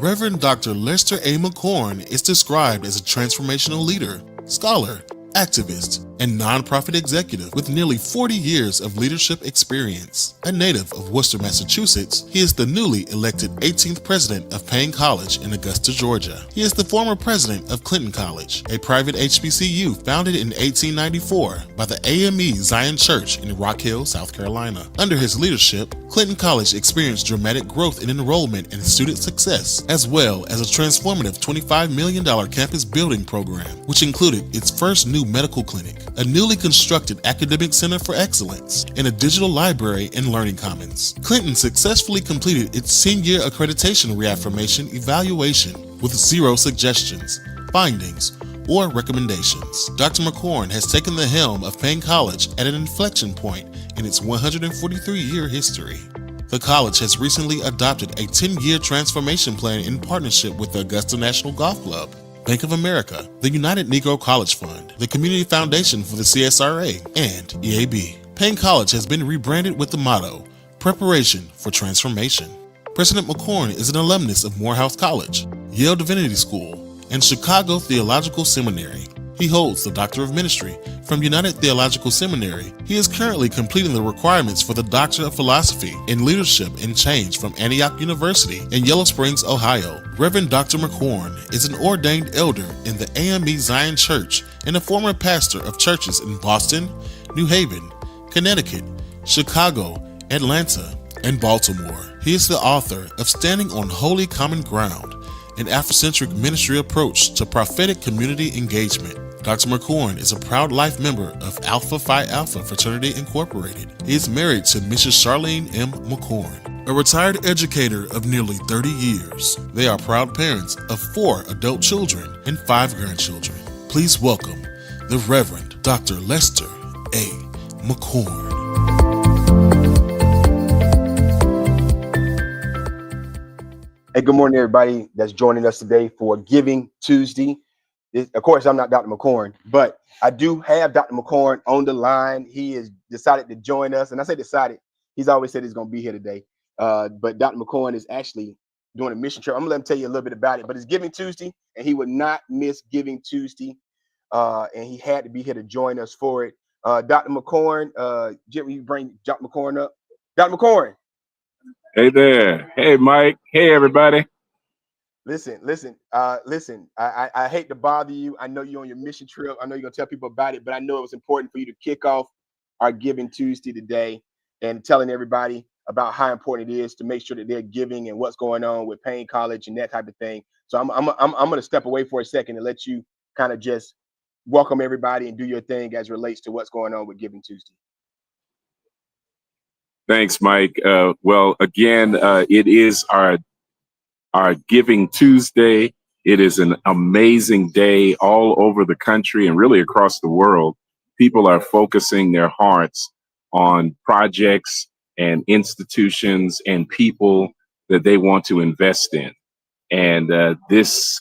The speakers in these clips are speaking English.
Reverend Dr. Lester A. McCorn is described as a transformational leader, scholar, activist, and nonprofit executive with nearly 40 years of leadership experience. A native of Worcester, Massachusetts, he is the newly elected 18th president of Paine College in Augusta, Georgia. He is the former president of Clinton College, a private HBCU founded in 1894 by the AME Zion Church in Rock Hill, South Carolina. Under his leadership, Clinton College experienced dramatic growth in enrollment and student success, as well as a transformative $25 million campus building program, which included its first new medical clinic, a newly constructed academic center for excellence, and a digital library and learning commons. Clinton successfully completed its 10-year accreditation reaffirmation evaluation with 0 suggestions, findings, or recommendations. Dr. McCorn has taken the helm of Paine College at an inflection point in its 143-year history. The college has recently adopted a 10-year transformation plan in partnership with the Augusta National Golf Club, Bank of America, the United Negro College Fund, the Community Foundation for the CSRA, and EAB. Paine College has been rebranded with the motto, Preparation for Transformation. President McCorn is an alumnus of Morehouse College, Yale Divinity School, and Chicago Theological Seminary. He holds the Doctor of Ministry from United Theological Seminary. He is currently completing the requirements for the Doctor of Philosophy in Leadership and Change from Antioch University in Yellow Springs, Ohio. Reverend Dr. McCorn is an ordained elder in the AME Zion Church and a former pastor of churches in Boston, New Haven, Connecticut, Chicago, Atlanta, and Baltimore. He is the author of Standing on Holy Common Ground, an Afrocentric ministry approach to prophetic community engagement. Dr. McCorn is a proud life member of Alpha Phi Alpha Fraternity Incorporated. He is married to Mrs. Charlene M. McCorn, a retired educator of nearly 30 years. They are proud parents of 4 adult children and 5 grandchildren. Please welcome the Reverend Dr. Lester A. McCorn. Hey, good morning, everybody that's joining us today for Giving Tuesday. Of course, I'm not Dr. McCorn, but I do have Dr. McCorn on the line. He has decided to join us. And I say decided, he's always said he's going to be here today. But Dr. McCorn is actually doing a mission trip. I'm going to let him tell you a little bit about it. But it's Giving Tuesday, and he would not miss Giving Tuesday. And he had to be here to join us for it. Dr. McCorn, Jim, you bring Dr. McCorn up. Dr. McCorn. Hey there. Hey, Mike. Hey, everybody. Listen. I hate to bother you. I know you're on your mission trip. I know you're going to tell people about it, but I know it was important for you to kick off our Giving Tuesday today and telling everybody about how important it is to make sure that they're giving and what's going on with Paine College and that type of thing. So I'm going to step away for a second and let you kind of just welcome everybody and do your thing as it relates to what's going on with Giving Tuesday. Thanks, Mike. Well, again, it is our Giving Tuesday. It is an amazing day all over the country and really across the world. People are focusing their hearts on projects and institutions and people that they want to invest in. And this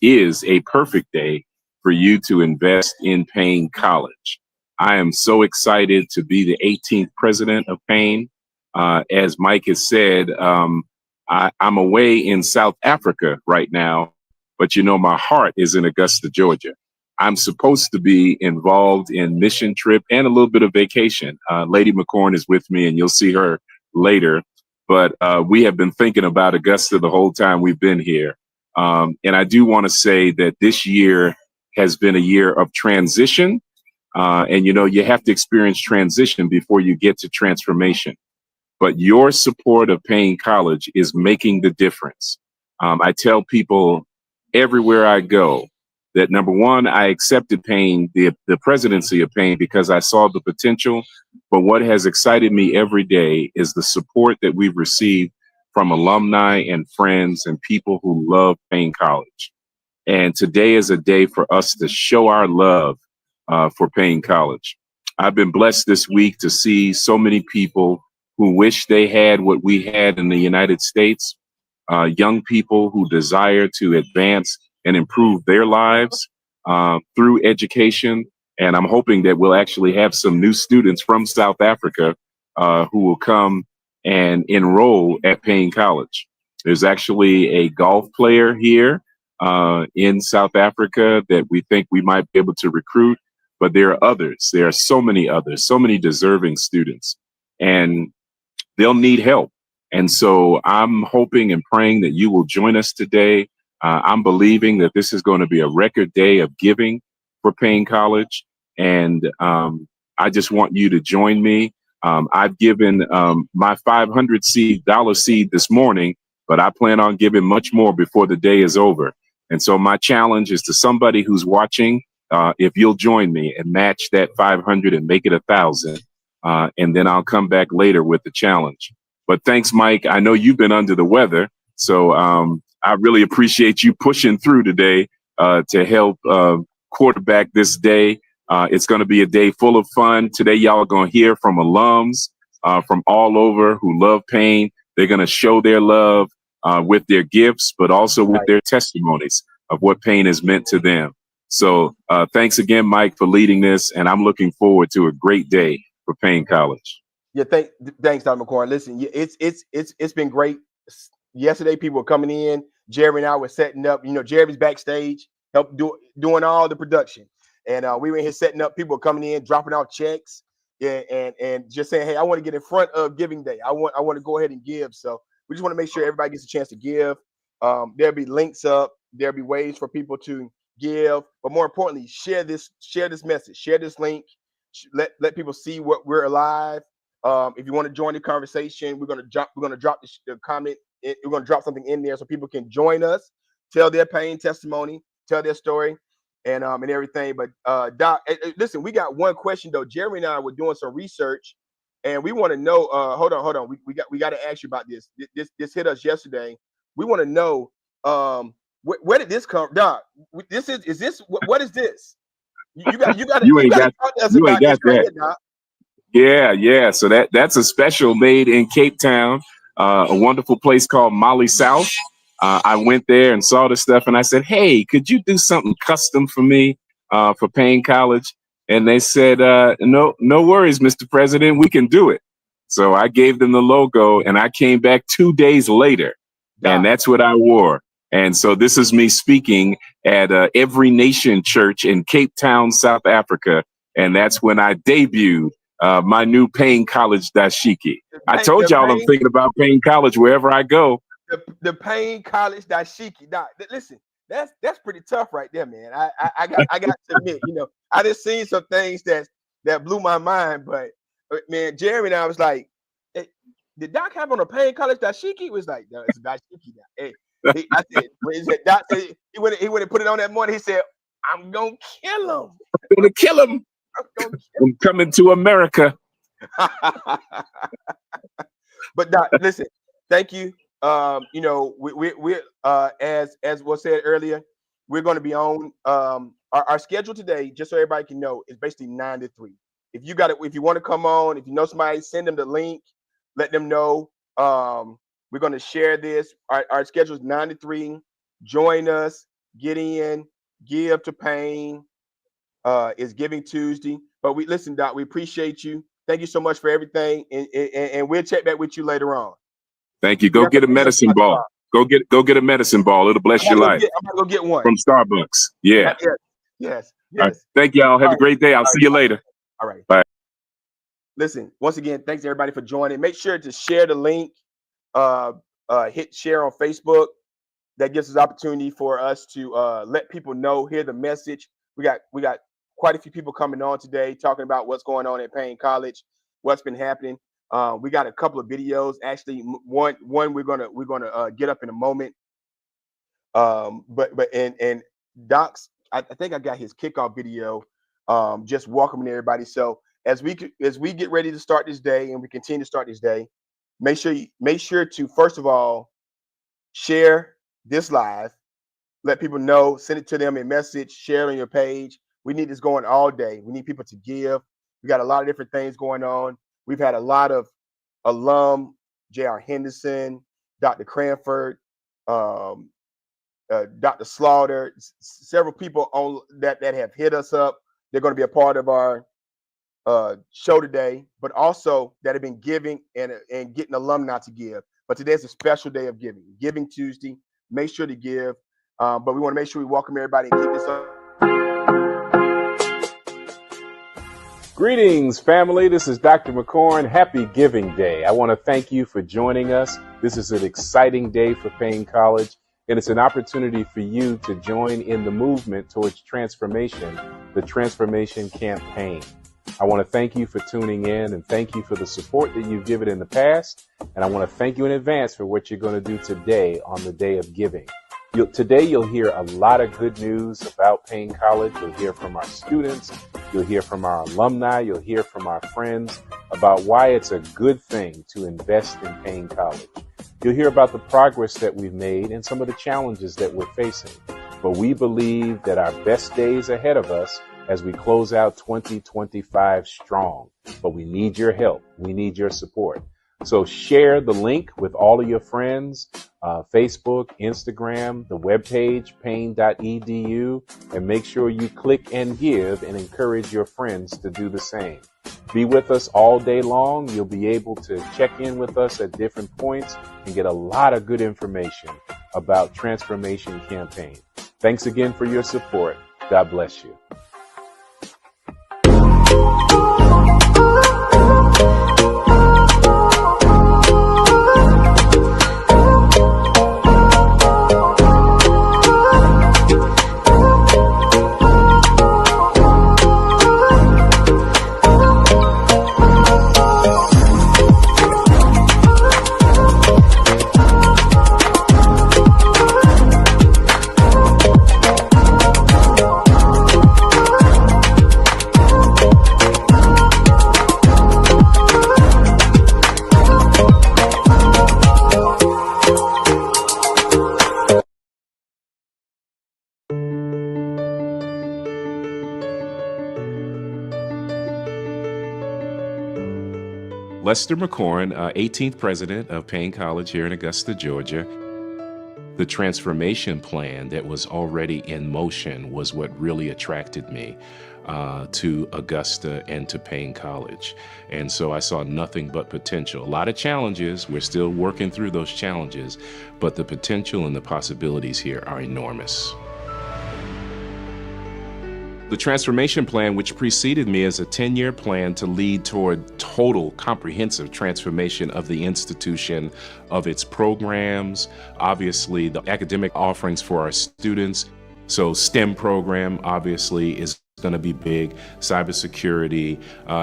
is a perfect day for you to invest in Paine College. I am so excited to be the 18th president of Paine. As Mike has said, I'm away in South Africa right now, but my heart is in Augusta, Georgia. I'm supposed to be involved in mission trip and a little bit of vacation. Lady McCorn is with me and you'll see her later, but we have been thinking about Augusta the whole time we've been here. And I do want to say that this year has been a year of transition. And you have to experience transition before you get to transformation. But your support of Paine College is making the difference. I tell people everywhere I go that, number one, I accepted Paine, the presidency of Paine, because I saw the potential. But what has excited me every day is the support that we've received from alumni and friends and people who love Paine College. And today is a day for us to show our love for Paine College. I've been blessed this week to see so many people who wish they had what we had in the United States, young people who desire to advance and improve their lives through education. And I'm hoping that we'll actually have some new students from South Africa who will come and enroll at Paine College. There's actually a golf player here in South Africa that we think we might be able to recruit, but there are others. There are so many others, so many deserving students, and they'll need help. And so I'm hoping and praying that you will join us today. I'm believing that this is going to be a record day of giving for Paine College. And I just want you to join me. I've given my $500 seed this morning, but I plan on giving much more before the day is over. And so my challenge is to somebody who's watching, if you'll join me and match that 500 and make it 1,000. And then I'll come back later with the challenge. But thanks, Mike. I know you've been under the weather, so I really appreciate you pushing through today to help quarterback this day. It's going to be a day full of fun. Today, y'all are going to hear from alums from all over who love Paine. They're going to show their love with their gifts, but also with their testimonies of what Paine has meant to them. So thanks again, Mike, for leading this, and I'm looking forward to a great day for Paine College. Yeah, thanks, Dr. McCorn. Listen, it's been great. Yesterday, people were coming in. Jeremy and I were setting up. You know, Jeremy's backstage, doing all the production, and we were in here setting up. People were coming in, dropping off checks, and just saying, "Hey, I want to get in front of Giving Day. I want to go ahead and give." So we just want to make sure everybody gets a chance to give. There'll be links up. There'll be ways for people to give, but more importantly, share this message, share this link. Let people see what we're alive. If you want to join the conversation, we're gonna drop the comment. We're gonna drop something in there so people can join us, tell their Paine testimony, tell their story, and everything. But Doc, listen, we got one question though. Jeremy and I were doing some research, and we want to know. Hold on. We got to ask you about this. This hit us yesterday. We want to know where did this come, Doc? This is this what is this? You got to talk to us about this right here, Doc. Yeah. So that's a special made in Cape Town, a wonderful place called Molly South. I went there and saw the stuff, and I said, "Hey, could you do something custom for me for Paine College?" And they said, "No worries, Mr. President, we can do it." So I gave them the logo, and I came back 2 days later, and that's what I wore. And so this is me speaking at Every Nation Church in Cape Town, South Africa, and that's when I debuted my new Paine College dashiki. I told y'all I'm thinking about Paine College wherever I go. The Paine College dashiki. Doc, listen, that's pretty tough right there, man. I got to admit, you know, I just seen some things that blew my mind, but man, Jeremy and I was like, hey, did Doc have on a Paine College dashiki? He was like, no, it's a dashiki. Hey, I said, Doc said he went and put it on that morning. He said, I'm gonna kill him. I'm gonna kill him. I'm coming to America. But Doc, listen, thank you. You know, we as was said earlier, we're going to be on our schedule today. Just so everybody can know, is basically 9 to 3. If you got it, if you want to come on, if you know somebody, send them the link. Let them know. We're going to share this. Our schedule is 9 to 3. Join us. Get in. Give to Paine. Is Giving Tuesday. But we listen, Doc. We appreciate you. Thank you so much for everything, and we'll check back with you later on. Thank you. Go get a medicine ball. Go get a medicine ball. It'll bless your life. I'm gonna go get one from Starbucks. Yeah. Yes. Right. Thank y'all. Have a great day. I'll see you later. All right. Bye. Listen, once again, thanks everybody for joining. Make sure to share the link. Hit share on Facebook. That gives us opportunity for us to let people know, hear the message. We got quite a few people coming on today talking about what's going on at Paine College, what's been happening. We got a couple of videos. Actually, one we're gonna get up in a moment. But Doc's, I think I got his kickoff video, just welcoming everybody. So as we get ready to start this day and we continue to start this day, make sure to first of all share this live, let people know, send it to them in message, share on your page. We need this going all day. We need people to give. We got a lot of different things going on. We've had a lot of alum, J.R. Henderson, Dr. Cranford, Dr. Slaughter, several people on that have hit us up. They're going to be a part of our show today, but also that have been giving and getting alumni to give. But today is a special day of giving, Giving Tuesday. Make sure to give, but we want to make sure we welcome everybody and keep this up. Greetings, family. This is Dr. McCorn. Happy Giving Day. I want to thank you for joining us. This is an exciting day for Paine College, and it's an opportunity for you to join in the movement towards transformation, the Transformation Campaign. I want to thank you for tuning in and thank you for the support that you've given in the past. And I want to thank you in advance for what you're going to do today on the day of giving. Today, you'll hear a lot of good news about Paine College. You'll hear from our students. You'll hear from our alumni. You'll hear from our friends about why it's a good thing to invest in Paine College. You'll hear about the progress that we've made and some of the challenges that we're facing. But we believe that our best days ahead of us as we close out 2025 strong. But we need your help. We need your support. So share the link with all of your friends, Facebook, Instagram, the webpage, paine.edu, and make sure you click and give and encourage your friends to do the same. Be with us all day long. You'll be able to check in with us at different points and get a lot of good information about Transformation Campaign. Thanks again for your support. God bless you. Lester McCorn, 18th president of Paine College here in Augusta, Georgia. The transformation plan that was already in motion was what really attracted me to Augusta and to Paine College. And so I saw nothing but potential. A lot of challenges. We're still working through those challenges, but the potential and the possibilities here are enormous. The transformation plan, which preceded me, is a 10-year plan to lead toward total comprehensive transformation of the institution, of its programs, obviously the academic offerings for our students. So STEM program obviously is going to be big. Cybersecurity,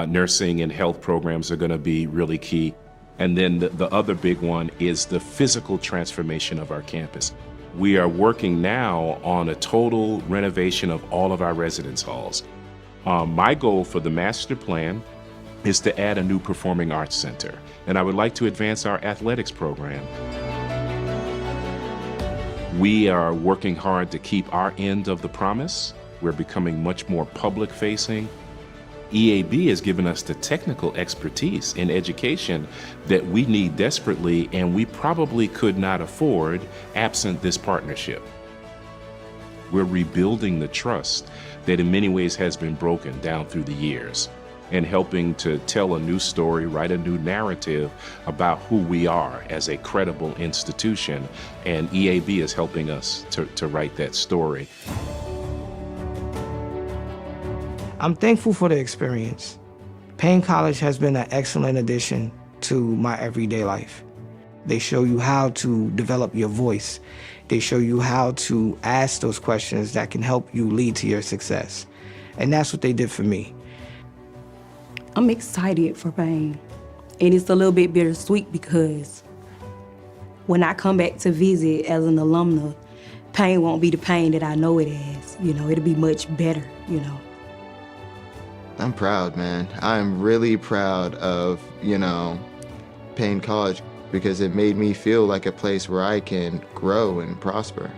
nursing and health programs are going to be really key. And then the other big one is the physical transformation of our campus. We are working now on a total renovation of all of our residence halls. My goal for the master plan is to add a new performing arts center, and I would like to advance our athletics program. We are working hard to keep our end of the promise. We're becoming much more public facing. EAB has given us the technical expertise in education that we need desperately, and we probably could not afford absent this partnership. We're rebuilding the trust that in many ways has been broken down through the years, and helping to tell a new story, write a new narrative about who we are as a credible institution, and EAB is helping us to write that story. I'm thankful for the experience. Paine College has been an excellent addition to my everyday life. They show you how to develop your voice. They show you how to ask those questions that can help you lead to your success. And that's what they did for me. I'm excited for Paine. And it's a little bit bittersweet because when I come back to visit as an alumna, Paine won't be the Paine that I know it as. It'll be much better, I'm proud, man. I'm really proud of, Paine College because it made me feel like a place where I can grow and prosper.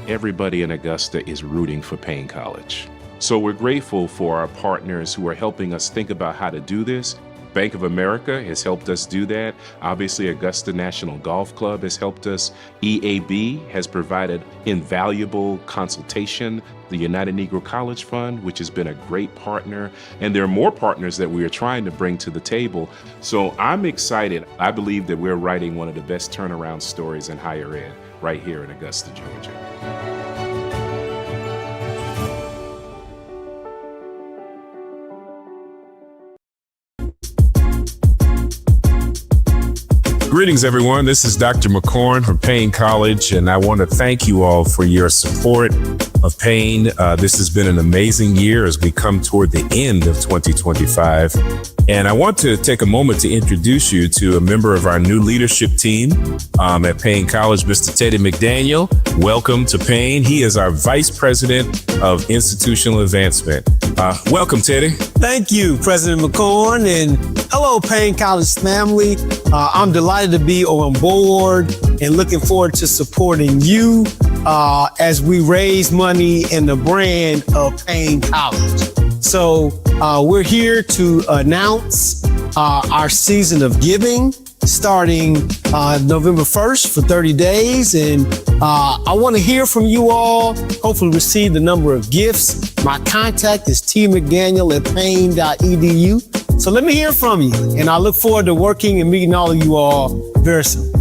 Everybody in Augusta is rooting for Paine College. So we're grateful for our partners who are helping us think about how to do this. Bank of America has helped us do that. Obviously, Augusta National Golf Club has helped us. EAB has provided invaluable consultation. The United Negro College Fund, which has been a great partner. And there are more partners that we are trying to bring to the table. So I'm excited. I believe that we're writing one of the best turnaround stories in higher ed right here in Augusta, Georgia. Greetings, everyone. This is Dr. McCorn from Paine College, and I want to thank you all for your support of Paine. This has been an amazing year as we come toward the end of 2025. And I want to take a moment to introduce you to a member of our new leadership team at Paine College, Mr. Teddy McDaniel. Welcome to Paine. He is our Vice President of Institutional Advancement. Welcome, Teddy. Thank you, President McCorn, and hello, Paine College family. I'm delighted to be on board and looking forward to supporting you as we raise money in the brand of Paine College. So we're here to announce our season of giving starting November 1st for 30 days. And I want to hear from you all, hopefully receive the number of gifts. My contact is tmcdaniel@paine.edu. So let me hear from you. And I look forward to working and meeting all of you all very soon.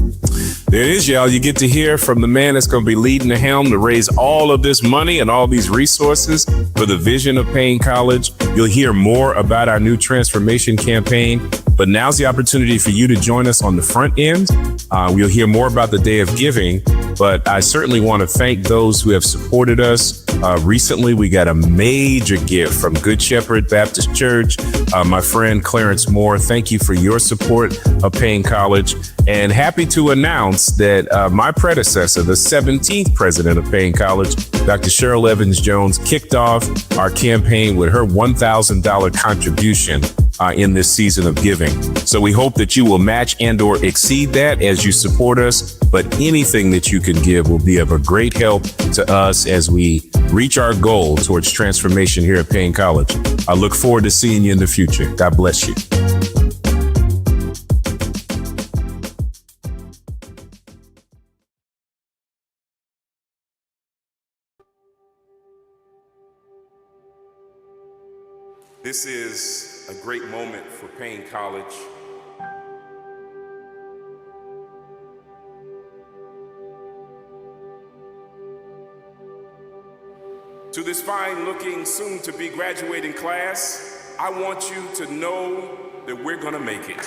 There it is, y'all. You get to hear from the man that's going to be leading the helm to raise all of this money and all these resources for the vision of Paine College. You'll hear more about our new transformation campaign, but now's the opportunity for you to join us on the front end. We'll hear more about the Day of Giving, but I certainly want to thank those who have supported us. Recently, we got a major gift from Good Shepherd Baptist Church. My friend Clarence Moore, thank you for your support of Paine College. And happy to announce that my predecessor, the 17th president of Paine College, Dr. Cheryl Evans-Jones, kicked off our campaign with her $1,000 contribution in this season of giving. So we hope that you will match and or exceed that as you support us. But anything that you can give will be of a great help to us as we reach our goal towards transformation here at Paine College. I look forward to seeing you in the future. God bless you. This is a great moment for Paine College. To this fine-looking, soon-to-be graduating class, I want you to know that we're gonna make it.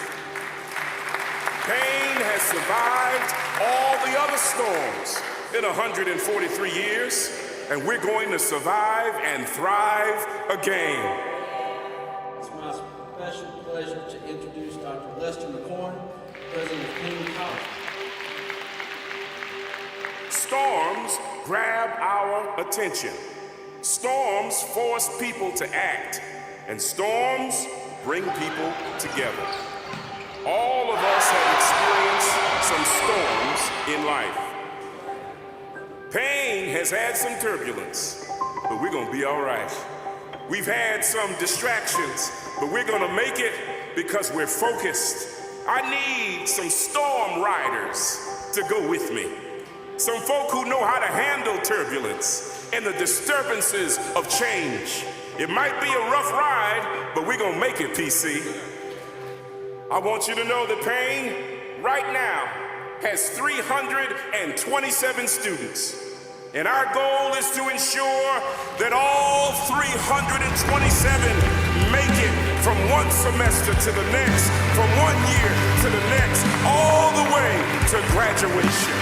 Paine has survived all the other storms in 143 years, and we're going to survive and thrive again. It's my special pleasure to introduce Dr. Lester McCorn, President of Paine College. Storms grab our attention. Storms force people to act, and storms bring people together. All of us have experienced some storms in life. Paine has had some turbulence, but we're gonna be all right. We've had some distractions, but we're gonna make it because we're focused. I need some storm riders to go with me. Some folk who know how to handle turbulence and the disturbances of change. It might be a rough ride, but we're gonna make it, PC. I want you to know that Paine, right now, has 327 students. And our goal is to ensure that all 327 make it from one semester to the next, from 1 year to the next, all the way to graduation.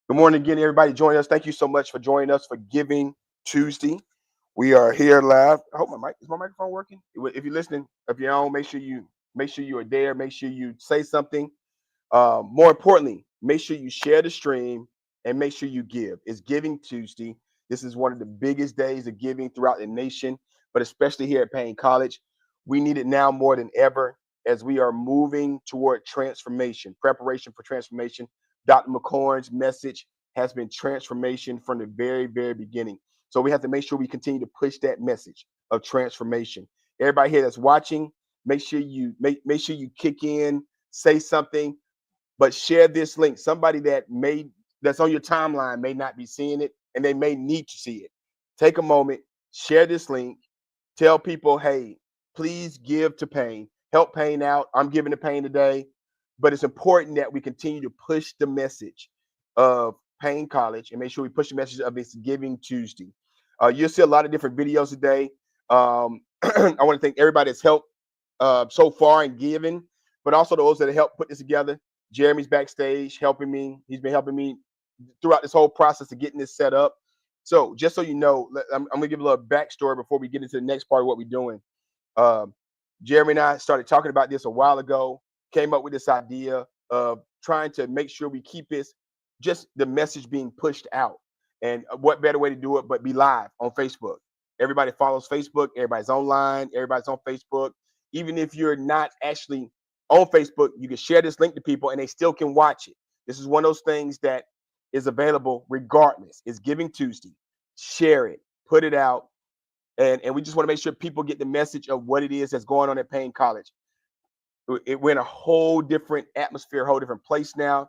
Good morning again, everybody joining us. Thank you so much for joining us for Giving Tuesday. We are here live. I hope my microphone working? If you're listening, if you're on, make sure you are there. Make sure you say something. More importantly, make sure you share the stream and make sure you give. It's Giving Tuesday. This is one of the biggest days of giving throughout the nation, but especially here at Paine College. We need it now more than ever as we are moving toward transformation, preparation for transformation. Dr. McCorn's message has been transformation from the very, very beginning. So we have to make sure we continue to push that message of transformation. Everybody here that's watching, make sure you kick in, say something, but share this link. Somebody that's on your timeline may not be seeing it, and they may need to see it. Take a moment, share this link, tell people, hey, please give to Paine, help Paine out. I'm giving to Paine today, but it's important that we continue to push the message of Paine College and make sure we push the message of this Giving Tuesday. You'll see a lot of different videos today. I want to thank everybody that's helped so far in giving, but also those that have helped put this together. Jeremy's backstage helping me. He's been helping me throughout this whole process of getting this set up. So just so you know, I'm going to give a little backstory before we get into the next part of what we're doing. Jeremy and I started talking about this a while ago, came up with this idea of trying to make sure we keep this, just the message being pushed out. And what better way to do it but be live on Facebook? Everybody follows Facebook. Everybody's online. Everybody's on Facebook. Even if you're not actually on Facebook, you can share this link to people and they still can watch it. This is one of those things that is available regardless. It's Giving Tuesday. Share it, put it out, and we just want to make sure people get the message of what it is that's going on at Paine College. We're in a whole different atmosphere, a whole different place now.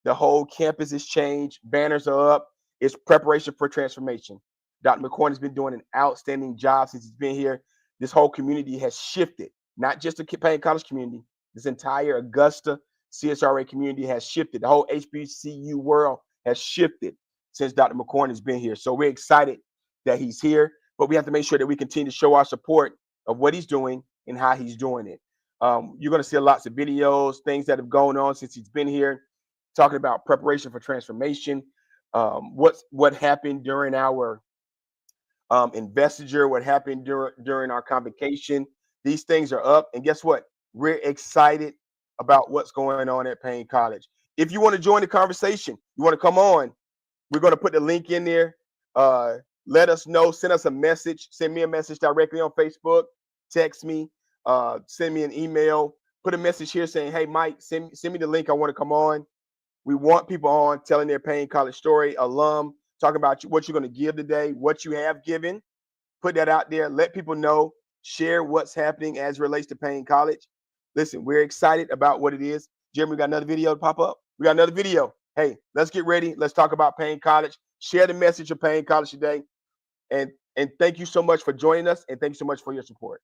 The whole campus has changed. Banners are up. It's preparation for transformation. Dr. McCorn has been doing an outstanding job since he's been here. This whole community has shifted, not just the Paine College community. This entire Augusta CSRA community has shifted. The whole HBCU world has shifted since Dr. McCorn has been here. So we're excited that he's here, but we have to make sure that we continue to show our support of what he's doing and how he's doing it. You're going to see lots of videos, things that have gone on since he's been here, talking about preparation for transformation, what happened during our investiture, what happened during our convocation. These things are up, and guess what? We're excited about what's going on at Paine College. If you want to join the conversation, you want to come on, we're going to put the link in there. Let us know. Send us a message. Send me a message directly on Facebook. Text me. Send me an email. Put a message here saying, hey, Mike, send me the link. I want to come on. We want people on telling their Paine College story, alum, talking about what you're going to give today, what you have given. Put that out there. Let people know. Share what's happening as it relates to Paine College. Listen, we're excited about what it is. Jeremy, we got another video to pop up. We got another video. Hey, let's get ready. Let's talk about Paine College. Share the message of Paine College today. And thank you so much for joining us. And thank you so much for your support.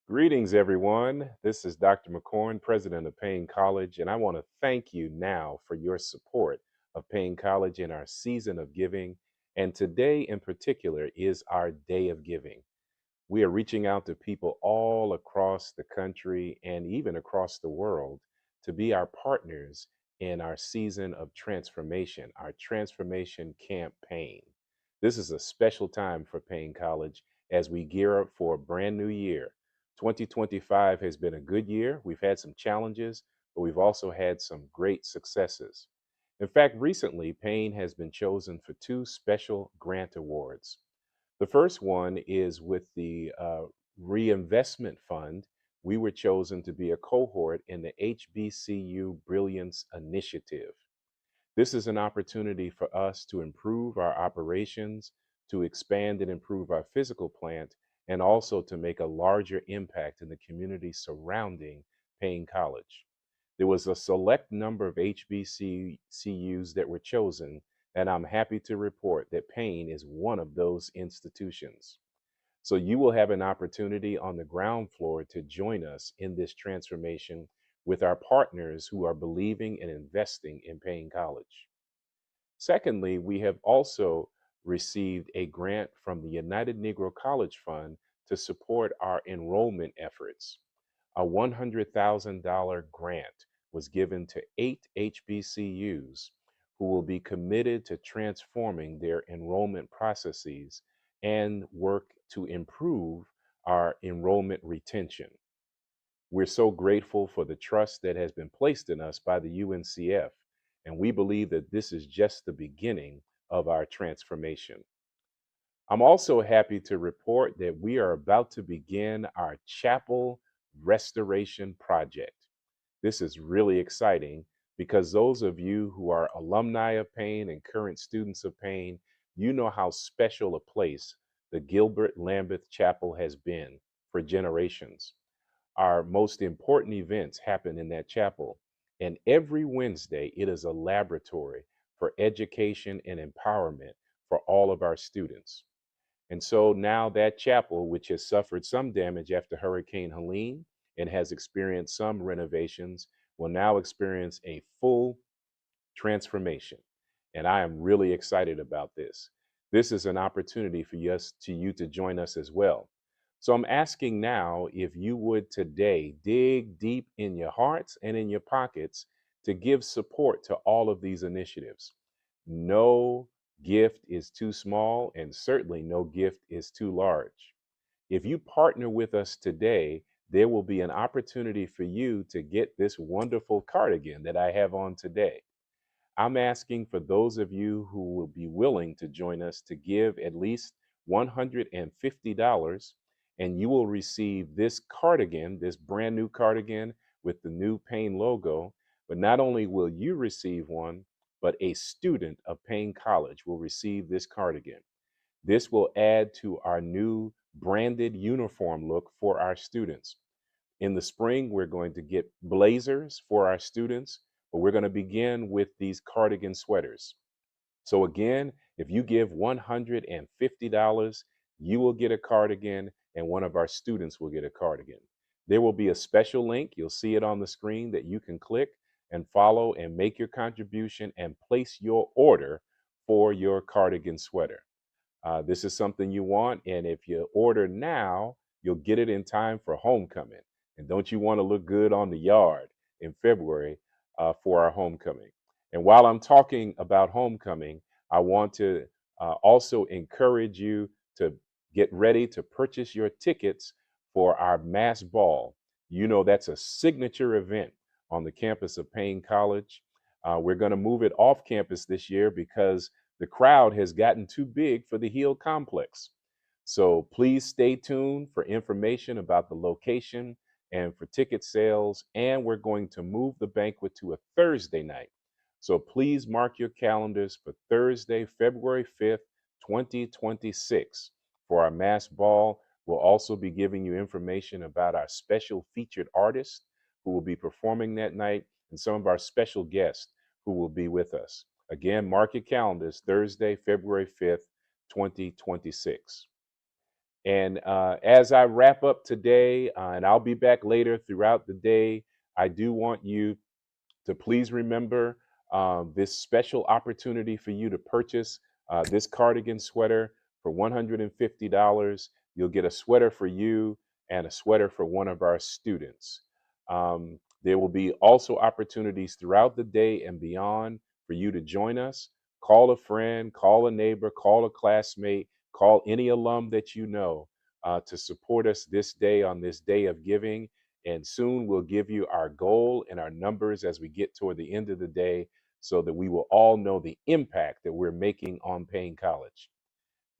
Greetings, everyone. This is Dr. McCorn, president of Paine College, and I want to thank you now for your support of Paine College in our season of giving. And today in particular is our day of giving. We are reaching out to people all across the country and even across the world to be our partners in our season of transformation, our transformation campaign. This is a special time for Paine College as we gear up for a brand new year. 2025 has been a good year. We've had some challenges, but we've also had some great successes. In fact, recently, Paine has been chosen for 2 special grant awards. The first one is with the Reinvestment Fund. We were chosen to be a cohort in the HBCU Brilliance Initiative. This is an opportunity for us to improve our operations, to expand and improve our physical plant, and also to make a larger impact in the community surrounding Paine College. There was a select number of HBCUs that were chosen, and I'm happy to report that Paine is one of those institutions. So you will have an opportunity on the ground floor to join us in this transformation with our partners who are believing and investing in Paine College. Secondly, we have also received a grant from the United Negro College Fund to support our enrollment efforts. A $100,000 grant was given to 8 HBCUs who will be committed to transforming their enrollment processes and work to improve our enrollment retention. We're so grateful for the trust that has been placed in us by the UNCF, and we believe that this is just the beginning of our transformation. I'm also happy to report that we are about to begin our chapel restoration project. This is really exciting because those of you who are alumni of Paine and current students of Paine, you know how special a place the Gilbert Lambeth Chapel has been for generations. Our most important events happen in that chapel, and every Wednesday it is a laboratory for education and empowerment for all of our students. And so now that chapel, which has suffered some damage after Hurricane Helene and has experienced some renovations, will now experience a full transformation. And I am really excited about this. This is an opportunity for you to join us as well. So I'm asking now if you would today dig deep in your hearts and in your pockets to give support to all of these initiatives. No gift is too small, and certainly no gift is too large. If you partner with us today, there will be an opportunity for you to get this wonderful cardigan that I have on today. I'm asking for those of you who will be willing to join us to give at least $150, and you will receive this cardigan, this brand new cardigan with the new Paine logo. But not only will you receive one, but a student of Paine College will receive this cardigan. This will add to our new branded uniform look for our students. In the spring, we're going to get blazers for our students, but we're going to begin with these cardigan sweaters. So again, if you give $150, you will get a cardigan and one of our students will get a cardigan. There will be a special link, you'll see it on the screen, that you can click and follow and make your contribution and place your order for your cardigan sweater. This is something you want, and if you order now, you'll get it in time for homecoming. And don't you want to look good on the yard in February for our homecoming? And while I'm talking about homecoming, I want to also encourage you to get ready to purchase your tickets for our mass ball. You know, that's a signature event on the campus of Paine College. We're going to move it off campus this year because the crowd has gotten too big for the Hill complex. So please stay tuned for information about the location and for ticket sales. And we're going to move the banquet to a Thursday night. So please mark your calendars for Thursday, February 5th, 2026 for our mass ball. We'll also be giving you information about our special featured artists who will be performing that night and some of our special guests who will be with us. Again, mark your calendars, Thursday, February 5th, 2026. And as I wrap up today, and I'll be back later throughout the day, I do want you to please remember this special opportunity for you to purchase this cardigan sweater for $150. You'll get a sweater for you and a sweater for one of our students. There will be also opportunities throughout the day and beyond for you to join us. Call a friend, call a neighbor, call a classmate, call any alum that you know to support us this day on this day of giving. And soon we'll give you our goal and our numbers as we get toward the end of the day so that we will all know the impact that we're making on Paine College.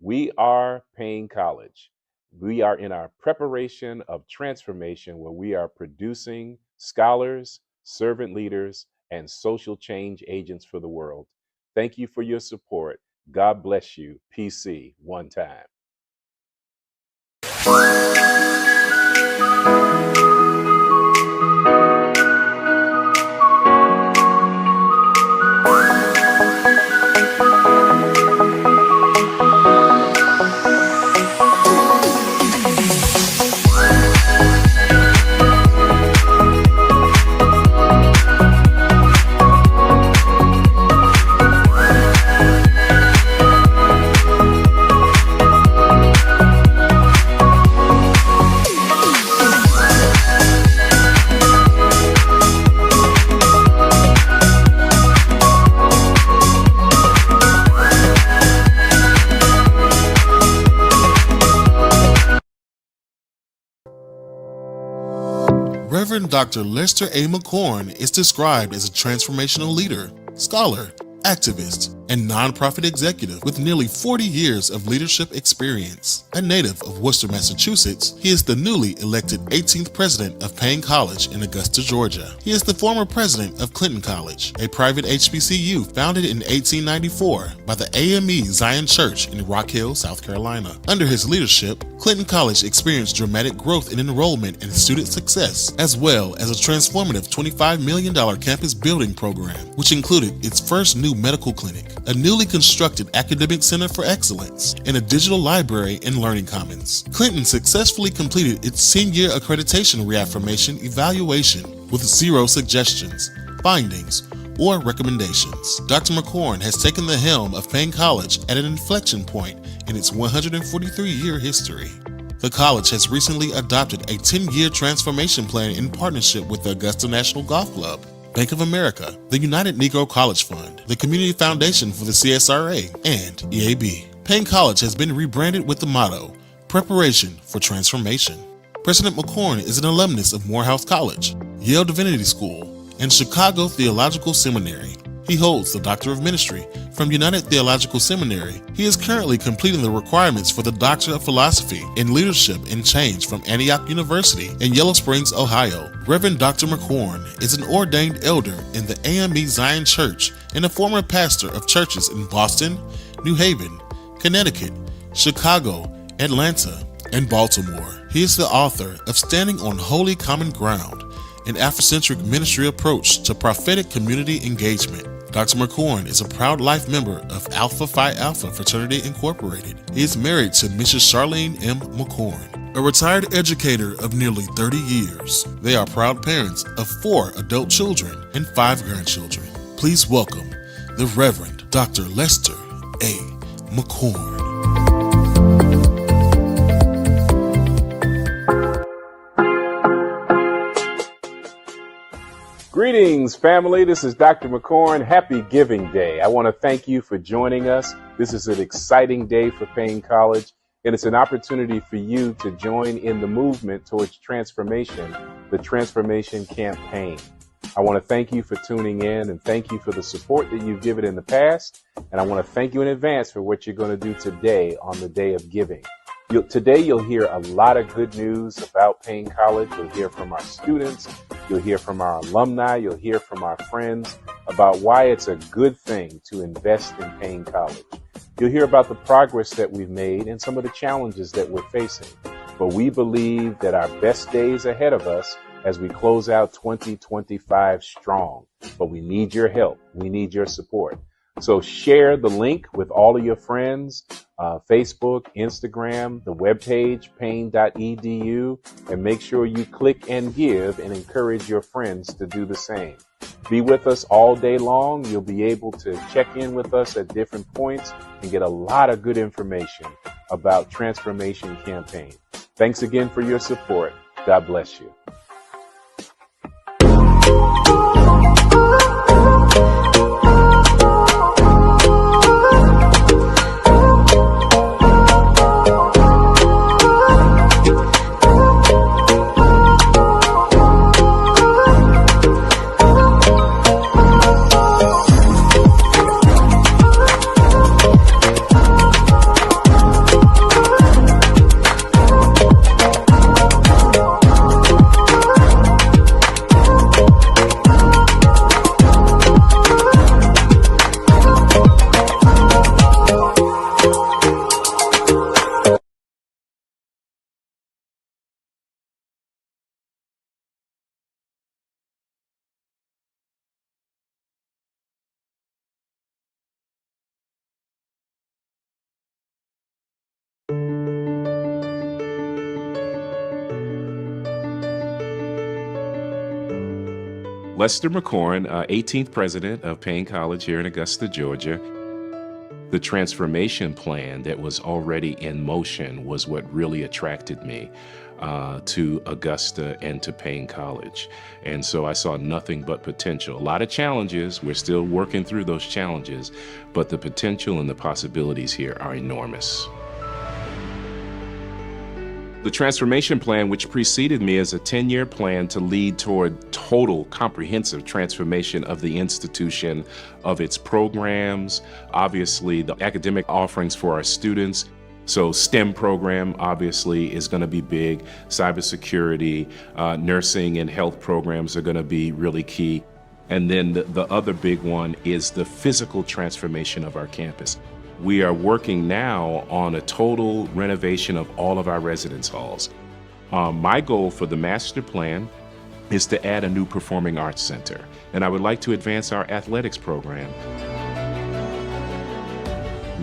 We are Paine College. We are in our preparation of transformation where we are producing scholars, servant leaders, and social change agents for the world. Thank you for your support. God bless you. PC, one time. Dr. Lester A. McCorn is described as a transformational leader, scholar, activist, and nonprofit executive with nearly 40 years of leadership experience. A native of Worcester, Massachusetts, he is the newly elected 18th president of Paine College in Augusta, Georgia. He is the former president of Clinton College, a private HBCU founded in 1894 by the AME Zion Church in Rock Hill, South Carolina. Under his leadership, Clinton College experienced dramatic growth in enrollment and student success, as well as a transformative $25 million campus building program, which included its first new medical clinic, a newly constructed academic center for excellence, and a digital library and learning commons. Clinton successfully completed its 10-year accreditation reaffirmation evaluation with 0 suggestions, findings, or recommendations. Dr. McCorn has taken the helm of Paine College at an inflection point in its 143-year history. The college has recently adopted a 10-year transformation plan in partnership with the Augusta National Golf Club, Bank of America, the United Negro College Fund, the Community Foundation for the CSRA, and EAB. Paine College has been rebranded with the motto, Preparation for Transformation. President McCorn is an alumnus of Morehouse College, Yale Divinity School, and Chicago Theological Seminary. He holds the Doctor of Ministry from United Theological Seminary. He is currently completing the requirements for the Doctor of Philosophy in Leadership and Change from Antioch University in Yellow Springs, Ohio. Reverend Dr. McCorn is an ordained elder in the AME Zion Church and a former pastor of churches in Boston, New Haven, Connecticut, Chicago, Atlanta, and Baltimore. He is the author of Standing on Holy Common Ground, an Afrocentric ministry approach to prophetic community engagement. Dr. McCorn is a proud life member of Alpha Phi Alpha Fraternity Incorporated. He is married to Mrs. Charlene M. McCorn, a retired educator of nearly 30 years. They are proud parents of 4 adult children and 5 grandchildren. Please welcome the Reverend Dr. Lester A. McCorn. Greetings, family. This is Dr. McCorn. Happy Giving Day. I want to thank you for joining us. This is an exciting day for Paine College, and it's an opportunity for you to join in the movement towards transformation, the Transformation Campaign. I want to thank you for tuning in and thank you for the support that you've given in the past. And I want to thank you in advance for what you're going to do today on the day of giving. Today, you'll hear a lot of good news about Paine College. You'll hear from our students. You'll hear from our alumni. You'll hear from our friends about why it's a good thing to invest in Paine College. You'll hear about the progress that we've made and some of the challenges that we're facing. But we believe that our best days ahead of us as we close out 2025 strong. But we need your help. We need your support. So share the link with all of your friends, Facebook, Instagram, the webpage, paine.edu, and make sure you click and give and encourage your friends to do the same. Be with us all day long. You'll be able to check in with us at different points and get a lot of good information about Transformation Campaign. Thanks again for your support. God bless you. Lester McCorn, 18th president of Paine College here in Augusta, Georgia. The transformation plan that was already in motion was what really attracted me to Augusta and to Paine College. And so I saw nothing but potential. A lot of challenges. We're still working through those challenges, but the potential and the possibilities here are enormous. The transformation plan, which preceded me, is a 10-year plan to lead toward total comprehensive transformation of the institution, of its programs, obviously the academic offerings for our students. So STEM program obviously is going to be big. Cybersecurity, nursing and health programs are going to be really key. And then the other big one is the physical transformation of our campus. We are working now on a total renovation of all of our residence halls. My goal for the master plan is to add a new performing arts center, and I would like to advance our athletics program.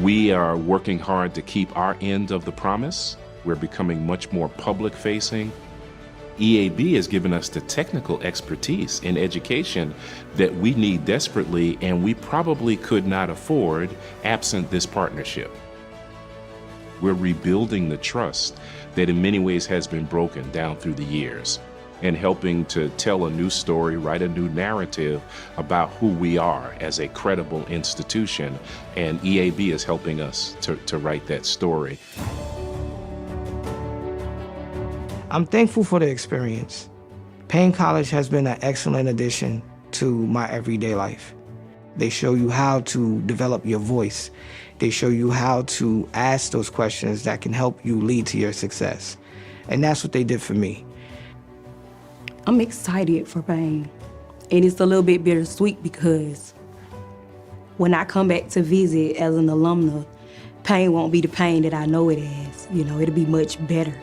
We are working hard to keep our end of the promise. We're becoming much more public facing. EAB has given us the technical expertise in education that we need desperately, and we probably could not afford absent this partnership. We're rebuilding the trust that in many ways has been broken down through the years, and helping to tell a new story, write a new narrative about who we are as a credible institution, and EAB is helping us to write that story. I'm thankful for the experience. Paine College has been an excellent addition to my everyday life. They show you how to develop your voice. They show you how to ask those questions that can help you lead to your success. And that's what they did for me. I'm excited for Paine. And it's a little bit bittersweet because when I come back to visit as an alumna, Paine won't be the Paine that I know it as. It'll be much better.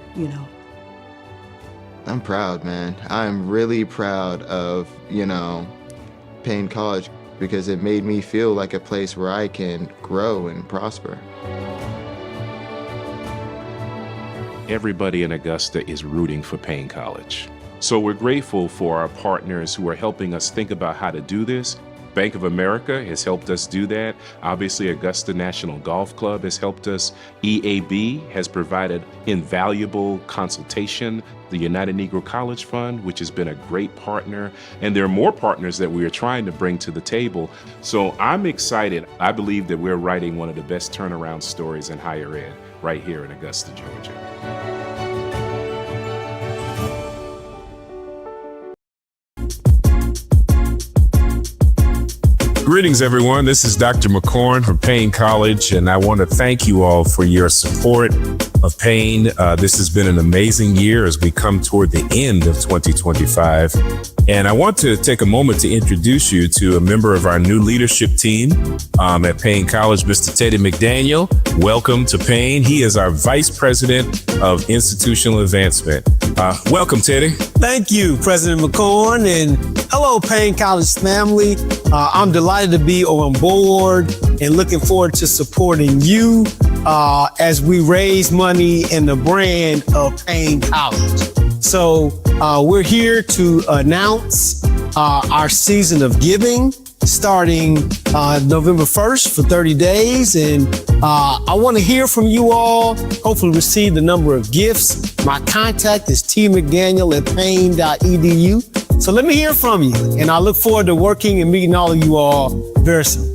I'm proud, man. I'm really proud of, Paine College because it made me feel like a place where I can grow and prosper. Everybody in Augusta is rooting for Paine College. So we're grateful for our partners who are helping us think about how to do this. Bank of America has helped us do that. Obviously, Augusta National Golf Club has helped us. EAB has provided invaluable consultation. The United Negro College Fund, which has been a great partner. And there are more partners that we are trying to bring to the table. So I'm excited. I believe that we're writing one of the best turnaround stories in higher ed right here in Augusta, Georgia. Greetings, everyone. This is Dr. McCorn from Paine College, and I want to thank you all for your support of Paine. This has been an amazing year as we come toward the end of 2025. And I want to take a moment to introduce you to a member of our new leadership team at Paine College, Mr. Teddy McDaniel. Welcome to Paine. He is our Vice President of Institutional Advancement. Welcome, Teddy. Thank you, President McCorn, and hello, Paine College family. I'm delighted to be on board and looking forward to supporting you as we raise money in the brand of Paine College. So we're here to announce our season of giving starting November 1st for 30 days. And I want to hear from you all, hopefully receive the number of gifts. My contact is tmcdaniel@paine.edu. So let me hear from you. And I look forward to working and meeting all of you all very soon.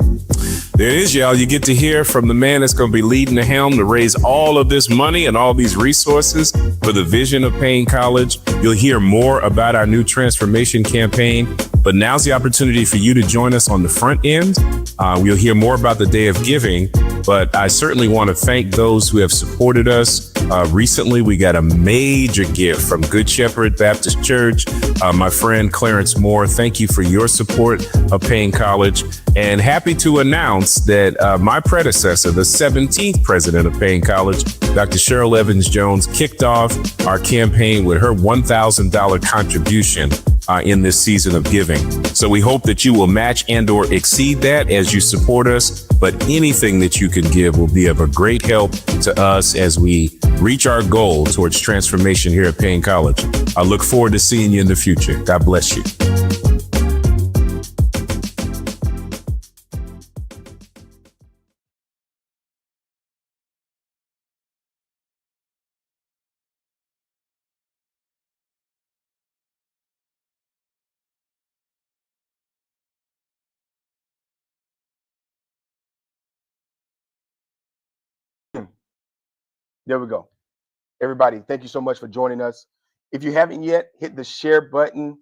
There it is, y'all. You get to hear from the man that's going to be leading the helm to raise all of this money and all these resources for the vision of Paine College. You'll hear more about our new transformation campaign, but now's the opportunity for you to join us on the front end. We'll hear more about the Day of Giving, but I certainly want to thank those who have supported us. Recently, we got a major gift from Good Shepherd Baptist Church. My friend Clarence Moore, thank you for your support of Paine College. And happy to announce that my predecessor, the 17th president of Paine College, Dr. Cheryl Evans-Jones, kicked off our campaign with her $1,000 contribution in this season of giving. So we hope that you will match and or exceed that as you support us. But anything that you can give will be of a great help to us as we reach our goal towards transformation here at Paine College. I look forward to seeing you in the future. God bless you. There we go. Everybody, thank you so much for joining us. If you haven't yet, hit the share button.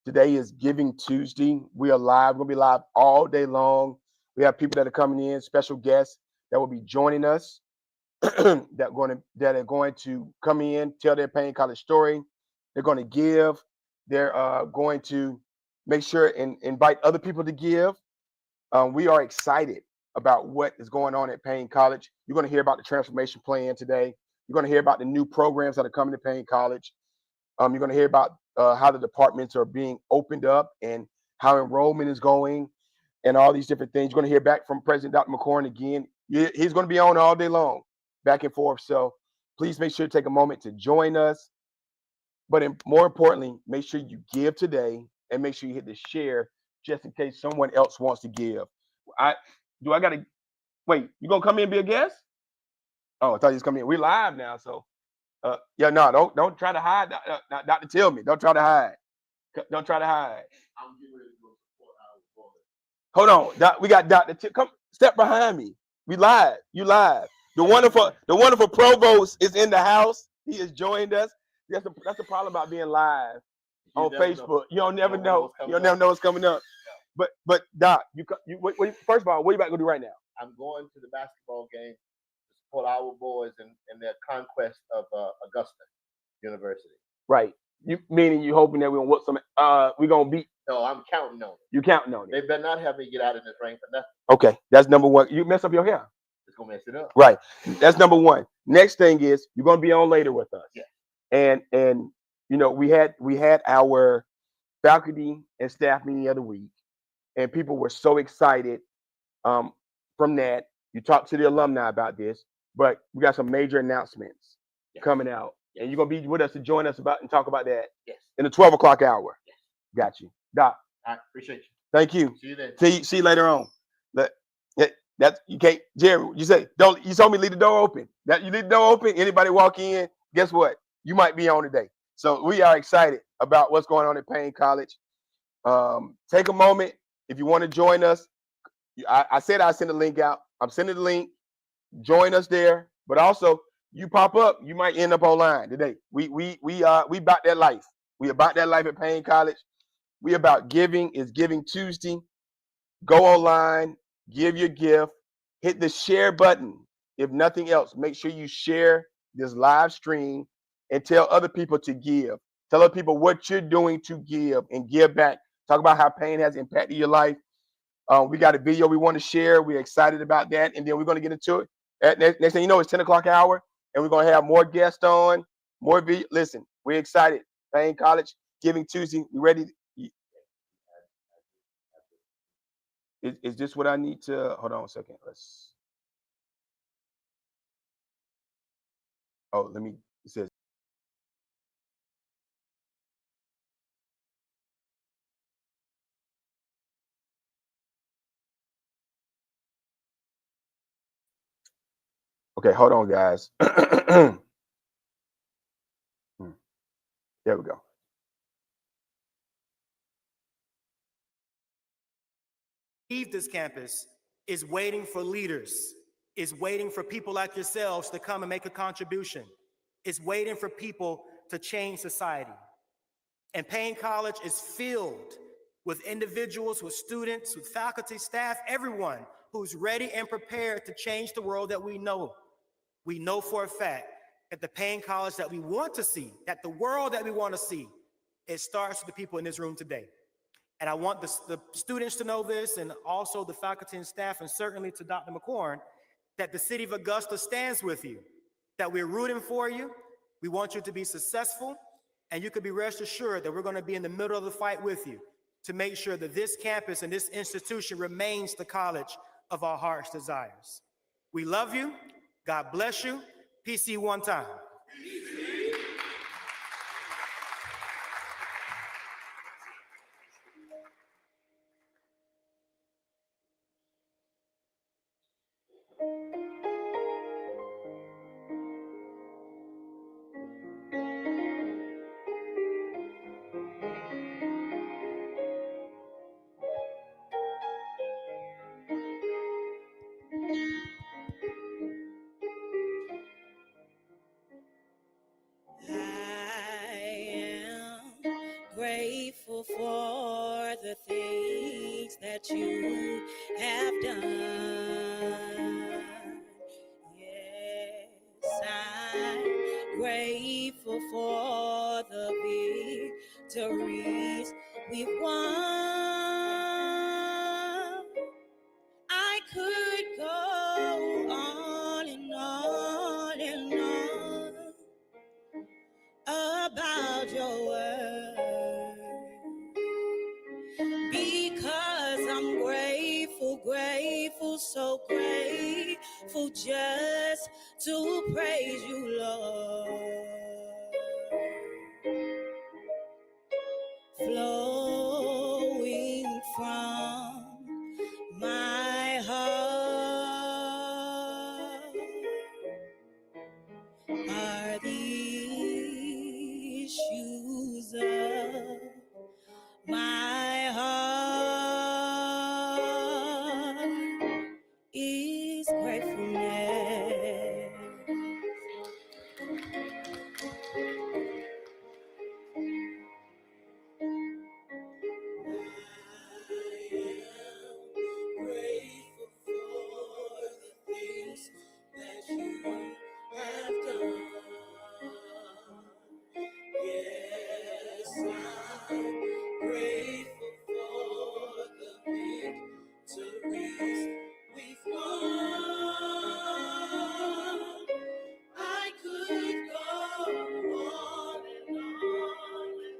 Today is Giving Tuesday. We are live. We're going to be live all day long. We have people that are coming in, special guests that will be joining us that are going to come in, tell their Paine College story. They're going to give. They're going to make sure and invite other people to give. We are excited about what is going on at Paine College. You're going to hear about the transformation plan today. You're going to hear about the new programs that are coming to Paine College. You're going to hear about how the departments are being opened up and how enrollment is going and all these different things. You're going to hear back from President Dr. McCorn again. He's going to be on all day long, back and forth. So please make sure to take a moment to join us. But more importantly, make sure you give today and make sure you hit the share just in case someone else wants to give. I gotta wait, you gonna come in and be a guest? Oh, I thought you was coming in. We're live now, so yeah, no, don't try to hide. Dr. Tell me, don't try to hide. Don't try to hide. I'm getting ready to go support our boy. Hold on, we got Dr. Come step behind me. We live. You live. The wonderful provost is in the house. He has joined us. That's the problem about being live on Facebook. You don't never know. You'll never know what's coming up. But Doc, first of all, what are you about to do right now? I'm going to the basketball game to support our boys in their conquest of Augusta University. Right. You meaning you hoping that we're gonna whoop some? We're gonna beat. No, I'm counting on it. You counting on it? They better not have me get out in this rain for nothing. Okay, that's number one. You mess up your hair. It's gonna mess it up. Right. That's number one. Next thing is you're gonna be on later with us. Yeah. And you know we had our faculty and staff meeting the other week, and people were so excited from that. You talked to the alumni about this, but we got some major announcements coming out, and you're gonna be with us to join us about and talk about that in the 12 o'clock hour. Yes. Got you, Doc. I appreciate you. Thank you. See you then. See you later on. That's you can't, Jerry. You say don't. You told me leave the door open. That you leave the door open. Anybody walk in, guess what? You might be on today. So we are excited about what's going on at Paine College. Take a moment if you want to join us. I said I send the link out. I'm sending the link. Join us there. But also, you pop up, you might end up online today. We about that life. We about that life at Paine College. We about giving. It's Giving Tuesday. Go online, give your gift, hit the share button. If nothing else, make sure you share this live stream and tell other people to give. Tell other people what you're doing to give and give back. Talk about how Paine has impacted your life. We got a video we want to share. We're excited about that. And then we're going to get into it. Next thing you know, it's 10 o'clock hour, and we're going to have more guests on, more video. Listen, we're excited. Paine College, Giving Tuesday. We ready? Is this what I need to? Hold on a second. Let me. It says. Okay, hold on, guys. There we go. Leave this campus is waiting for leaders, is waiting for people like yourselves to come and make a contribution, is waiting for people to change society. And Paine College is filled with individuals, with students, with faculty, staff, everyone who's ready and prepared to change the world that we know. We know for a fact that the Paine College that we want to see, that the world that we want to see, it starts with the people in this room today. And I want the students to know this, and also the faculty and staff, and certainly to Dr. McCorn, that the city of Augusta stands with you, that we're rooting for you. We want you to be successful, and you can be rest assured that we're going to be in the middle of the fight with you to make sure that this campus and this institution remains the college of our heart's desires. We love you. God bless you. PC one time. victories we've won. I could go on and on and on about your word, because I'm grateful, grateful, so grateful just to praise you, Lord. Flowing from my heart are the issues of my heart is gratefulness. Grateful for the things that you have done. Yes, I'm grateful for the victories we've won. I could go on and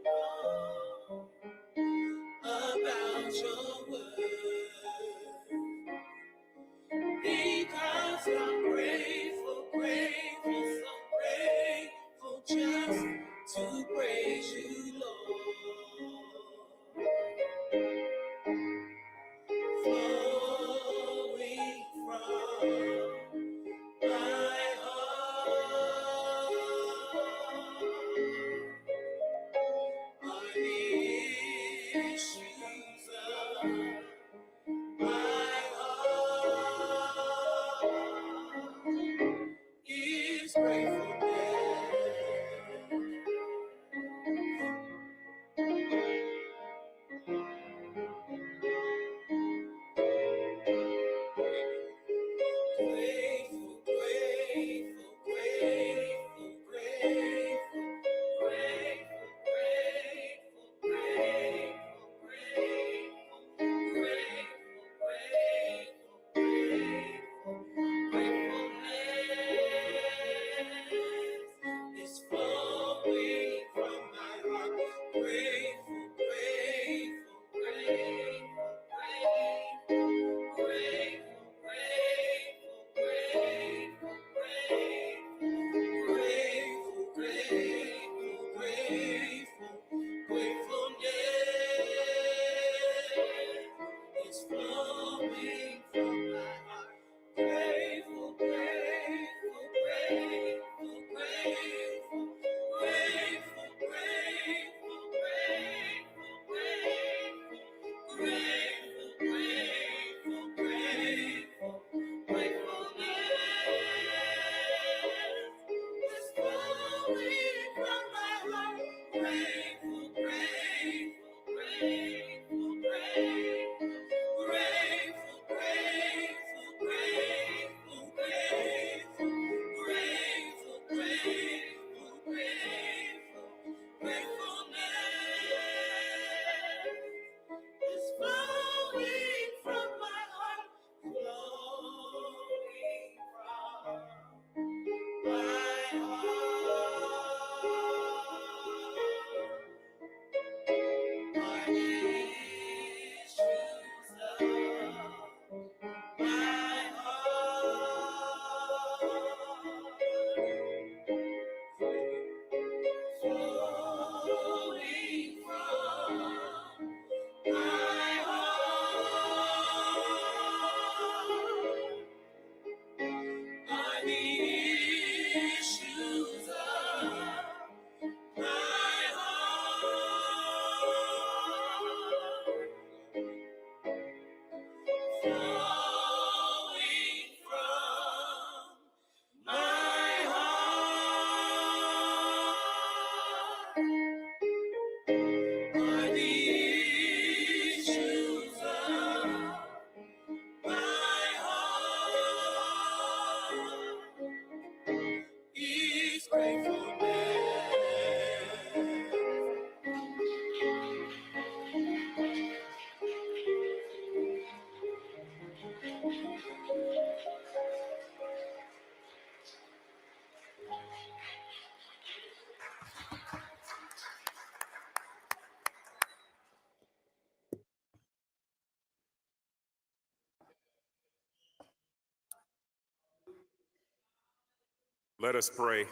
on about your word, because I'm grateful, grateful, so grateful just to praise you, Lord. Flowing from my heart are the issues of my heart. Let us pray.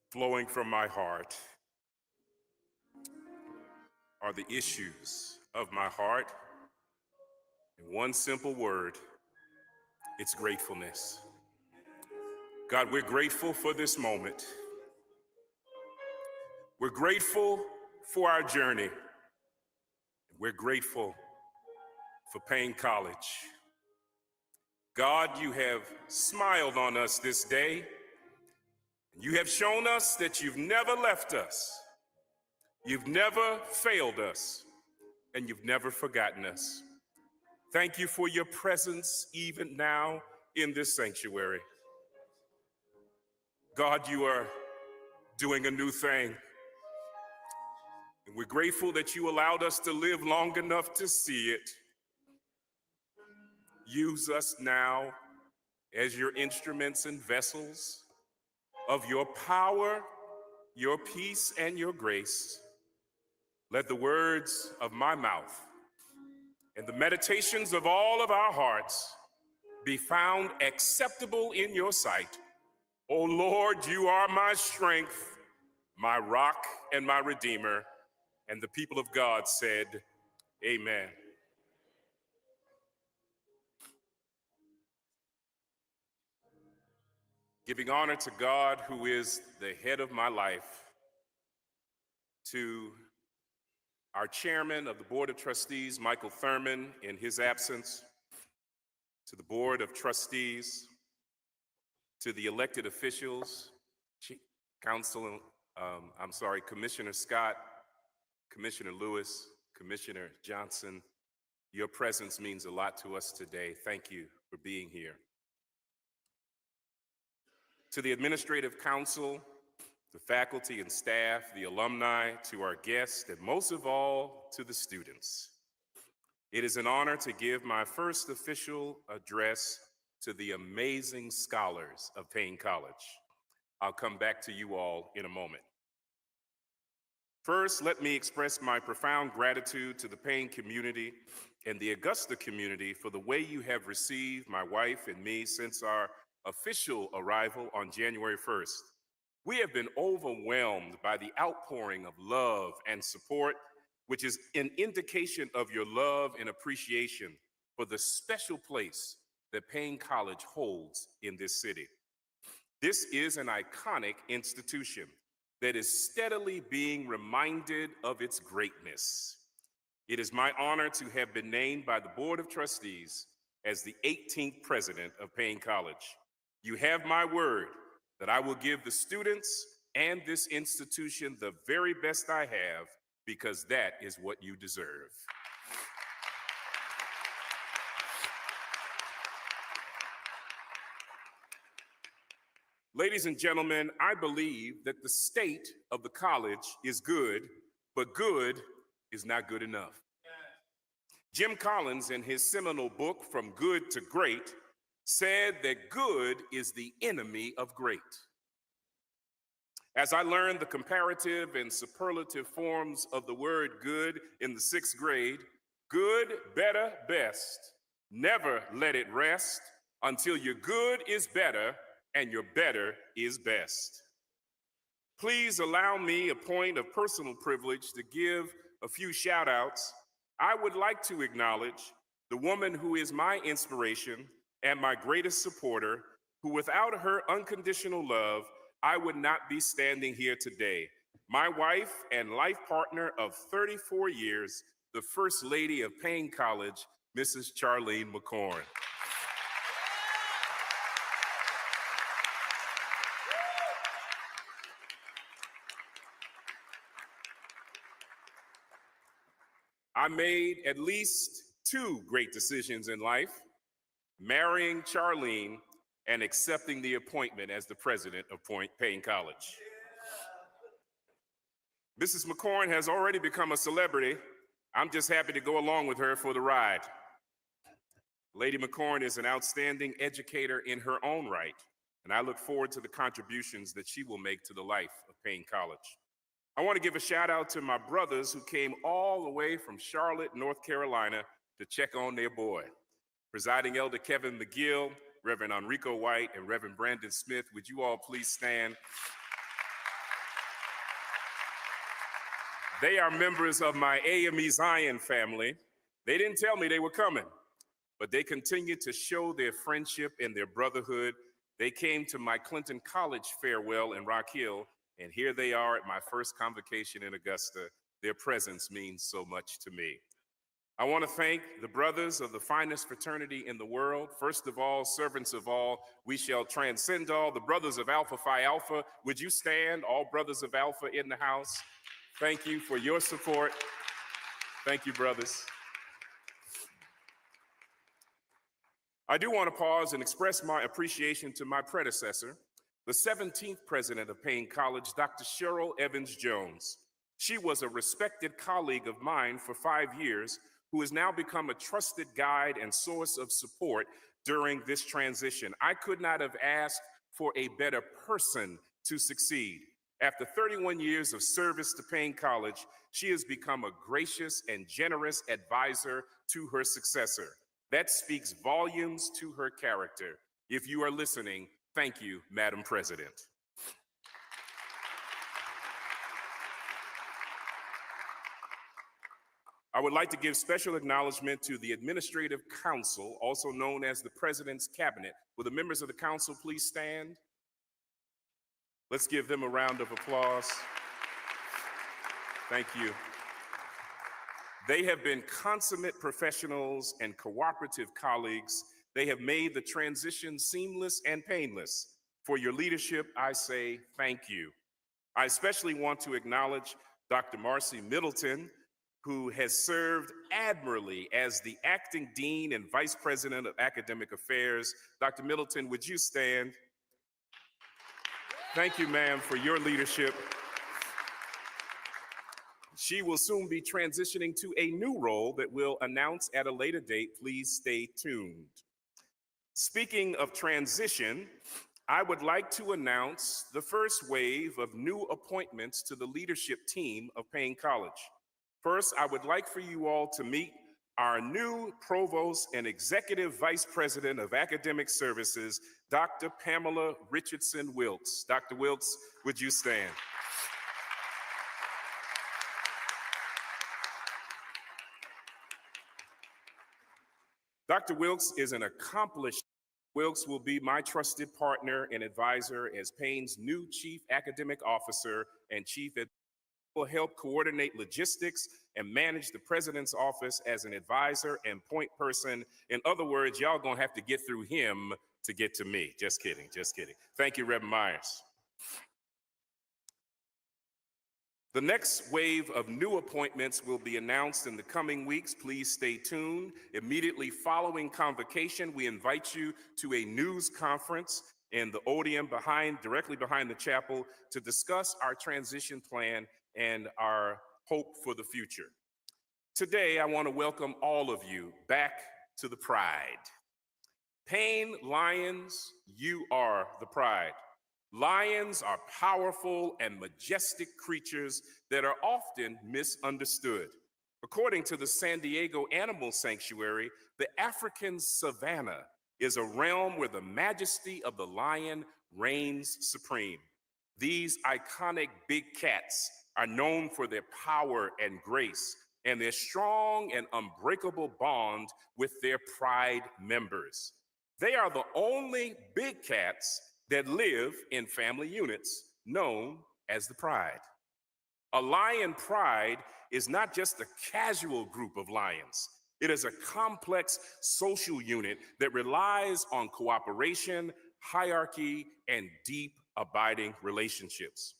Flowing from my heart are the issues of my heart. In one simple word, it's gratefulness. God, we're grateful for this moment. We're grateful for our journey. We're grateful for Paine College. God, you have smiled on us this day. You have shown us that you've never left us. You've never failed us. And you've never forgotten us. Thank you for your presence even now in this sanctuary. God, you are doing a new thing. And we're grateful that you allowed us to live long enough to see it. Use us now as your instruments and vessels of your power, your peace, and your grace. Let the words of my mouth and the meditations of all of our hearts be found acceptable in your sight. O Lord, you are my strength, my rock, and my redeemer. And the people of God said, amen. Giving honor to God, who is the head of my life, to our chairman of the Board of Trustees, Michael Thurman, in his absence, to the Board of Trustees, to the elected officials, Commissioner Scott, Commissioner Lewis, Commissioner Johnson, your presence means a lot to us today. Thank you for being here. To the Administrative Council, the faculty and staff, the alumni, to our guests, and most of all, to the students. It is an honor to give my first official address to the amazing scholars of Paine College. I'll come back to you all in a moment. First, let me express my profound gratitude to the Paine community and the Augusta community for the way you have received my wife and me since our official arrival on January 1st. We have been overwhelmed by the outpouring of love and support, which is an indication of your love and appreciation for the special place that Paine College holds in this city. This is an iconic institution that is steadily being reminded of its greatness. It is my honor to have been named by the Board of Trustees as the 18th president of Paine College. You have my word that I will give the students and this institution the very best I have, because that is what you deserve. Ladies and gentlemen, I believe that the state of the college is good, but good is not good enough. Jim Collins, in his seminal book, From Good to Great, said that good is the enemy of great. As I learned the comparative and superlative forms of the word good in the 6th grade, good, better, best, never let it rest until your good is better and your better is best. Please allow me a point of personal privilege to give a few shout outs. I would like to acknowledge the woman who is my inspiration and my greatest supporter, who without her unconditional love, I would not be standing here today. My wife and life partner of 34 years, the First Lady of Paine College, Mrs. Charlene McCorn. I made at least 2 great decisions in life: marrying Charlene and accepting the appointment as the president of Paine College. Mrs. McCorn has already become a celebrity. I'm just happy to go along with her for the ride. Lady McCorn is an outstanding educator in her own right, and I look forward to the contributions that she will make to the life of Paine College. I want to give a shout out to my brothers who came all the way from Charlotte, North Carolina to check on their boy. Presiding Elder Kevin McGill, Reverend Enrico White, and Reverend Brandon Smith, would you all please stand? They are members of my AME Zion family. They didn't tell me they were coming, but they continue to show their friendship and their brotherhood. They came to my Clinton College farewell in Rock Hill, and here they are at my first convocation in Augusta. Their presence means so much to me. I want to thank the brothers of the finest fraternity in the world. First of all, servants of all, we shall transcend all. The brothers of Alpha Phi Alpha, would you stand? All brothers of Alpha in the house. Thank you for your support. Thank you, brothers. I do want to pause and express my appreciation to my predecessor, the 17th president of Paine College, Dr. Cheryl Evans Jones. She was a respected colleague of mine for 5 years, who has now become a trusted guide and source of support during this transition. I could not have asked for a better person to succeed. After 31 years of service to Paine College, she has become a gracious and generous advisor to her successor. That speaks volumes to her character. If you are listening, thank you, Madam President. I would like to give special acknowledgement to the Administrative Council, also known as the President's Cabinet. Will the members of the council please stand? Let's give them a round of applause. Thank you. They have been consummate professionals and cooperative colleagues. They have made the transition seamless and painless. For your leadership, I say thank you. I especially want to acknowledge Dr. Marcy Middleton, who has served admirably as the acting dean and vice president of academic affairs. Dr. Middleton, would you stand? Thank you, ma'am, for your leadership. She will soon be transitioning to a new role that we'll announce at a later date. Please stay tuned. Speaking of transition, I would like to announce the first wave of new appointments to the leadership team of Paine College. First, I would like for you all to meet our new Provost and Executive Vice President of Academic Services, Dr. Pamela Richardson Wilkes. Dr. Wilkes, would you stand? Dr. Wilkes is an accomplished. Wilkes will be my trusted partner and advisor as Paine's new Chief Academic Officer and Chief will help coordinate logistics and manage the president's office as an advisor and point person. In other words, y'all gonna have to get through him to get to me. Just kidding, just kidding. Thank you, Reverend Myers. The next wave of new appointments will be announced in the coming weeks. Please stay tuned. Immediately following convocation, we invite you to a news conference in the Odeum directly behind the chapel to discuss our transition plan and our hope for the future. Today, I want to welcome all of you back to the Pride. Paine Lions, you are the Pride. Lions are powerful and majestic creatures that are often misunderstood. According to the San Diego Animal Sanctuary, the African savanna is a realm where the majesty of the lion reigns supreme. These iconic big cats are known for their power and grace and their strong and unbreakable bond with their pride members. They are the only big cats that live in family units known as the Pride. A lion pride is not just a casual group of lions. It is a complex social unit that relies on cooperation, hierarchy, and deep, abiding relationships.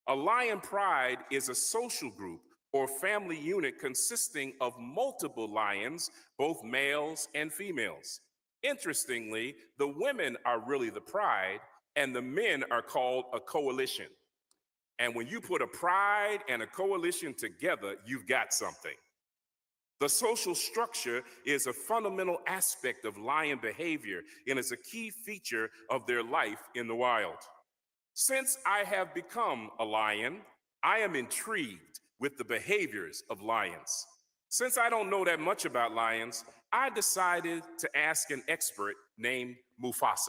A lion pride is a social group or family unit consisting of multiple lions, both males and females. Interestingly, the women are really the pride, and the men are called a coalition. And when you put a pride and a coalition together, you've got something. The social structure is a fundamental aspect of lion behavior and is a key feature of their life in the wild. Since I have become a lion, I am intrigued with the behaviors of lions. Since I don't know that much about lions, I decided to ask an expert named Mufasa,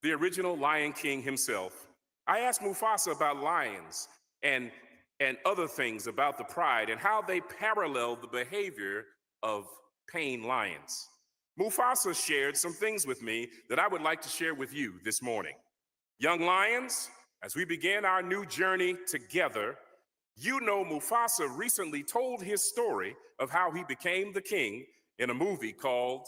the original Lion King himself. I asked Mufasa about lions and other things about the pride and how they parallel the behavior of Paine lions. Mufasa shared some things with me that I would like to share with you this morning. Young lions, as we begin our new journey together, you know Mufasa recently told his story of how he became the king in a movie called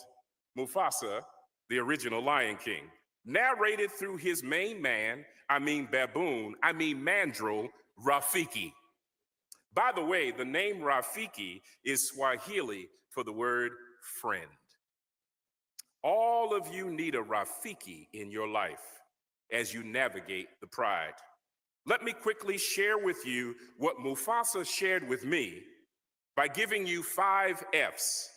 Mufasa, the original Lion King, narrated through his main man, baboon, mandrill, Rafiki. By the way, the name Rafiki is Swahili for the word friend. All of you need a Rafiki in your life as you navigate the pride. Let me quickly share with you what Mufasa shared with me by giving you 5 F's.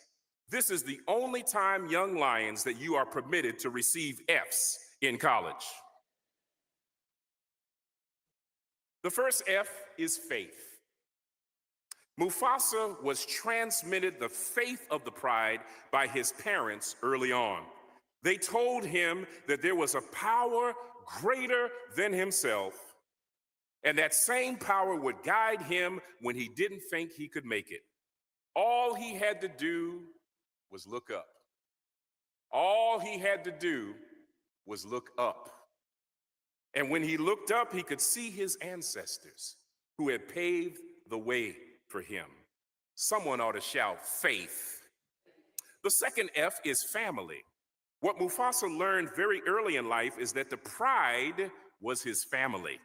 This is the only time, young lions, that you are permitted to receive F's in college. The first F is faith. Mufasa was transmitted the faith of the pride by his parents early on. They told him that there was a power greater than himself, and that same power would guide him when he didn't think he could make it. All he had to do was look up. All he had to do was look up. And when he looked up, he could see his ancestors who had paved the way for him. Someone ought to shout faith. The second F is family. What Mufasa learned very early in life is that the pride was his family.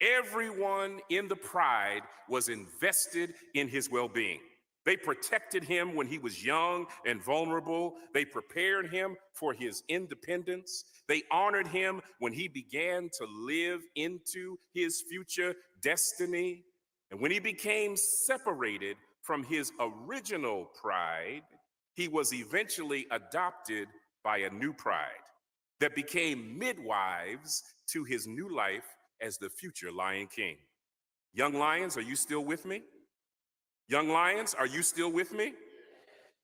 Everyone in the pride was invested in his well-being. They protected him when he was young and vulnerable. They prepared him for his independence. They honored him when he began to live into his future destiny. And when he became separated from his original pride, he was eventually adopted by a new pride that became midwives to his new life as the future Lion King. Young lions, are you still with me? Young lions, are you still with me?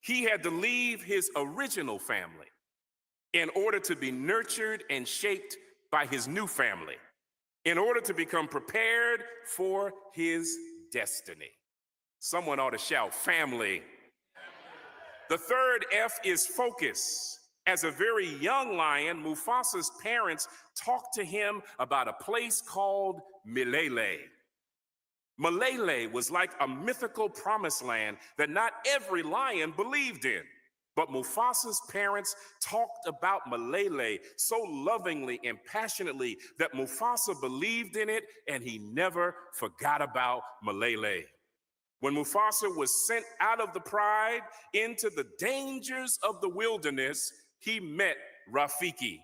He had to leave his original family in order to be nurtured and shaped by his new family, in order to become prepared for his destiny. Someone ought to shout family. The third F is focus. As a very young lion, Mufasa's parents talked to him about a place called Milele. Milele was like a mythical promised land that not every lion believed in. But Mufasa's parents talked about Milele so lovingly and passionately that Mufasa believed in it, and he never forgot about Milele. When Mufasa was sent out of the pride into the dangers of the wilderness, he met Rafiki,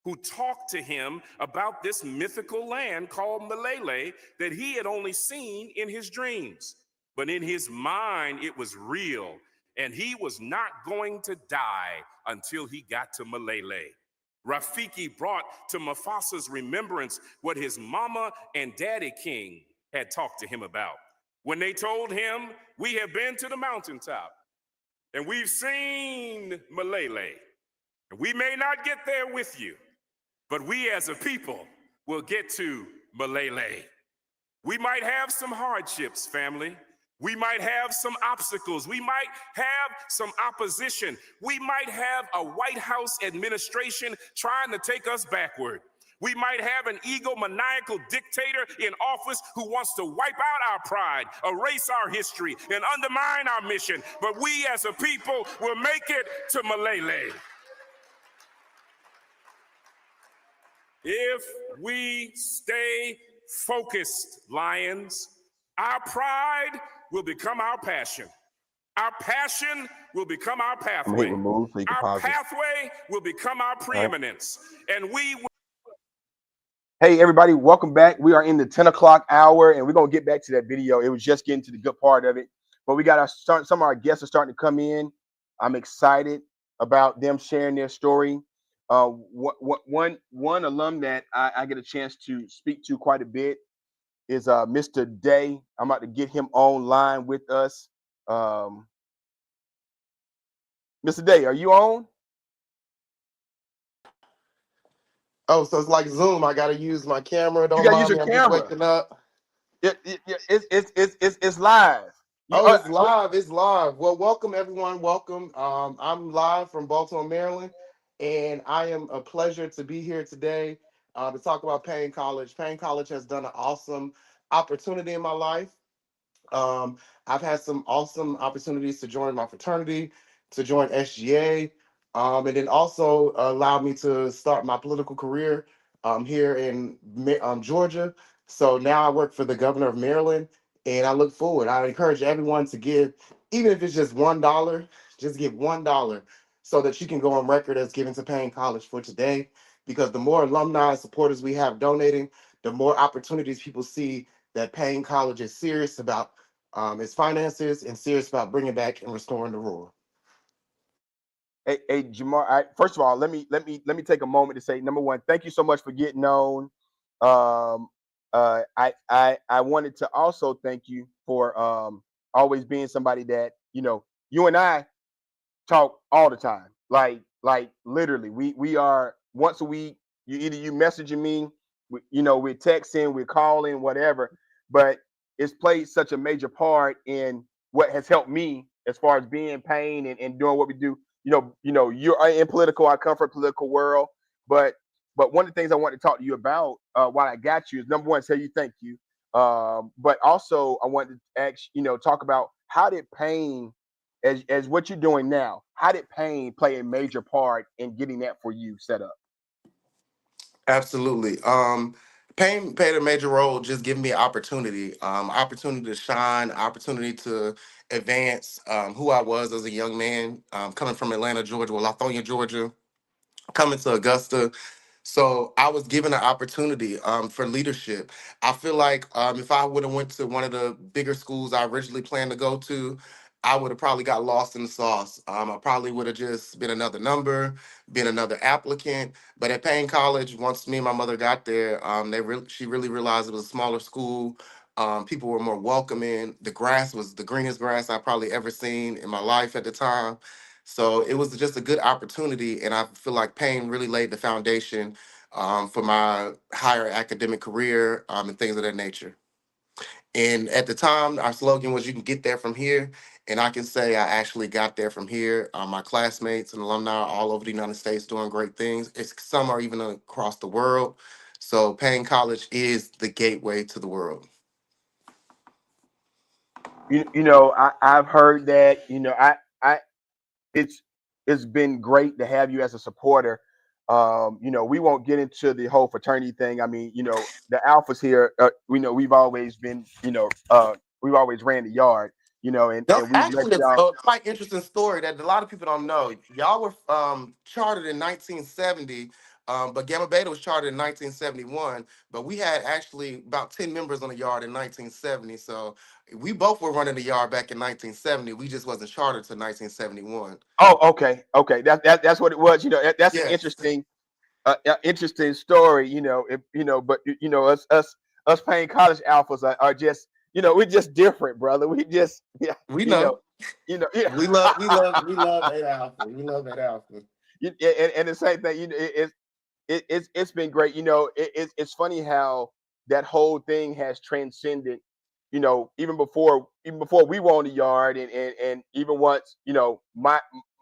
who talked to him about this mythical land called Milele that he had only seen in his dreams. But in his mind, it was real, and he was not going to die until he got to Milele. Rafiki brought to Mufasa's remembrance what his mama and daddy king had talked to him about. When they told him, "We have been to the mountaintop, and we've seen Milele, and we may not get there with you, but we as a people will get to Milele. We might have some hardships, family. We might have some obstacles. We might have some opposition. We might have a White House administration trying to take us backward. We might have an egomaniacal dictator in office who wants to wipe out our pride, erase our history, and undermine our mission. But we as a people will make it to Milele. If we stay focused, lions, our pride will become our passion. Our passion will become our pathway. Our pathway will become our preeminence. And we will. Hey, everybody, welcome back. We are in the 10 o'clock hour, and we're going to get back to that video. It was just getting to the good part of it. But we got some of our guests are starting to come in. I'm excited about them sharing their story. One alum that I get a chance to speak to quite a bit is Mr. Day. I'm about to get him online with us. Um, Mr. Day, are you on? Oh, so it's like Zoom. I gotta use my camera. You Don't gotta use mind your me. I'm just camera. waking up. It's live. You, Oh, it's live. It's live. Well, welcome everyone. Welcome. I'm live from Baltimore, Maryland, and I am a pleasure to be here today to talk about Paine College. Paine College has done an awesome opportunity in my life. Um, I've had some awesome opportunities to join my fraternity, to join SGA, and then also allowed me to start my political career here in Georgia. So now I work for the governor of Maryland, and I look forward. I encourage everyone to give, even if it's just $1, just give $1 so that you can go on record as giving to Payne College for today. Because the more alumni and supporters we have donating, the more opportunities people see that Payne College is serious about its finances and serious about bringing back and restoring the roar. hey Jamar. First of all, let me take a moment to say, number one, thank you so much for getting on. I wanted to also thank you for always being somebody that you and I talk all the time. Like literally, we are once a week. You messaging me, we're texting, we're calling, whatever. But it's played such a major part in what has helped me as far as being Pain and doing what we do. You're in political. I come from a political world, but one of the things I want to talk to you about while I got you is number one, tell you thank you. But also I wanted to talk about how did Pain as what you're doing now, how did Pain play a major part in getting that for you set up? Absolutely. Payne played a major role just giving me opportunity to shine, opportunity to advance who I was as a young man coming from Atlanta, Georgia, well, Lithonia, Georgia, coming to Augusta. So I was given an opportunity for leadership. I feel like if I would have went to one of the bigger schools I originally planned to go to, I would have probably got lost in the sauce. I probably would have just been another number, been another applicant. But at Payne College, once me and my mother got there, she really realized it was a smaller school. People were more welcoming. The grass was the greenest grass I probably ever seen in my life at the time. So it was just a good opportunity, and I feel like Payne really laid the foundation for my higher academic career and things of that nature. And at the time, our slogan was "You can get there from here," and I can say I actually got there from here. My classmates and alumni are all over the United States doing great things. Some are even across the world. So Payne College is the gateway to the world. I've heard that. I it's it's been great to have you as a supporter. We won't get into the whole fraternity thing. I mean, the alphas here. We know we've always been. We've always ran the yard. No, And we've let actually, it's y'all. a quite interesting story that a lot of people don't know. Y'all were chartered in 1970, but Gamma Beta was chartered in 1971. But we had actually about 10 members on the yard in 1970. So we both were running the yard back in 1970. We just wasn't chartered till 1971. Oh, okay. That's what it was. That's an Yes, interesting story. If but us paying college alphas are just we're just different, brother. We just yeah, we you know, know. yeah. We love that alpha. We love that alpha. And the same thing. It's been great. It's funny how that whole thing has transcended. Even before we were on the yard, and even once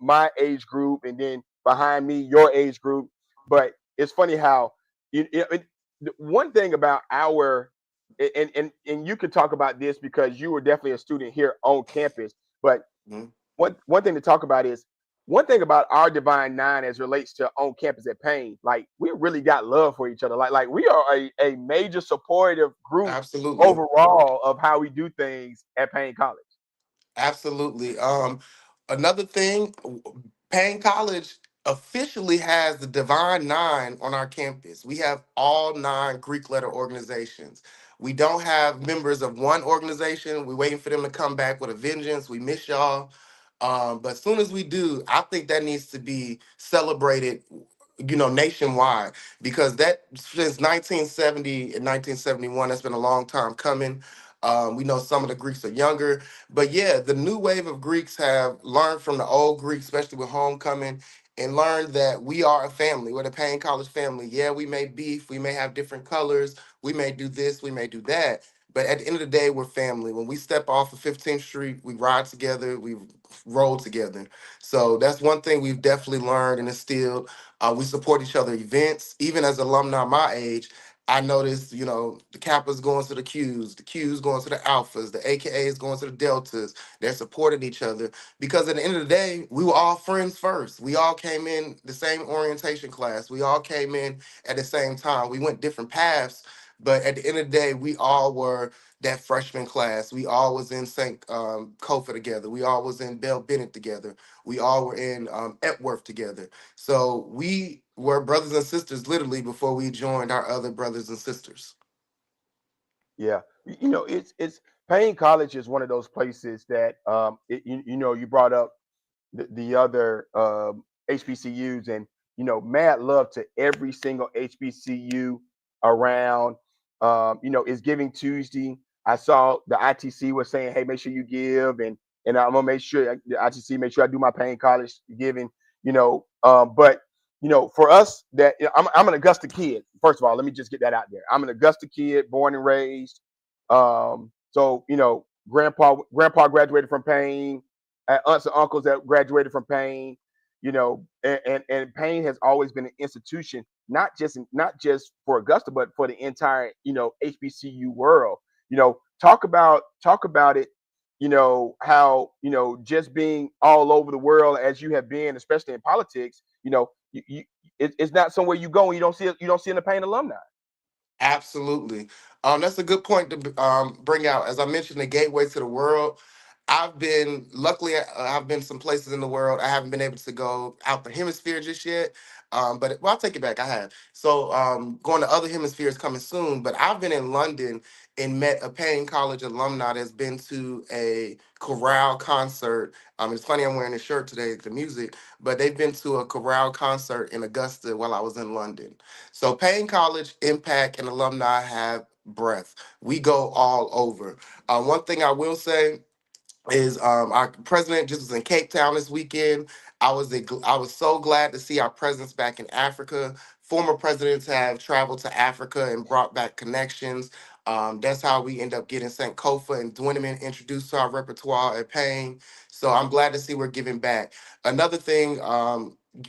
my age group, and then behind me your age group. But it's funny how the one thing about our and you could talk about this because you were definitely a student here on campus. But Mhm. one thing to talk about is one thing about our Divine Nine as relates to on campus at Payne. Like we really got love for each other. Like we are a major supportive group Absolutely. overall of how we do things at Payne College. Absolutely. Another thing, Payne College officially has the Divine Nine on our campus. We have all nine Greek letter organizations. We don't have members of one organization. We're waiting for them to come back with a vengeance. We miss y'all. But as soon as we do, I think that needs to be celebrated nationwide, because that since 1970 and 1971, that's been a long time coming. We know some of the Greeks are younger, but yeah, the new wave of Greeks have learned from the old Greeks, especially with homecoming, and learned that we are a family. We're the Payne College family. Yeah, we may beef, we may have different colors, we may do this, we may do that, but at the end of the day, we're family. When we step off of 15th Street, we ride together, we roll together. So that's one thing we've definitely learned and instilled. We support each other events. Even as alumni my age, I noticed, the Kappas going to the Qs going to the Alphas, the AKAs going to the Deltas. They're supporting each other because at the end of the day, we were all friends first. We all came in the same orientation class. We all came in at the same time. We went different paths, but at the end of the day, we all were that freshman class. We all was in St. Kofa together. We all was in Bell Bennett together. We all were in Epworth together. So we were brothers and sisters literally before we joined our other brothers and sisters. Yeah, it's Payne College is one of those places that you brought up the other HBCUs, and mad love to every single HBCU around. It's Giving Tuesday. I saw the ITC was saying, "Hey, make sure you give," and I'm gonna make sure the ITC make sure I do my Payne College giving. But for us that I'm an Augusta kid. First of all, let me just get that out there. I'm an Augusta kid, born and raised. So grandpa graduated from Payne, aunts and uncles that graduated from Payne, and Payne has always been an institution, not just for Augusta, but for the entire HBCU world. Talk about it. How just being all over the world as you have been, especially in politics. It's not somewhere you go and you don't see in the Payne alumni. Absolutely. That's a good point to bring out. As I mentioned, the gateway to the world. Luckily, I've been some places in the world. I haven't been able to go out the hemisphere just yet. Well, I'll take it back. I have. So, going to other hemispheres coming soon. But I've been in London and met a Payne College alumni that's been to a chorale concert. It's funny I'm wearing a shirt today, the music, but they've been to a chorale concert in Augusta while I was in London. So Payne College impact and alumni have breadth. We go all over. One thing I will say is our president just was in Cape Town this weekend. I was so glad to see our presidents back in Africa. Former presidents have traveled to Africa and brought back connections. That's how we end up getting St. Kofa and Dwinneman introduced to our repertoire at Payne. So I'm glad to see we're giving back. Another thing,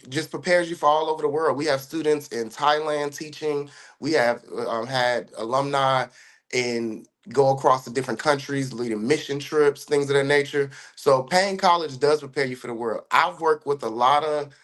just prepares you for all over the world. We have students in Thailand teaching. We have had alumni in go across the different countries, leading mission trips, things of that nature. So Payne College does prepare you for the world. I've worked with a lot of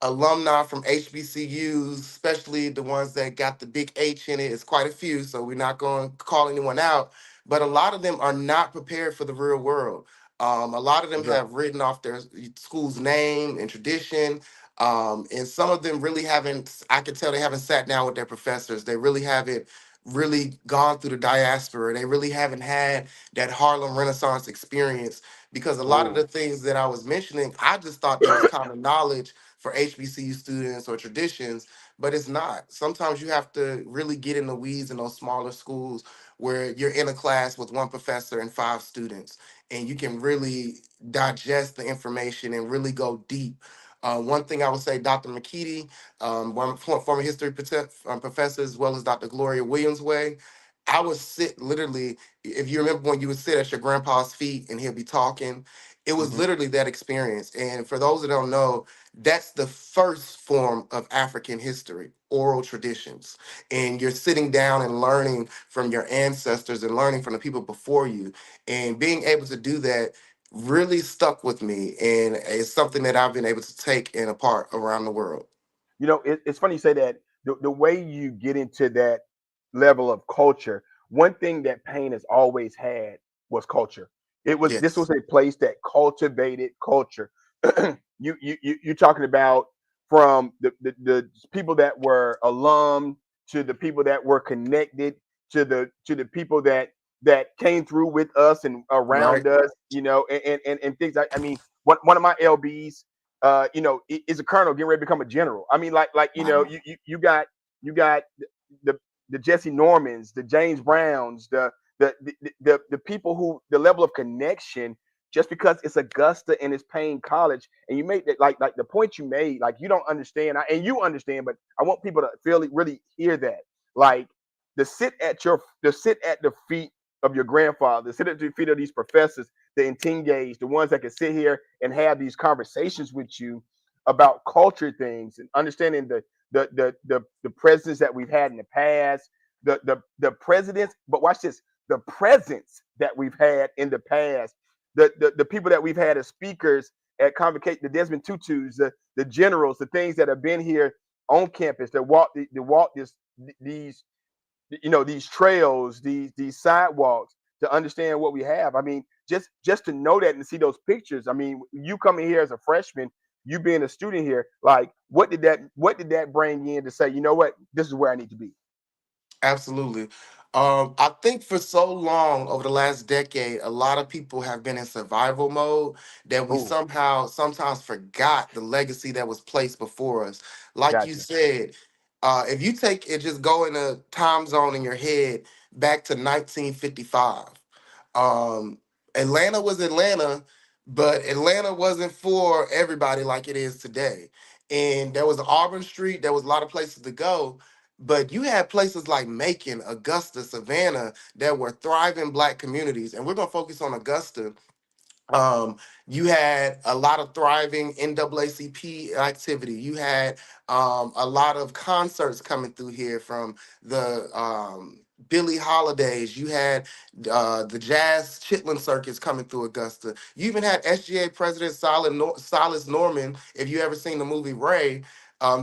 alumni from HBCUs, especially the ones that got the big H in it. It's quite a few, so we're not going to call anyone out. But a lot of them are not prepared for the real world. A lot of them That's right. have written off their school's name and tradition. And some of them really haven't, I can tell they haven't sat down with their professors. They really haven't really gone through the diaspora. They really haven't had that Harlem Renaissance experience because a lot of the Oh, things that I was mentioning, I just thought that was common knowledge for HBCU students or traditions, but it's not. Sometimes you have to really get in the weeds in those smaller schools where you're in a class with one professor and five students, and you can really digest the information and really go deep. One thing I would say, Dr. McKeady, one former history professor, as well as Dr. Gloria Williams Way, I would sit literally, if you remember when you would sit at your grandpa's feet and he'll be talking, it was mhm. literally that experience. And for those that don't know, that's the first form of African history, oral traditions. And you're sitting down and learning from your ancestors and learning from the people before you. And being able to do that really stuck with me. And it's something that I've been able to take and apart around the world. It's funny you say that. The way you get into that level of culture, one thing that Payne has always had was culture. This Yes, was a place that cultivated culture. You're talking about from the people that were alum to the people that were connected to the people that came through with us and right? around us, and things. I mean, one of my LBs. is a colonel getting ready to become a general. I mean, Wow. you got the the Jesse Normans, the James Browns, the people who the level of connection just because it's Augusta and it's Payne College, and you made that like the point you made, like you don't understand, and you understand, but I want people to feel it, really hear that, like to sit at the feet of your grandfather, sit at the feet of these professors, the engaged, the ones that can sit here and have these conversations with you about culture things and understanding the presidents that we've had in the past, the presidents, but watch this, the presence that we've had in the past, the people that we've had as speakers at convocation, the Desmond Tutus, the generals, the things that have been here on campus that walk these these trails, these sidewalks to understand what we have. I mean, just to know that and see those pictures. I mean, you coming here as a freshman, you being a student here, like what did that bring in to say, you know what, this is where I need to be? Absolutely. I think for so long over the last decade, a lot of people have been in survival mode that we Oh, somehow sometimes forgot the legacy that was placed before us. Like you gotcha. said, if you take it, just go in a time zone in your head back to 1955. Um, Atlanta was Atlanta, but Atlanta wasn't for everybody like it is today. And there was Auburn Street, there was a lot of places to go, but you had places like Macon, Augusta, Savannah that were thriving black communities. And we're going to focus on Augusta. um, you had a lot of thriving NAACP activity. You had a lot of concerts coming through here from the Billie Holidays. You had the Jazz Chitlin Circus coming through Augusta. You even had SGA President Silas Norman. If you ever seen the movie Ray,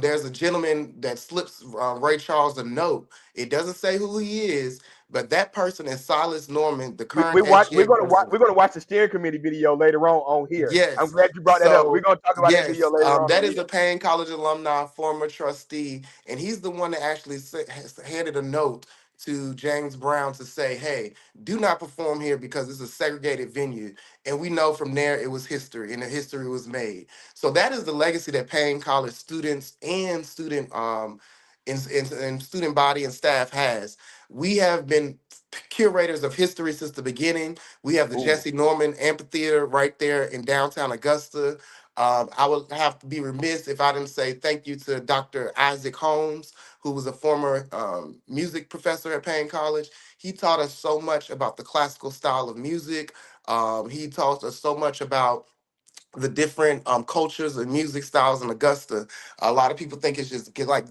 there's a gentleman that slips Ray Charles a note. It doesn't say who he is, but that person is Silas Norman, the We, current we watch. We're SGA gonna watch. president. We're gonna watch the steering committee video later on here. I'm Yes. glad you brought that up. We're So gonna talk about that video yes, later that on is here. a Payne College alumni, former trustee, and he's the one that actually has handed a note to James Brown to say, "Hey, do not perform here because it's a segregated venue." And we know from there it was history, and the history was made. So that is the legacy that Payne College students and and student body and staff has. We have been curators of history since the beginning. We have the Ooh, Jesse Norman Amphitheater right there in downtown Augusta. I would have to be remiss if I didn't say thank you to Dr. Isaac Holmes, who was a former music professor at Payne College. He taught us so much about the classical style of music. He taught us so much about the different cultures and music styles in Augusta. A lot of people think it's just like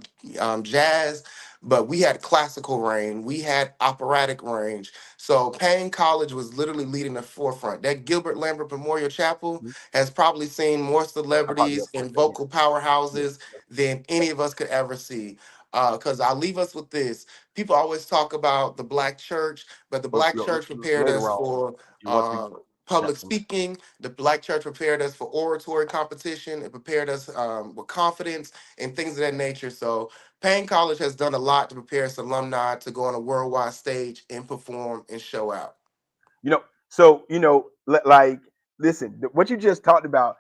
jazz, but we had classical range, we had operatic range. So Payne College was literally leading the forefront. That Gilbert Lambert Memorial Chapel mhm. has probably seen more I brought it up celebrities for a and second. vocal Yeah. powerhouses than any of us could ever see. Because I'll leave us with this. People always talk about the Black church, but the But Black church prepared later us on, for once we public got some. speaking. The Black church prepared us for oratory competition. It prepared us with confidence and things of that nature. So Payne College has done a lot to prepare its alumni to go on a worldwide stage and perform and show out. Like, listen, what you just talked about,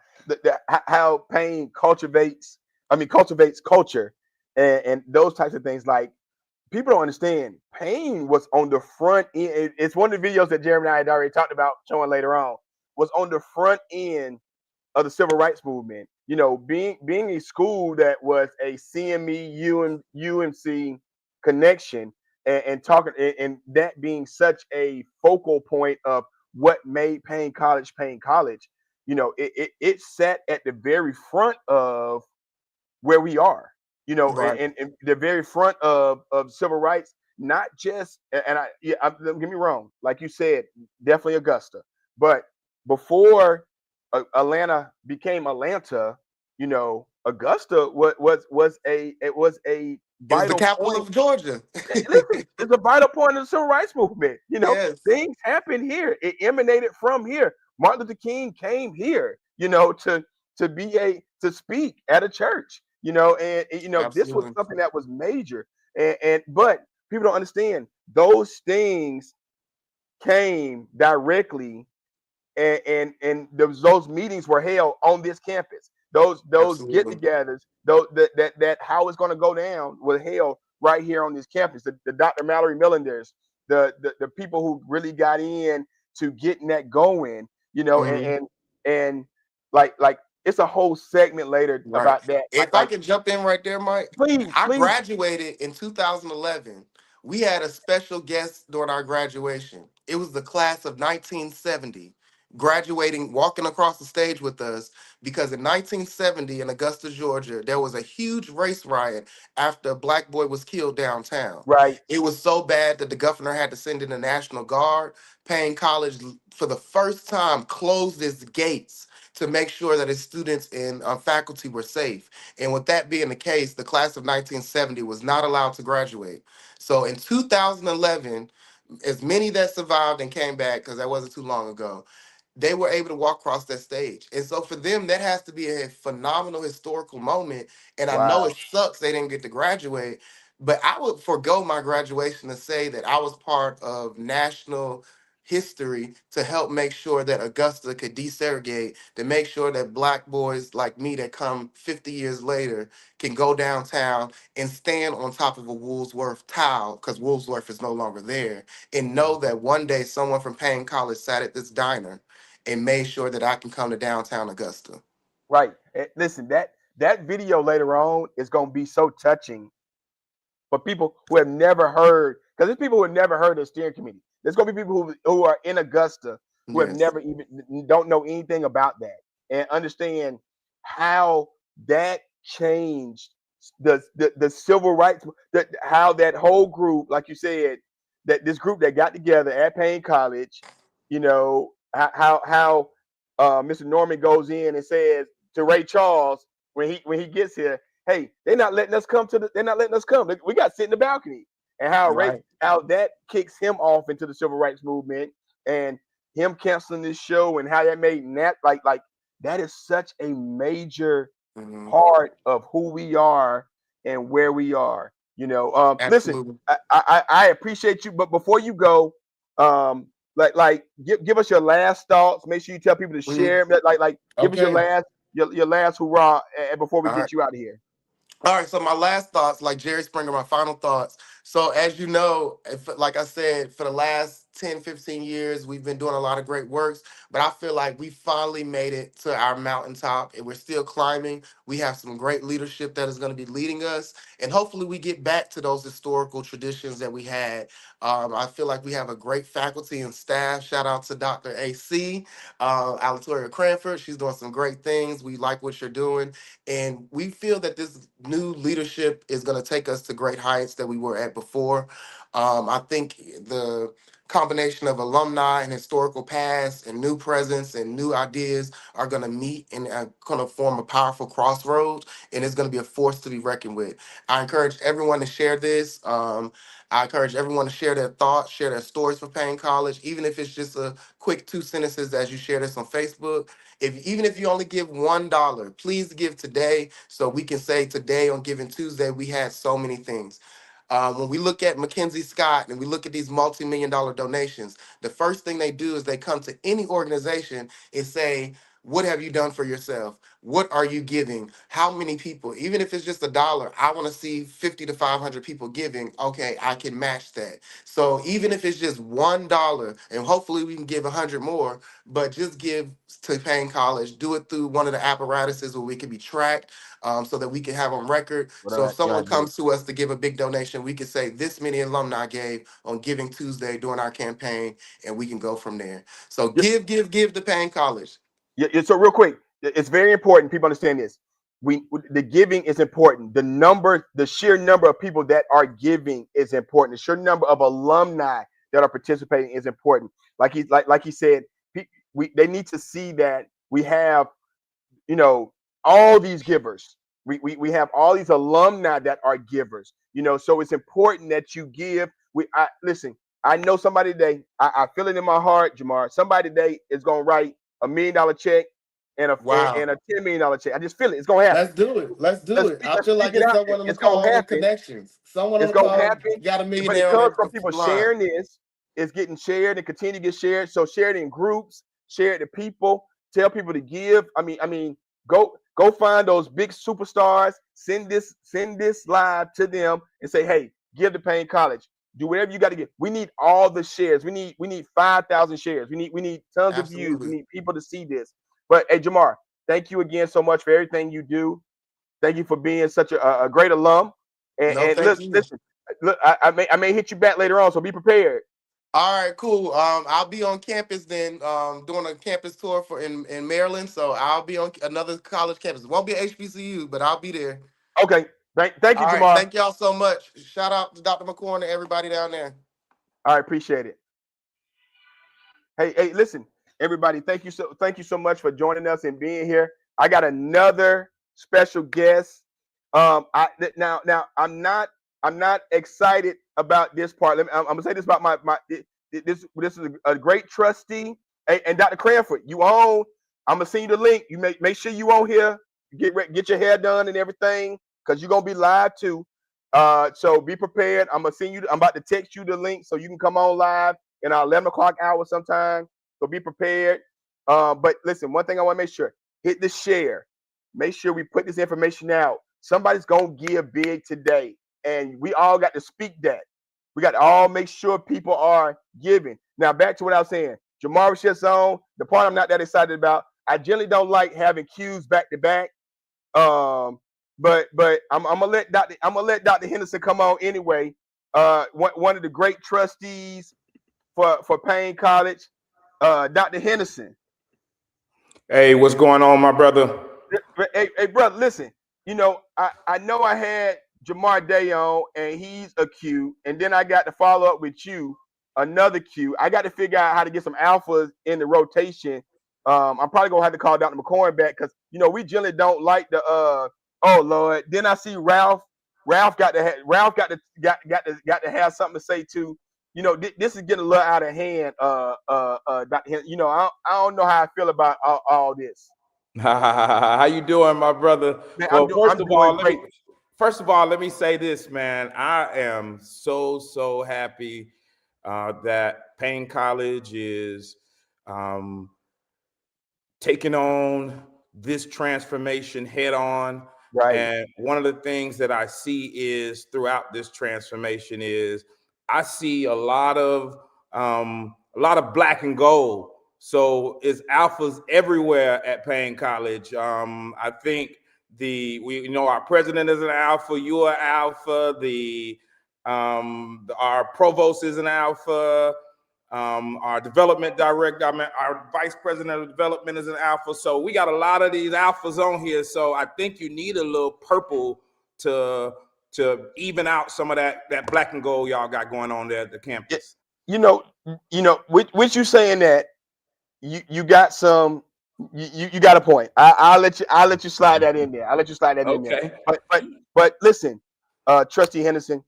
how pain cultivates, cultivates culture, and those types of things. Like, people don't understand. Pain was on the front end. It's one of the videos that Jeremy and I had already talked about showing later on. Was on the front end of the civil rights movement. Being a school that was a CME UMC connection, and talking, and that being such a focal point of what made Paine College. It sat at the very front of where we are, Right. and the very front of civil rights, not just, and don't get me wrong, like you said, definitely Augusta, but before Atlanta became Atlanta, Augusta was a It was the vital capital point. of Georgia. Listen, it's a vital point of the civil rights movement. Yes, Things happen here. It emanated from here. Martin Luther King came here, to speak at a church. This was absolutely. something that was major. But people don't understand those things came directly, and those meetings were held on this campus. those Absolutely. get-togethers, those that how it's going to go down with hell right here on this campus. The Dr. Mallory Millenders, the people who really got in to getting that going, you know, Hmm. and like it's a whole segment later Right. about that. If I can jump in right there, Mike, Please, I please, graduated in 2011. We had a special guest during our graduation. It was the class of 1970 graduating, walking across the stage with us because in 1970 in Augusta, Georgia, there was a huge race riot after a black boy was killed downtown. right, It was so bad that the governor had to send in the National Guard. Payne College, for the first time, closed its gates to make sure that its students and faculty were safe. And with that being the case, the class of 1970 was not allowed to graduate. So in 2011, as many that survived and came back, because that wasn't too long ago, they were able to walk across that stage. And so for them, that has to be a phenomenal historical moment. And I know wow, it sucks they didn't get to graduate, but I would forego my graduation to say that I was part of national history to help make sure that Augusta could desegregate, to make sure that black boys like me that come 50 years later can go downtown and stand on top of a Woolsworth tile, because Woolsworth is no longer there, and know that one day someone from Payne College sat at this diner and made sure that I can come to downtown Augusta. right. Listen, that video later on is going to be so touching for people who have never heard, because there's people who have never heard of the steering committee. There's going to be people who are in Augusta who have Yes. never even don't know anything about that and understand how that changed the civil rights, how that whole group, like you said, that this group that got together at Payne College, you know, how Mr. Norman goes in and says to Ray Charles when he gets here, hey, they're not letting us come they're not letting us come. We got to sit in the balcony. And Right. how that kicks him off into the civil rights movement and him canceling this show and how that made Nat like that is such a major Hmm. part of who we are and where we are. You know, listen, Absolutely. I appreciate you, but before you go, give us your last thoughts. Make sure you tell people to Hmm. share. Give us Okay. your last hurrah before we All right. get you out of here. All right, so my last thoughts, like Jerry Springer, my final thoughts. So as you know, like I said, for the last 10, 15 years, we've been doing a lot of great works, but I feel like we finally made it to our mountaintop and we're still climbing. We have some great leadership that is going to be leading us, and hopefully we get back to those historical traditions that we had. I feel like we have a great faculty and staff. Shout out to Dr. AC, Alatoria Cranford. She's doing some great things. We like what you're doing. And we feel that this new leadership is going to take us to great heights that we were at before. I think the combination of alumni and historical past and new presence and new ideas are going to meet and going to form a powerful crossroads. And it's going to be a force to be reckoned with. I encourage everyone to share this. I encourage everyone to share their thoughts, share their stories for Payne College, even if it's just a quick 2 sentences as you share this on Facebook. Even if you only give $1, please give today so we can say today on Giving Tuesday we had so many things. When we look at Mackenzie Scott and we look at these multi-million dollar donations, the first thing they do is they come to any organization and say, what have you done for yourself? What are you giving? How many people? Even if it's just $1, I want to see 50 to 500 people giving. Okay, I can match that. So even if it's just $1, and hopefully we can give 100 more, but just give to Payne College. Do it through one of the apparatuses where we can be tracked, so that we can have on record. So if Good someone idea. comes to us to give a big donation, we can say this many alumni gave on Giving Tuesday during our campaign, and we can go from there. So give to Payne College. So real quick, it's very important people understand this. The giving is important. The sheer number of people that are giving is important. The sheer number of alumni that are participating is important. Like he said, they need to see that we have, you know, all these givers. We have all these alumni that are givers. You know, so it's important that you give. Listen. I know somebody today. I feel it in my heart, Jamar. Somebody today is gonna write $1 million check and Wow. a $10 million check. I just feel it. It's gonna happen. Let's do it. Let's do Let's it. speak, I let's feel speak like it it's out. someone on the It's gonna call with happen. connections. Someone on It's the gonna call happen. got a But it millionaire on comes their from people line. sharing this. It's getting shared and continue to get shared. So share it in groups, share it to people, tell people to give. I mean, go. Go find those big superstars. Send this live to them and say, hey, give to Paine College. Do whatever you got to get. We need all the shares. We need 5,000 shares. We need tons of views. We Absolutely. need people to see this. But hey, Jamar, thank you again so much for everything you do. Thank you for being such a great alum. No, And thank you. look, I may hit you back later on, so be prepared. All right, cool. I'll be on campus then, doing a campus tour in Maryland. So I'll be on another college campus. It won't be HBCU, but I'll be there. Okay. Thank you, All right, Jamar. thank y'all so much. Shout out to Dr. McCorn and everybody down there. All right, appreciate it. Hey, listen, everybody, thank you so much for joining us and being here. I got another special guest. Now I'm not excited about this part. I'm gonna say this about this is a great trustee. Hey, and Dr. Cranford, you own. I'm gonna send you the link. You make sure you on here. Get your hair done and everything, because you're gonna be live too. So be prepared. I'm about to text you the link so you can come on live in our 11 o'clock hour sometime. So be prepared. But listen, one thing I want to make sure, hit the share. Make sure we put this information out. Somebody's going to give big today. And we all got to speak that. We got to all make sure people are giving. Now, back to what I was saying. Jamar shit's on. The part I'm not that excited about. I generally don't like having cues back to back. But I'm gonna let Dr. Henderson come on anyway. One of the great trustees for Paine College, Dr. Henderson. Hey, what's going on, my brother? Hey, brother, listen. I know I had Jamar Day on, and he's a Q, and then I got to follow up with you, another Q. I got to figure out how to get some alphas in the rotation. I'm probably gonna have to call Dr. McCorn back, because we generally don't like the oh Lord. Then I see Ralph. Ralph got to have something to say too. This is getting a little out of hand. Dr. Henderson. I don't know how I feel about all this. How you doing, my brother? Man, Well, I'm doing great. First of all, let me say this, man. I am so happy that Paine College is taking on this transformation head on. Right. And one of the things that I see is throughout this transformation is I see a lot of black and gold. So it's alphas everywhere at Paine College. I think our president is an alpha. You are alpha. Our provost is an alpha. Our development director, our vice president of development is an alpha. So we got a lot of these alphas on here. So I think you need a little purple to even out some of that black and gold y'all got going on there at the campus. Which you saying that you got some, you got a point. I'll let you slide that in there. I'll let you slide that in there. But listen, Trustee Henderson,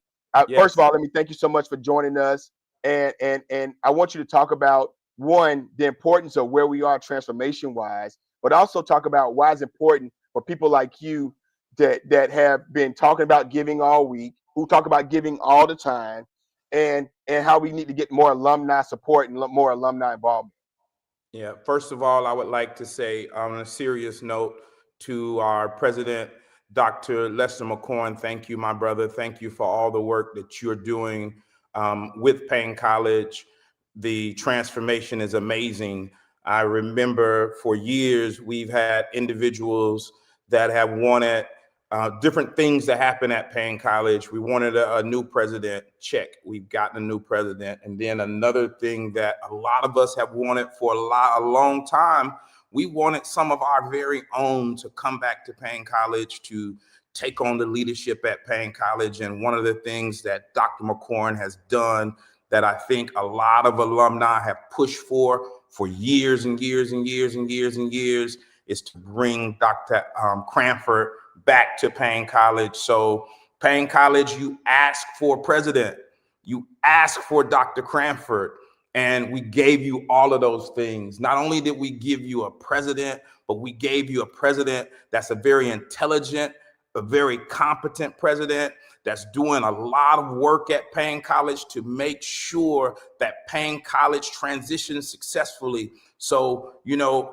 first of all, let me thank you so much for joining us. And I want you to talk about, one, the importance of where we are transformation wise, but also talk about why it's important for people like you that have been talking about giving all week, who talk about giving all the time, and how we need to get more alumni support and more alumni involvement. Yeah, first of all, I would like to say on a serious note to our president, Dr. Lester McCorn, thank you, my brother. Thank you for all the work that you're doing with Paine College. The transformation is amazing. I remember for years we've had individuals that have wanted different things to happen at Paine College. We wanted a new president, check. We've gotten a new president. And then another thing that a lot of us have wanted for a long time, we wanted some of our very own to come back to Paine College to take on the leadership at Paine College. And one of the things that Dr. McCorn has done that I think a lot of alumni have pushed for years and years and years and years and years is to bring Dr. Cranford back to Paine College. So Paine College, you ask for president, you ask for Dr. Cranford, and we gave you all of those things. Not only did we give you a president, but we gave you a president that's a very intelligent, a very competent president that's doing a lot of work at Paine College to make sure that Paine College transitions successfully. So,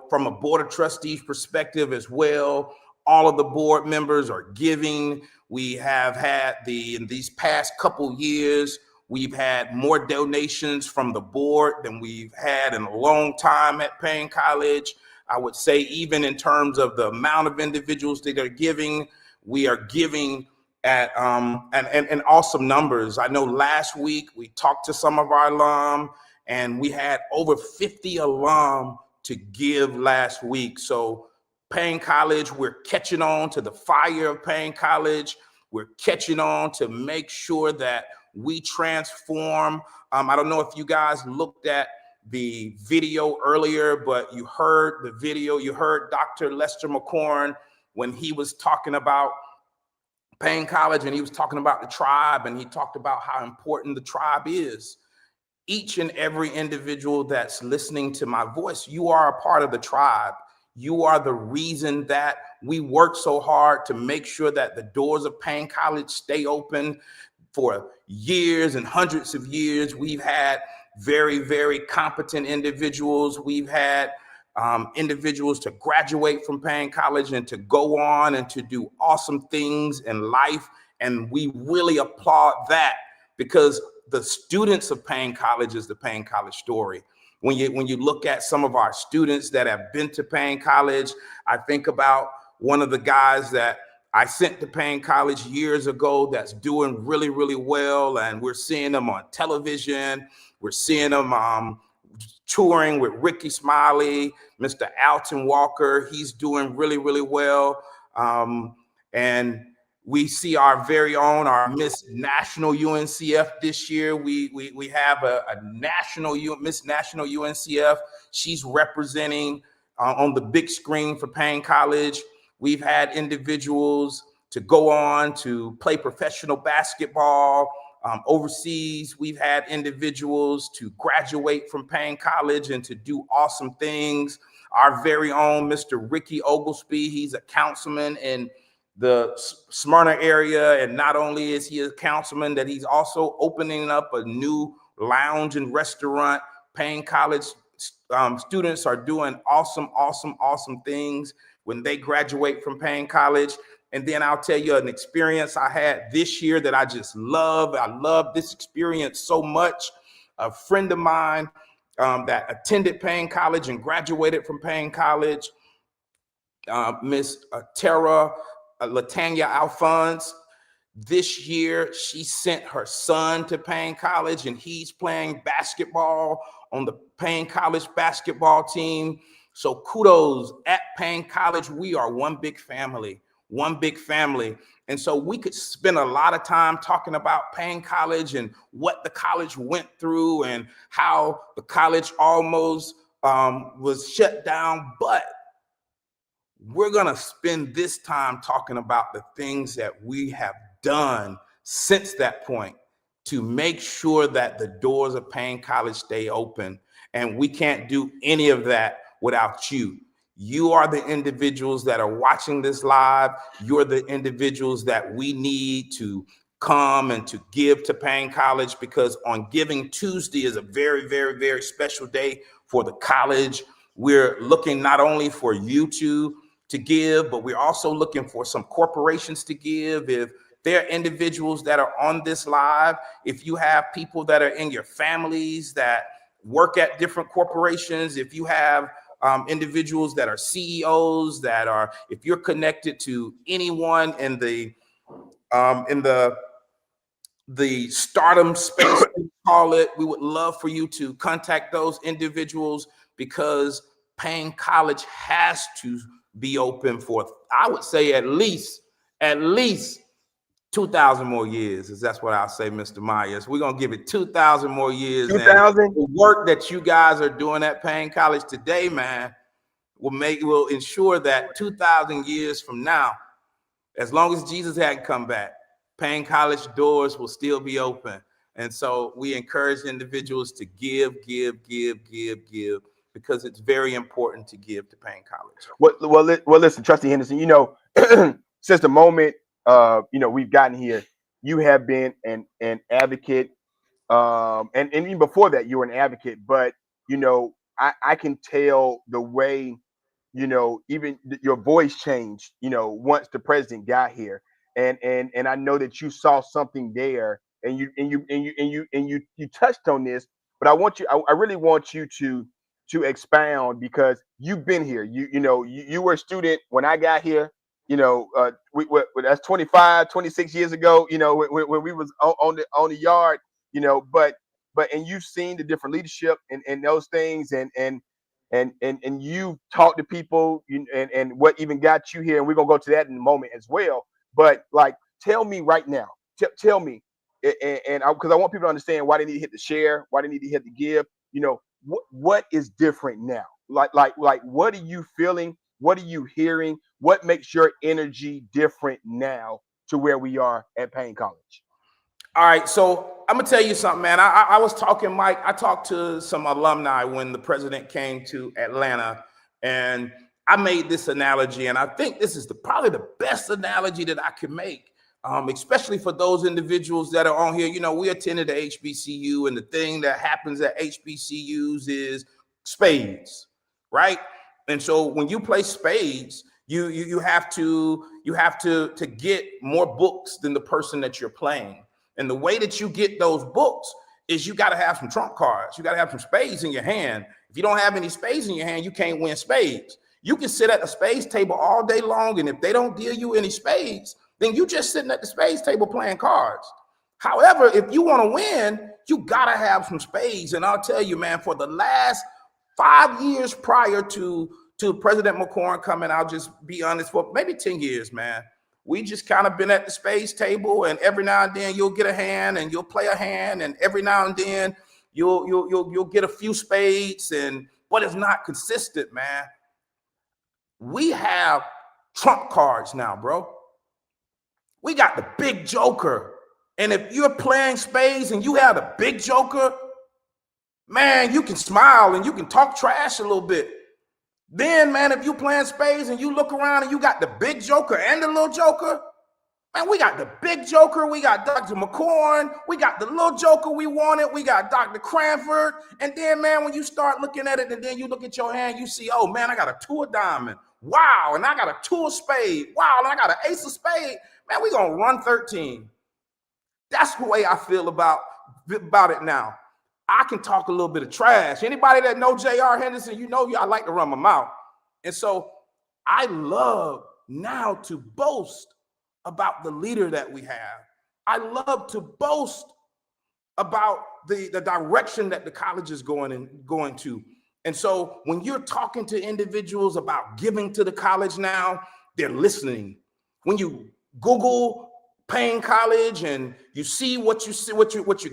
from a board of trustees perspective as well, all of the board members are giving. We have had in these past couple years, we've had more donations from the board than we've had in a long time at Paine College. I would say even in terms of the amount of individuals that are giving, we are giving at and awesome numbers. I know last week we talked to some of our alum and we had over 50 alum to give last week. So Paine College, we're catching on to the fire of Paine College. We're catching on to make sure that we transform. I don't know if you guys looked at the video earlier, but you heard the video, you heard Dr. Lester McCorn when he was talking about Paine College and he was talking about the tribe and he talked about how important the tribe is. Each and every individual that's listening to my voice, you are a part of the tribe. You are the reason that we work so hard to make sure that the doors of Paine College stay open for years and hundreds of years. We've had very, very competent individuals. We've had individuals to graduate from Paine College and to go on and to do awesome things in life. And we really applaud that because the students of Paine College is the Paine College story. When you look at some of our students that have been to Paine College, I think about one of the guys that I sent to Paine College years ago that's doing really, really well. And we're seeing them on television. We're seeing them touring with Ricky Smiley, Mr. Alton Walker. He's doing really, really well. And we see our very own, our Miss National UNCF this year. We have a Miss National UNCF. She's representing on the big screen for Paine College. We've had individuals to go on to play professional basketball overseas. We've had individuals to graduate from Paine College and to do awesome things. Our very own Mr. Ricky Oglesby, he's a councilman in the Smyrna area. And not only is he a councilman, that he's also opening up a new lounge and restaurant. Paine College students are doing awesome, awesome, awesome things when they graduate from Paine College. And then I'll tell you an experience I had this year that I just love. I love this experience so much. A friend of mine that attended Paine College and graduated from Paine College, Miss Tara Latanya Alphonse. This year, she sent her son to Paine College and he's playing basketball on the Paine College basketball team. So kudos at Paine College. We are one big family, one big family. And so we could spend a lot of time talking about Paine College and what the college went through and how the college almost was shut down. But we're going to spend this time talking about the things that we have done since that point to make sure that the doors of Paine College stay open. And we can't do any of that without you. You are the individuals that are watching this live. You're the individuals that we need to come and to give to Paine College, because on Giving Tuesday is a very, very, very special day for the college. We're looking not only for you to give, but we're also looking for some corporations to give. If there are individuals that are on this live, if you have people that are in your families that work at different corporations, if you have individuals that are CEOs, that are, if you're connected to anyone in the stardom space, we call it, we would love for you to contact those individuals, because Paine College has to be open for, I would say, at least 2,000 more years. That's what I'll say, Mr. Myers. We're gonna give it 2,000 more years. 2,000. The work that you guys are doing at Paine College today, man, will ensure that 2,000 years from now, as long as Jesus hadn't come back, Paine College doors will still be open. And so we encourage individuals to give, because it's very important to give to Paine College. Well, listen, Trustee Henderson, since the moment we've gotten here, you have been an advocate, and even before that, you were an advocate. But I can tell the way even your voice changed, once the president got here. And I know that you saw something there, and you touched on this, but I really want you to expound, because you've been here. You were a student when I got here. That's 25, 26 years ago. When we was on the yard. But you've seen the different leadership and those things, and you talk to people, and what even got you here, and we're gonna go to that in a moment as well. But like, tell me right now, tell me, and because I want people to understand why they need to hit the share, why they need to hit the give. What is different now? Like, what are you feeling? What are you hearing? What makes your energy different now to where we are at Paine College? All right, so I'm gonna tell you something, man. I was talking, Mike. I talked to some alumni when the president came to Atlanta, and I made this analogy, and I think this is probably the best analogy that I can make, especially for those individuals that are on here. We attended the HBCU, and the thing that happens at HBCUs is spades, right? And so when you play spades, you have to get more books than the person that you're playing. And the way that you get those books is you got to have some trump cards. You got to have some spades in your hand. If you don't have any spades in your hand, you can't win spades. You can sit at the spades table all day long, and if they don't deal you any spades, then you just sitting at the spades table playing cards. However, if you want to win, you got to have some spades. And I'll tell you, man, for the last 5 years prior to President McCorn coming, I'll just be honest, for maybe 10 years, man, we just kind of been at the spades table, and every now and then you'll get a hand and you'll play a hand, and every now and then you'll get a few spades, but it's not consistent, man. We have trump cards now, bro. We got the big joker. And if you're playing spades and you have the big joker, man, you can smile and you can talk trash a little bit. Then, man, if you playing spades and you look around and you got the big joker and the little joker, man, we got the big joker, we got Dr. McCorn, we got the little joker we wanted, we got Dr. Cranford. And then, man, when you start looking at it and then you look at your hand, you see, oh, man, I got a two of diamond. Wow, and I got a two of spade. Wow, and I got an ace of spade. Man, we gonna run 13. That's the way I feel about it now. I can talk a little bit of trash. Anybody that know J.R. Henderson, I like to run my mouth. And so I love now to boast about the leader that we have. I love to boast about the direction that the college is going to. And so when you're talking to individuals about giving to the college now, they're listening. When you Google Paine College and you see what you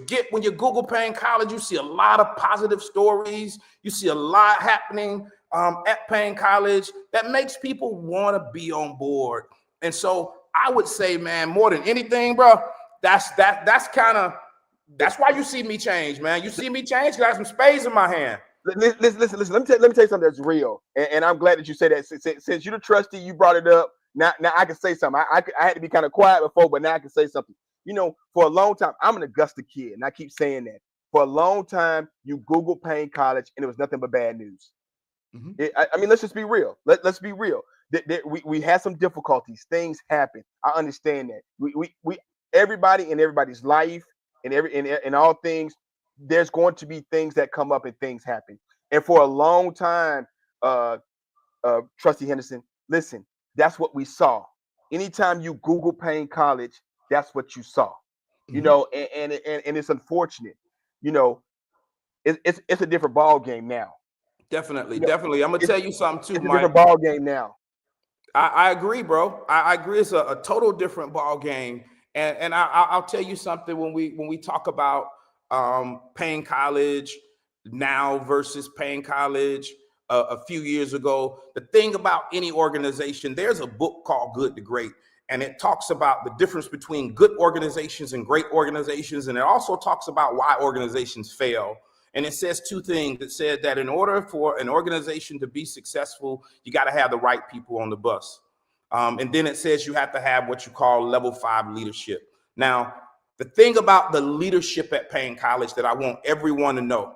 get when you Google Paine College, you see a lot of positive stories. You see a lot happening at Paine College that makes people want to be on board. And so I would say, man, more than anything, bro, that's why you see me change, man. You see me change because I have some spades in my hand. Listen. Let me tell you something that's real, and I'm glad that you say that. Since you're the trustee, you brought it up. Now I can say something. I had to be kind of quiet before, but now I can say something. For a long time, I'm an Augusta kid, and I keep saying that. For a long time, you Google Paine College, and it was nothing but bad news. Mm-hmm. I mean, let's just be real. Let's be real. We had some difficulties. Things happen. I understand that. We everybody in everybody's life, in all things, there's going to be things that come up and things happen. And for a long time, Trustee Henderson, listen, that's what we saw. Anytime you Google Paine College, that's what you saw. Mm-hmm. And it's unfortunate. It's a different ball game now. Definitely. I'm gonna tell you something too, it's Mike. It's a different ball game now. I agree, bro. I agree. It's a total different ball game. And I'll tell you something when we talk about Paine College now versus Paine College a few years ago. The thing about any organization, there's a book called Good to Great, and it talks about the difference between good organizations and great organizations, and it also talks about why organizations fail. And it says two things. It said that in order for an organization to be successful, you got to have the right people on the bus. And then it says you have to have what you call level 5 leadership. Now, the thing about the leadership at Paine College that I want everyone to know,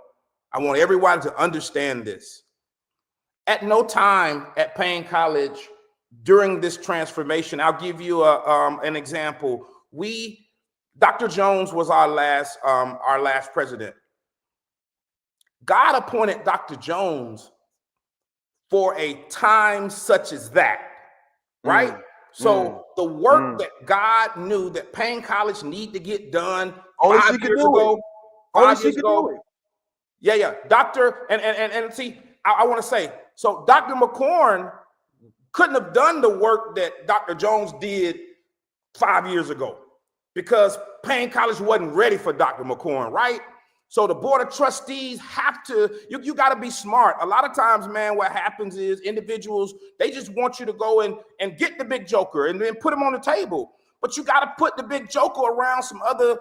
I want everyone to understand this. At no time at Paine College during this transformation, I'll give you an example. Dr. Jones was our last president. God appointed Dr. Jones for a time such as that, right? So the work that God knew that Paine College needed to get done Only 5 she could years do it. ago, Only 5 she years could ago. do it. Yeah. Doctor, and see, I want to say, so Dr. McCorn couldn't have done the work that Dr. Jones did 5 years ago because Paine College wasn't ready for Dr. McCorn, right? So the board of trustees have to, you got to be smart. A lot of times, man, what happens is individuals, they just want you to go and get the big joker and then put him on the table. But you got to put the big joker around some other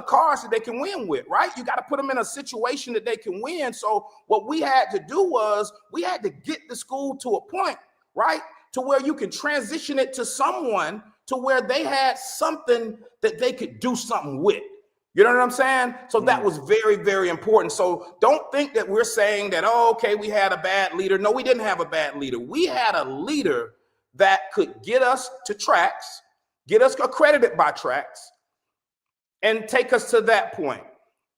cards that they can win with, right? You got to put them in a situation that they can win. So what we had to do was we had to get the school to a point, right, to where you can transition it to someone to where they had something that they could do something with. You know what I'm saying? So that was very, very important. So don't think that we're saying that, oh, okay, we had a bad leader. No, we didn't have a bad leader. We had a leader that could get us to tracks, get us accredited by tracks, and take us to that point.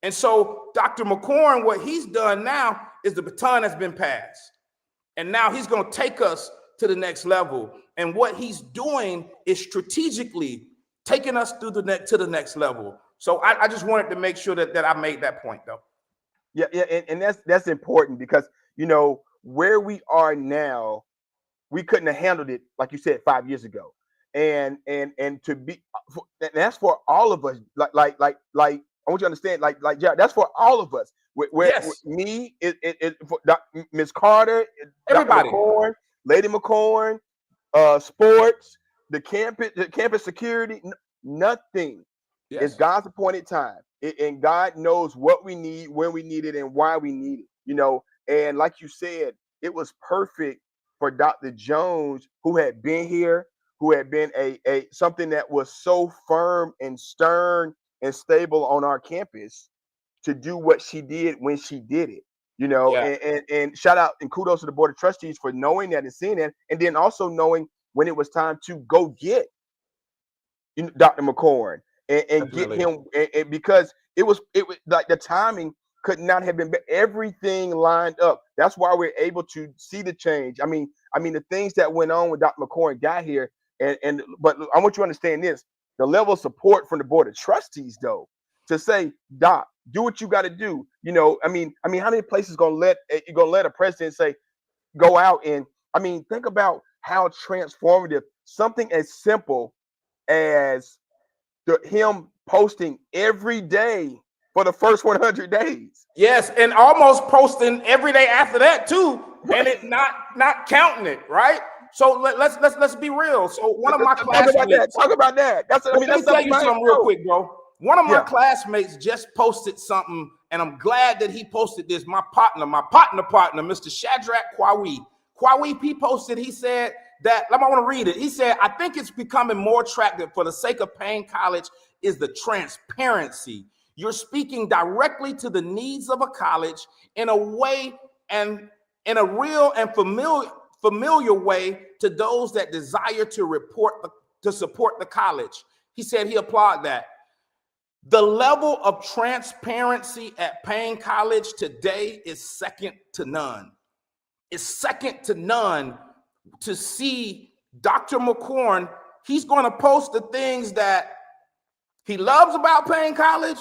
And so Dr. McCorn, what he's done now is the baton has been passed. And now he's going to take us to the next level. And what he's doing is strategically taking us through to the next level. So I just wanted to make sure that I made that point, though. Yeah, and that's important because where we are now, we couldn't have handled it like you said 5 years ago, and to be, and that's for all of us. Like I want you to understand, yeah, that's for all of us. Yes. Me, for Miss Carter, everybody, Dr. McCorn, Lady McCorn, sports, the campus security, nothing. Yes. It's God's appointed time, and God knows what we need, when we need it, and why we need it. And like you said, it was perfect for Dr. Jones, who had been here, who had been a something that was so firm and stern and stable on our campus, to do what she did when she did it. Yeah. And shout out and kudos to the board of trustees for knowing that and seeing that, and then also knowing when it was time to go get Dr. McCorn and get him, and because it was like the timing could not have been everything lined up. That's why we're able to see the change. I mean the things that went on when Dr. McCorn got here, but I want you to understand this: the level of support from the board of trustees, though, to say, Doc, do what you got to do. I mean, how many places gonna let a president say, go out and think about how transformative something as simple as him posting every day for the first 100 days. Yes, and almost posting every day after that too, and it not counting it, right? So let's be real. So one of my classmates. Talk about that. Let me tell you something real quick, bro. One of my classmates just posted something, and I'm glad that he posted this. My partner, Mr. Shadrach Kwawi. Kwawi, he posted, he said that, I want to read it. He said, I think it's becoming more attractive for the sake of Paine College is the transparency. You're speaking directly to the needs of a college in a way, and in a real and familiar way, to those that desire to support the college. He said he applauded that. The level of transparency at Paine College today is second to none. It's second to none to see Dr. McCorn. He's going to post the things that he loves about Paine College,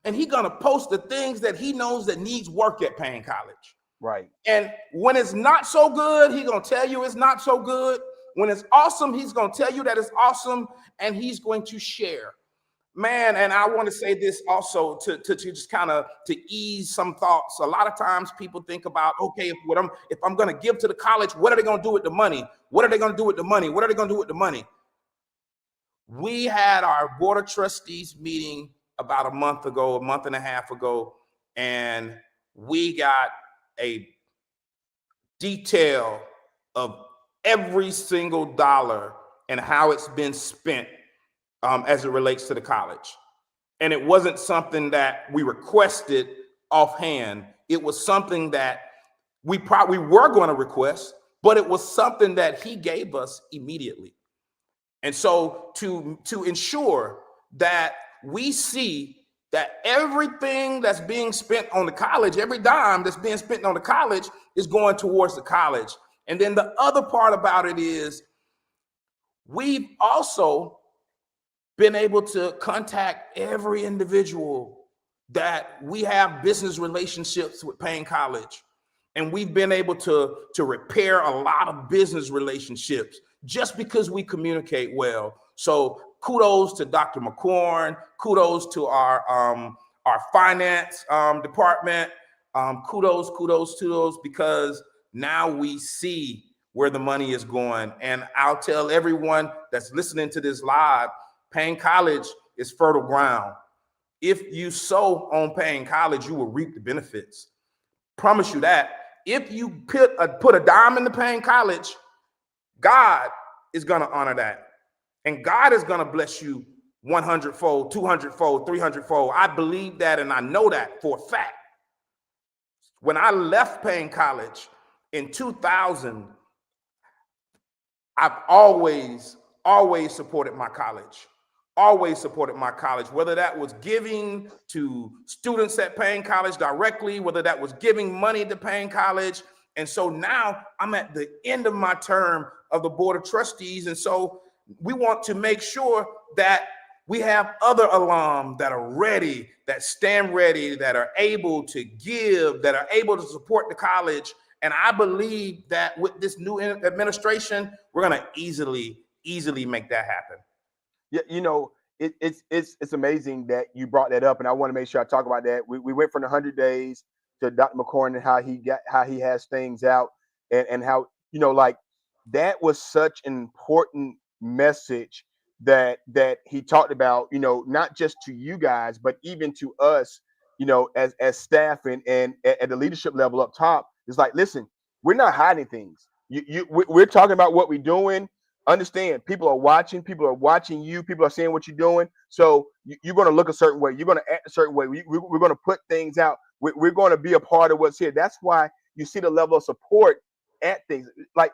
and he's going to post the things that he knows that needs work at Paine College. Right. And when it's not so good, he's going to tell you it's not so good. When it's awesome, he's going to tell you that it's awesome, and he's going to share. Man, and I want to say this also to just kind of to ease some thoughts. A lot of times people think about, okay, if I'm going to give to the college, what are they going to do with the money? What are they going to do with the money? What are they going to do with the money? We had our board of trustees meeting about a month and a half ago, and we got a detail of every single dollar and how it's been spent as it relates to the college. And it wasn't something that we requested offhand. It was something that we probably were going to request, but it was something that he gave us immediately. And so to ensure that we see that everything that's being spent on the college, every dime that's being spent on the college is going towards the college. And then the other part about it is we've also been able to contact every individual that we have business relationships with Paine College. And we've been able to repair a lot of business relationships just because we communicate well. So kudos to Dr. McCorn, kudos to our finance department, kudos, because now we see where the money is going. And I'll tell everyone that's listening to this live, Paine College is fertile ground. If you sow on Paine College, you will reap the benefits. Promise you that. If you put a dime in the Paine College, God is going to honor that. And God is going to bless you 100-fold, 200-fold, 300-fold. I believe that, and I know that for a fact. When I left Paine College in 2000, I've always supported my college. Always supported my college, whether that was giving to students at Paine College directly, whether that was giving money to Paine College. And so now I'm at the end of my term of the Board of Trustees. And so we want to make sure that we have other alum that are ready, that stand ready, that are able to give, that are able to support the college. And I believe that with this new administration, we're going to easily make that happen. Yeah, you know, it's amazing that you brought that up, and I want to make sure I talk about that. We went from the 100 days to Dr. McCorn and how he has things out, and how, you know, like, that was such an important message that he talked about, you know, not just to you guys, but even to us, you know, as staff and at the leadership level up top. It's like, listen, we're not hiding things. We're talking about what we're doing. Understand, people are watching you, people are seeing what you're doing. So you're going to look a certain way, you're going to act a certain way. We're going to put things out. We're going to be a part of what's here. That's why you see the level of support at things like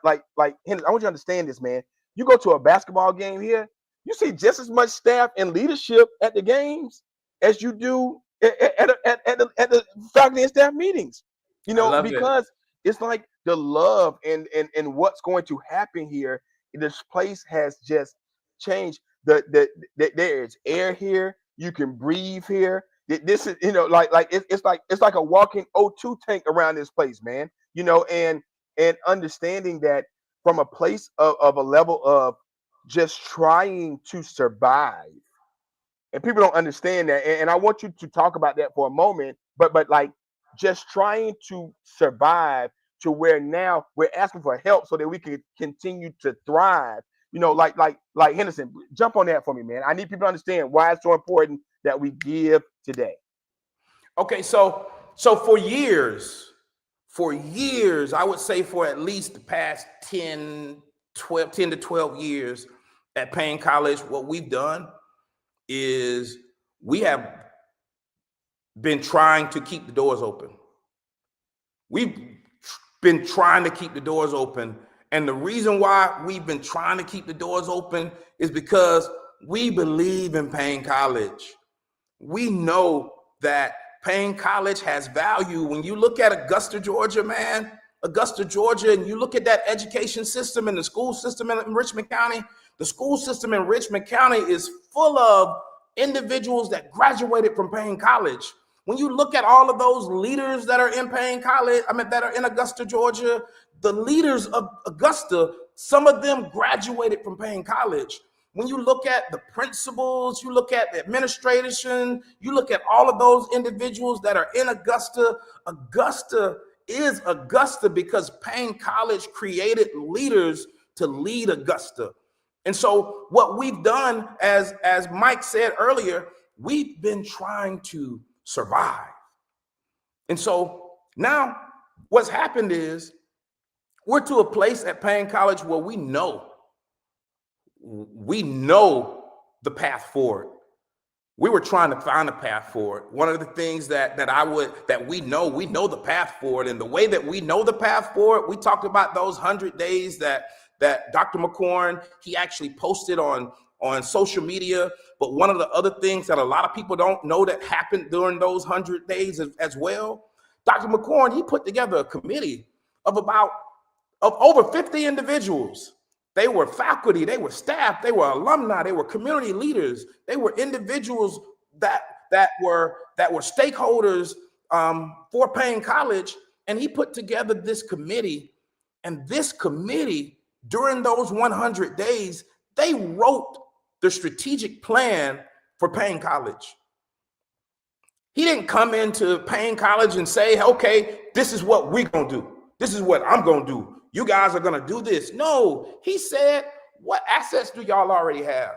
Henry, I want you to understand this, man. You go to a basketball game here, you see just as much staff and leadership at the games as you do at the faculty and staff meetings, you know, because it's like the love and what's going to happen here. This place has just changed. There's air here. You can breathe here. This is, you know, it's like a walking O2 tank around this place, man. You know, and understanding that from a place of a level of just trying to survive. And people don't understand that. And I want you to talk about that for a moment, but like just trying to survive to where now we're asking for help so that we can continue to thrive. You know, like Henderson, jump on that for me, man. I need people to understand why it's so important that we give today. Okay, so for years, I would say for at least the past 10 to 12 years at Paine College, what we've done is we have been trying to keep the doors open. We've been trying to keep the doors open. And the reason why we've been trying to keep the doors open is because we believe in Paine College. We know that Paine College has value. When you look at Augusta, Georgia, man, Augusta, Georgia, and you look at that education system and the school system in Richmond County, the school system in Richmond County is full of individuals that graduated from Paine College. When you look at all of those leaders that are in Paine College, that are in Augusta, Georgia, the leaders of Augusta, some of them graduated from Paine College. When you look at the principals, you look at the administration, you look at all of those individuals that are in Augusta, Augusta is Augusta because Paine College created leaders to lead Augusta. And so what we've done, as Mike said earlier, we've been trying to survive. And so now what's happened is we're to a place at Paine College where we know the path forward. We were trying to find a path forward. One of the things that we know the path forward, and the way that we know the path forward, we talked about those 100 days that Dr. McCorn, he actually posted on social media. But one of the other things that a lot of people don't know that happened during those 100 days as well, Dr. McCorn, he put together a committee of over 50 individuals. They were faculty, they were staff, they were alumni, they were community leaders, they were individuals that were stakeholders for Paine College. And he put together this committee, and this committee, during those 100 days, they wrote the strategic plan for Paine College. He didn't come into Paine College and say, okay, this is what we're gonna do. This is what I'm gonna do. You guys are gonna do this. No, he said, what assets do y'all already have?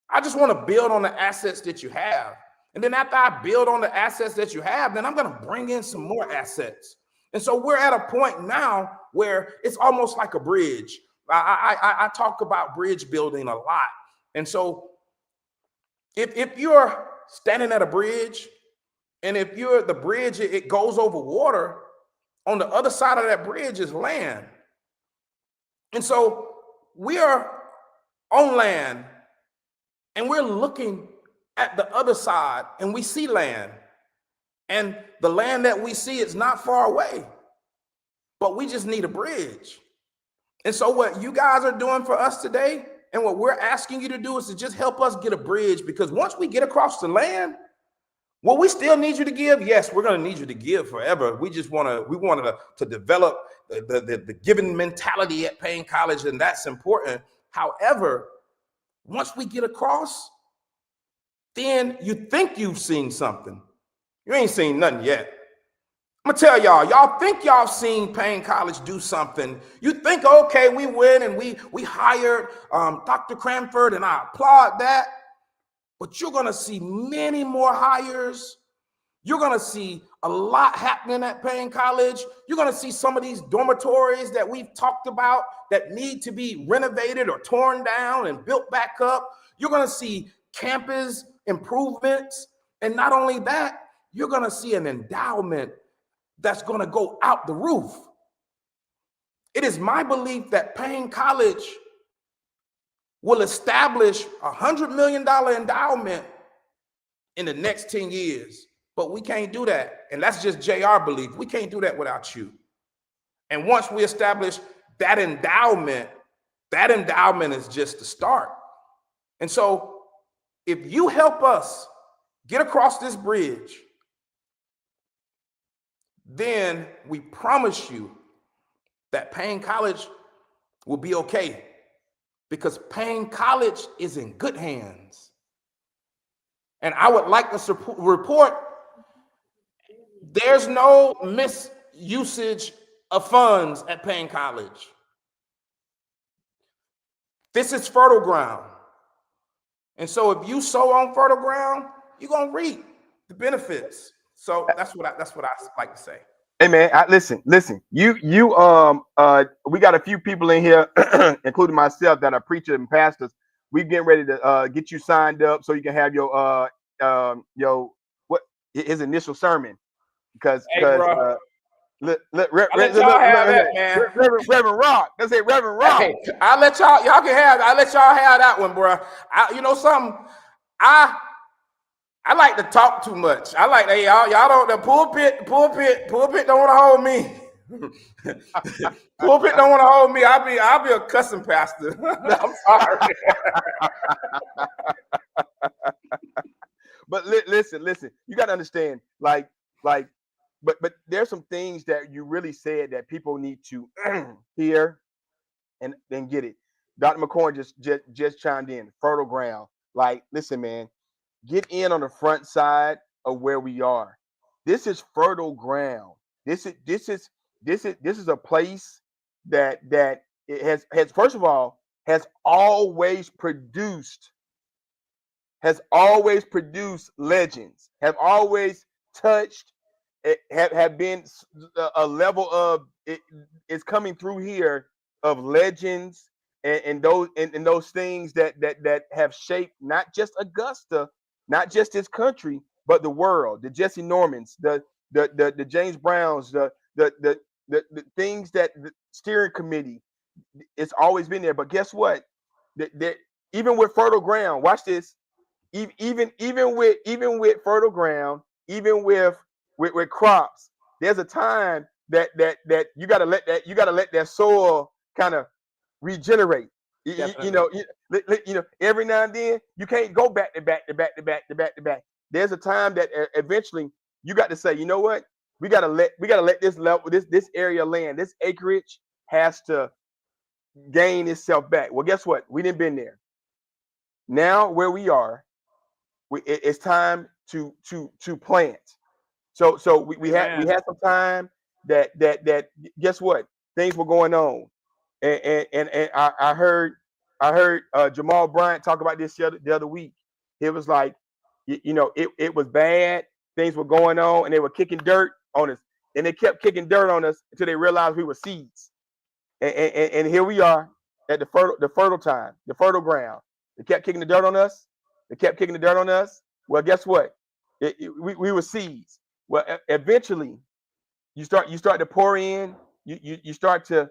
I just wanna build on the assets that you have. And then after I build on the assets that you have, then I'm gonna bring in some more assets. And so we're at a point now where it's almost like a bridge. I talk about bridge building a lot. And so if you're standing at a bridge, and if you're the bridge, it goes over water, on the other side of that bridge is land. And so we are on land, and we're looking at the other side, and we see land. And the land that we see is not far away, but we just need a bridge. And so what you guys are doing for us today, and what we're asking you to do, is to just help us get a bridge, because once we get across the land, will we still need you to give? Yes, we're going to need you to give forever. We wanted to develop the giving mentality at Paine College, and that's important. However, once we get across, then you think you've seen something. You ain't seen nothing yet. I'm gonna tell y'all think y'all seen Paine College do something. You think, okay, we went and we hired Dr. Cranford, and I applaud that. But you're gonna see many more hires. You're gonna see a lot happening at Paine College. You're gonna see some of these dormitories that we've talked about that need to be renovated or torn down and built back up. You're gonna see campus improvements. And not only that, you're gonna see an endowment that's gonna go out the roof. It is my belief that Paine College will establish a $100 million endowment in the next 10 years. But we can't do that. And that's just JR belief. We can't do that without you. And once we establish that endowment is just the start. And so if you help us get across this bridge, then we promise you that Paine College will be okay, because Paine College is in good hands. And I would like to report there's no misusage of funds at Paine College. This is fertile ground. And so if you sow on fertile ground, you're gonna reap the benefits. So that's what I like to say. Hey man, listen. We got a few people in here, including myself, that are preachers and pastors. We getting ready to get you signed up so you can have your what his initial sermon, because Reverend Rock. Let's say Reverend Rock. Hey, I'll let y'all have that one, bro. You know something? I like to talk too much. I like that y'all don't, the pulpit don't want to hold me. Pulpit don't want to hold me. I'll be a cussing pastor. I'm sorry. But listen. You got to understand, but there's some things that you really said that people need to hear and then get it. Dr. McCorn just chimed in. Fertile ground. Like, listen, man. Get in on the front side of where we are. This is fertile ground. This is a place that it has first of all has always produced legends. Have always touched. Have been a level of it's coming through here of legends and those things that have shaped not just Augusta, not just this country, but the world. The Jesse Normans, the James Browns, the things that the steering committee, it's always been there. But guess what? That even with fertile ground, watch this. Even with fertile ground, even with crops, there's a time that you gotta let that soil kind of regenerate. Every now and then you can't go back to back to back to back to back to back. There's a time that eventually you got to say, you know what? We gotta let this level, this area of land, this acreage has to gain itself back. Well, guess what? We didn't been there. Now where we are, it's time to plant. So we had some time that guess what? Things were going on, and I heard Jamal Bryant talk about this the other week. It was like, it was bad. Things were going on, and they were kicking dirt on us, and they kept kicking dirt on us until they realized we were seeds. And here we are at the fertile time, the fertile ground. They kept kicking the dirt on us. They kept kicking the dirt on us. Well, guess what? We were seeds. Well, eventually, you start to pour in. You start to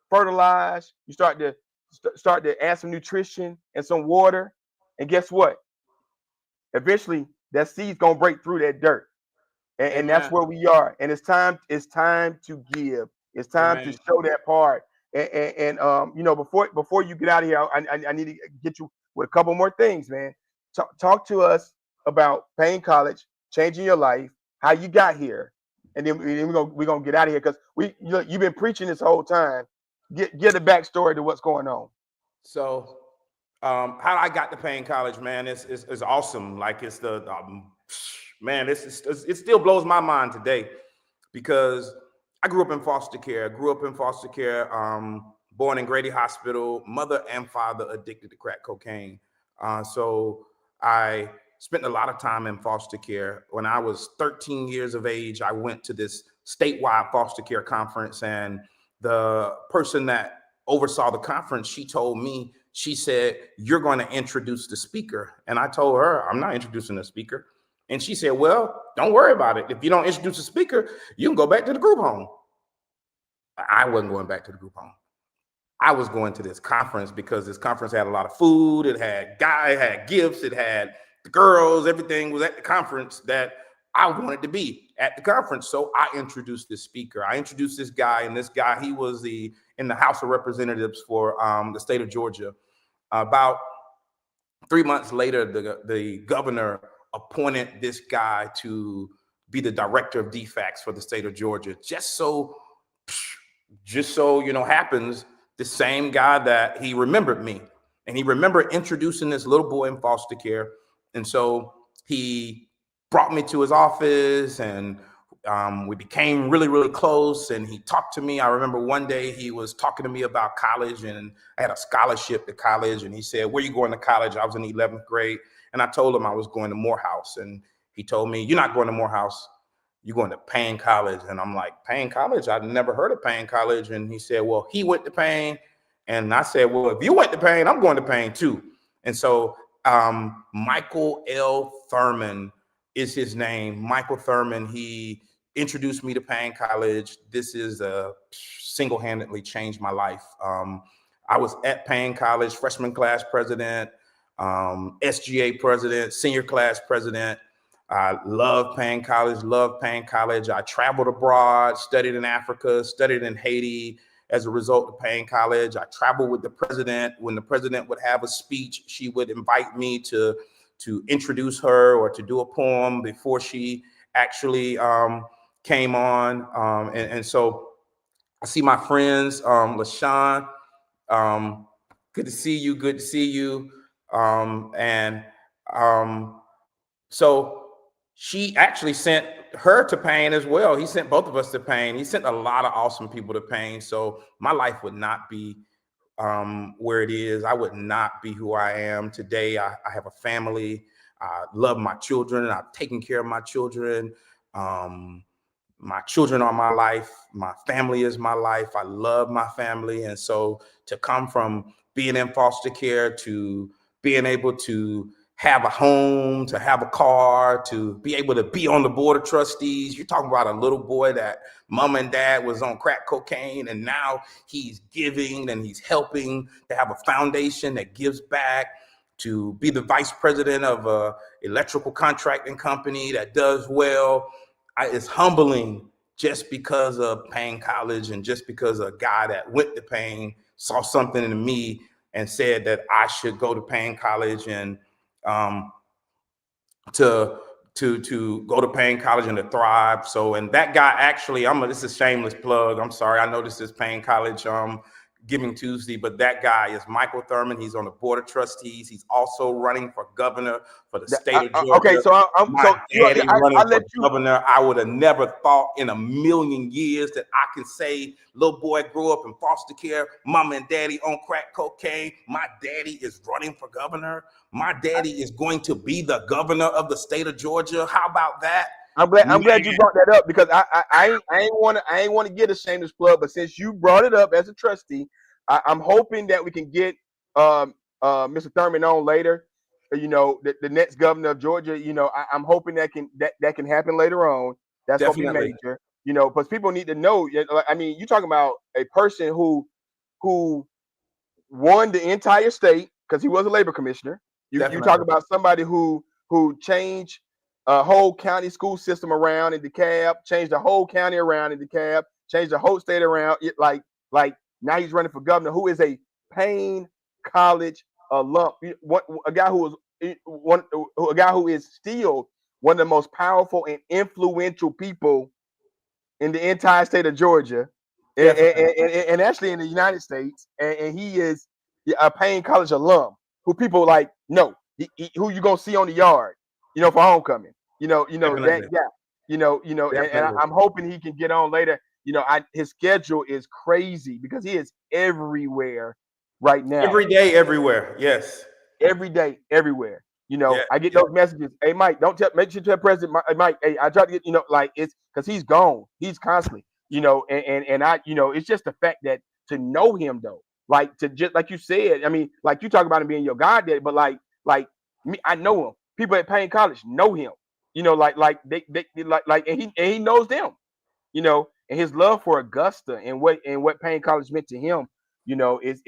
fertilize. You start to add some nutrition and some water. And guess what? Eventually, that seed's gonna break through that dirt, and that's where we are. And it's time to give. It's time to show that part. And before you get out of here, I need to get you with a couple more things, man. Talk to us about Paine College changing your life, how you got here, and then we're gonna get out of here because you've been preaching this whole time. Get the backstory to what's going on. So, how I got to Paine College, man, is awesome. Like it's man, it still blows my mind today because I grew up in foster care. Born in Grady Hospital, mother and father addicted to crack cocaine. So I spent a lot of time in foster care. When I was 13 years of age, I went to this statewide foster care conference, and the person that oversaw the conference, she told me, she said, "You're going to introduce the speaker." And I told her, "I'm not introducing the speaker." And she said, "Well, don't worry about it. If you don't introduce the speaker, you can go back to the group home." I wasn't going back to the group home. I was going to this conference because this conference had a lot of food. It had gifts. It had the girls. Everything was at the conference that I wanted to be at the conference. So I introduced this speaker. I introduced this guy, and this guy, he was in the House of Representatives for the state of Georgia. About 3 months later, the governor appointed this guy to be the director of DFACS for the state of Georgia. Just so happens, the same guy that he remembered me, and he remembered introducing this little boy in foster care. And so he brought me to his office, and we became really, really close, and he talked to me. I remember one day he was talking to me about college, and I had a scholarship to college, and he said, "Where are you going to college?" I was in the 11th grade, and I told him I was going to Morehouse, and he told me, "You're not going to Morehouse. You're going to Paine College." And I'm like, "Paine College? I'd never heard of Paine College." And he said, "Well, he went to Paine." And I said, "Well, if you went to Paine, I'm going to Paine too." And so Michael L. Thurman is his name. Michael Thurman, he introduced me to Paine College. This is single-handedly changed my life. I was at Paine College, freshman class president, SGA president, senior class president. I love Paine College. I traveled abroad, studied in Africa, studied in Haiti as a result of Paine College. I traveled with the president. When the president would have a speech, she would invite me to introduce her or to do a poem before she actually came on. And so I see my friends, LaShawn, good to see you. So she actually sent her to Paine as well. He sent both of us to Paine. He sent a lot of awesome people to Paine. So my life would not be where it is. I would not be who I am today. I have a family. I love my children. I've taken care of my children. My children are my life. My family is my life. I love my family. And so to come from being in foster care to being able to have a home, to have a car, to be able to be on the board of trustees. You're talking about a little boy that mom and dad was on crack cocaine, and now he's giving and he's helping to have a foundation that gives back, to be the vice president of a electrical contracting company that does well. It's humbling just because of Paine College and just because a guy that went to Paine saw something in me and said that I should go to Paine College and to go to Paine College and to thrive. So, and that guy actually, this is a shameless plug. I'm sorry. I know this is Paine College Giving Tuesday, but that guy is Michael Thurman. He's on the board of trustees. He's also running for governor for the state of Georgia. Okay, so My daddy running I for let you. governor. I would have never thought in a million years that I can say, little boy grew up in foster care, mama and daddy on crack cocaine. My daddy is running for governor. My daddy is going to be the governor of the state of Georgia. How about that? I'm glad you brought that up, because I ain't want to get a shameless plug, but since you brought it up as a trustee, I'm hoping that we can get Mr. Thurman on later. You know, the next governor of Georgia. You know, I'm hoping that can happen later on. That's gonna be major. You know, because people need to know. I mean, you're talking about a person who won the entire state because he was a labor commissioner. You talk about somebody who changed a whole county school system around in DeKalb, changed the whole county around in DeKalb, changed the whole state around. Like now he's running for governor. Who is a Paine College alum? A guy who is still one of the most powerful and influential people in the entire state of Georgia, and actually in the United States, and he is a Paine College alum who people like know. Who you gonna see on the yard, you know, for homecoming. You know that guy. And I'm hoping he can get on later. You know, his schedule is crazy because he is everywhere right now. Every day, everywhere. Yes. Every day, everywhere. You know, I get those messages. Hey, Mike, make sure you tell President Mike. Hey, I try to get, like, it's because he's gone. He's constantly, and I, it's just the fact that to know him though, like to just like you said. I mean, like you talk about him being your goddaddy, but like me, I know him. People at Paine College know him. You know, like they and he knows them. You know, and his love for Augusta and what Paine College meant to him. You know, is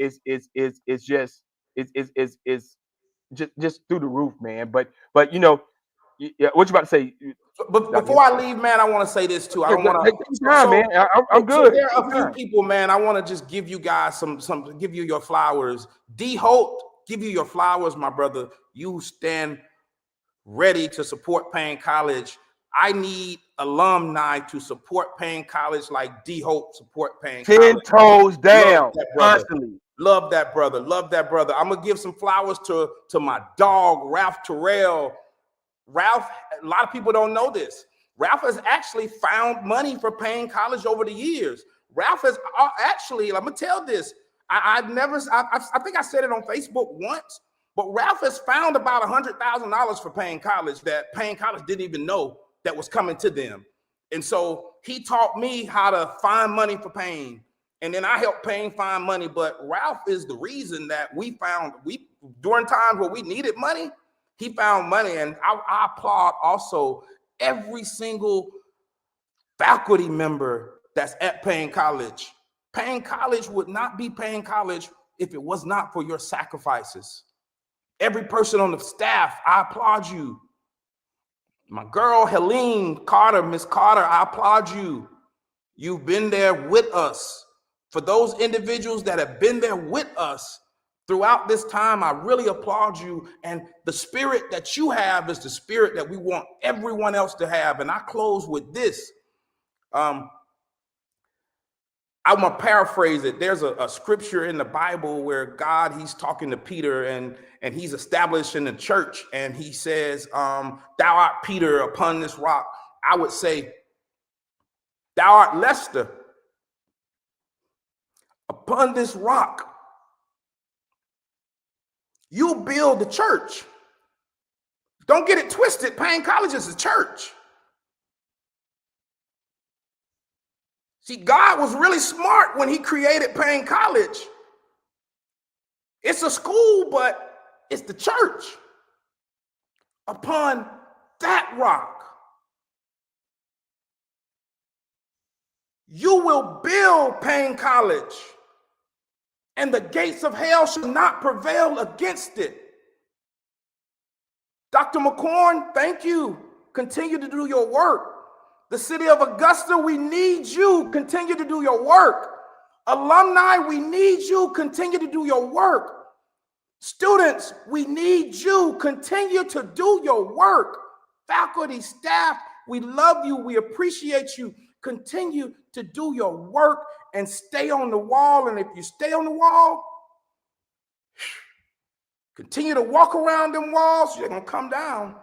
just through the roof, man. But what you about to say? But before I leave, man, I want to say this too. I don't want to. Take your time, man. I'm good. So there are a few people, man. I want to just give you guys give you your flowers. D. Holt, give you your flowers, my brother. You stand ready to support Paine College. I need alumni to support Paine College like D. Holt support Paine College. 10 toes down, constantly. Love that brother. Love that brother. I'm gonna give some flowers to my dog, Ralph Terrell. Ralph, a lot of people don't know this. Ralph has actually found money for Paine College over the years. Ralph has actually, let me tell this. I think I said it on Facebook once, but Ralph has found about $100,000 for Paine College that Paine College didn't even know that was coming to them. And so he taught me how to find money for Paine. And then I helped Paine find money, but Ralph is the reason that during times where we needed money, he found money. And I applaud also every single faculty member that's at Paine College. Paine College would not be Paine College if it was not for your sacrifices. Every person on the staff, I applaud you. My girl, Helene Carter, Miss Carter, I applaud you. You've been there with us. For those individuals that have been there with us throughout this time, I really applaud you. And the spirit that you have is the spirit that we want everyone else to have. And I close with this. I'm going to paraphrase it. There's a scripture in the Bible where God, he's talking to Peter and he's establishing the church. And he says, thou art Peter upon this rock. I would say, thou art Lester. Upon this rock, you build the church. Don't get it twisted. Paine College is a church. See, God was really smart when he created Paine College. It's a school, but it's the church. Upon that rock, you will build Paine College, and the gates of hell shall not prevail against it. Dr. McCorn, thank you. Continue to do your work. The city of Augusta, we need you. Continue to do your work. Alumni, we need you. Continue to do your work. Students, we need you. Continue to do your work. Faculty, staff, we love you. We appreciate you. Continue to do your work and stay on the wall. And if you stay on the wall, continue to walk around them walls, you're going to come down.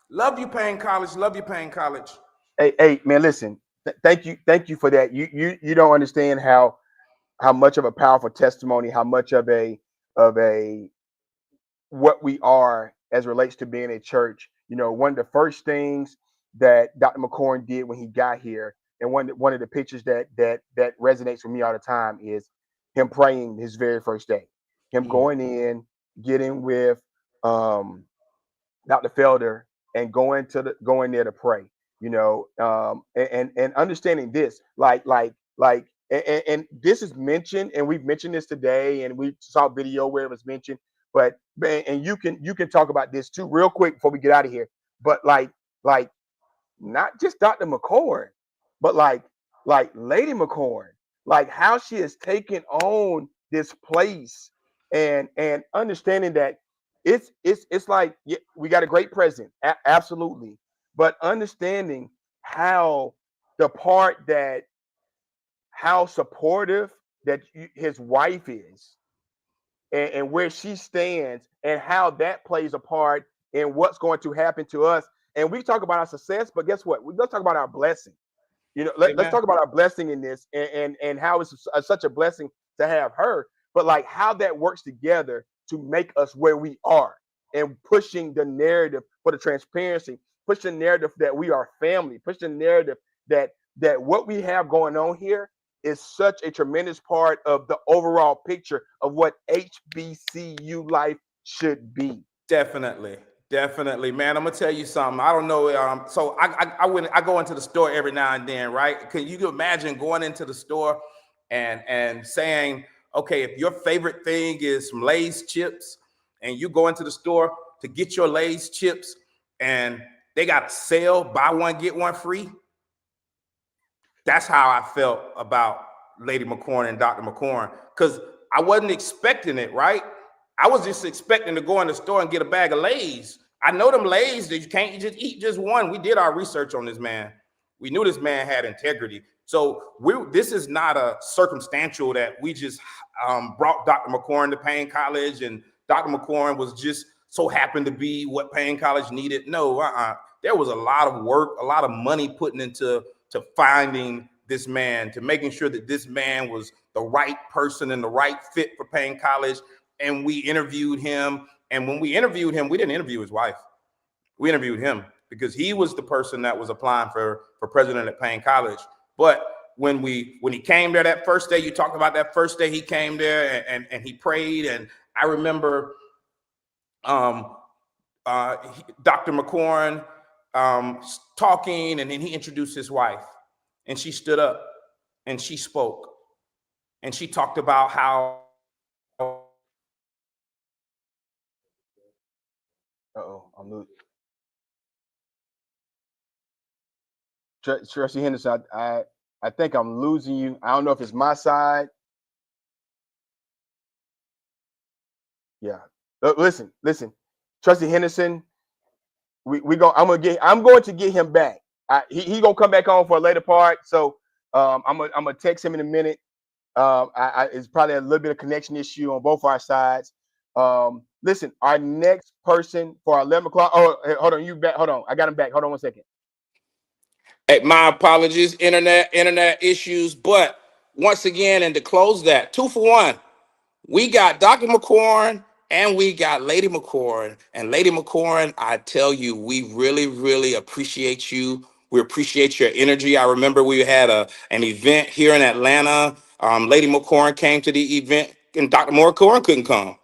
Love you, Paine College. Love you, Paine College. Hey, man, listen. Thank you for that. You don't understand how much of a powerful testimony, how much of a what we are as relates to being a church. You know, one of the first things that Dr. McCorn did when he got here, and one of the pictures that resonates with me all the time is him praying his very first day, him going in, getting with Dr. Felder, and going there to pray. You know, and understanding this, and this is mentioned, and we've mentioned this today, and we saw a video where it was mentioned. But and you can talk about this too, real quick before we get out of here. But like not just Dr. McCorn, but like Lady McCorn, like how she has taken on this place, and understanding that it's like, yeah, we got a great president, absolutely, but understanding how the part that how supportive that his wife is, and where she stands, and how that plays a part in what's going to happen to us. And we talk about our success, but guess what? Let's talk about our blessing. You know, let's talk about our blessing in this, and how it's such a blessing to have her, but like how that works together to make us where we are, and pushing the narrative for the transparency, push the narrative that we are family, push the narrative that what we have going on here is such a tremendous part of the overall picture of what HBCU life should be. Definitely. Definitely, man. I'm gonna tell you something. I don't know. So I go into the store every now and then, right? Can you imagine going into the store and saying, okay, if your favorite thing is some Lay's chips, and you go into the store to get your Lay's chips, and they got a sale, buy one get one free. That's how I felt about Lady McCorn and Dr. McCorn, because I wasn't expecting it, right? I was just expecting to go in the store and get a bag of Lay's. I know them Lay's that you can't just eat just one. We did our research on this man. We knew this man had integrity. So this is not a circumstantial that we just brought Dr. McCorn to Paine College, and Dr. McCorn was just so happened to be what Paine College needed. No, there was a lot of work, a lot of money put into finding this man, to making sure that this man was the right person and the right fit for Paine College. And we interviewed him. And when we interviewed him, we didn't interview his wife. We interviewed him because he was the person that was applying for president at Paine College. But when he came there that first day, you talked about that first day he came there and he prayed. And I remember Dr. McCorn talking, and then he introduced his wife, and she stood up and she spoke, and she talked about how I'm losing. Trustee Henderson, I think I'm losing you. I don't know if it's my side. Yeah. Listen. Trustee Henderson, I'm going to get him back. He gonna come back on for a later part. So I'm gonna text him in a minute. It's probably a little bit of connection issue on both our sides. Listen, our next person for 11 o'clock. Oh, hold on, you back? Hold on, I got him back. Hold on one second. Hey, my apologies, internet issues. But once again, and to close that, 2 for 1, we got Dr. McCorn and we got Lady McCorn. And Lady McCorn, I tell you, we really, really appreciate you. We appreciate your energy. I remember we had an event here in Atlanta. Lady McCorn came to the event, and Dr. McCorn couldn't come.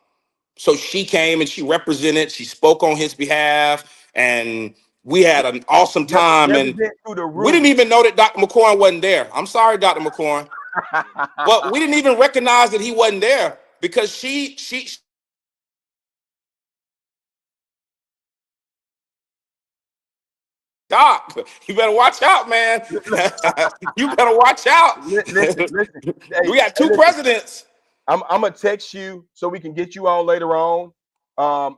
So she came and she represented, she spoke on his behalf, and we had an awesome time. And Represent through the we roof. didn't even know that Dr. McCorn wasn't there. I'm sorry, Dr. McCorn. But we didn't even recognize that he wasn't there because she Doc, you better watch out, man. You better watch out. Listen. We got two Listen. presidents. I'm gonna text you so we can get you on later on.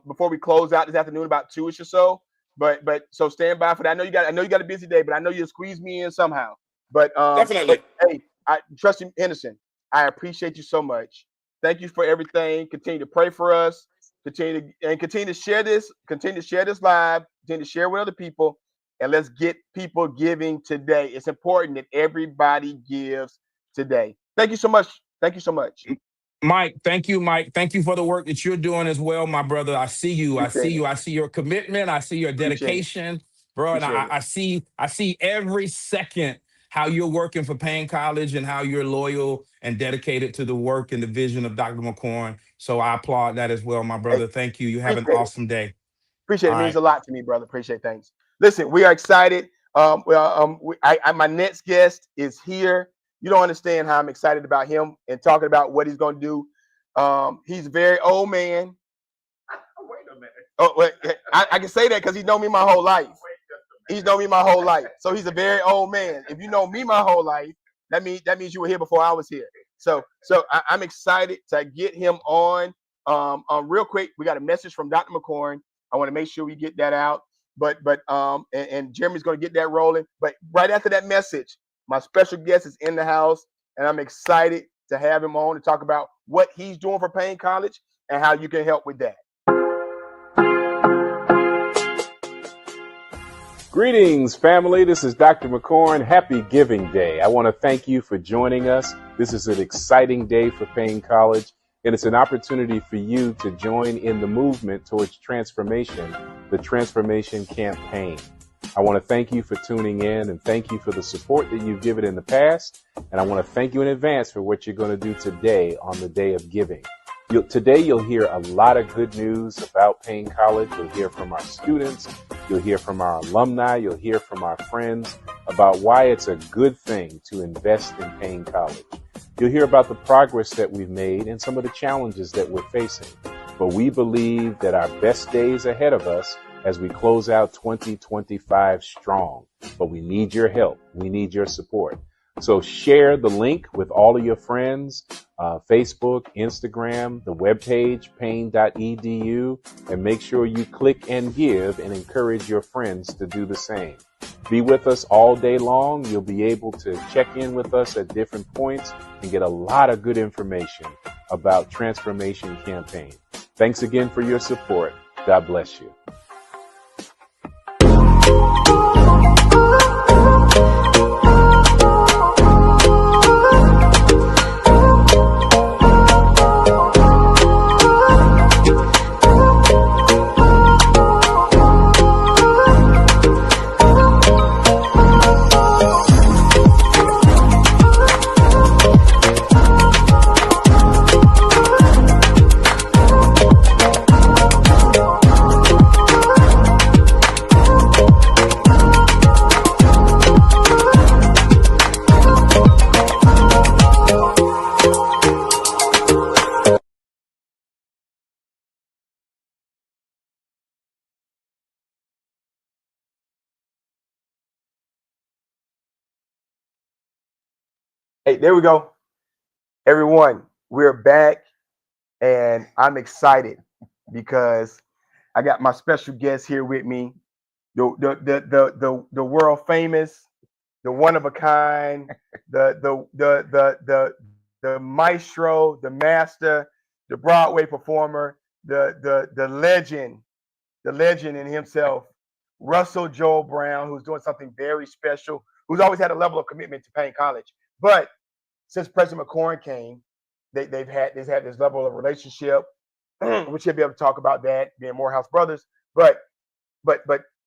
Before we close out this afternoon, about 2ish or so. But so stand by for that. I know you got a busy day, but I know you'll squeeze me in somehow. But Definitely. hey, I trust you, Henderson. I appreciate you so much. Thank you for everything. Continue to pray for us. Continue to share this. Continue to share this live. Continue to share with other people, and let's get people giving today. It's important that everybody gives today. Thank you so much. Thank you so much. Mike, thank you, Mike. Thank you for the work that you're doing as well, my brother. I see you. I see you. I see your commitment. I see your dedication, bro. And I see every second how you're working for Paine College and how you're loyal and dedicated to the work and the vision of Dr. McCorn. So I applaud that as well, my brother. Thank you. You have an awesome day. Appreciate it. All It means right. a lot to me, brother. Appreciate things. Listen, we are excited. My next guest is here. You don't understand how I'm excited about him and talking about what he's going to do. He's a very old man. Wait a minute. Oh, wait, I can say that because he's known me my whole life. He's known me my whole life. So he's a very old man. If you know me my whole life, that means you were here before I was here. So I'm excited to get him on. Real quick, we got a message from Dr. McCorn. I want to make sure we get that out. And Jeremy's going to get that rolling. But right after that message, my special guest is in the house, and I'm excited to have him on to talk about what he's doing for Paine College and how you can help with that. Greetings, family. This is Dr. McCorn. Happy Giving Day. I want to thank you for joining us. This is an exciting day for Paine College, and it's an opportunity for you to join in the movement towards transformation, the Transformation Campaign. I want to thank you for tuning in and thank you for the support that you've given in the past. And I want to thank you in advance for what you're going to do today on the day of giving. Today, you'll hear a lot of good news about Paine College. You'll hear from our students. You'll hear from our alumni. You'll hear from our friends about why it's a good thing to invest in Paine College. You'll hear about the progress that we've made and some of the challenges that we're facing. But we believe that our best days ahead of us as we close out 2025 strong. But we need your help. We need your support. So share the link with all of your friends, Facebook, Instagram, the webpage, paine.edu, and make sure you click and give and encourage your friends to do the same. Be with us all day long. You'll be able to check in with us at different points and get a lot of good information about Transformation Campaign. Thanks again for your support. God bless you. Hey, there we go. Everyone, we're back, and I'm excited because I got my special guest here with me, the world famous, the one of a kind, the maestro, the master, the Broadway performer, the legend in himself, Russell Joel Brown, who's doing something very special, who's always had a level of commitment to Paine College. But since President McCorn came, they've had this level of relationship, which he'll be able to talk about that, being Morehouse brothers. But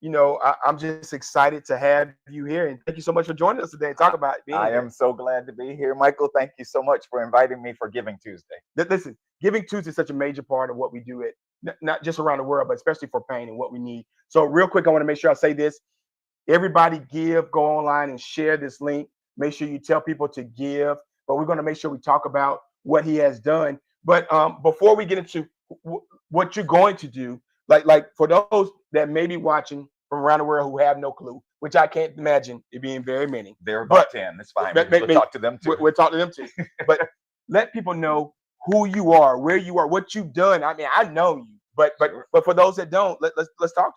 I'm just excited to have you here, and thank you so much for joining us today and talk about being I here. am so glad to be here. Michael, thank you so much for inviting me for Giving Tuesday. Listen, Giving Tuesday is such a major part of what we do not just around the world, but especially for Paine and what we need. So real quick, I want to make sure I say this. Everybody give, go online and share this link. Make sure you tell people to give, but we're going to make sure we talk about what he has done. But before we get into what you're going to do, like for those that may be watching from around the world who have no clue, which I can't imagine it being very many. There are about 10. It's fine. We'll talk to them too. We'll talk to them too. But let people know who you are, where you are, what you've done. I mean, I know you, but for those that don't, let's talk.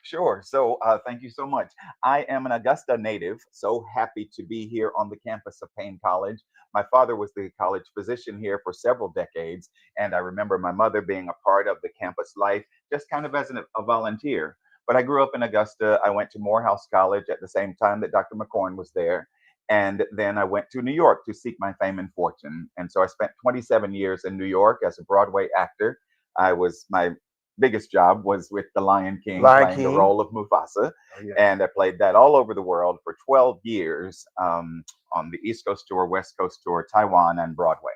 Sure. So thank you so much. I am an Augusta native, so happy to be here on the campus of Paine College. My father was the college physician here for several decades, and I remember my mother being a part of the campus life, just kind of as a volunteer. But I grew up in Augusta. I went to Morehouse College at the same time that Dr. McCorn was there. And then I went to New York to seek my fame and fortune. And so I spent 27 years in New York as a Broadway actor. My biggest job was with The Lion King, playing the role of Mufasa. Oh, yeah. And I played that all over the world for 12 years on the East Coast tour, West Coast tour, Taiwan, and Broadway.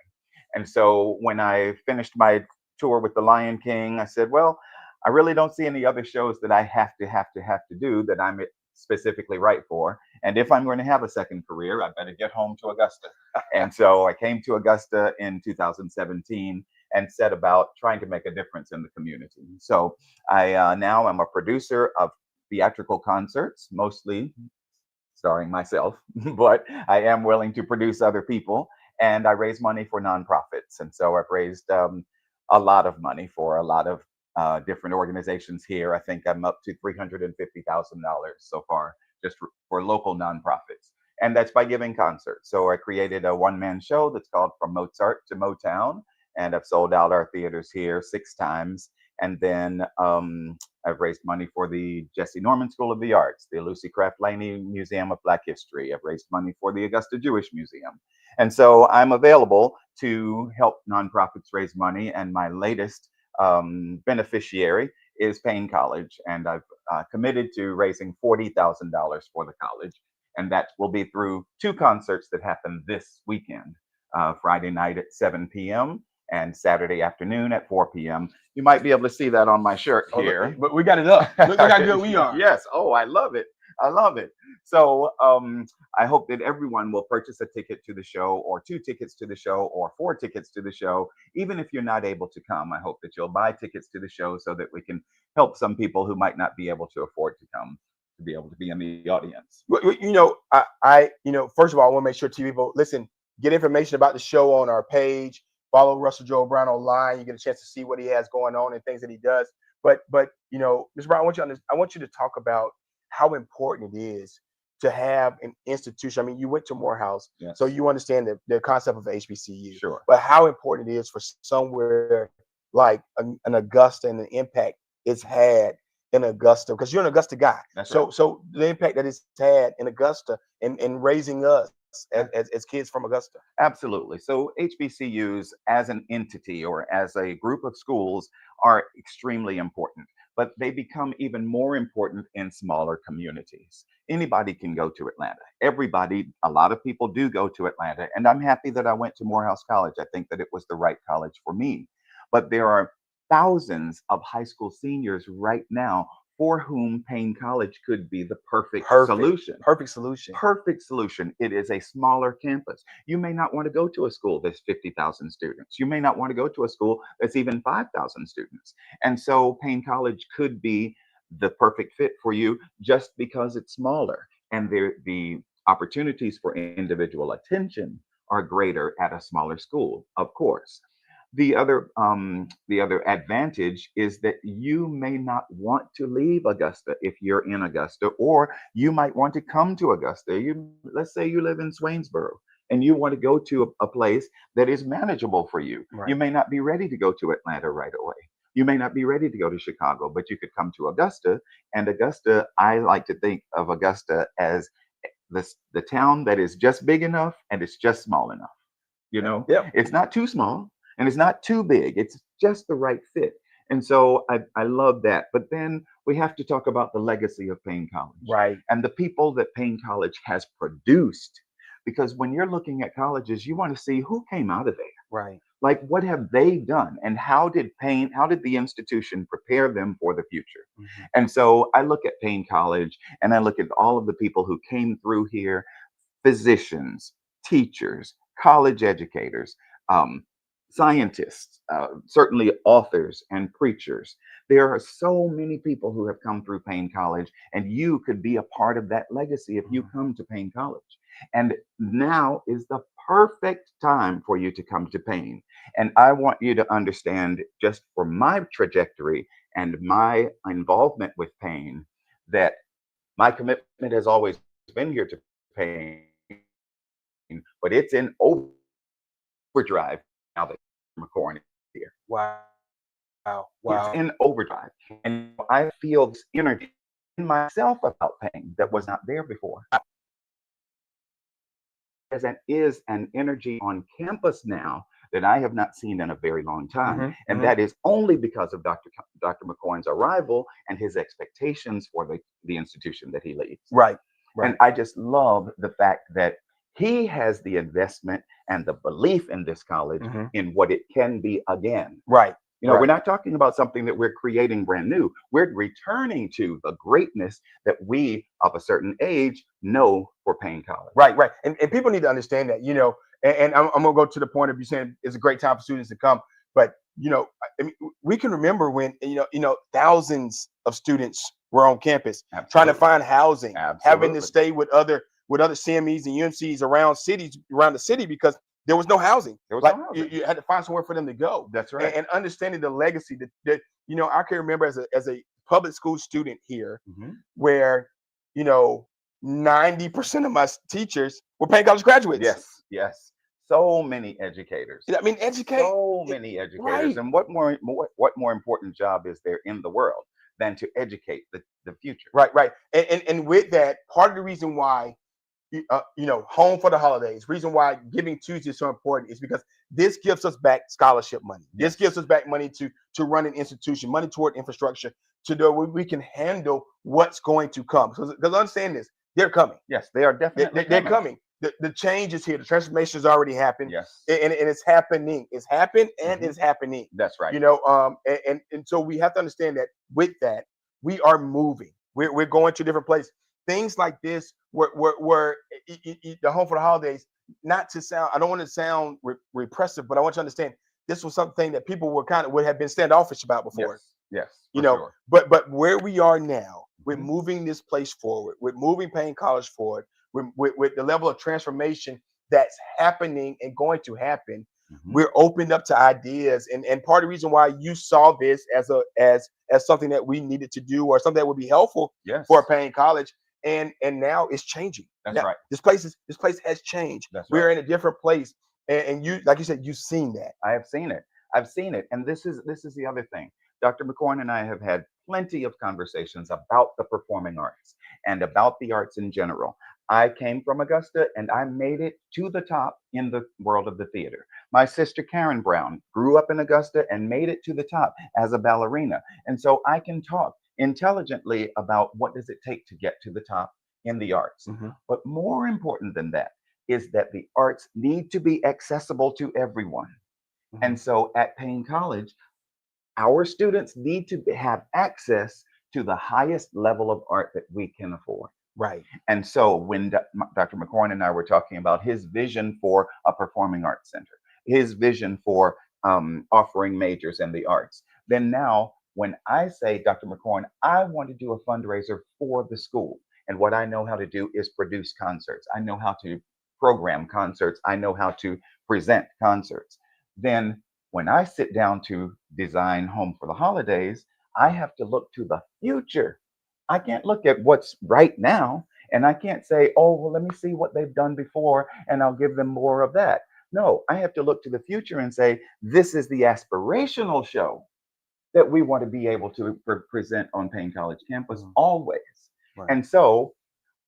And so when I finished my tour with The Lion King, I said, well, I really don't see any other shows that I have to do that I'm specifically right for. And if I'm going to have a second career, I better get home to Augusta. And so I came to Augusta in 2017 and set about trying to make a difference in the community. So I now am a producer of theatrical concerts, mostly starring myself, but I am willing to produce other people. And I raise money for nonprofits. And so I've raised a lot of money for a lot of different organizations here. I think I'm up to $350,000 so far, just for local nonprofits. And that's by giving concerts. So I created a one-man show that's called From Mozart to Motown, and I've sold out our theaters here 6 times. And then I've raised money for the Jesse Norman School of the Arts, the Lucy Craft Laney Museum of Black History. I've raised money for the Augusta Jewish Museum. And so I'm available to help nonprofits raise money. And my latest beneficiary is Paine College. And I've committed to raising $40,000 for the college. And that will be through 2 concerts that happen this weekend, Friday night at 7 p.m. and Saturday afternoon at 4 p.m. You might be able to see that on my shirt here. But we got it up. Look how good we are. Yes. Oh, I love it. I love it. So I hope that everyone will purchase a ticket to the show, or 2 tickets to the show, or 4 tickets to the show. Even if you're not able to come, I hope that you'll buy tickets to the show so that we can help some people who might not be able to afford to come, to be able to be in the audience. First of all, I want to make sure people listen, get information about the show on our page. Follow Russell Joe Brown online. You get a chance to see what he has going on and things that he does. But Mr. Brown, I want you to talk about how important it is to have an institution. I mean, you went to Morehouse, yes, so you understand the concept of HBCU. Sure. But how important it is for somewhere like an Augusta and the impact it's had in Augusta, because you're an Augusta guy. That's so right. so the impact that it's had in Augusta and raising us as kids from Augusta. Absolutely. So HBCUs as an entity or as a group of schools are extremely important, but they become even more important in smaller communities. Anybody can go to Atlanta. A lot of people do go to Atlanta, and I'm happy that I went to Morehouse College. I think that it was the right college for me. But there are thousands of high school seniors right now for whom Paine College could be the perfect solution. Perfect solution. Perfect solution. It is a smaller campus. You may not want to go to a school that's 50,000 students. You may not want to go to a school that's even 5,000 students. And so Paine College could be the perfect fit for you just because it's smaller. And the opportunities for individual attention are greater at a smaller school, of course. The other advantage is that you may not want to leave Augusta if you're in Augusta, or you might want to come to Augusta. Let's say you live in Swainsboro and you want to go to a place that is manageable for you. Right. You may not be ready to go to Atlanta right away. You may not be ready to go to Chicago, but you could come to Augusta. And Augusta, I like to think of Augusta as the town that is just big enough and it's just small enough. Yeah. It's not too small and it's not too big. It's just the right fit. And so I love that. But then we have to talk about the legacy of Paine College, Right. and the people that Paine College has produced. Because when you're looking at colleges, you want to see who came out of there. Right. Like, what have they done, and how did the institution prepare them for the future? Mhm. And so I look at Paine College, and I look at all of the people who came through here: physicians, teachers, college educators, um, scientists, certainly authors and preachers. There are so many people who have come through Paine College, and you could be a part of that legacy if you come to Paine College. And now is the perfect time for you to come to Paine. And I want you to understand, just for my trajectory and my involvement with Paine, that my commitment has always been here to Paine, but it's in overdrive now that McCorn is here. Wow. Wow. It's Wow. in overdrive. And I feel this energy in myself about Paine that was not there before. There is an energy on campus now that I have not seen in a very long time. Mhm, And mhm. that is only because of Dr. McCoy's arrival and his expectations for the institution that he leads. Right. And Right. I just love the fact that he has the investment and the belief in this college Mhm. in what it can be again. Right. You know, we're Right. not talking about something that we're creating brand new. We're returning to the greatness that we of a certain age know for Paine College. Right, right. And people need to understand that, and I'm gonna go to the point of you saying it's a great time for students to come. But I mean, we can remember when thousands of students were on campus trying to Absolutely. find housing, having to Absolutely. stay with other CMEs and UMCs around the city because there was no housing. There was Like no you, housing. you had to find somewhere for them to go. That's right. And understanding the legacy that I can remember as a public school student here, Mhm. where you know 90% of my teachers were Paine College graduates. Yes, yes. So many educators. I mean, educate. So many educators. Right. And what more important job is there in the world than to educate the future? Right, right. And with that, part of the reason why home for the holidays, reason why Giving Tuesday is so important is because this gives us back scholarship money. This gives us back money to run an institution, money toward infrastructure, to do we can handle what's going to come. Because understand this, they're coming. Yes, they are definitely They're coming. The change is here. The transformation has already happened. Yes. And it's happening. It's happened and Mhm. it's happening. That's right. And so we have to understand that with that, we are moving. We're going to a different place. Things like this, where the home for the holidays, not to sound, I don't want to sound repressive, but I want you to understand this was something that people would have been standoffish about before. Yes. You for know, sure. but where we are now, we're Mhm. moving this place forward. We're moving Paine College forward with the level of transformation that's happening and going to happen. Mhm. We're opened up to ideas, and part of the reason why you saw this as something that we needed to do or something that would be helpful Yes. for Paine College, and now it's changing. That's Now, right. This place has changed. That's We're right. in a different place, and you, like you said, you've seen that. I have seen it. I've seen it. And this is the other thing. Dr. McCorn and I have had plenty of conversations about the performing arts and about the arts in general. I came from Augusta and I made it to the top in the world of the theater. My sister Karen Brown grew up in Augusta and made it to the top as a ballerina. And so I can talk intelligently about what does it take to get to the top in the arts. Mhm. But more important than that is that the arts need to be accessible to everyone. And so at Paine College, our students need to have access to the highest level of art that we can afford. Right. And so when Dr. McCorn and I were talking about his vision for a performing arts center, his vision for offering majors in the arts, then now when I say, Dr. McCorn, I want to do a fundraiser for the school. And what I know how to do is produce concerts. I know how to program concerts. I know how to present concerts. Then when I sit down to design Home for the Holidays, I have to look to the future. I can't look at what's right now and I can't say, oh, well, let me see what they've done before and I'll give them more of that. No, I have to look to the future and say, this is the aspirational show that we want to be able to present on Paine College campus always. Right. And so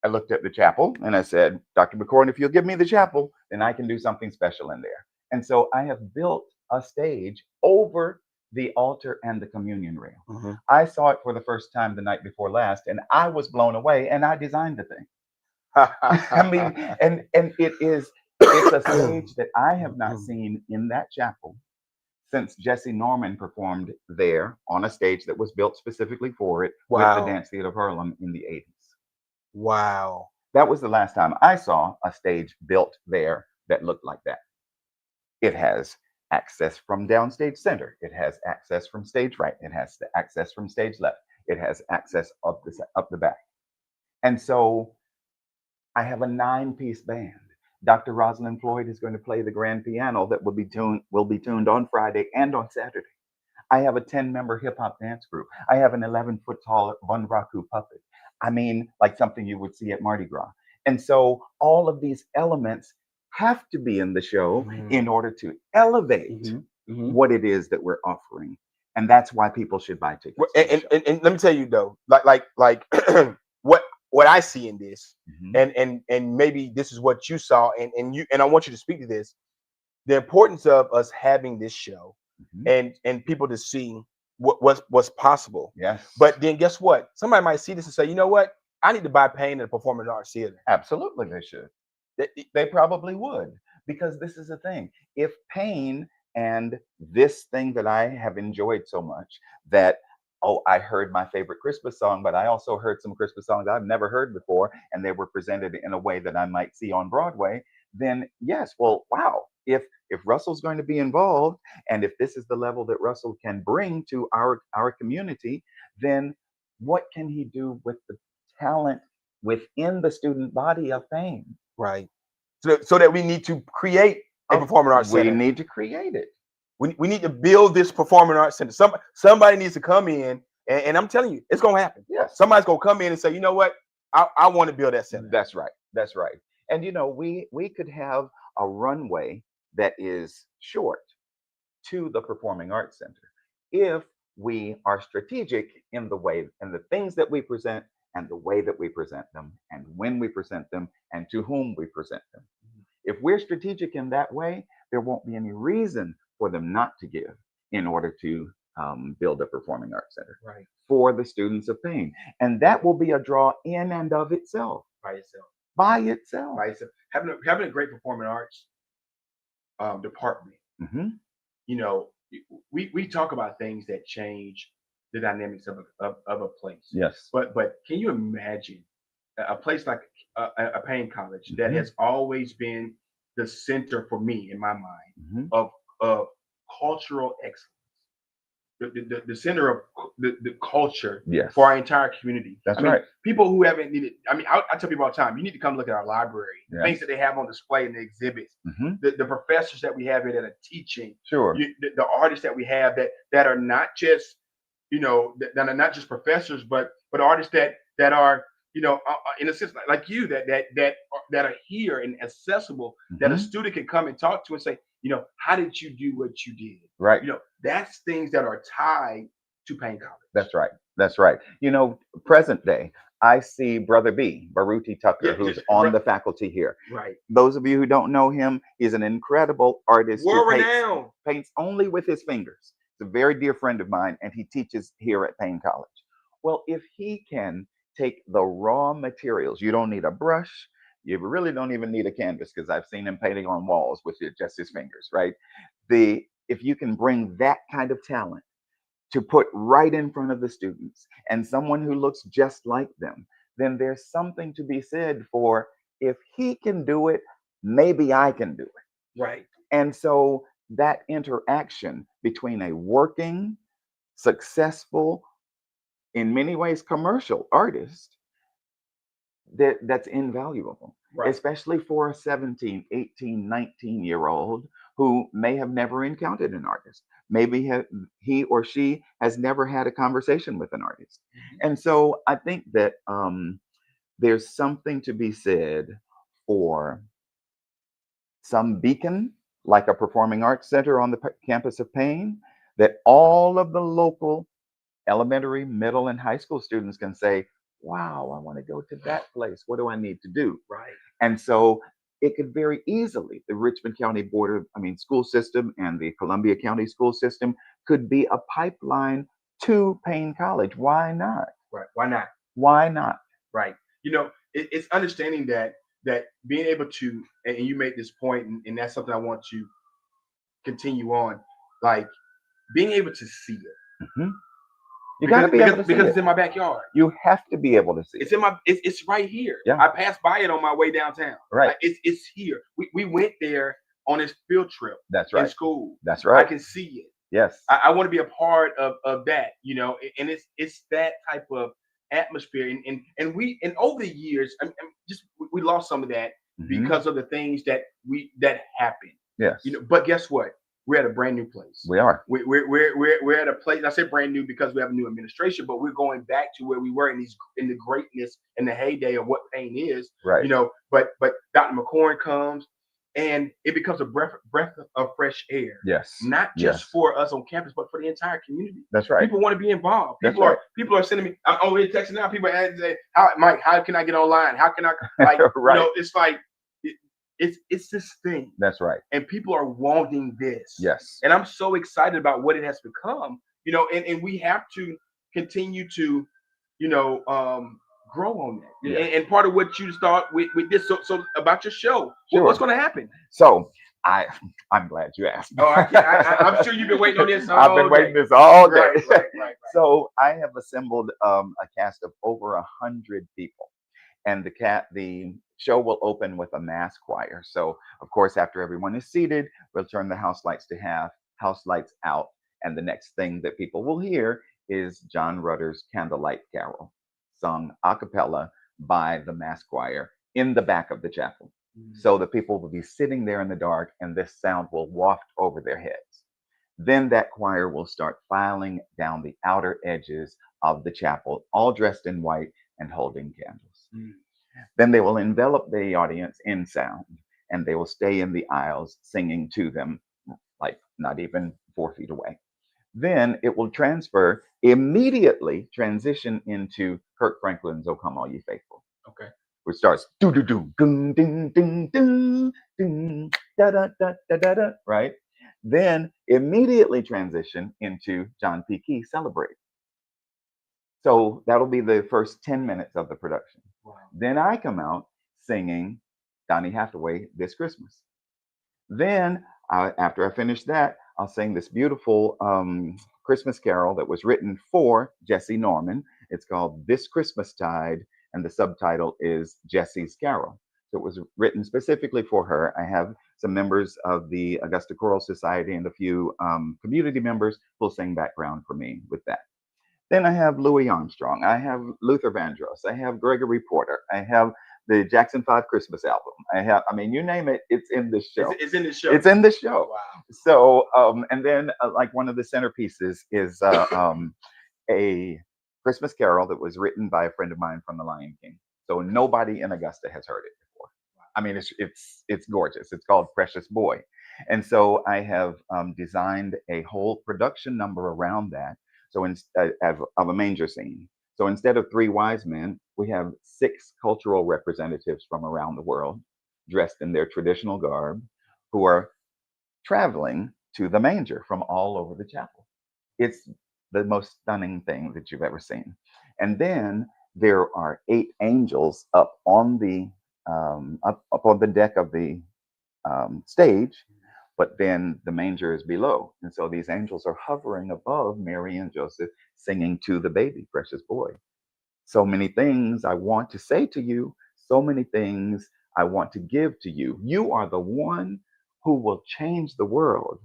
I looked at the chapel and I said, Dr. McCorn, if you'll give me the chapel, then I can do something special in there. And so I have built a stage over the altar and the communion rail. Mhm. I saw it for the first time the night before last, and I was blown away, and I designed the thing. I mean, and it's a stage that I have not seen in that chapel since Jesse Norman performed there on a stage that was built specifically for it with the Wow. Dance Theater of Harlem in the 80s. Wow. That was the last time I saw a stage built there that looked like that. It has access from downstage center. It has access from stage right. It has access from stage left. It has access up the back. And so I have a 9-piece band. Dr. Rosalind Floyd is going to play the grand piano that will be tuned on Friday and on Saturday. I have a 10-member hip hop dance group. I have an 11-foot tall Von Raku puppet. I mean, like something you would see at Mardi Gras. And so all of these elements have to be in the show in order to elevate what it is that we're offering. And that's why people should buy tickets. And let me tell you though, like what I see in this, and maybe this is what you saw, and I want you to speak to this, the importance of us having this show and people to see what's possible. Yes. But then guess what? Somebody might see this and say, you know what? I need to buy Paine at a performing arts theater. Absolutely, they should. They probably would, because this is the thing. If Paine and this thing that I have enjoyed so much, that, oh, I heard my favorite Christmas song, but I also heard some Christmas songs I've never heard before, and they were presented in a way that I might see on Broadway, then yes, well, wow. If Russell's going to be involved, and if this is the level that Russell can bring to our community, then what can he do with the talent within the student body of Paine? Right. So that we need to create a performing arts center. We need to create it. We need to build this performing arts center. Somebody needs to come in, and I'm telling you, it's gonna happen. Yes. Somebody's gonna come in and say, you know what, I want to build that center. That's right. That's right. And you know, we could have a runway that is short to the Performing Arts Center if we are strategic in the way and the things that we present and the way that we present them and when we present them and to whom we present them. If we're strategic in that way, there won't be any reason for them not to give in order to build a Performing Arts Center for the students of Paine. And that will be a draw in and of itself. By itself. By itself. By itself. Having a great performing arts department. You know, we talk about things that change the dynamics of a place. Yes. But can you imagine a place like a Paine College that has always been the center for me in my mind of cultural excellence, the center of the culture for our entire community. That's I mean, right. People who haven't needed, I mean, I tell people all the time, you need to come look at our library, things that they have on display in the exhibits, the professors that we have here that are teaching, the artists that we have that are not just, you know, that are not just professors, but artists that are, you know, in a sense like you, that are here and accessible, that a student can come and talk to and say, you know, how did you do what you did? Right. You know, that's things that are tied to Paine College. That's right. That's right. You know, present day, I see Brother B, Baruti Tucker, who's on the faculty here. Right. Those of you who don't know him, he's an incredible artist. World renowned. Paints only with his fingers. He's a very dear friend of mine, and he teaches here at Paine College. Well, if he can take the raw materials, you don't need a brush. You really don't even need a canvas, because I've seen him painting on walls with just his fingers, right? If you can bring that kind of talent to put right in front of the students and someone who looks just like them, then there's something to be said for, if he can do it, maybe I can do it. Right. And so that interaction between a working, successful, in many ways commercial artist, that's invaluable, especially for a 17, 18, 19-year-old who may have never encountered an artist. Maybe he or she has never had a conversation with an artist. And so I think that there's something to be said for some beacon, like a performing arts center on the campus of Paine, that all of the local elementary, middle, and high school students can say, wow, I want to go to that place. What do I need to do? Right. And so it could very easily, the Richmond County school system and the Columbia County school system could be a pipeline to Paine College. Why not? Right. Why not? Why not? Right. You know, it's understanding that being able to, and you made this point, and that's something I want to continue on, like being able to see it. Mm-hmm. You got to be able to see because it. it's in my backyard. You have to be able to see It's it. in my. It's right here. Yeah. I passed by it on my way downtown. Right. Like, it's here. We went there on this field trip. That's right. In school. That's right. I can see it. Yes. I want to be a part of that. You know, and it's that type of atmosphere. And we, and over the years, just we lost some of that because of the things that happened. Yes. You know, but guess what? We're at a brand new place. We are. We're at a place. I say brand new because we have a new administration, but we're going back to where we were in the greatness and the heyday of what Paine is. Right. You know, but Dr. McCorn comes, and it becomes a breath of fresh air. Yes. Not just for us on campus, but for the entire community. That's right. People want to be involved. That's People right. people are sending me. I'm over here texting now. People are saying, "How, Mike? How can I get online? How can I?" Like, Right. you know, it's like it's this thing. That's right. And people are wanting this. Yes. And I'm so excited about what it has become. You know, and we have to continue to, you know, grow on that. Yeah. And part of what you start with this. So about your show, Sure. what's going to happen? So I'm glad you asked. Oh, I'm sure you've been waiting on this. I've been waiting this all day. Right. So I have assembled a cast of over 100 people, and the show will open with a mass choir. So of course, after everyone is seated, we'll turn the house lights to house lights out, and the next thing that people will hear is John Rutter's Candlelight Carol, sung a cappella by the mass choir in the back of the chapel. So the people will be sitting there in the dark, and this sound will waft over their heads. Then that choir will start filing down the outer edges of the chapel, all dressed in white and holding candles. Then they will envelop the audience in sound, and they will stay in the aisles singing to them, like not even 4 feet away. Then it will immediately transition into Kirk Franklin's "O Come All Ye Faithful." Okay. Which starts do do do ding ding ding ding ding da da da da da da, right? Then immediately transition into John P. Key "Celebrate." So that'll be the first 10 minutes of the production. Wow. Then I come out singing Donny Hathaway "This Christmas." Then after I finish that, I'll sing this beautiful Christmas carol that was written for Jessie Norman. It's called "This Christmas Tide," and the subtitle is "Jessie's Carol." So it was written specifically for her. I have some members of the Augusta Choral Society and a few community members who'll sing background for me with that. Then I have Louis Armstrong. I have Luther Vandross. I have Gregory Porter. I have the Jackson 5 Christmas album. I mean, you name it, it's in this show. It's in this show. It's in the show. Wow. So, and then like one of the centerpieces is a Christmas carol that was written by a friend of mine from The Lion King. So nobody in Augusta has heard it before. I mean, it's gorgeous. It's called "Precious Boy." And so I have designed a whole production number around that. So of a manger scene. So instead of 3 wise men, we have 6 cultural representatives from around the world, dressed in their traditional garb, who are traveling to the manger from all over the chapel. It's the most stunning thing that you've ever seen. And then there are 8 angels up on the up on the deck of the stage, but then the manger is below. And so these angels are hovering above Mary and Joseph, singing to the baby, "Precious Boy." So many things I want to say to you, so many things I want to give to you. You are the one who will change the world.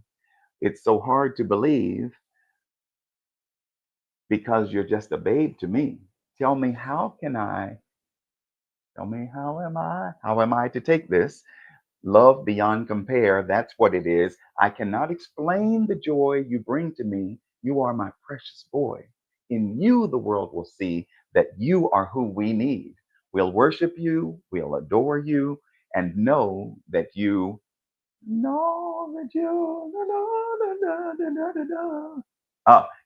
It's so hard to believe because you're just a babe to me. Tell me, how am I to take this? Love beyond compare, that's what it is. I cannot explain the joy you bring to me. You are my precious boy. In you, the world will see that you are who we need. We'll worship you, we'll adore you, and know that you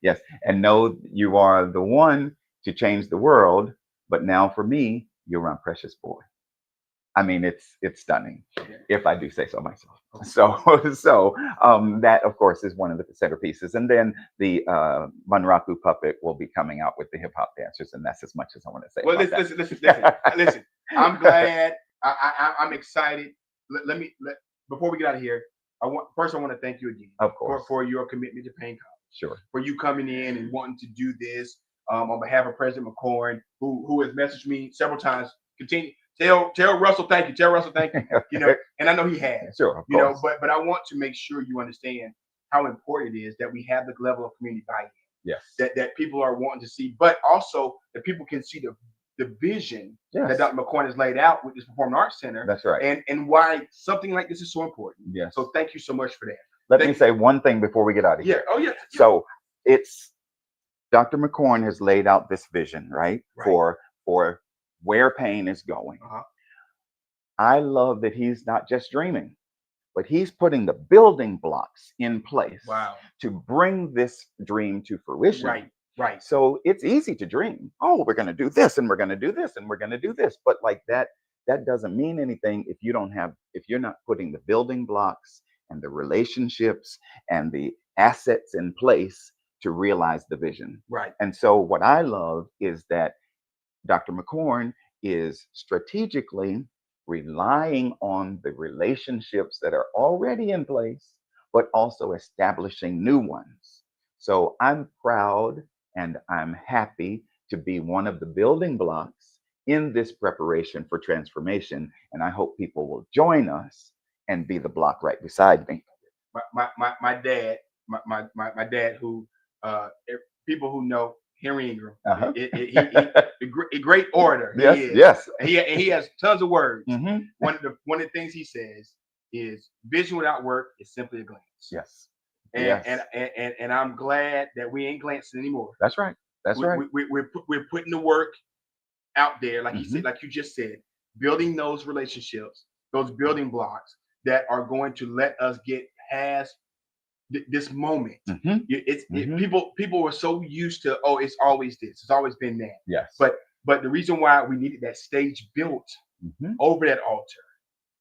yes, and know you are the one to change the world. But now for me, you're my precious boy. I mean, it's stunning, if I do say so myself. So, that of course is one of the centerpieces, and then the Munraku puppet will be coming out with the hip hop dancers, and that's as much as I want to say. Well, about listen. I'm glad. I'm excited. Before we get out of here, I want to thank you again, of course, for your commitment to Paine College. Sure. For you coming in and wanting to do this on behalf of President McCorn, who has messaged me several times. Continue. Tell Russell thank you. Tell Russell thank you. You know, and I know he has. Sure, of course. course. But I want to make sure you understand how important it is that we have the level of community buy-in. Yes. That people are wanting to see, but also that people can see the vision that Dr. McCorn has laid out with this Performing Arts Center. That's right. And why something like this is so important. Yes. So thank you so much for that. Let me say one thing before we get out of here. Oh, yeah. So it's Dr. McCorn has laid out this vision, right? For where Paine is going. I love that he's not just dreaming, but he's putting the building blocks in place to bring this dream to fruition. Right. So it's easy to dream. Oh, we're going to do this, and we're going to do this, and we're going to do this. But like that doesn't mean anything if you're not putting the building blocks and the relationships and the assets in place to realize the vision. Right. And so what I love is that Dr. McCorn is strategically relying on the relationships that are already in place, but also establishing new ones. So I'm proud and I'm happy to be one of the building blocks in this preparation for transformation. And I hope people will join us and be the block right beside me. My dad, who people who know Henry Ingram, a great orator. Yes. He has tons of words. One of the things he says is vision without work is simply a glance. Yes. And I'm glad that we ain't glancing anymore. That's right. We're putting the work out there, like you said, like you just said, building those relationships, those building blocks that are going to let us get past this moment. People were so used to, oh, it's always this, it's always been that. Yes. But the reason why we needed that stage built over that altar,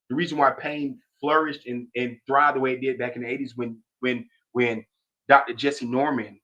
the reason why Paine flourished and thrived the way it did back in the 80s when Dr. Jesse Norman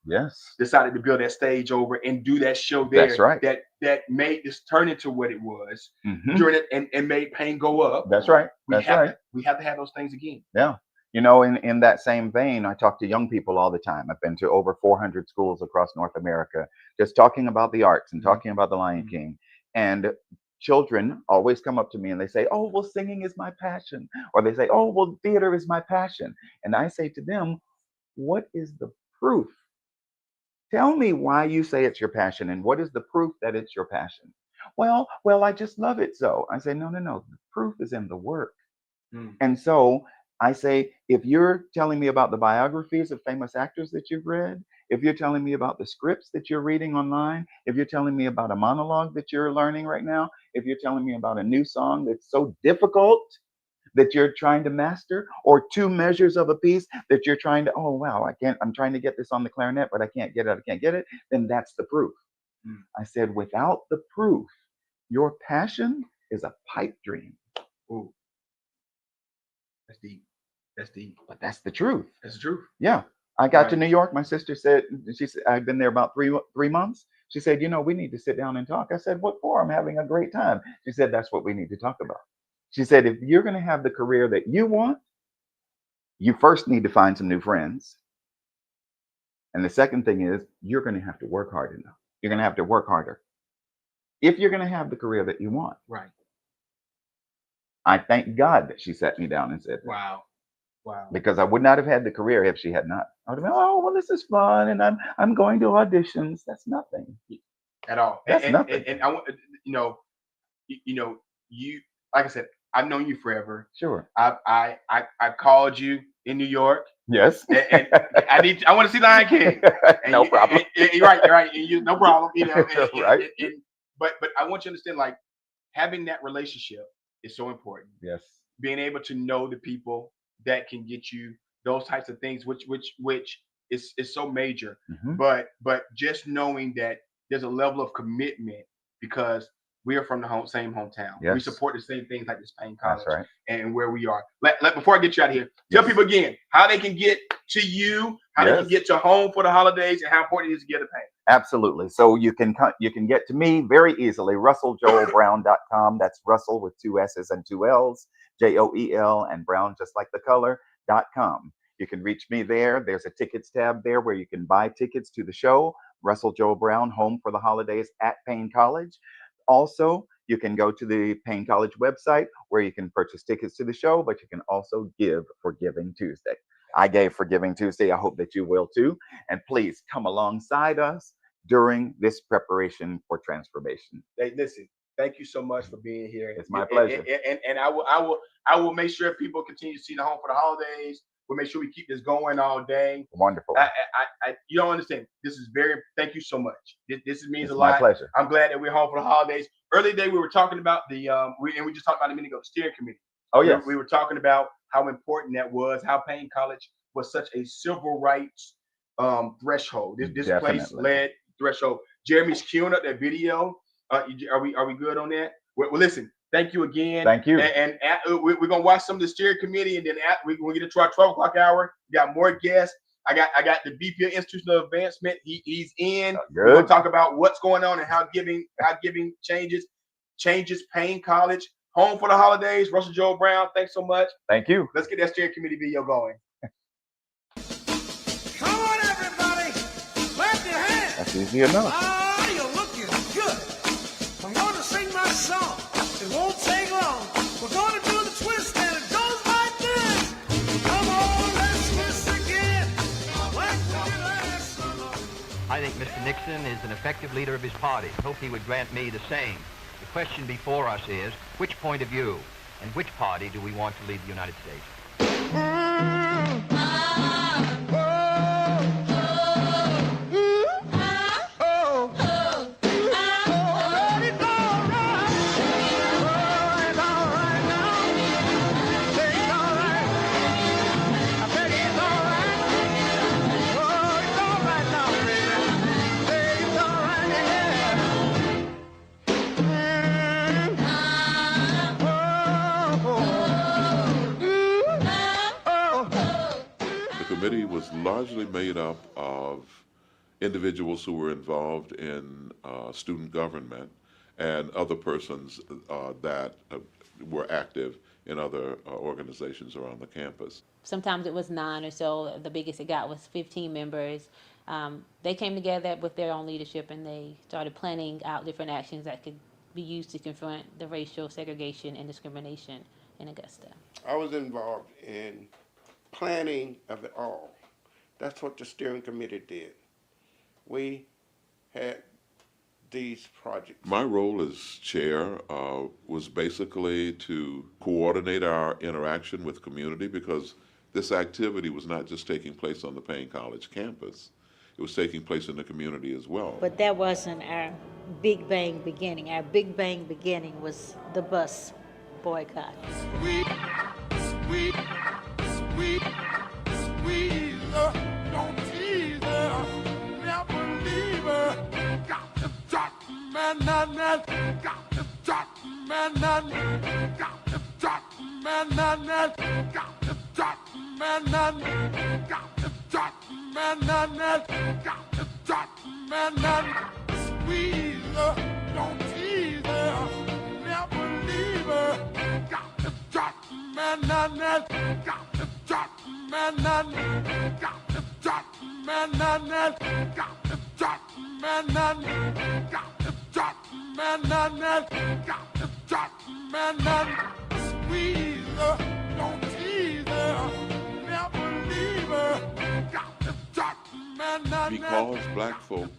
decided to build that stage over and do that show there. That's right. That made this turn into what it was during it and made Paine go up. That's right. We have to have those things again. Yeah. You know, in that same vein, I talk to young people all the time. I've been to over 400 schools across North America, just talking about the arts and talking about the Lion King. And children always come up to me and they say, oh, well, singing is my passion. Or they say, oh, well, theater is my passion. And I say to them, what is the proof? Tell me why you say it's your passion and what is the proof that it's your passion? Well, I just love it so. I say, no. The proof is in the work. And so I say, if you're telling me about the biographies of famous actors that you've read, if you're telling me about the scripts that you're reading online, if you're telling me about a monologue that you're learning right now, if you're telling me about a new song that's so difficult that you're trying to master, or two measures of a piece that you're trying to, oh, wow, I'm trying to get this on the clarinet, but I can't get it, then that's the proof. I said, without the proof, your passion is a pipe dream. Ooh. That's deep. But that's the truth. That's the truth. Yeah. I got to New York. My sister said, I've been there about three months. She said, we need to sit down and talk. I said, what for? I'm having a great time. She said, that's what we need to talk about. She said, if you're going to have the career that you want, you first need to find some new friends. And the second thing is, you're going to have to work hard enough. You're going to have to work harder if you're going to have the career that you want. Right. I thank God that she sat me down and said that. Wow. Because I would not have had the career if she had not. I would have been, oh, well, this is fun, and I'm going to auditions. That's nothing at all. That's nothing. And I want you. Like I said, I've known you forever. Sure. I called you in New York. Yes. And I want to see Lion King. No problem. You're right. And no problem. Right. But I want you to understand, like, having that relationship is so important. Yes. Being able to know the people that can get you those types of things, which is so major. But just knowing that there's a level of commitment, because we are from the same hometown. We Yes. support the same things like this Paine That's College right. and where we are. Before I get you out of here, tell people again how they can get to you, how they can get to home for the holidays, and how important it is to get a Paine. Absolutely. So you can get to me very easily. RussellJoelBrown.com. That's Russell with 2 S's and 2 L's, JOEL, and Brown just like the color.com. You can reach me there. There's a tickets tab there where you can buy tickets to the show. Russell Joel Brown, Home for the Holidays at Paine College. Also, you can go to the Paine College website where you can purchase tickets to the show, but you can also give for Giving Tuesday. I gave for Giving Tuesday. I hope that you will too. And please come alongside us during this preparation for transformation. Hey, listen, thank you so much for being here. It's my pleasure. And I will make sure people continue to see the Home for the Holidays. We'll make sure we keep this going all day. Wonderful. You don't understand. This is thank you so much. This means It's a lot. my pleasure. I'm glad that we're home for the holidays. Early day, we were talking about we just talked about a minute ago, the steering committee. Oh, yes. We were talking about how important that was, how Paine College was such a civil rights threshold. This place led threshold. Jeremy's queuing up that video. Are we good on that? Well, listen. Thank you again. Thank you. And we're gonna watch some of the steering committee, and then we're gonna get into our 12 o'clock hour. We got more guests. I got the VP of Institutional Advancement. He's in. We're gonna talk about what's going on and how giving changes Paine College. Home for the holidays. Russell Joel Brown. Thanks so much. Thank you. Let's get that steering committee video going. Come on, everybody. Clap your hands. That's easy enough. Oh, you're looking good. I'm going to sing my song. It won't take long. We're going to do the twist, and it goes like this. Come on, let's twist again. Like we did last summer. I think Mr. Nixon is an effective leader of his party. Hope he would grant me the same. The question before us is, which point of view and which party do we want to lead the United States? The committee was largely made up of individuals who were involved in student government and other persons that were active in other organizations around the campus. Sometimes it was 9 or so. The biggest it got was 15 members. They came together with their own leadership, and they started planning out different actions that could be used to confront the racial segregation and discrimination in Augusta. I was involved in planning of it all. That's what the steering committee did. We had these projects. My role as chair was basically to coordinate our interaction with community, because this activity was not just taking place on the Paine College campus. It was taking place in the community as well. But that wasn't our big bang beginning. Our big bang beginning was the bus boycott. Don't tease her, never leave her. Got to talk, man, got to talk, man, got to talk, man, got to talk, man, got to talk, man, got to talk, man, squeeze her, don't tease her, never leave her. Got to talk, man, got to talk, man, got to talk, man, got to talk, man, got to talk, man, got to talk, man, squeeze her, don't tease her, never leave her. Got to talk, man, Because black folk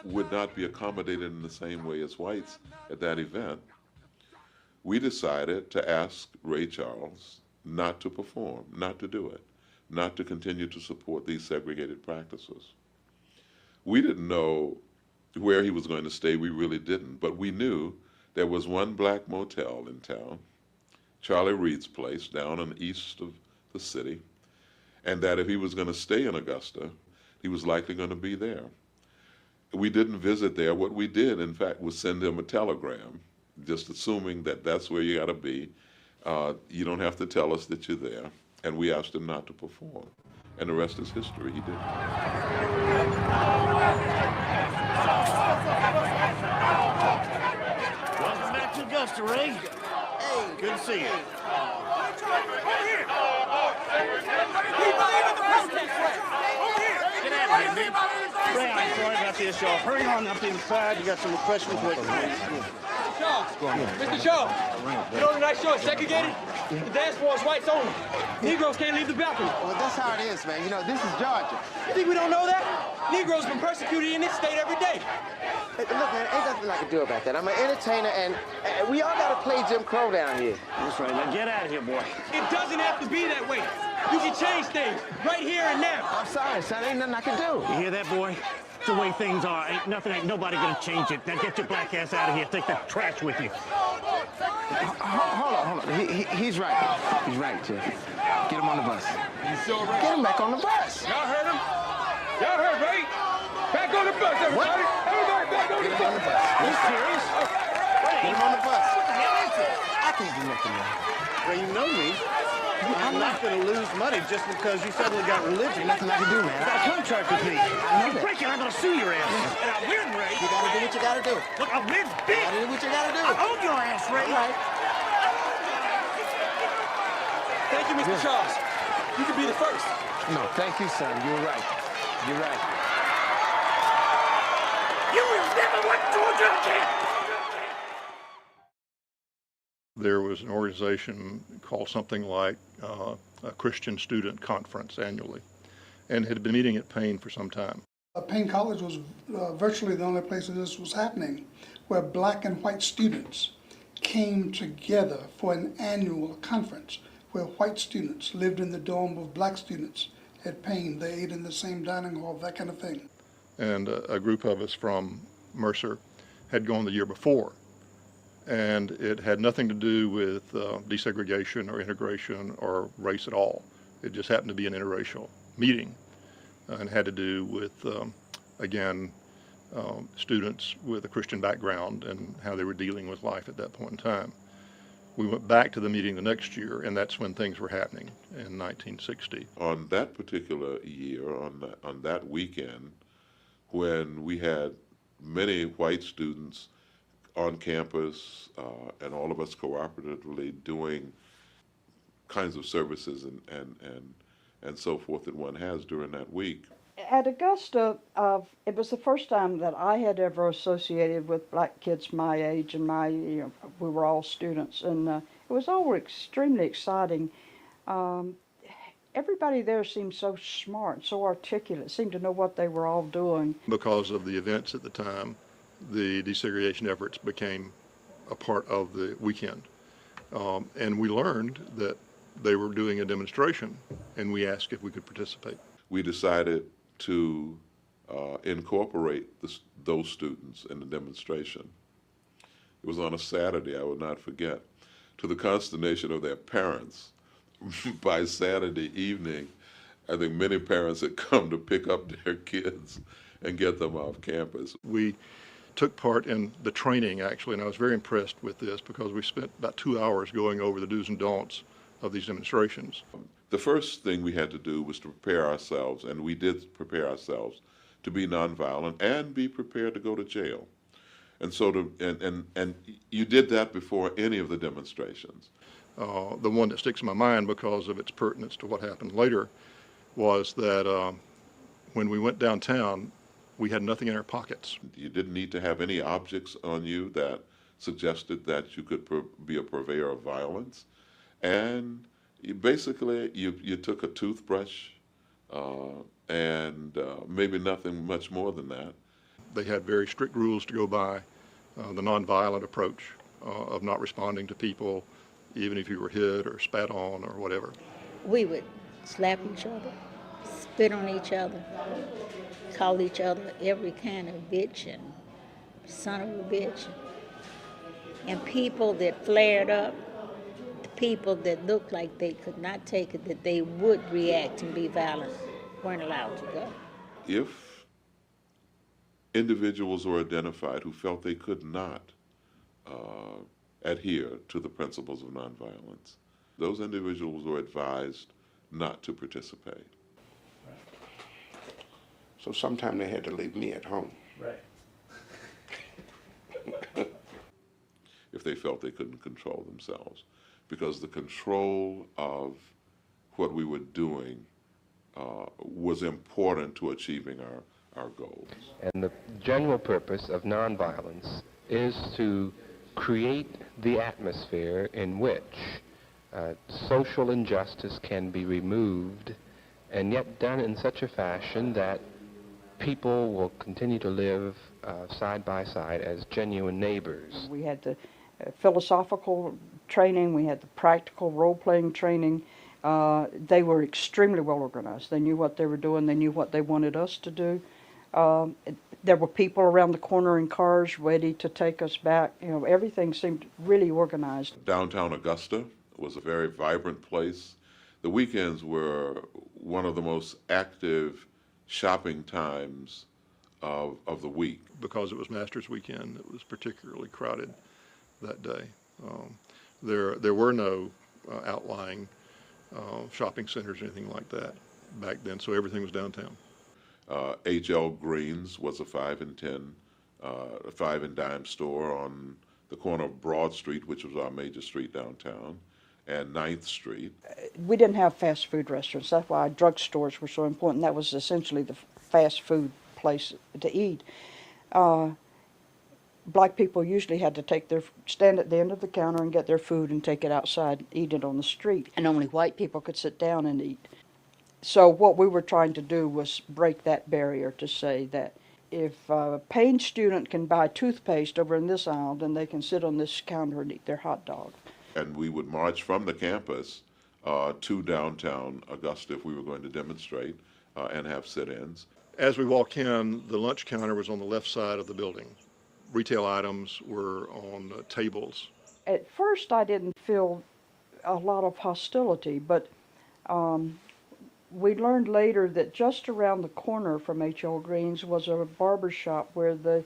would not be accommodated in the same way as whites at that event, we decided to ask Ray Charles not to perform, not to do it, not to continue to support these segregated practices. We didn't know where he was going to stay, we really didn't, but we knew there was one black motel in town, Charlie Reed's place, down in the east of the city, and that if he was going to stay in Augusta, he was likely going to be there. We didn't visit there. What we did, in fact, was send them a telegram, just assuming that that's where you got to be. You don't have to tell us that you're there. And we asked him not to perform. And the rest is history. He did. Welcome back to Augusta, Ray. Hey, good to see you. Get out of here, man. Ray, I'm sorry about this, y'all. Hurry on up inside. You got some refreshments waiting for you. Shaw, Mr. Shaw, you know tonight's show is segregated? The dance floor is whites only. Negroes can't leave the balcony. Well, that's how it is, man. You know, this is Georgia. You think we don't know that? Negroes been persecuted in this state every day. Hey, look, man, ain't nothing I can do about that. I'm an entertainer, and we all got to play Jim Crow down here. That's right. Now get out of here, boy. It doesn't have to be that way. You can change things right here and now. I'm sorry, son. Ain't nothing I can do. You hear that, boy? It's the way things are. Ain't nobody gonna change it. Now get your black ass out of here. Take that trash with you. Hold on. He's right. He's right, Jeff. Get him on the bus. You sure right? Get him back on the bus. Y'all heard him? Y'all heard, right? Back on the bus, everybody. What? Everybody back on the bus. Are you serious? Get him on the bus. What the hell is it? I can't do nothing, man. Ray, you know me. I'm not going to lose money just because you suddenly got religion. Nothing I can do, man. You got a contract with me. I know You break it, I'm going to sue your ass. And I win, Ray. You gotta do what you gotta do. Look, I win big. You gotta do what you gotta do. I own your ass, Ray. All right. Thank you, Mr. Charles. You could be the first. No, thank you, son. You're right. You're right. You will never want Georgia again. There was an organization called something like a Christian Student Conference annually, and had been meeting at Paine for some time. Paine College was virtually the only place where this was happening, where black and white students came together for an annual conference where white students lived in the dorm of black students at Paine. They ate in the same dining hall, that kind of thing. And a group of us from Mercer had gone the year before, and it had nothing to do with desegregation or integration or race at all. It just happened to be an interracial meeting and had to do with, again, students with a Christian background and how they were dealing with life at that point in time. We went back to the meeting the next year, and that's when things were happening in 1960. On that particular year, on that weekend, when we had many white students on campus, and all of us cooperatively doing kinds of services and so forth that one has during that week. At Augusta, it was the first time that I had ever associated with black kids my age, and we were all students, and it was all extremely exciting. Everybody there seemed so smart, so articulate, seemed to know what they were all doing. Because of the events at the time, the desegregation efforts became a part of the weekend. And we learned that they were doing a demonstration, and we asked if we could participate. We decided to incorporate those students in the demonstration. It was on a Saturday, I will not forget, to the consternation of their parents. By Saturday evening, I think many parents had come to pick up their kids and get them off campus. We took part in the training, actually, and I was very impressed with this because we spent about 2 hours going over the do's and don'ts of these demonstrations. The first thing we had to do was to prepare ourselves, and we did prepare ourselves to be nonviolent and be prepared to go to jail. And so and you did that before any of the demonstrations. The one that sticks in my mind because of its pertinence to what happened later was that when we went downtown, we had nothing in our pockets. You didn't need to have any objects on you that suggested that you could be a purveyor of violence. And you took a toothbrush and maybe nothing much more than that. They had very strict rules to go by, the nonviolent approach of not responding to people, even if you were hit or spat on or whatever. We would slap each other, spit on each other, call each other every kind of bitch and son of a bitch. And people that flared up, the people that looked like they could not take it, that they would react and be violent, weren't allowed to go. If individuals were identified who felt they could not adhere to the principles of nonviolence. Those individuals were advised not to participate. So sometimes they had to leave me at home. Right. If they felt they couldn't control themselves, because the control of what we were doing was important to achieving our goals. And the general purpose of nonviolence is to create the atmosphere in which social injustice can be removed and yet done in such a fashion that people will continue to live side by side as genuine neighbors. We had the philosophical training, we had the practical role-playing training. They were extremely well organized. They knew what they were doing, they knew what they wanted us to do. There were people around the corner in cars ready to take us back. You know, everything seemed really organized. Downtown Augusta was a very vibrant place. The weekends were one of the most active shopping times of the week. Because it was Masters Weekend, it was particularly crowded that day. There were no outlying shopping centers or anything like that back then, so everything was downtown. H.L. Green's was a 5 and dime store on the corner of Broad Street, which was our major street downtown, and 9th Street. We didn't have fast food restaurants. That's why drugstores were so important. That was essentially the fast food place to eat. Black people usually had to stand at the end of the counter and get their food and take it outside and eat it on the street. And only white people could sit down and eat. So what we were trying to do was break that barrier to say that if a Paine student can buy toothpaste over in this aisle, then they can sit on this counter and eat their hot dog. And we would march from the campus to downtown Augusta if we were going to demonstrate and have sit-ins. As we walked in, the lunch counter was on the left side of the building. Retail items were on tables. At first I didn't feel a lot of hostility, but we learned later that just around the corner from H.L. Green's was a barber shop where the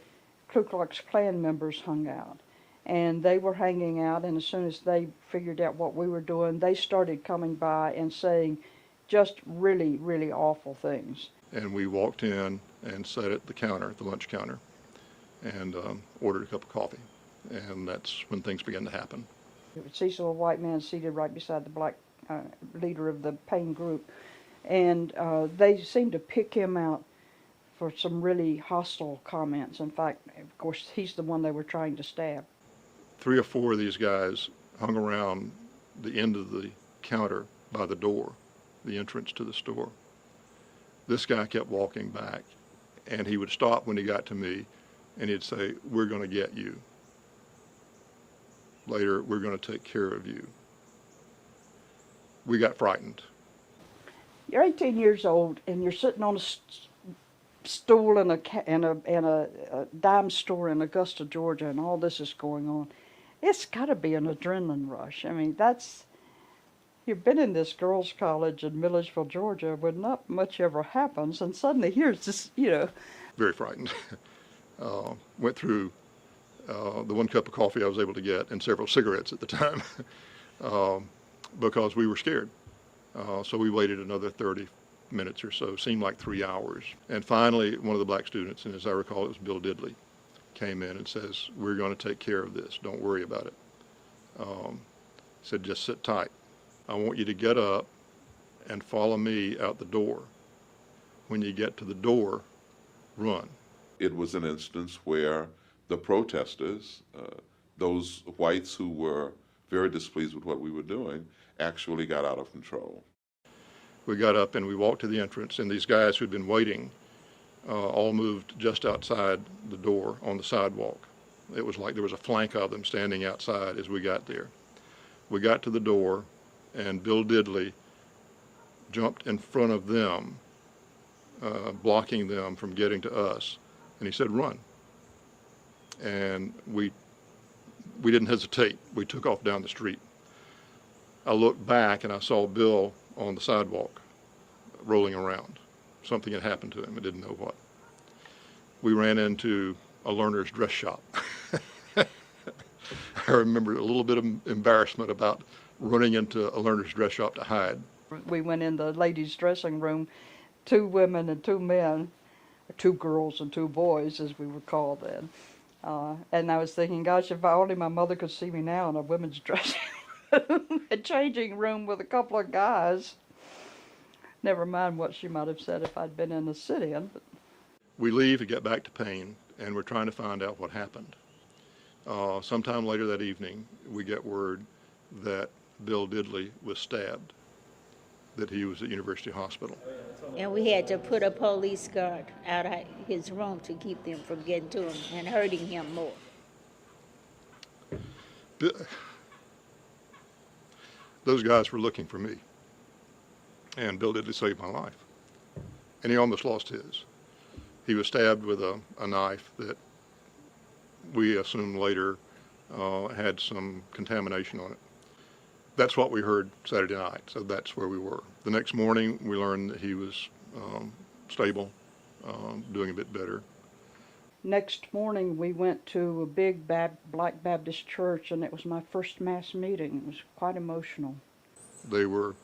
Ku Klux Klan members hung out. And they were hanging out, and as soon as they figured out what we were doing, they started coming by and saying just really, really awful things. And we walked in and sat at the counter, the lunch counter, and ordered a cup of coffee. And that's when things began to happen. Cecil, a white man, seated right beside the black leader of the Paine group. And they seemed to pick him out for some really hostile comments. In fact, of course, he's the one they were trying to stab. 3 or 4 of these guys hung around the end of the counter by the door, the entrance to the store. This guy kept walking back, and he would stop when he got to me, and he'd say, "We're going to get you. Later, we're going to take care of you." We got frightened. You're 18 years old, and you're sitting on a stool in a dime store in Augusta, Georgia, and all this is going on. It's got to be an adrenaline rush. I mean, you've been in this girls' college in Milledgeville, Georgia, where not much ever happens, and suddenly here's this, Very frightened. Went through the 1 cup of coffee I was able to get and several cigarettes at the time because we were scared. So we waited another 30 minutes or so, seemed like 3 hours. And finally, one of the black students, and as I recall, it was Bill Diddley, came in and says, "We're going to take care of this. Don't worry about it." Said, "Just sit tight. I want you to get up and follow me out the door. When you get to the door, run." It was an instance where the protesters, those whites who were very displeased with what we were doing, actually got out of control. We got up and we walked to the entrance, and these guys who'd been waiting all moved just outside the door on the sidewalk. It was like there was a flank of them standing outside as we got there. We got to the door, and Bill Diddley jumped in front of them, blocking them from getting to us, and he said, "Run." And we didn't hesitate. We took off down the street. I looked back and I saw Bill on the sidewalk rolling around. Something had happened to him. I didn't know what. we ran into a learner's dress shop. I remember a little bit of embarrassment about running into a learner's dress shop to hide. We went in the ladies' dressing room, 2 women and 2 men, 2 girls and 2 boys, as we were called then. And I was thinking, gosh, if only my mother could see me now in a women's dressing room, a changing room with a couple of guys. Never mind what she might have said if I'd been in a sit-in. We leave to get back to Paine, and we're trying to find out what happened. Sometime later that evening, we get word that Bill Diddley was stabbed, that he was at University Hospital. And we had to put a police guard out of his room to keep them from getting to him and hurting him more. Those guys were looking for me, and Bill Diddley saved my life, and he almost lost his. He was stabbed with a knife that we assumed later had some contamination on it. That's what we heard Saturday night, so that's where we were. The next morning, we learned that he was stable, doing a bit better. Next morning, we went to a big Black Baptist church, and it was my first mass meeting. It was quite emotional. They were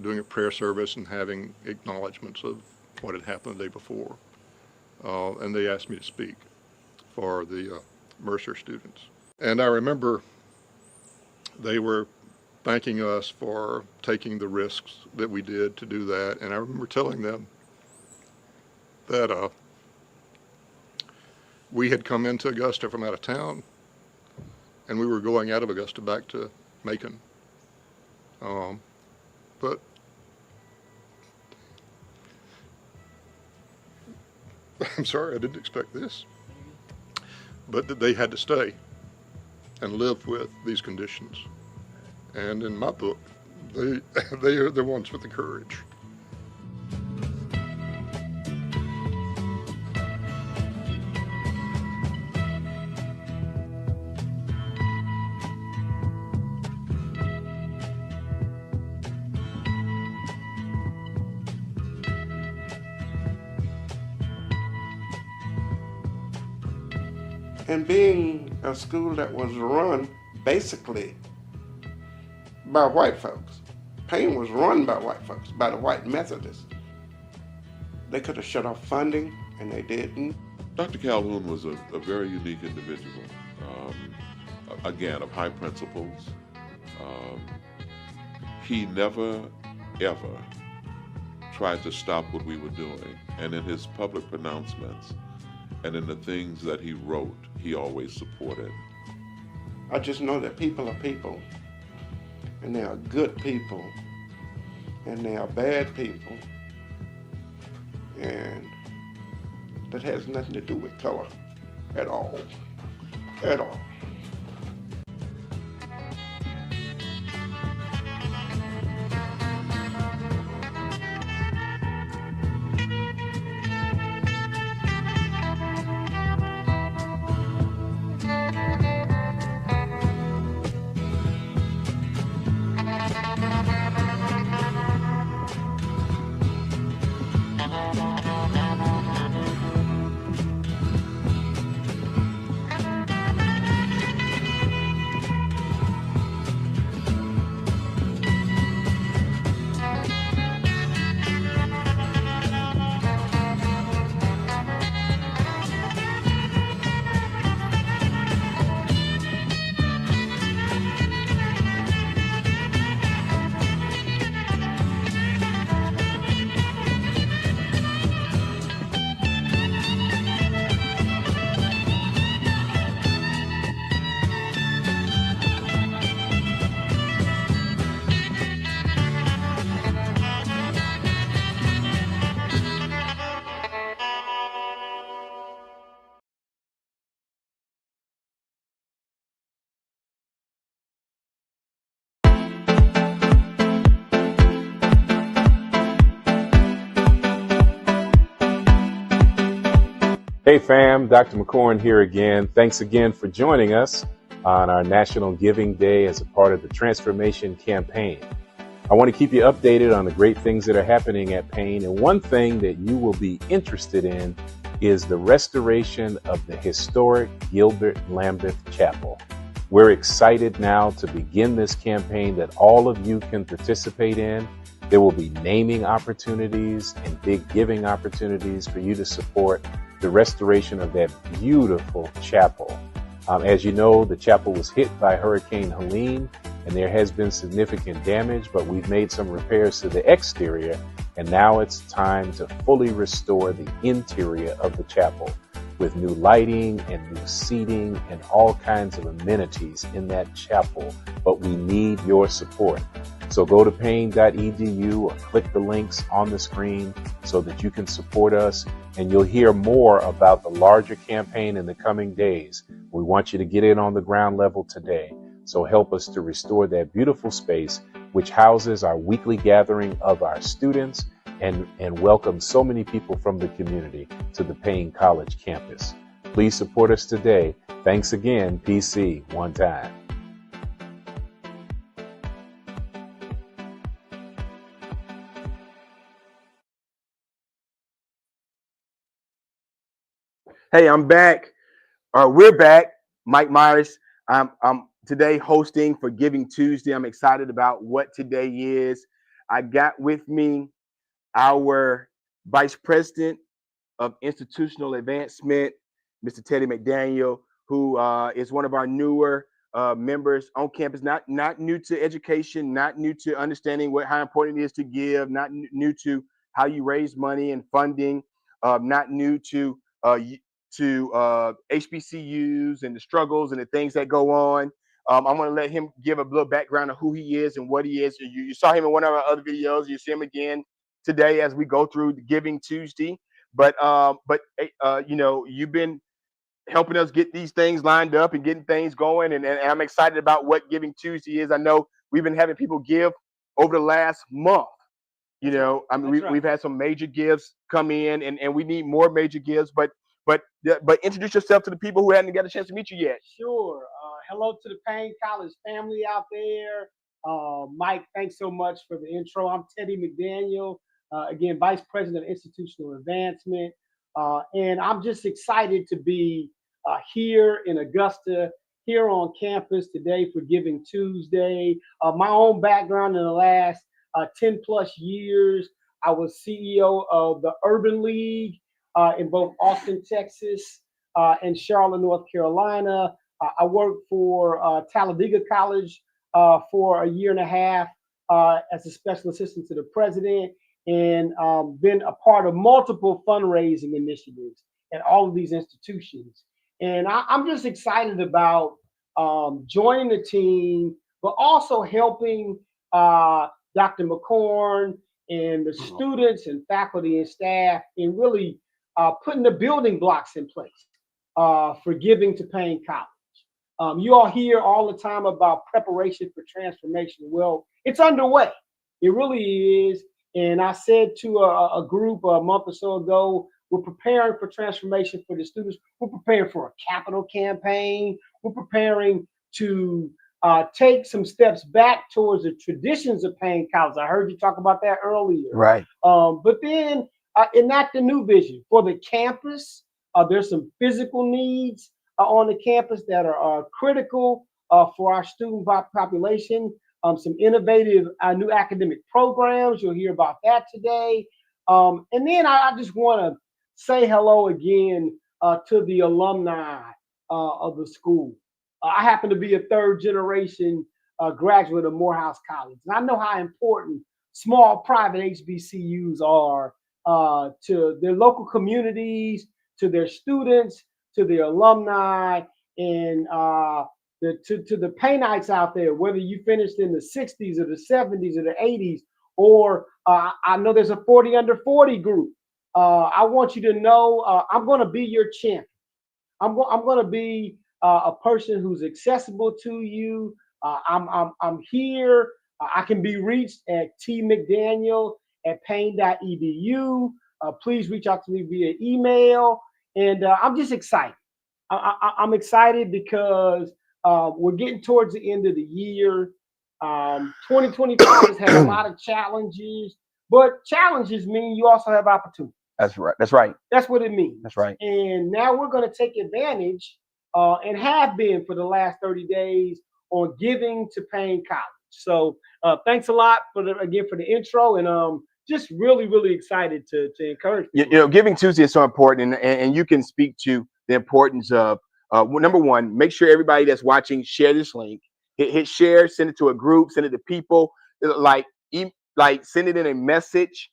doing a prayer service and having acknowledgments of what had happened the day before. And they asked me to speak for the Mercer students. And I remember they were thanking us for taking the risks that we did to do that. And I remember telling them that we had come into Augusta from out of town, and we were going out of Augusta back to Macon. But I'm sorry, I didn't expect this. But that they had to stay and live with these conditions. And in my book, they are the ones with the courage. And being a school that was run basically by white folks. Paine was run by white folks, by the white Methodists. They could have shut off funding, and they didn't. Dr. Calhoun was a very unique individual, again, of high principles. He never, ever tried to stop what we were doing. And in his public pronouncements and in the things that he wrote, he always supported. I just know that people are people, and they are good people, and they are bad people, and that has nothing to do with color at all, at all. Hey fam, Dr. McCorn here again. Thanks again for joining us on our National Giving Day as a part of the Transformation Campaign. I want to keep you updated on the great things that are happening at Paine, and one thing that you will be interested in is the restoration of the historic Gilbert Lambeth Chapel. We're excited now to begin this campaign that all of you can participate in. There will be naming opportunities and big giving opportunities for you to support the restoration of that beautiful chapel. As you know, the chapel was hit by Hurricane Helene, and there has been significant damage, but we've made some repairs to the exterior, and now it's time to fully restore the interior of the chapel with new lighting and new seating and all kinds of amenities in that chapel. But we need your support. So go to paine.edu or click the links on the screen so that you can support us, and you'll hear more about the larger campaign in the coming days. We want you to get in on the ground level today. So help us to restore that beautiful space which houses our weekly gathering of our students and welcomes so many people from the community to the Paine College campus. Please support us today. Thanks again, PC, one time. Hey, I'm back. We're back. Mike Myers. I'm today hosting for Giving Tuesday. I'm excited about what today is. I got with me our Vice President of Institutional Advancement, Mr. Teddy McDaniel, who is one of our newer members on campus. Not new to education, not new to understanding how important it is to give, not new to how you raise money and funding, not new to HBCUs and the struggles and the things that go on. I'm going to let him give a little background of who he is and what he is. You saw him in one of our other videos. You see him again today as we go through the Giving Tuesday. But you know, you've been helping us get these things lined up and getting things going, and I'm excited about what Giving Tuesday is. I know we've been having people give over the last month. You know, I mean, we've had some major gifts come in, and we need more major gifts. But introduce yourself to the people who hadn't got a chance to meet you yet. Sure. Hello to the Paine College family out there. Mike, thanks so much for the intro. I'm Teddy McDaniel, again, Vice President of Institutional Advancement. And I'm just excited to be here in Augusta, here on campus today for Giving Tuesday. My own background in the last 10 plus years, I was CEO of the Urban League in both Austin, Texas, and Charlotte, North Carolina. I worked for Talladega College for a year and a half as a special assistant to the president, and been a part of multiple fundraising initiatives at all of these institutions. And I'm just excited about joining the team, but also helping Dr. McCorn and the students and faculty and staff in really putting the building blocks in place for giving to Paine College. You all hear all the time about preparation for transformation. Well, it's underway. It really is. And I said to a group a month or so ago, we're preparing for transformation for the students. We're preparing for a capital campaign. We're preparing to take some steps back towards the traditions of Paine College. I heard you talk about that earlier. Right. But then enact a new vision for the campus. There's some physical needs on the campus that are critical for our student population. Some innovative new academic programs. You'll hear about that today. And then I just want to say hello again to the alumni of the school. I happen to be a third generation graduate of Morehouse College. And I know how important small private HBCUs are to their local communities, to their students, to their alumni, and to the Painites out there, whether you finished in the 60s or the 70s or the 80s, or I know there's a 40 under 40 group. I want you to know I'm going to be your champion. I'm going to be a person who's accessible to you. I'm here. I can be reached at tmcdaniel@paine.edu. Please reach out to me via email. And I'm just excited. I'm excited because we're getting towards the end of the year. 2025 has had a lot of challenges, but challenges mean you also have opportunities. That's right. That's right. That's what it means. That's right. And now we're going to take advantage, and have been for the last 30 days, on giving to Paine College. So thanks a lot for the intro, and just really, really excited to encourage people. Giving Tuesday is so important, and you can speak to the importance of number one, make sure everybody that's watching share this link. Hit share, send it to a group, send it to people, like like send it in a message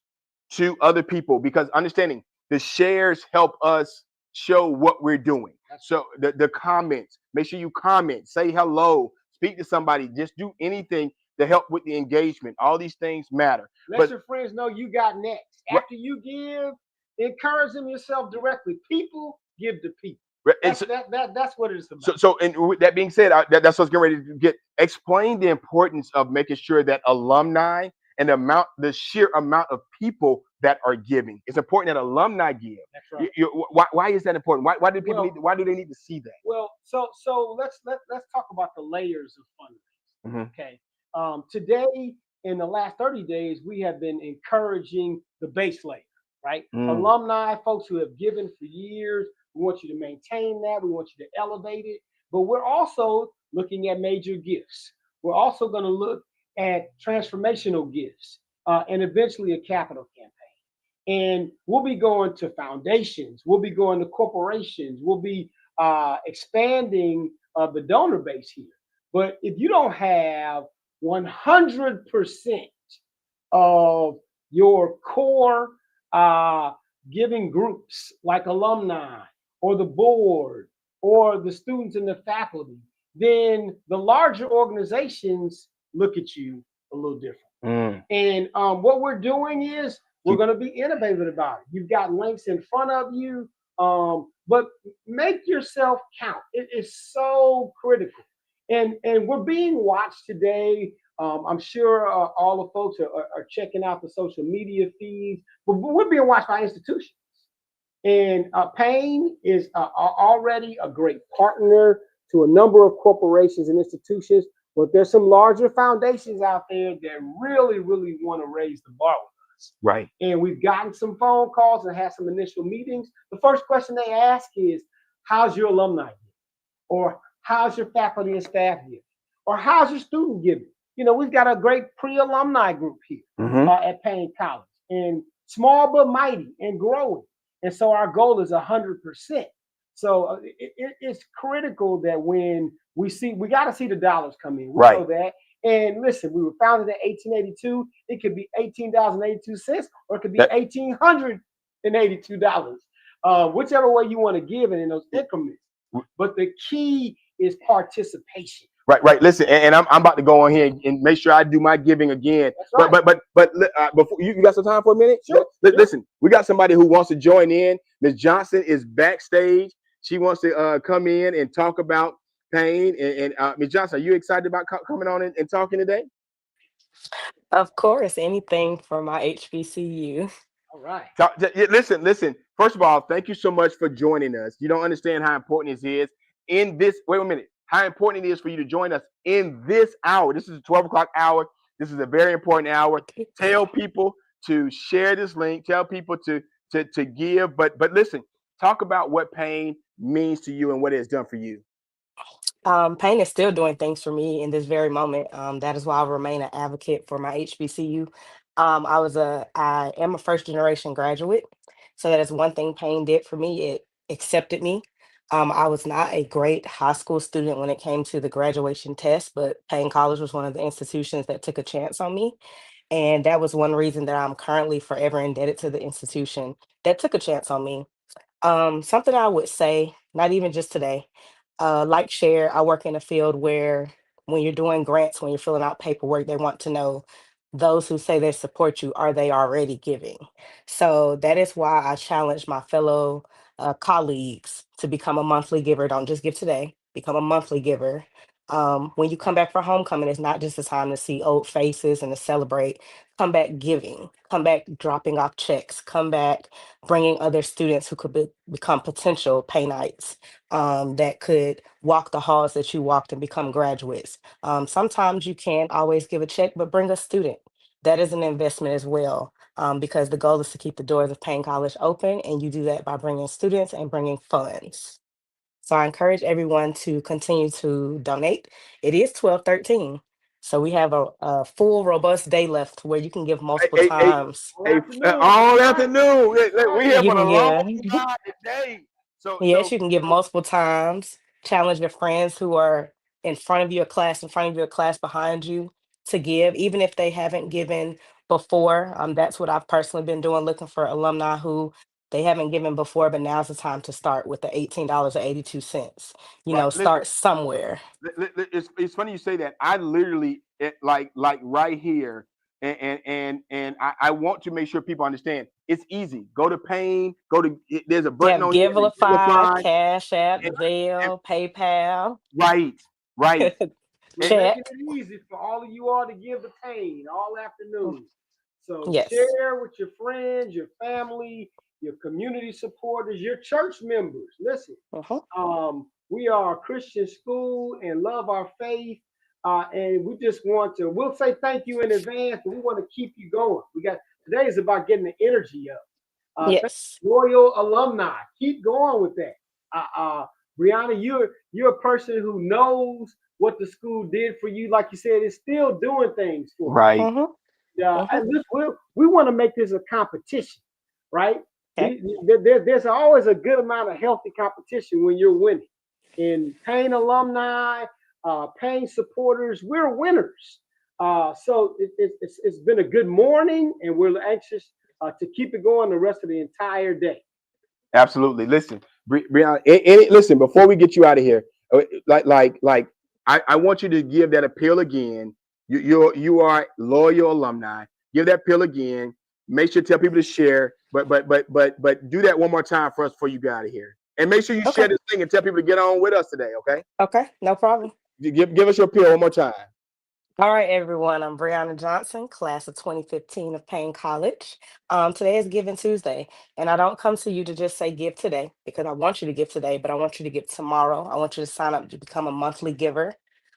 to other people, because understanding the shares help us show what we're doing. So the comments, make sure you comment, say hello, speak to somebody, just do anything to help with the engagement. All these things matter. Let your friends know you got next. After you give, encourage them yourself directly. People give to people. That's what it is about. So, and with that being said, that's what's getting ready to get. Explain the importance of making sure that alumni and the sheer amount of people that are giving. It's important that alumni give. That's right. Why is that important? Why do people why do they need to see that? Well, so let's talk about the layers of fundraising. Mhm. Okay. Today, in the last 30 days, we have been encouraging the base layer, right? Alumni, folks who have given for years. We want you to maintain that. We want you to elevate it. But we're also looking at major gifts. We're also going to look at transformational gifts, and eventually a capital campaign. And we'll be going to foundations. We'll be going to corporations. We'll be expanding the donor base here. But if you don't have 100% of your core giving groups, like alumni or the board or the students and the faculty, then the larger organizations look at you a little different. And what we're doing is we're going to be innovative about it. You've got links in front of you, but make yourself count. It is so critical. And we're being watched today. I'm sure all the folks are checking out the social media feeds, but we're being watched by institutions. And Paine is already a great partner to a number of corporations and institutions, but there's some larger foundations out there that really, really want to raise the bar with us. Right. And we've gotten some phone calls and had some initial meetings. The first question they ask is, how's your alumni giving? Or how's your faculty and staff giving? Or how's your student giving? We've got a great pre-alumni group here at Paine College, and small but mighty and growing. And so our goal is 100%. So it's critical that when we got to see the dollars come in. We know that. And listen, we were founded in 1882. It could be $18.82, or it could be $1,882. Whichever way you want to give it in those increments. But the key is participation. Right. Listen, and I'm about to go on here and make sure I do my giving again. That's right. But before you got some time for a minute? Sure. Listen, we got somebody who wants to join in. Ms. Johnson is backstage. She wants to come in and talk about Paine. And Ms. Johnson, are you excited about coming on and talking today? Of course, anything for my HBCU. All right. Listen. First of all, thank you so much for joining us. You don't understand how important this is in this. Wait a minute. How important it is for you to join us in this hour. This is a 12 o'clock hour. This is a very important hour. Tell people to share this link. Tell people to give. But listen, talk about what Paine means to you and what it has done for you. Paine is still doing things for me in this very moment. That is why I remain an advocate for my HBCU. I am a first generation graduate. So that is one thing Paine did for me. It accepted me. I was not a great high school student when it came to the graduation test, but Paine College was one of the institutions that took a chance on me. And that was one reason that I'm currently forever indebted to the institution that took a chance on me. Something I would say, not even just today, like share, I work in a field where when you're doing grants, when you're filling out paperwork, they want to know those who say they support you, are they already giving? So that is why I challenge my fellow colleagues to become a monthly giver. Don't just give today, become a monthly giver. When you come back for homecoming, it's not just a time to see old faces and to celebrate. Come back giving, come back dropping off checks, come back bringing other students who could become potential Painites, that could walk the halls that you walked and become graduates. Sometimes you can't always give a check, but bring a student. That is an investment as well. because the goal is to keep the doors of Payne College open, and you do that by bringing students and bringing funds. So I encourage everyone to continue to donate. It is 12/13, so we have a full, robust day left where you can give multiple times. All afternoon. We here You for the can long give. ride today. Yes, you can give multiple times. Challenge your friends who are in front of your class, in front of your class, behind you to give, even if they haven't given before. That's what I've personally been doing, looking for alumni who they haven't given before, but now's the time to start with the $18.82. Right. Listen, Start somewhere. it's funny you say that. I literally like right here, and I want to make sure people understand. It's easy. Go to Paine. There's a button Yep, on here. Givelify, Givelify. Cash App, And- Zelle, PayPal. right. We're Check. making it easy for all of you all to give the Paine all afternoon. So Yes. share with your friends, your family, your community supporters, your church members. Listen, we are a Christian school and love our faith. And we just want to, we'll say thank you in advance, but we want to keep you going. Today is about getting the energy up. Yes. Loyal alumni, keep going with that. Brianna, you're a person who knows what the school did for you. Like you said, it's still doing things for you. Right. And we want to make this a competition, right? Okay. There's always a good amount of healthy competition when you're winning. In Paine alumni, Paine supporters, we're winners. So it's been a good morning, and we're anxious to keep it going the rest of the entire day. Absolutely. Listen, Brianna. Listen, before we get you out of here, I want you to give that appeal again. You are loyal alumni. Give that appeal again. Make sure to tell people to share. But do that one more time for us before you get out of here. And make sure you share this thing and tell people to get on with us today. Okay. Okay. No problem. Give us your appeal one more time. All right, everyone. I'm Brianna Johnson, class of 2015 of Payne College. Today is Giving Tuesday, and I don't come to you to just say give today because I want you to give today, but I want you to give tomorrow. I want you to sign up to become a monthly giver.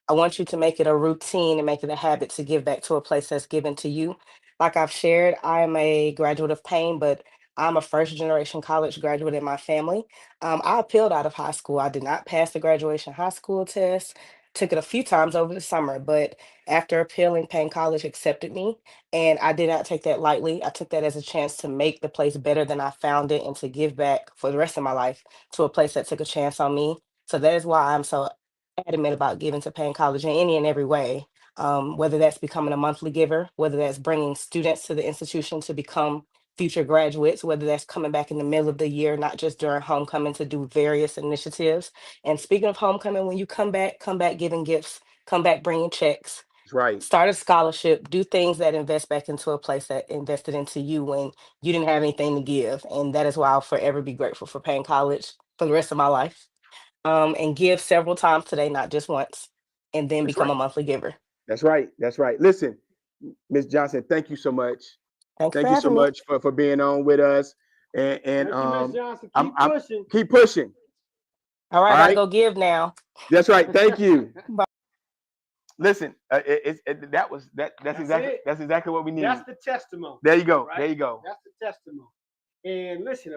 I want you to make it a routine and make it a habit to give back to a place that's given to you. Like I've shared, I am a graduate of Payne, but I'm a first generation college graduate in my family. I appealed out of high school. I did not pass the graduation high school test. Took it a few times over the summer, but after appealing, Payne College accepted me, and I did not take that lightly. I took that as a chance to make the place better than I found it and to give back for the rest of my life to a place that took a chance on me. So that is why I'm so adamant about giving to Payne College in any and every way, whether that's becoming a monthly giver, whether that's bringing students to the institution to become future graduates, whether that's coming back in the middle of the year, not just during homecoming to do various initiatives. And speaking of homecoming, when you come back giving gifts, come back bringing checks. That's right. Start a scholarship, do things that invest back into a place that invested into you when you didn't have anything to give. And that is why I'll forever be grateful for Payne College for the rest of my life. And give several times today, not just once, and then become a monthly giver. That's right. That's right. Listen, Ms. Johnson, thank you so much. Thanks Thank for you so having me. much for being on with us. And Thank you, Ms. Johnson. Keep pushing. Keep pushing. All right, I gotta go give now. That's right. Thank you. Bye. Listen, that's exactly what we need. That's the testimony. There you go. Right? There you go. That's the testimony. And listen,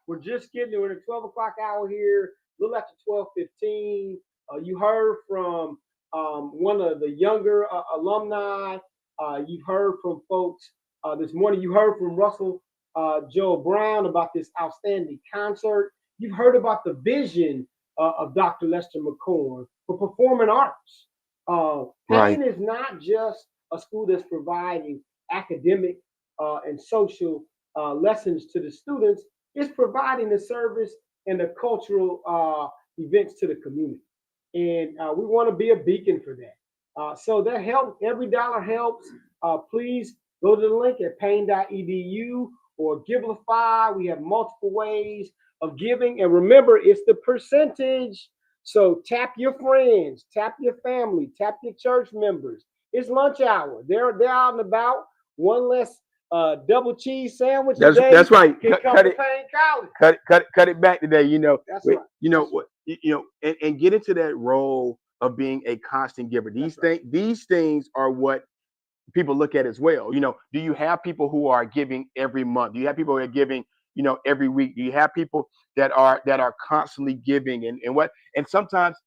we're just getting, we're at the 12 o'clock hour here, a little after 12:15. You heard from one of the younger alumni. You've heard from folks this morning. You heard from Russell Joe Brown about this outstanding concert. You've heard about the vision of Dr. Lester McCorn for performing arts. Paine is not just a school that's providing academic and social lessons to the students. It's providing the service and the cultural events to the community. And we want to be a beacon for that. So that helps. Every dollar helps. Please go to the link at paine.edu or Givelify. We have multiple ways of giving. And remember, it's the percentage. So tap your friends, tap your family, tap your church members. It's lunch hour. They're out and about. One less double cheese sandwich. That's right. Cut it. Paine College. Cut it back today. That's right. And get into that role of being a constant giver. These things are what people look at as well. Do you have people who are giving every month? Do you have people who are giving, every week? Do you have people that are constantly giving and sometimes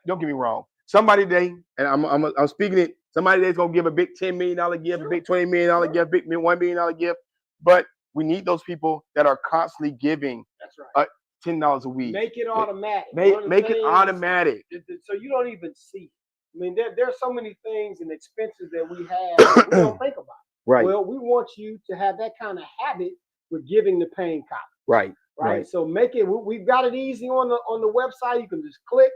don't get me wrong. Somebody today, and I'm speaking it. Somebody today's gonna give a big $10 million gift, a big $20 million gift, big $1 million gift. But we need those people that are constantly giving. That's right. $10 a week. Make it automatic. Make it automatic. So you don't even see. I mean, there's so many things and expenses that we have that we don't think about. Right. Well, we want you to have that kind of habit with giving to Paine College. Right. Right. So make it. We've got it easy on the website. You can just click,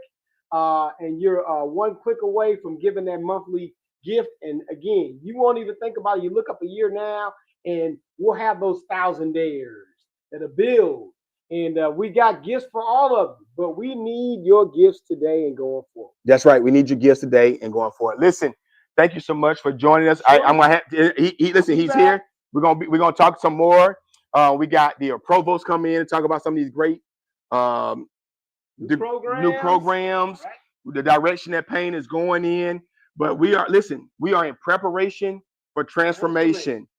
and you're one click away from giving that monthly gift. And again, you won't even think about it. You look up a year now, and we'll have those thousandaires that'll build. And we got gifts for all of you, but we need your gifts today and going forward. That's right. We need your gifts today and going forward. Listen, thank you so much for joining us. Sure. I'm gonna have he's here. We're gonna talk some more. We got the provost come in and talk about some of these great new programs, right. The direction that Paine is going in. But we are in preparation for transformation.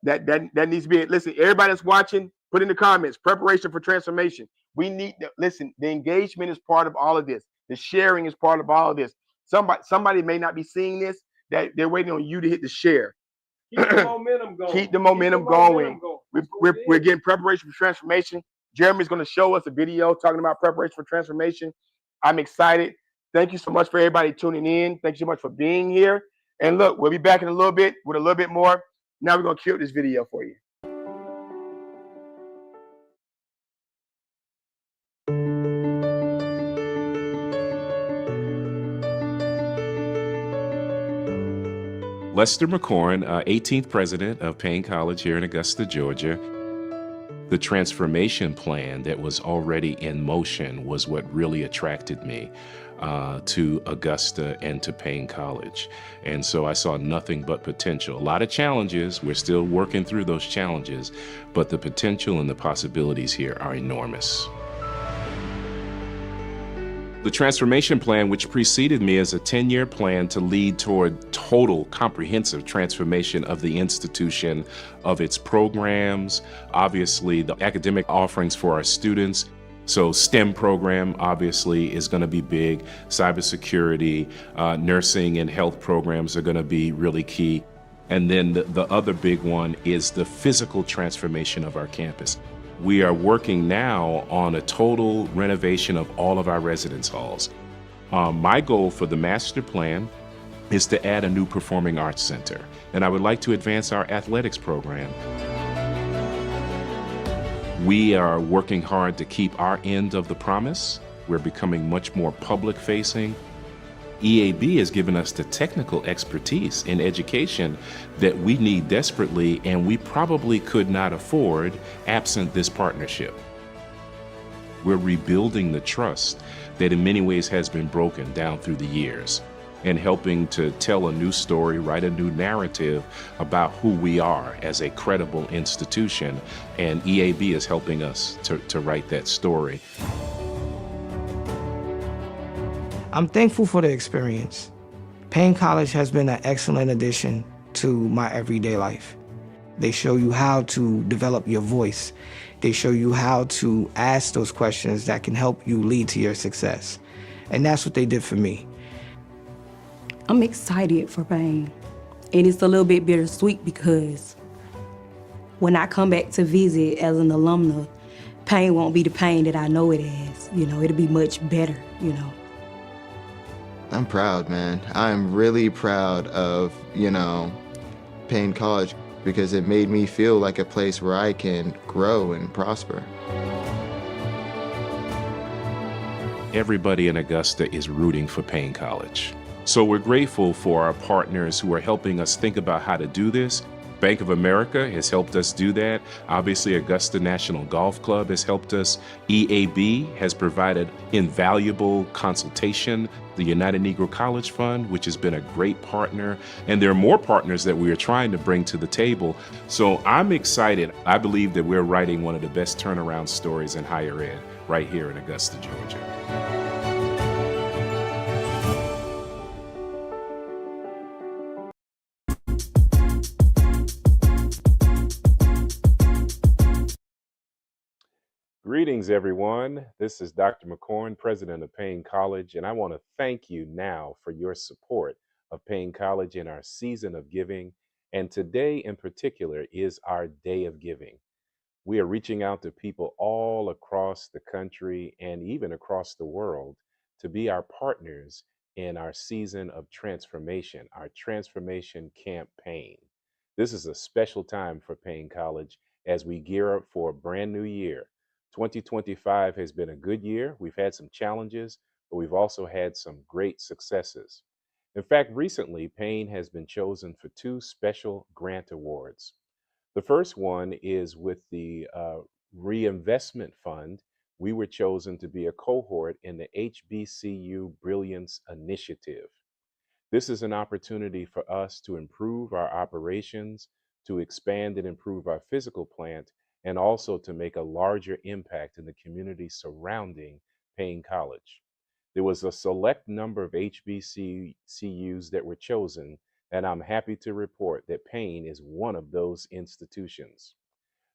That's right. That needs to be it. Listen, everybody that's watching, put in the comments, preparation for transformation. We need to listen. The engagement is part of all of this. The sharing is part of all of this. Somebody may not be seeing this, that they're waiting on you to hit the share. Keep the momentum going. Keep the momentum going. We're getting preparation for transformation. Jeremy's going to show us a video talking about preparation for transformation. I'm excited. Thank you so much for everybody tuning in. Thank you so much for being here. And look, we'll be back in a little bit with a little bit more. Now we're going to cue up this video for you. Lester McCorn, 18th president of Paine College here in Augusta, Georgia. The transformation plan that was already in motion was what really attracted me to Augusta and to Paine College. And so I saw nothing but potential. A lot of challenges. We're still working through those challenges, but the potential and the possibilities here are enormous. The transformation plan, which preceded me, is a 10-year plan to lead toward total comprehensive transformation of the institution, of its programs, obviously the academic offerings for our students. So STEM program obviously is going to be big. Cybersecurity, nursing and health programs are going to be really key. And then the other big one is the physical transformation of our campus. We are working now on a total renovation of all of our residence halls. My goal for the master plan is to add a new performing arts center, and I would like to advance our athletics program. We are working hard to keep our end of the promise. We're becoming much more public facing. EAB has given us the technical expertise in education that we need desperately, and we probably could not afford absent this partnership. We're rebuilding the trust that in many ways has been broken down through the years, and helping to tell a new story, write a new narrative about who we are as a credible institution, and EAB is helping us to write that story. I'm thankful for the experience. Paine College has been an excellent addition to my everyday life. They show you how to develop your voice. They show you how to ask those questions that can help you lead to your success. And that's what they did for me. I'm excited for Paine. And it's a little bit bittersweet because when I come back to visit as an alumna, Paine won't be the Paine that I know it as. It'll be much better, I'm proud, man. I'm really proud of, Paine College because it made me feel like a place where I can grow and prosper. Everybody in Augusta is rooting for Paine College. So we're grateful for our partners who are helping us think about how to do this. Bank of America has helped us do that. Obviously, Augusta National Golf Club has helped us. EAB has provided invaluable consultation. The United Negro College Fund, which has been a great partner. And there are more partners that we are trying to bring to the table. So I'm excited. I believe that we're writing one of the best turnaround stories in higher ed right here in Augusta, Georgia. Greetings, everyone. This is Dr. McCorn, president of Paine College, and I want to thank you now for your support of Paine College in our season of giving. And today, in particular, is our day of giving. We are reaching out to people all across the country and even across the world to be our partners in our season of transformation, our transformation campaign. This is a special time for Paine College as we gear up for a brand new year. 2025 has been a good year. We've had some challenges, but we've also had some great successes. In fact, recently, Paine has been chosen for two special grant awards. The first one is with the Reinvestment Fund. We were chosen to be a cohort in the HBCU Brilliance Initiative. This is an opportunity for us to improve our operations, to expand and improve our physical plant, and also to make a larger impact in the community surrounding Paine College. There was a select number of HBCUs that were chosen, and I'm happy to report that Paine is one of those institutions.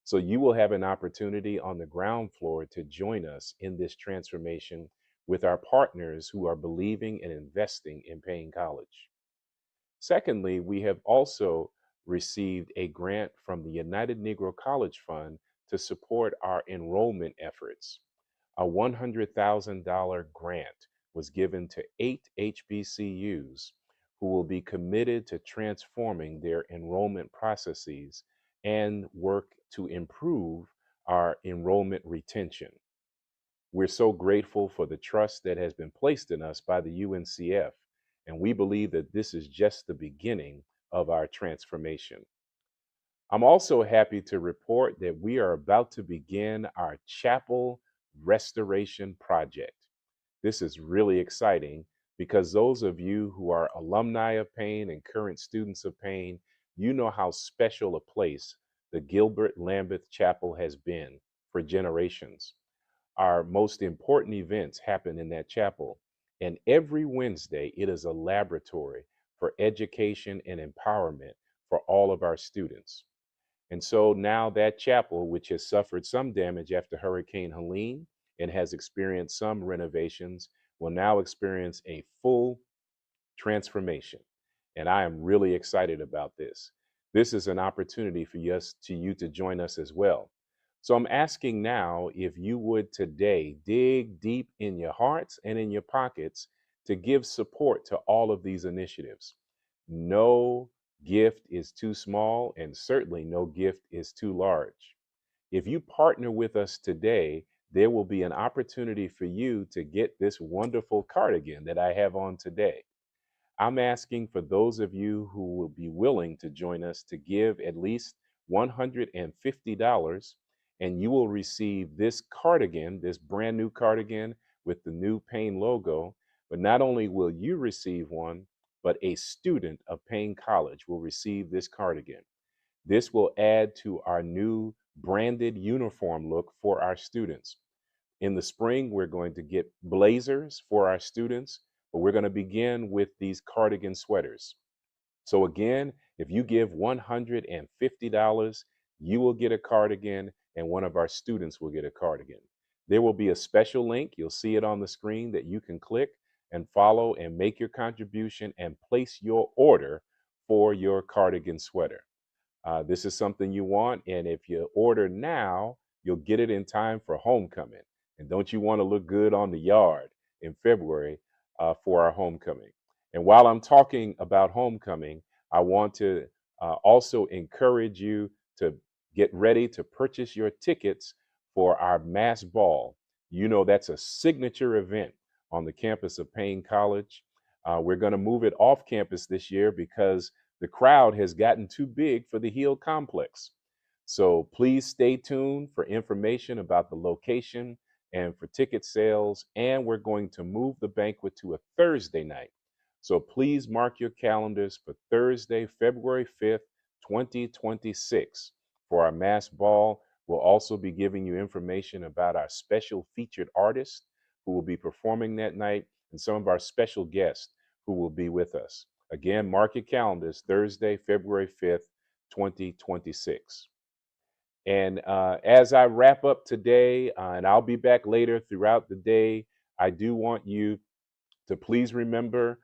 So you will have an opportunity on the ground floor to join us in this transformation with our partners who are believing and investing in Paine College. Secondly, we have also received a grant from the United Negro College Fund to support our enrollment efforts. A $100,000 grant was given to 8 HBCUs who will be committed to transforming their enrollment processes and work to improve our enrollment retention. We're so grateful for the trust that has been placed in us by the UNCF, and we believe that this is just the beginning of our transformation. I'm also happy to report that we are about to begin our chapel restoration project. This is really exciting because those of you who are alumni of Paine and current students of Paine, you know how special a place the Gilbert Lambeth Chapel has been for generations. Our most important events happen in that chapel, and every Wednesday it is a laboratory for education and empowerment for all of our students. And so now that chapel, which has suffered some damage after Hurricane Helene and has experienced some renovations, will now experience a full transformation. And I am really excited about this. This is an opportunity for you to join us as well. So I'm asking now if you would today dig deep in your hearts and in your pockets to give support to all of these initiatives. No gift is too small, and certainly no gift is too large. If you partner with us today, there will be an opportunity for you to get this wonderful cardigan that I have on today. I'm asking for those of you who will be willing to join us to give at least $150, and you will receive this cardigan, this brand new cardigan with the new Paine logo. But not only will you receive one, but a student of Paine College will receive this cardigan. This will add to our new branded uniform look for our students. In the spring, we're going to get blazers for our students, but we're going to begin with these cardigan sweaters. So again, if you give $150, you will get a cardigan and one of our students will get a cardigan. There will be a special link, you'll see it on the screen, that you can click and follow and make your contribution and place your order for your cardigan sweater. This is something you want, and if you order now, you'll get it in time for homecoming. And don't you want to look good on the yard in February for our homecoming? And while I'm talking about homecoming, I want to also encourage you to get ready to purchase your tickets for our mass ball. You know, that's a signature event on the campus of Paine College. We're going to move it off campus this year because the crowd has gotten too big for the Hill complex. So please stay tuned for information about the location and for ticket sales. And we're going to move the banquet to a Thursday night. So please mark your calendars for Thursday, February 5th, 2026 for our mass ball. We'll also be giving you information about our special featured artists who will be performing that night and some of our special guests who will be with us. Again, mark your calendars, Thursday, February 5th, 2026. And as I wrap up today, and I'll be back later throughout the day, I do want you to please remember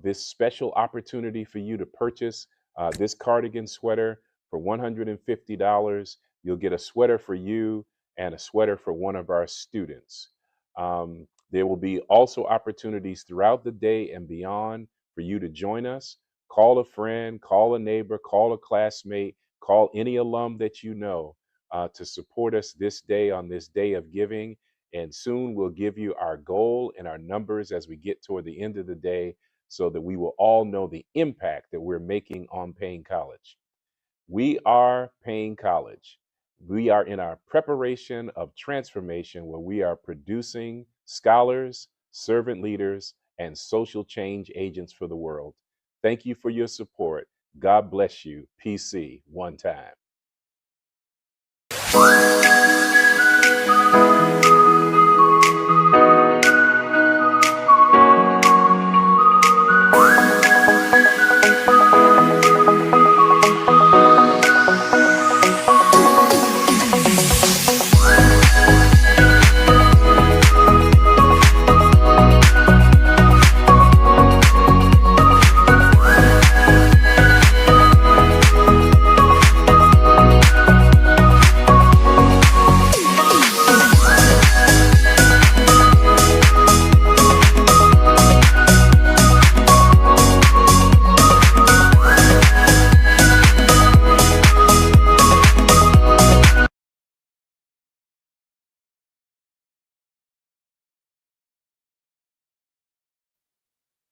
this special opportunity for you to purchase this cardigan sweater for $150. You'll get a sweater for you and a sweater for one of our students. There will be also opportunities throughout the day and beyond for you to join us. Call a friend, call a neighbor, call a classmate, call any alum that you know to support us this day on this day of giving. And soon we'll give you our goal and our numbers as we get toward the end of the day so that we will all know the impact that we're making on Paine College. We are Paine College. We are in our preparation of transformation where we are producing scholars, servant leaders, and social change agents for the world. Thank you for your support. God bless you. PC, one time.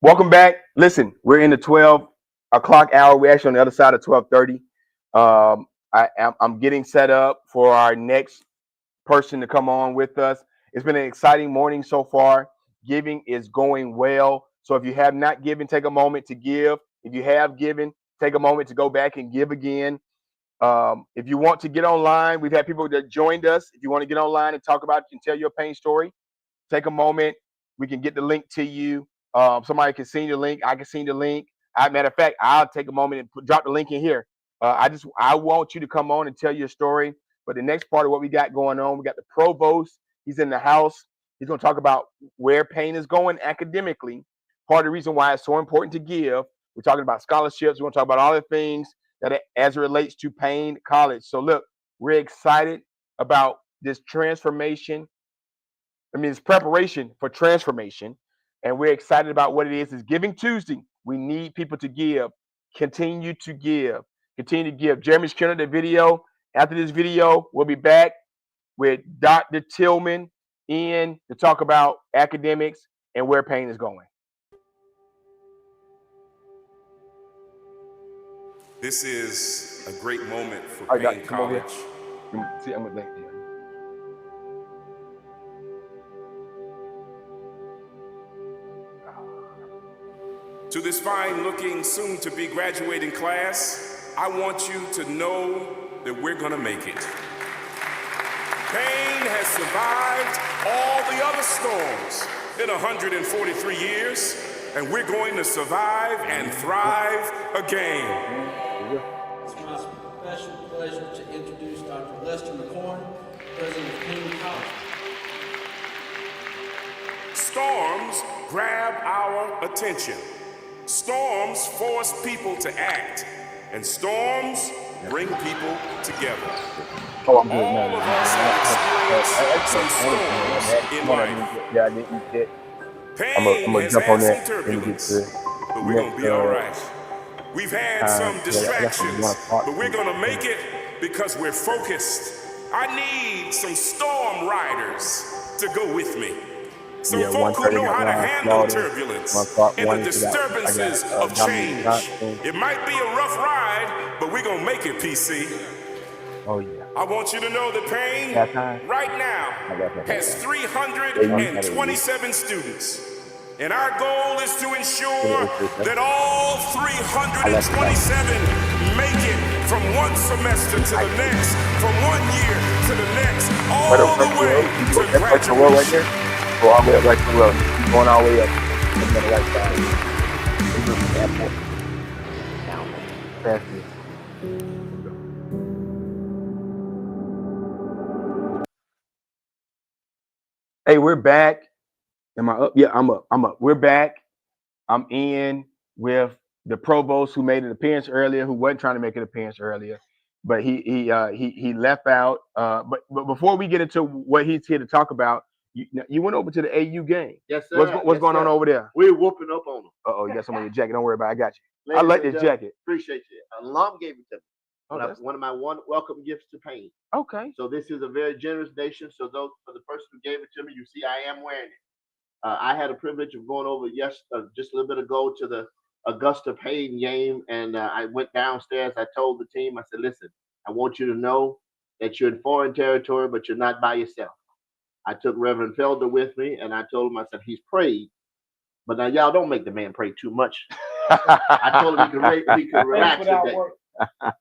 Welcome back. Listen, we're in the 12 o'clock hour. We're actually on the other side of 12:30. I'm getting set up for our next person to come on with us. It's been an exciting morning so far. Giving is going well. So if you have not given, take a moment to give. If you have given, take a moment to go back and give again. If you want to get online, we've had people that joined us. If you want to get online and talk about and tell your Paine story, take a moment. We can get the link to you. Somebody can send you the link. I can send you the link. Matter of fact, I'll take a moment and drop the link in here. I want you to come on and tell your story. But the next part of what we got going on, we got the provost. He's in the house. He's going to talk about where Paine is going academically. Part of the reason why it's so important to give. We're talking about scholarships. We're going to talk about all the things that as it relates to Paine College. So look, we're excited about this transformation. It's preparation for transformation, and we're excited about what it is. It's Giving Tuesday. We need people to give. Continue to give. Continue to give. Jeremy's killing the video. After this video, we'll be back with Dr. Tillman in to talk about academics and where Paine is going. This is a great moment for All right, Paine Dr., come over College. here. See, I'm gonna here. To this fine-looking, soon-to-be graduating class, I want you to know that we're gonna make it. Paine has survived all the other storms in 143 years, and we're going to survive and thrive again. It's my special pleasure to introduce Dr. Lester McCorn, President of Paine College. Storms grab our attention. Storms force people to act, and storms bring people together. Oh, I'm good. All of us have experienced some storms in life. Yeah, I didn't eat it. Paine I'm gonna has jump had on some that. turbulence, but we're gonna be all right. We've had some distractions, but we're gonna make it because we're focused. I need some storm riders to go with me. Some folk who know how to handle turbulence and the disturbances of change. It might be a rough ride, but we're gonna make it, PC. Oh yeah. I want you to know that Paine right now has 327 students. And our goal is to ensure that all 327 make it from one semester to the next, from 1 year to the next, all the way to graduation. Go all the way up right to the road. Keep going all the way up. On the right side. Airport. Past this. Hey, we're back. Am I up? Yeah, I'm up. I'm up. We're back. I'm in with the provost who made an appearance earlier, who wasn't trying to make an appearance earlier, but he left out. But before we get into what he's here to talk about, you went over to the AU game. Yes, sir. What's Yes, going on sir. over there? We're whooping up on them. Uh-oh, you got some on your jacket. Don't worry about it. I got you. I Ladies like and this gentlemen, jacket. Appreciate you. Alum gave it to me. Oh, that's One of my welcome gifts to Paine. okay. So this is a very generous donation. So those for the person who gave it to me, you see, I am wearing it. I had a privilege of going over just a little bit ago to the Augusta Paine game, and I went downstairs. I told the team, I said, "Listen, I want you to know that you're in foreign territory, but you're not by yourself." I took Reverend Felder with me, and I told him, I said, "He's prayed, but now y'all don't make the man pray too much." I told him he could relax today.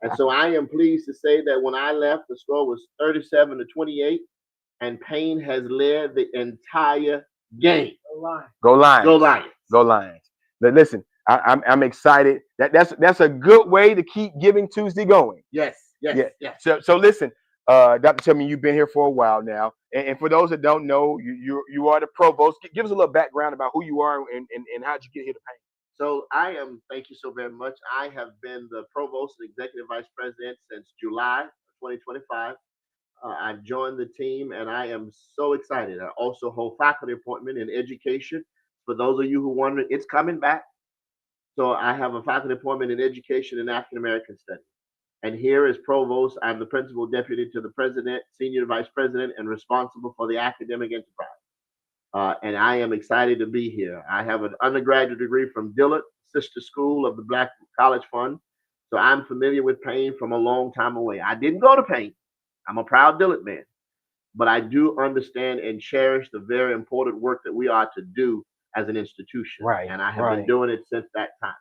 And so I am pleased to say that when I left, the score was 37-28, and Paine has led the entire game. Go Lions. Go Lions. Go Lions. But listen, I'm excited. That's a good way to keep Giving Tuesday going. Yes. Yeah. So listen, Dr. Tillman, you've been here for a while now, and for those that don't know, you are the provost. Give us a little background about who you are and how'd you get here to Paine. So thank you so very much. I have been the provost and executive vice president since July 2025. I've joined the team and I am so excited. I also hold faculty appointment in education. For those of you who wonder, it's coming back. So I have a faculty appointment in education and African American studies. And here as provost, I'm the principal deputy to the president, senior vice president, and responsible for the academic enterprise. And I am excited to be here. I have an undergraduate degree from Dillard, sister school of the Black College Fund. So I'm familiar with Paine from a long time away. I didn't go to Paine. I'm a proud Dillard man. But I do understand and cherish the very important work that we are to do as an institution. Right. And I have been doing it since that time.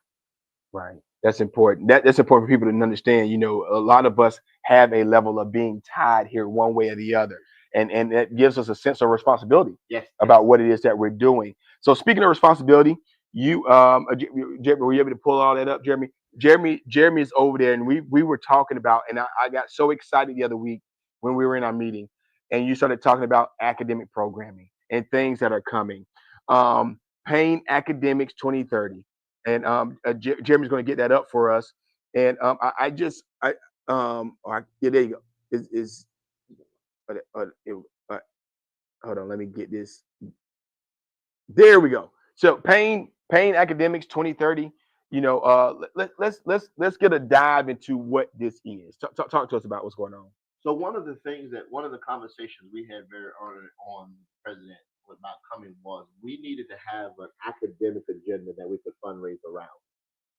Right. That's important. That's important for people to understand. You know, a lot of us have a level of being tied here one way or the other. And that gives us a sense of responsibility about what it is that we're doing. So speaking of responsibility, Jeremy, were you able to pull all that up, Jeremy? Jeremy is over there, and we were talking about, and I got so excited the other week when we were in our meeting, and you started talking about academic programming and things that are coming. Paine Academics 2030, and Jeremy's going to get that up for us. And yeah, there you go. Hold on, let me get this. There we go. So Paine Academics 2030. You know, let's get a dive into what this is. Talk to us about what's going on. So one of the conversations we had very early on, President, about coming was we needed to have an academic agenda that we could fundraise around.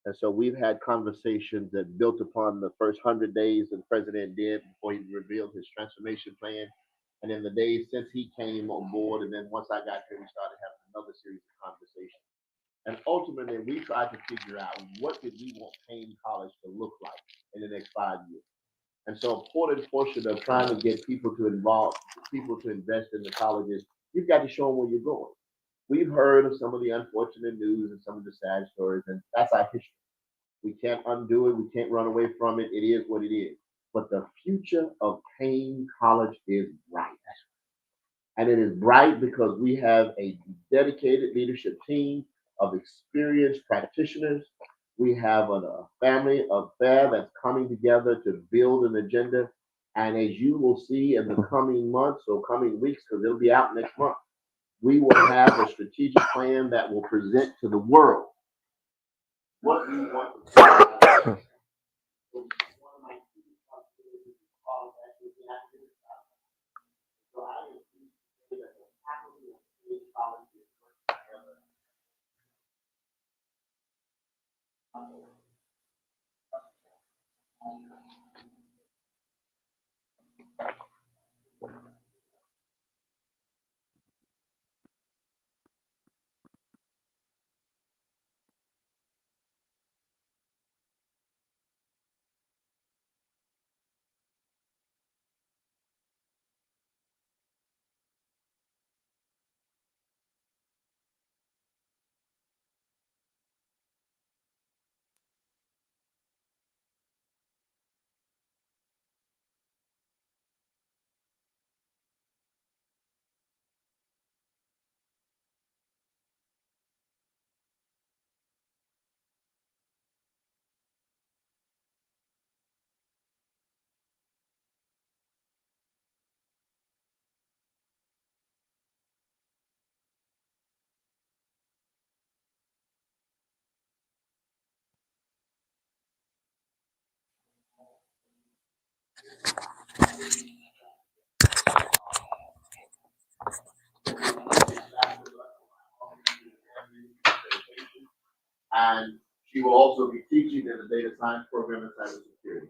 And so we've had conversations that built upon the first 100 days that the president did before he revealed his transformation plan. And in the days since he came on board, and then once I got here, we started having another series of conversations. And ultimately, we tried to figure out what did we want Paine College to look like in the next 5 years. And so, a important portion of trying to get people to invest in the colleges, you've got to show them where you're going. We've heard of some of the unfortunate news and some of the sad stories, and that's our history. We can't undo it. We can't run away from it. It is what it is. But the future of Paine College is bright. And it is bright because we have a dedicated leadership team of experienced practitioners. We have a family affair that's coming together to build an agenda. And as you will see in the coming months or coming weeks, because it'll be out next month, we will have a strategic plan that will present to the world what we want to And she will also be teaching in the data science program and cybersecurity.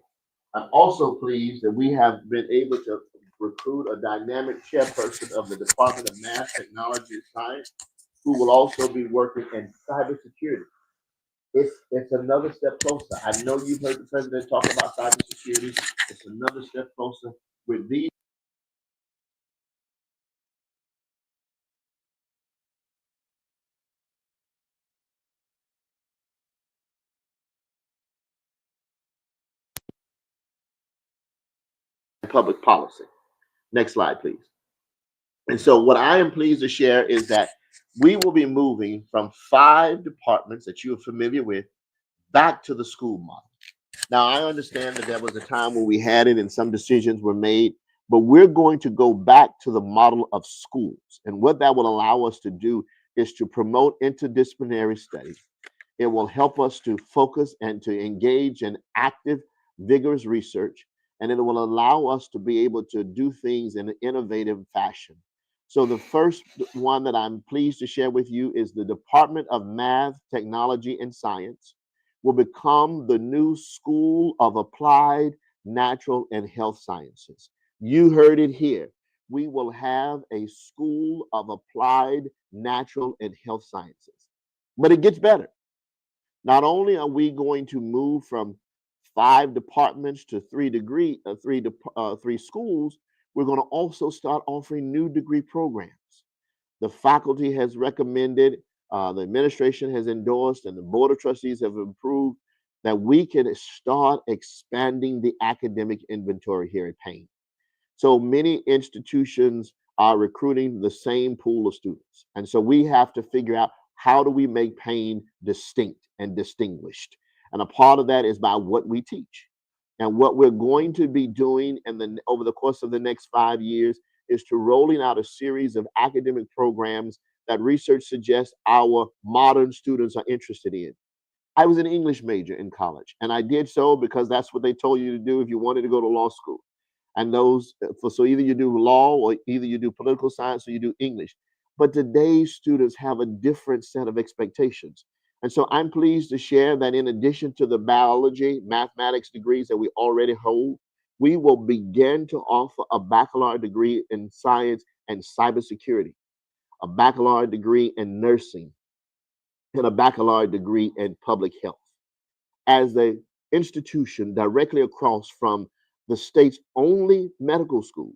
I'm also pleased that we have been able to recruit a dynamic chairperson of the Department of Math, Technology, and Science, who will also be working in cybersecurity. It's another step closer. I know you've heard the president talk about cybersecurity. It's another step closer with these public policy. Next slide, please. And so what I am pleased to share is that we will be moving from 5 departments that you are familiar with back to the school model. Now, I understand that there was a time when we had it and some decisions were made, but we're going to go back to the model of schools. And what that will allow us to do is to promote interdisciplinary study. It will help us to focus and to engage in active, vigorous research, and it will allow us to be able to do things in an innovative fashion. So the first one that I'm pleased to share with you is the Department of Math, Technology, and Science will become the new School of Applied Natural and Health Sciences. You heard it here. We will have a School of Applied Natural and Health Sciences. But it gets better. Not only are we going to move from 5 departments to 3 schools, we're going to also start offering new degree programs. The faculty has recommended, the administration has endorsed, and the Board of Trustees have approved that we can start expanding the academic inventory here at Paine. So many institutions are recruiting the same pool of students. And so we have to figure out, how do we make Paine distinct and distinguished? And a part of that is by what we teach. And what we're going to be doing over the course of the next 5 years is to rolling out a series of academic programs that research suggests our modern students are interested in. I was an English major in college, and I did so because that's what they told you to do if you wanted to go to law school. And so either you do law, or either you do political science, or you do English. But today's students have a different set of expectations. And so I'm pleased to share that in addition to the biology, mathematics degrees that we already hold, we will begin to offer a baccalaureate degree in science and cybersecurity, a baccalaureate degree in nursing, and a baccalaureate degree in public health. As the institution directly across from the state's only medical school,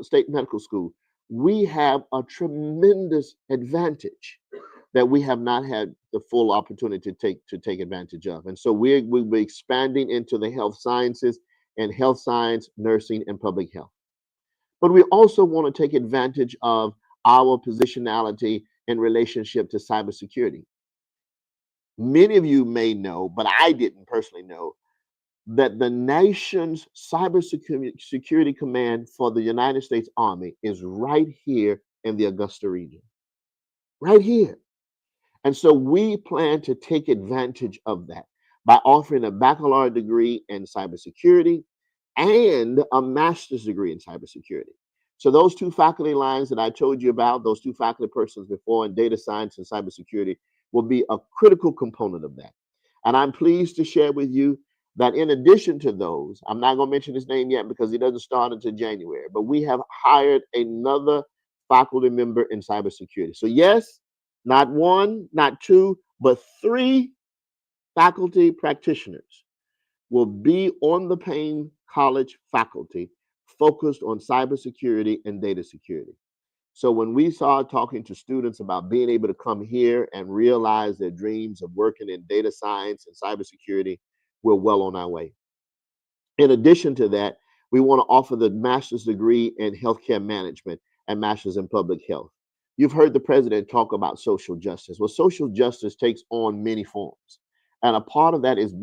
state medical school, we have a tremendous advantage that we have not had the full opportunity to take advantage of. And so we'll be expanding into the health sciences and health science, nursing, and public health. But we also want to take advantage of our positionality in relationship to cybersecurity. Many of you may know, but I didn't personally know, that the nation's cybersecurity command for the United States Army is right here in the Augusta region. Right here. And so we plan to take advantage of that by offering a baccalaureate degree in cybersecurity and a master's degree in cybersecurity. So those 2 faculty lines that I told you about, those 2 faculty persons before in data science and cybersecurity, will be a critical component of that. And I'm pleased to share with you that in addition to those, I'm not going to mention his name yet because he doesn't start until January, but we have hired another faculty member in cybersecurity. So yes, not 1, not 2, but 3 faculty practitioners will be on the Paine College faculty focused on cybersecurity and data security. So when we started talking to students about being able to come here and realize their dreams of working in data science and cybersecurity, we're well on our way. In addition to that, we want to offer the master's degree in healthcare management and master's in public health. You've heard the president talk about social justice. Well, social justice takes on many forms. And a part of that is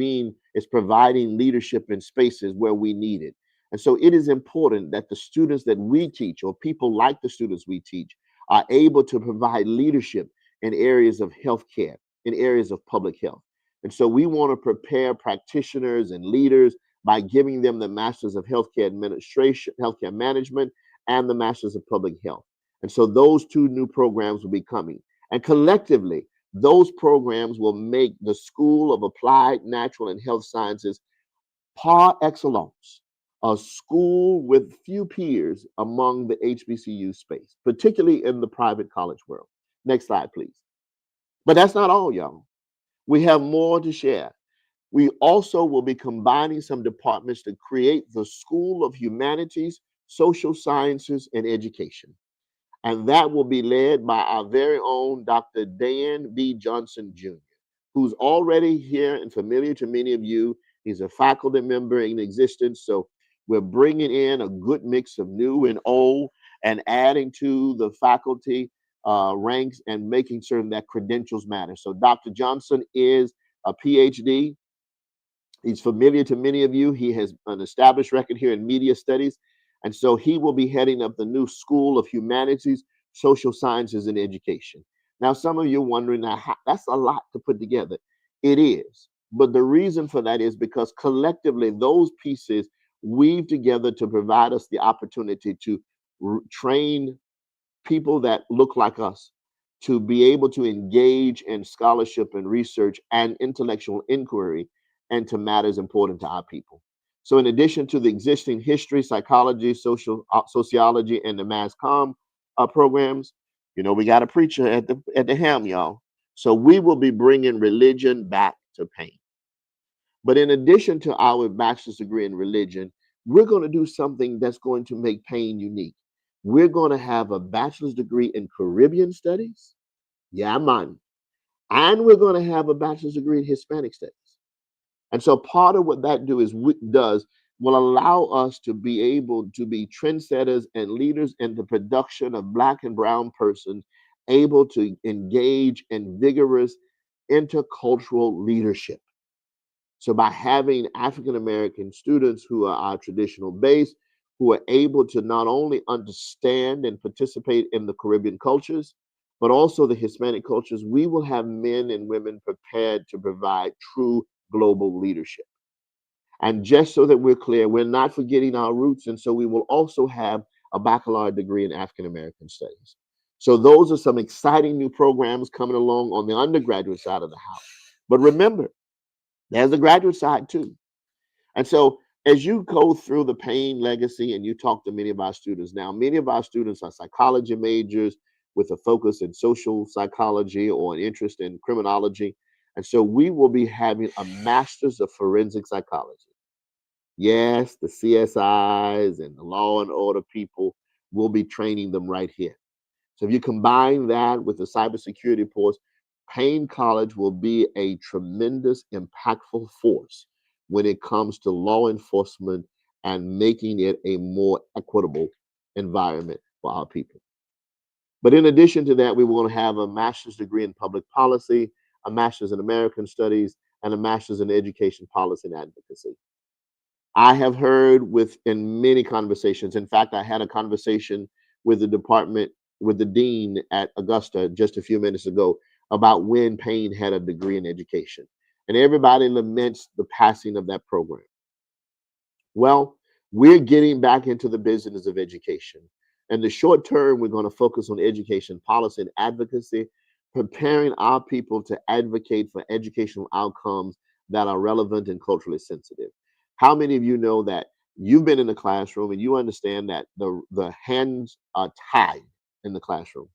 providing leadership in spaces where we need it. And so it is important that the students that we teach, or people like the students we teach, are able to provide leadership in areas of healthcare, in areas of public health. And so we want to prepare practitioners and leaders by giving them the Masters of Healthcare Administration, Healthcare Management, and the Masters of Public Health. And so those two new programs will be coming. And collectively, those programs will make the School of Applied Natural and Health Sciences par excellence, a school with few peers among the HBCU space, particularly in the private college world. Next slide, please. But that's not all, y'all. We have more to share. We also will be combining some departments to create the School of Humanities, Social Sciences, and Education. And that will be led by our very own Dr. Dan B. Johnson Jr., who's already here and familiar to many of you. He's a faculty member in existence. So we're bringing in a good mix of new and old and adding to the faculty ranks and making certain that credentials matter. So Dr. Johnson is a PhD. He's familiar to many of you. He has an established record here in media studies. And so he will be heading up the new School of Humanities, Social Sciences, and Education. Now, some of you are wondering, now, that's a lot to put together. It is. But the reason for that is because collectively, those pieces weave together to provide us the opportunity to train people that look like us to be able to engage in scholarship and research and intellectual inquiry into matters important to our people. So in addition to the existing history, psychology, sociology, and the mass comm programs, you know, we got a preacher at the helm, y'all. So we will be bringing religion back to Paine. But in addition to our bachelor's degree in religion, we're going to do something that's going to make Paine unique. We're going to have a bachelor's degree in Caribbean studies. Yeah, man. And we're going to have a bachelor's degree in Hispanic studies. And so part of what that will allow us to be able to be trendsetters and leaders in the production of Black and Brown persons able to engage in vigorous intercultural leadership. So by having African American students who are our traditional base, who are able to not only understand and participate in the Caribbean cultures, but also the Hispanic cultures, we will have men and women prepared to provide true global leadership. And just so that we're clear, we're not forgetting our roots. And so we will also have a baccalaureate degree in African American studies. So those are some exciting new programs coming along on the undergraduate side of the house. But remember, there's a graduate side too. And so as you go through the Paine legacy and you talk to many of our students now, many of our students are psychology majors with a focus in social psychology or an interest in criminology. And so we will be having a master's of forensic psychology. Yes, the CSIs and the law and order people will be training them right here. So if you combine that with the cybersecurity course, Paine College will be a tremendous, impactful force when it comes to law enforcement and making it a more equitable environment for our people. But in addition to that, we will have a master's degree in public policy, a master's in American studies, and a master's in education policy and advocacy. I have heard in many conversations, in fact, I had a conversation with the dean at Augusta just a few minutes ago about when Paine had a degree in education. And everybody laments the passing of that program. Well, we're getting back into the business of education. In the short term, we're going to focus on education policy and advocacy, preparing our people to advocate for educational outcomes that are relevant and culturally sensitive. How many of you know that you've been in the classroom and you understand that the hands are tied in the classroom?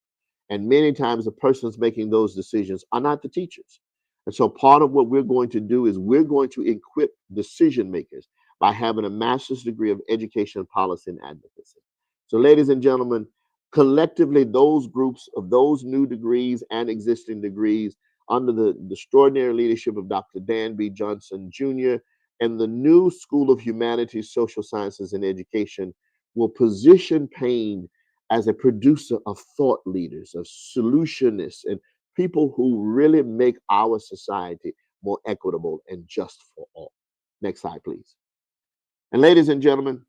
And many times the persons making those decisions are not the teachers. And so part of what we're going to do is we're going to equip decision makers by having a master's degree of education policy and advocacy. So ladies and gentlemen, collectively, those groups of those new degrees and existing degrees under the extraordinary leadership of Dr. Dan B. Johnson Jr. and the new School of Humanities, Social Sciences, and Education will position Paine as a producer of thought leaders, of solutionists, and people who really make our society more equitable and just for all. Next slide, please. And ladies and gentlemen,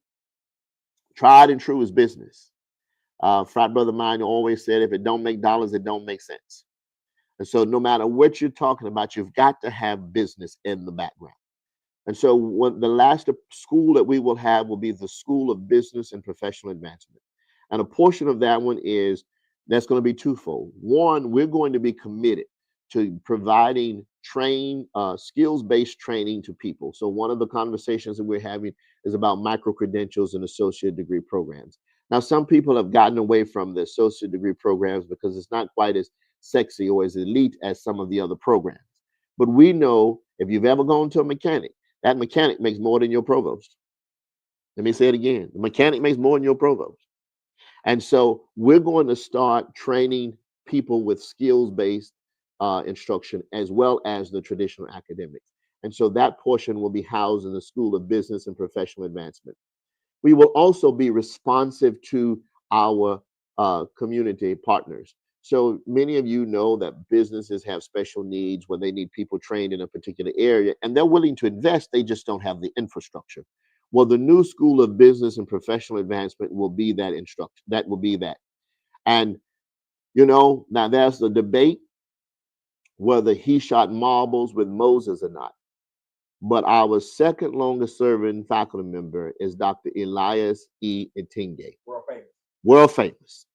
tried and true is business. Frat brother mine always said, if it don't make dollars, it don't make sense. And so no matter what you're talking about, you've got to have business in the background. And so what the last school that we will have will be the School of Business and Professional Advancement. And a portion of that one is that's going to be twofold. One, we're going to be committed to providing skills-based training to people. So one of the conversations that we're having is about micro credentials and associate degree programs. Now, some people have gotten away from the associate degree programs because it's not quite as sexy or as elite as some of the other programs. But we know if you've ever gone to a mechanic, that mechanic makes more than your provost. Let me say it again. The mechanic makes more than your provost. And so we're going to start training people with skills-based instruction as well as the traditional academics. And so that portion will be housed in the School of Business and Professional Advancement. We will also be responsive to our community partners. So many of you know that businesses have special needs where they need people trained in a particular area, and they're willing to invest, they just don't have the infrastructure. Well, the new School of Business and Professional Advancement will be that instruction. That will be that. And, now there's the debate whether he shot marbles with Moses or not. But our second longest serving faculty member is Dr. Elias E. Itinge. World famous. World famous.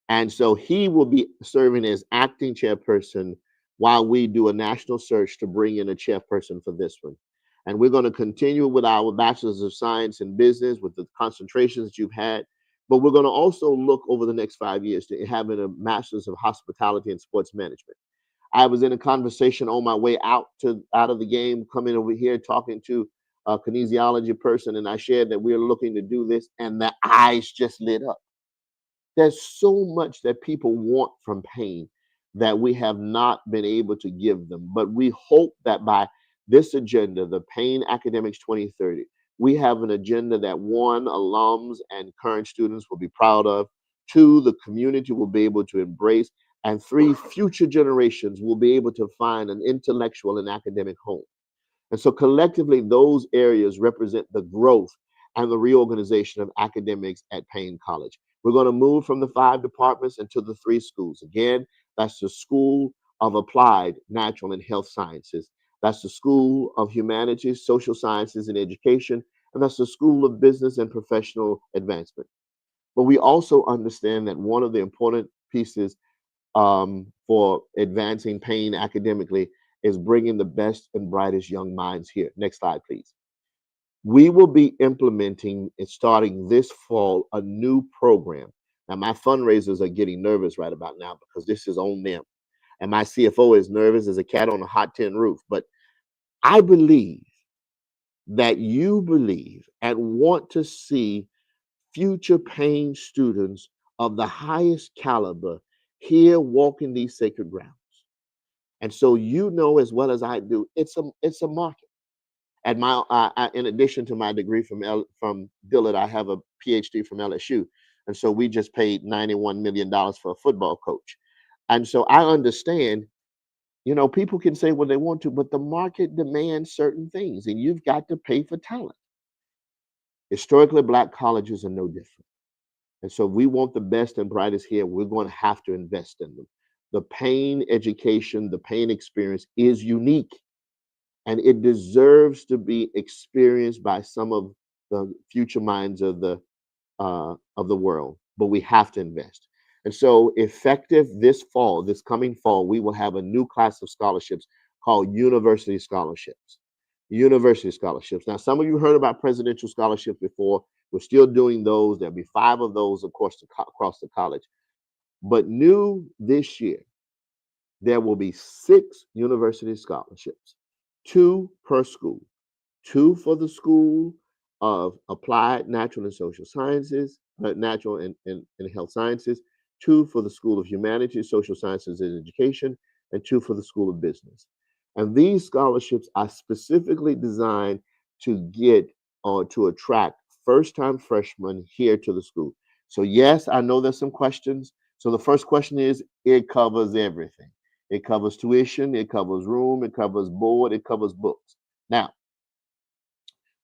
And so he will be serving as acting chairperson while we do a national search to bring in a chairperson for this one. And we're going to continue with our Bachelor's of Science in Business with the concentrations that you've had. But we're going to also look over the next 5 years to having a Master's of Hospitality and Sports Management. I was in a conversation on my way out of the game, coming over here, talking to a kinesiology person, and I shared that we're looking to do this, and the eyes just lit up. There's so much that people want from Paine that we have not been able to give them. But we hope that by this agenda, the Paine Academics 2030, we have an agenda that one, alums and current students will be proud of. Two, the community will be able to embrace. And three, future generations will be able to find an intellectual and academic home. And so collectively, those areas represent the growth and the reorganization of academics at Paine College. We're going to move from the 5 departments into the 3 schools. Again, that's the School of Applied Natural and Health Sciences. That's the School of Humanities, Social Sciences, and Education. And that's the School of Business and Professional Advancement. But we also understand that one of the important pieces for advancing Paine academically is bringing the best and brightest young minds here. Next slide, please. We will be implementing and starting this fall a new program. Now, my fundraisers are getting nervous right about now because this is on them. And my CFO is nervous as a cat on a hot tin roof. But I believe that you believe and want to see future Paine students of the highest caliber here walking these sacred grounds. And so as well as I do, it's a market. And in addition to my degree from Dillard, I have a PhD from LSU. And so we just paid $91 million for a football coach. And so I understand, people can say what they want to, but the market demands certain things, and you've got to pay for talent. Historically, Black colleges are no different. And so we want the best and brightest here. We're going to have to invest in them. The Paine education, the Paine experience is unique, and it deserves to be experienced by some of the future minds of the world. But we have to invest. And so effective this coming fall, we will have a new class of scholarships called University Scholarships. University Scholarships. Now, some of you heard about presidential scholarships before. We're still doing those. There'll be 5 of those, of course, across the college. But new this year, there will be 6 university scholarships, 2 per school, 2 for the School of Applied Natural and Social Sciences, Natural and Health Sciences, 2 for the School of Humanities, Social Sciences and Education, and 2 for the School of Business. And these scholarships are specifically designed to get or to attract first-time freshmen here to the school. So yes, I know there's some questions. So the first question is, it covers everything. It covers tuition, it covers room, it covers board, it covers books. Now,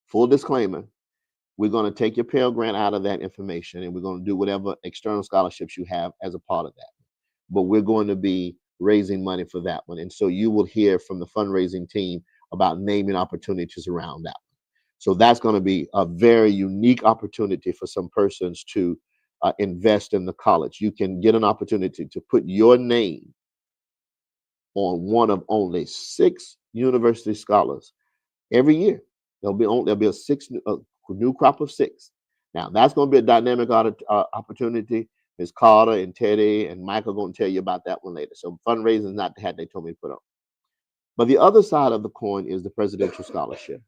full disclaimer, we're going to take your Pell Grant out of that information, and we're going to do whatever external scholarships you have as a part of that. But we're going to be raising money for that one. And so you will hear from the fundraising team about naming opportunities around that. So that's going to be a very unique opportunity for some persons to invest in the college. You can get an opportunity to put your name on one of only 6 university scholars every year. There'll be a new crop of 6. Now that's going to be a dynamic opportunity. Ms. Carter and Teddy and Michael are going to tell you about that one later. So fundraising is not the hat they told me to put on. But the other side of the coin is the presidential scholarship.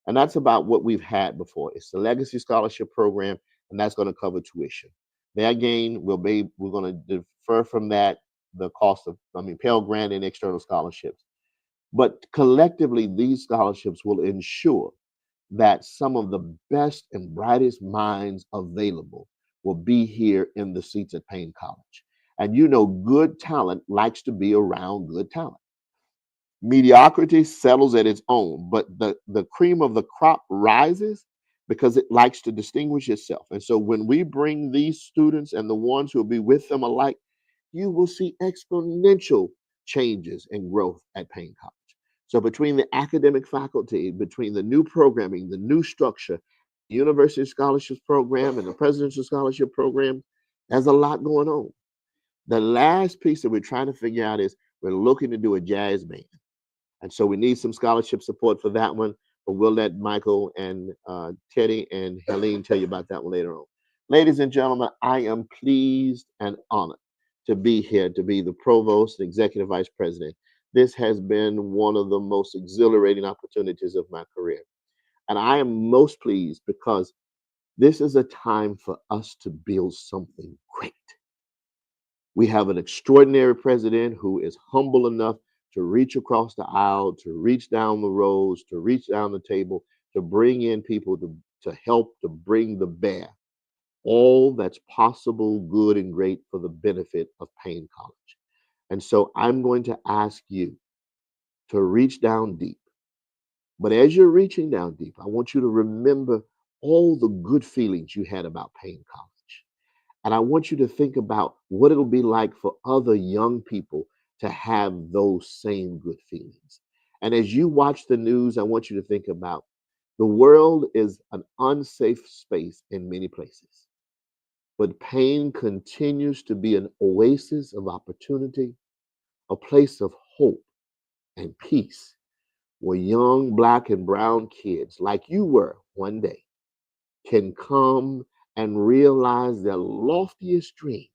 And that's about what we've had before. It's the legacy scholarship program, and that's going to cover tuition. There again, we're going to defer from that the cost of, Pell Grant and external scholarships. But collectively, these scholarships will ensure that some of the best and brightest minds available will be here in the seats at Paine College. And you know, good talent likes to be around good talent. Mediocrity settles at its own, but the cream of the crop rises because it likes to distinguish itself. And so when we bring these students and the ones who will be with them alike, you will see exponential changes and growth at Paine College. So between the academic faculty, between the new programming, the new structure, the University Scholarships Program and the Presidential Scholarship Program, there's a lot going on. The last piece that we're trying to figure out is we're looking to do a jazz band. And so we need some scholarship support for that one, but we'll let Michael and Teddy and Helene tell you about that one later on. Ladies and gentlemen, I am pleased and honored to be here, to be the provost and executive vice president. This has been one of the most exhilarating opportunities of my career. And I am most pleased because this is a time for us to build something great. We have an extraordinary president who is humble enough to reach across the aisle, to reach down the rows, to reach down the table, to bring in people to help to bring the bear all that's possible, good, and great for the benefit of Paine College. And so I'm going to ask you to reach down deep. But as you're reaching down deep, I want you to remember all the good feelings you had about Paine College. And I want you to think about what it'll be like for other young people to have those same good feelings. And as you watch the news, I want you to think about the world is an unsafe space in many places. But Paine continues to be an oasis of opportunity, a place of hope and peace, where young Black and brown kids, like you were one day, can come and realize their loftiest dreams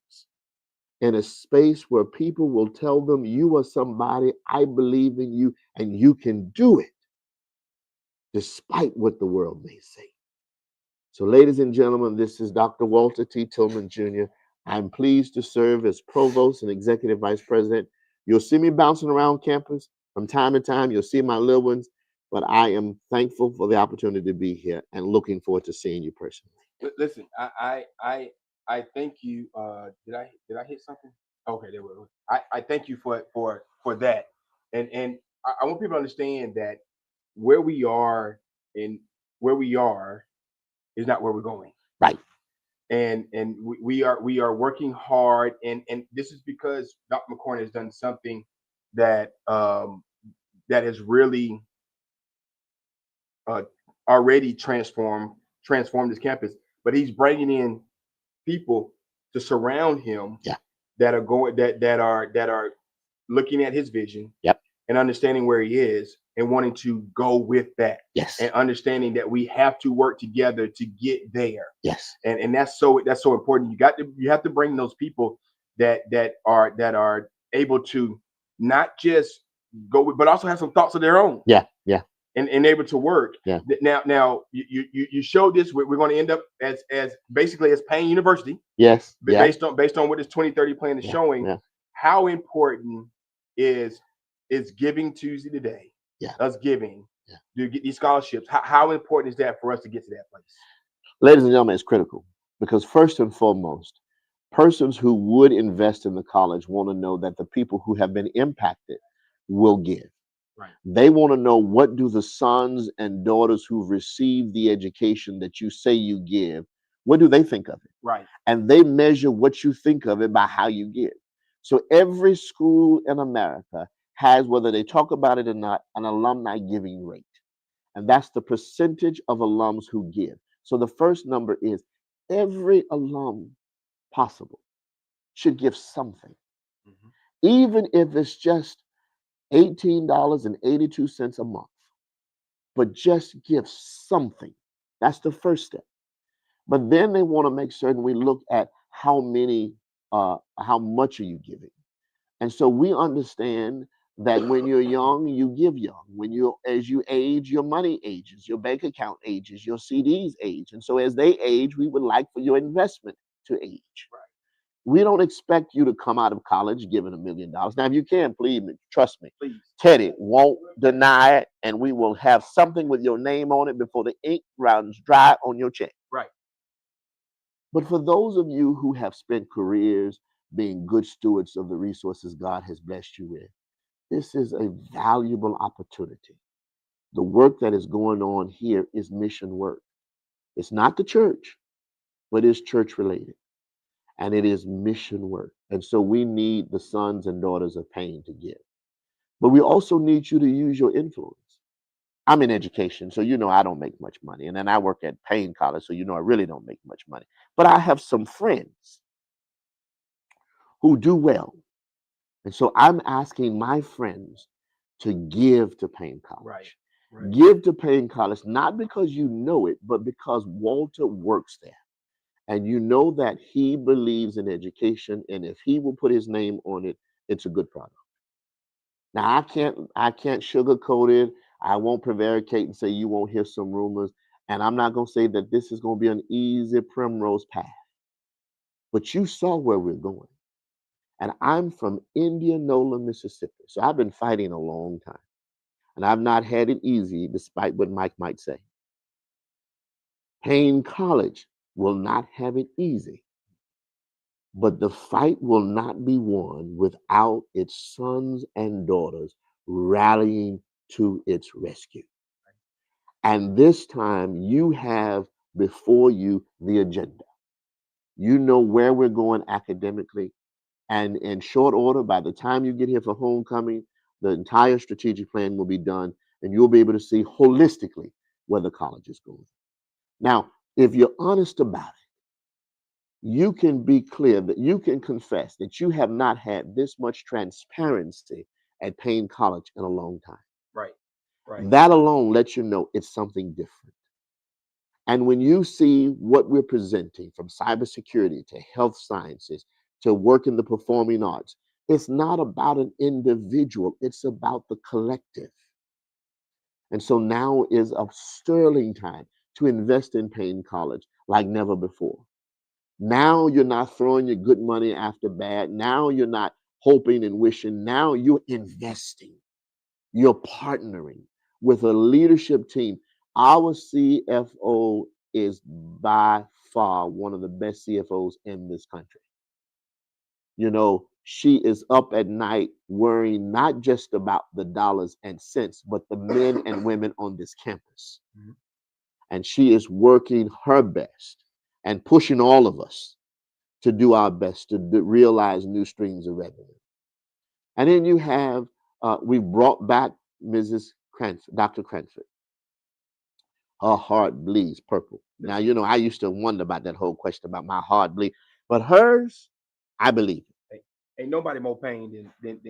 in a space where people will tell them, you are somebody, I believe in you, and you can do it, despite what the world may say. So, ladies and gentlemen, this is Dr. Walter T. Tillman Jr. I'm pleased to serve as provost and executive vice president. You'll see me bouncing around campus from time to time. You'll see my little ones, but I am thankful for the opportunity to be here and looking forward to seeing you personally. Listen, I thank you. Did I hit something? Okay, there we go. I thank you for that, and I want people to understand that where we are is not where we're going. Right. And we are working hard, and this is because Dr. McCorn has done something that that has really already transformed this campus. But he's bringing in people to surround him that are going that are looking at his vision and understanding where he is and wanting to go with that. Yes. And understanding that we have to work together to get there. Yes. And that's so important. You have to bring those people that are able to not just go with, but also have some thoughts of their own. Yeah. Yeah. And able to work. Yeah. Now you showed this. We're going to end up as basically as Paine University. Yes. Based on what this 2030 plan is showing. Yeah. How important is Giving Tuesday today? Yeah. Us giving to get these scholarships. How important is that for us to get to that place? Ladies and gentlemen, it's critical because first and foremost, persons who would invest in the college want to know that the people who have been impacted will give. Right. They want to know, what do the sons and daughters who've received the education that you say you give, what do they think of it? Right. And they measure what you think of it by how you give. So every school in America has, whether they talk about it or not, an alumni giving rate. And that's the percentage of alums who give. So the first number is every alum possible should give something, even if it's just $18.82 a month, but just give something. That's the first step. But then they want to make certain we look at how much are you giving? And so we understand that when you're young, you give young. As you age, your money ages, your bank account ages, your CDs age. And so as they age, we would like for your investment to age. Right. We don't expect you to come out of college giving $1 million. Now, if you can, please, trust me, please. Teddy won't deny it, and we will have something with your name on it before the ink runs dry on your check. Right. But for those of you who have spent careers being good stewards of the resources God has blessed you with, this is a valuable opportunity. The work that is going on here is mission work. It's not the church, but it's church related. And it is mission work. And so we need the sons and daughters of Paine to give. But we also need you to use your influence. I'm in education, so you know I don't make much money. And then I work at Paine College, so you know I really don't make much money. But I have some friends who do well. And so I'm asking my friends to give to Paine College. Right. Right. Give to Paine College, not because you know it, but because Walter works there. And you know that he believes in education, and if he will put his name on it, it's a good product. Now I can't sugarcoat it. I won't prevaricate and say you won't hear some rumors. And I'm not gonna say that this is gonna be an easy primrose path. But you saw where we're going. And I'm from Indianola, Mississippi. So I've been fighting a long time. And I've not had it easy, despite what Mike might say. Paine College will not have it easy. But the fight will not be won without its sons and daughters rallying to its rescue. And this time you have before you the agenda. You know where we're going academically. And in short order, by the time you get here for homecoming, the entire strategic plan will be done, and you'll be able to see holistically where the college is going. Now, if you're honest about it, you can be clear that you can confess that you have not had this much transparency at Paine College in a long time. Right. Right. That alone lets you know it's something different. And when you see what we're presenting, from cybersecurity to health sciences to work in the performing arts, it's not about an individual, it's about the collective. And so now is a sterling time to invest in Paine College like never before. Now you're not throwing your good money after bad. Now you're not hoping and wishing. Now you're investing. You're partnering with a leadership team. Our CFO is by far one of the best CFOs in this country. You know, she is up at night worrying not just about the dollars and cents, but the men and women on this campus. Mm-hmm. And she is working her best and pushing all of us to do our best to realize new streams of revenue. And then you have, we brought back Mrs. Cranford, Dr. Cranford. Her heart bleeds purple. Now, you know, I used to wonder about that whole question about my heart bleed, but hers, I believe it. Ain't nobody more pain than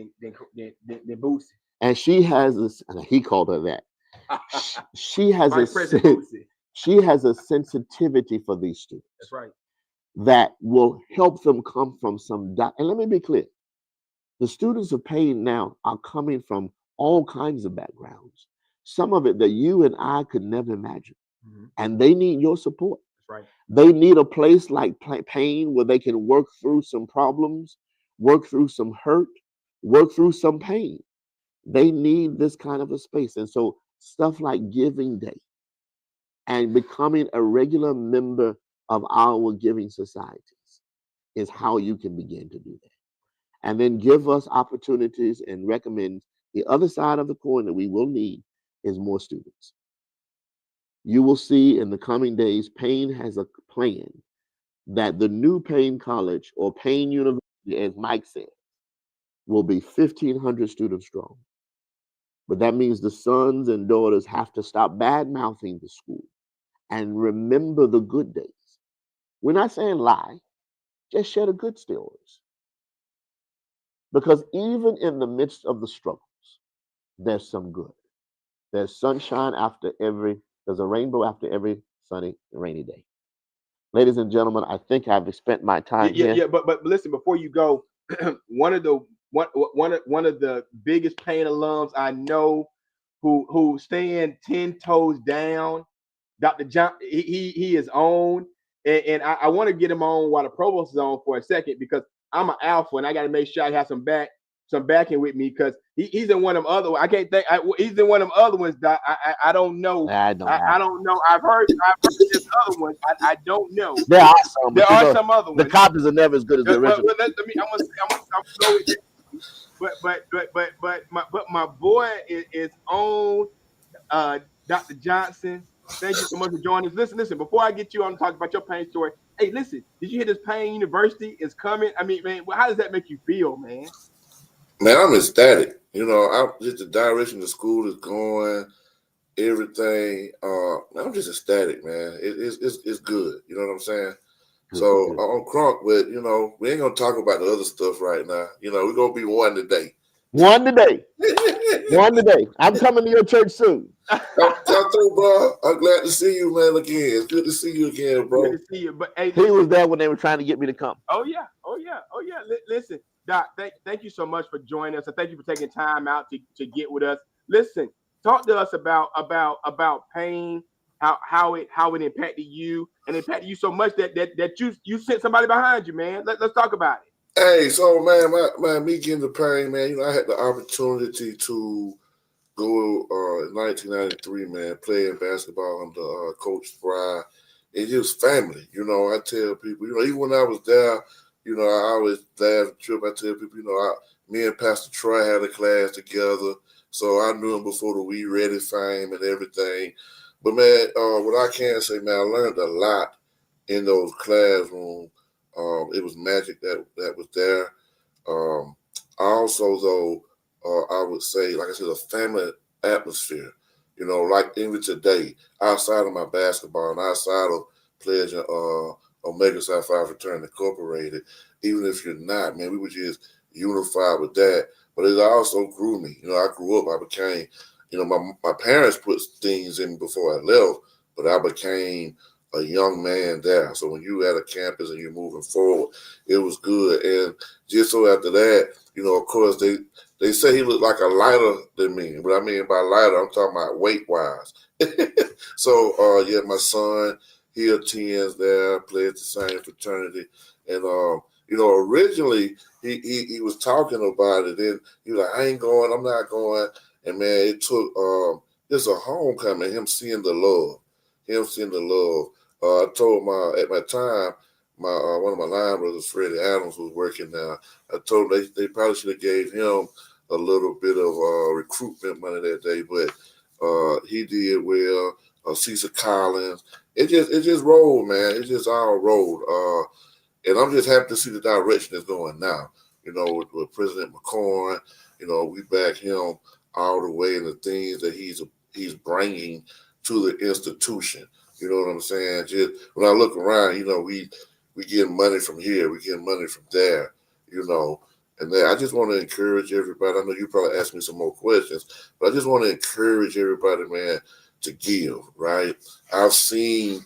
Boosie. And she has this, and he called her that. She has she has a sensitivity for these students. That's right. That will help them come from some and let me be clear. The students of Paine now are coming from all kinds of backgrounds. Some of it that you and I could never imagine. Mm-hmm. And they need your support. That's right. They need a place like Paine where they can work through some problems, work through some hurt, work through some pain. They need this kind of a space. And so stuff like Giving Day and becoming a regular member of our giving societies is how you can begin to do that. And then give us opportunities and recommend the other side of the coin that we will need is more students. You will see in the coming days, Paine has a plan that the new Paine College or Paine University, as Mike said, will be 1,500 students strong. But that means the sons and daughters have to stop bad mouthing the school and remember the good days. We're not saying lie, just share the good stories. Because even in the midst of the struggles, there's some good. There's sunshine there's a rainbow after every sunny, rainy day. Ladies and gentlemen, I think I've spent my time here. Yeah. But listen, before you go, one of the biggest Paine alums I know, who stand 10 toes down, Dr. John, he is on, and I want to get him on while the provost is on for a second, because I'm an alpha and I got to make sure I have some backing with me, because he's in one of them other. I can't think. He's in one of them other ones that I don't know. I don't know. I've heard this other one. I don't know. There are some. There are some other The ones. copies are never as good as the original. I'm gonna go with it. But my boy is on. Dr. Johnson, thank you so much for joining us. Listen. Before I get you on to talk about your Paine story, hey, listen, did you hear this Paine University is coming? I mean, man, how does that make you feel, man? Man, I'm ecstatic. Just the direction the school is going, everything. I'm just ecstatic, man. It's good. You know what I'm saying? So I'm crunk, but we ain't gonna talk about the other stuff right now. We're gonna be one today. One today. I'm coming to your church soon. Talk to, bro. I'm glad to see you, man. Again, it's good to see you again, bro. Good to see you. But hey, he was there when they were trying to get me to come. Oh yeah. Listen, Doc, thank you so much for joining us, and thank you for taking time out to get with us. Listen, talk to us about Paine, how it impacted you, and impacted you so much that you sent somebody behind you, man. Let's talk about it. Hey, so man, me getting to Paine, man, I had the opportunity to go in 1993, man, playing basketball under Coach Fry. It was family, I tell people, even when I was there, I always laugh and trip. I tell people, me and Pastor Troy had a class together, so I knew him before the We Ready fame and everything. But man, what I can say, man, I learned a lot in those classrooms. It was magic that was there. Also, though, I would say, like I said, a family atmosphere. Like even today, outside of my basketball and outside of pledging Omega Psi Phi Fraternity Incorporated, even if you're not, man, we were just unified with that. But it also grew me. I grew up. I became, my parents put things in me before I left, but I became a young man there. So when you at a campus and you're moving forward, it was good. And just so after that, of course, they say he looked like a lighter than me. What I mean by lighter, I'm talking about weight-wise. So, yeah, my son, he attends there, plays the same fraternity. And, originally he was talking about it. And he was like, I ain't going, I'm not going. And, man, it took just a homecoming, him seeing the love. I told at my time, one of my line brothers, Freddie Adams, was working there. I told him they probably should have gave him a little bit of recruitment money that day, but he did well. Cesar Collins, it just rolled, man. It just all rolled, and I'm just happy to see the direction it's going now. With President McCorn, we back him all the way in the things that he's bringing to the institution. You know what I'm saying? Just when I look around, we get money from here, we get money from there, and then I just want to encourage everybody. I know you probably ask me some more questions, but I just want to encourage everybody, man, to give, right? I've seen,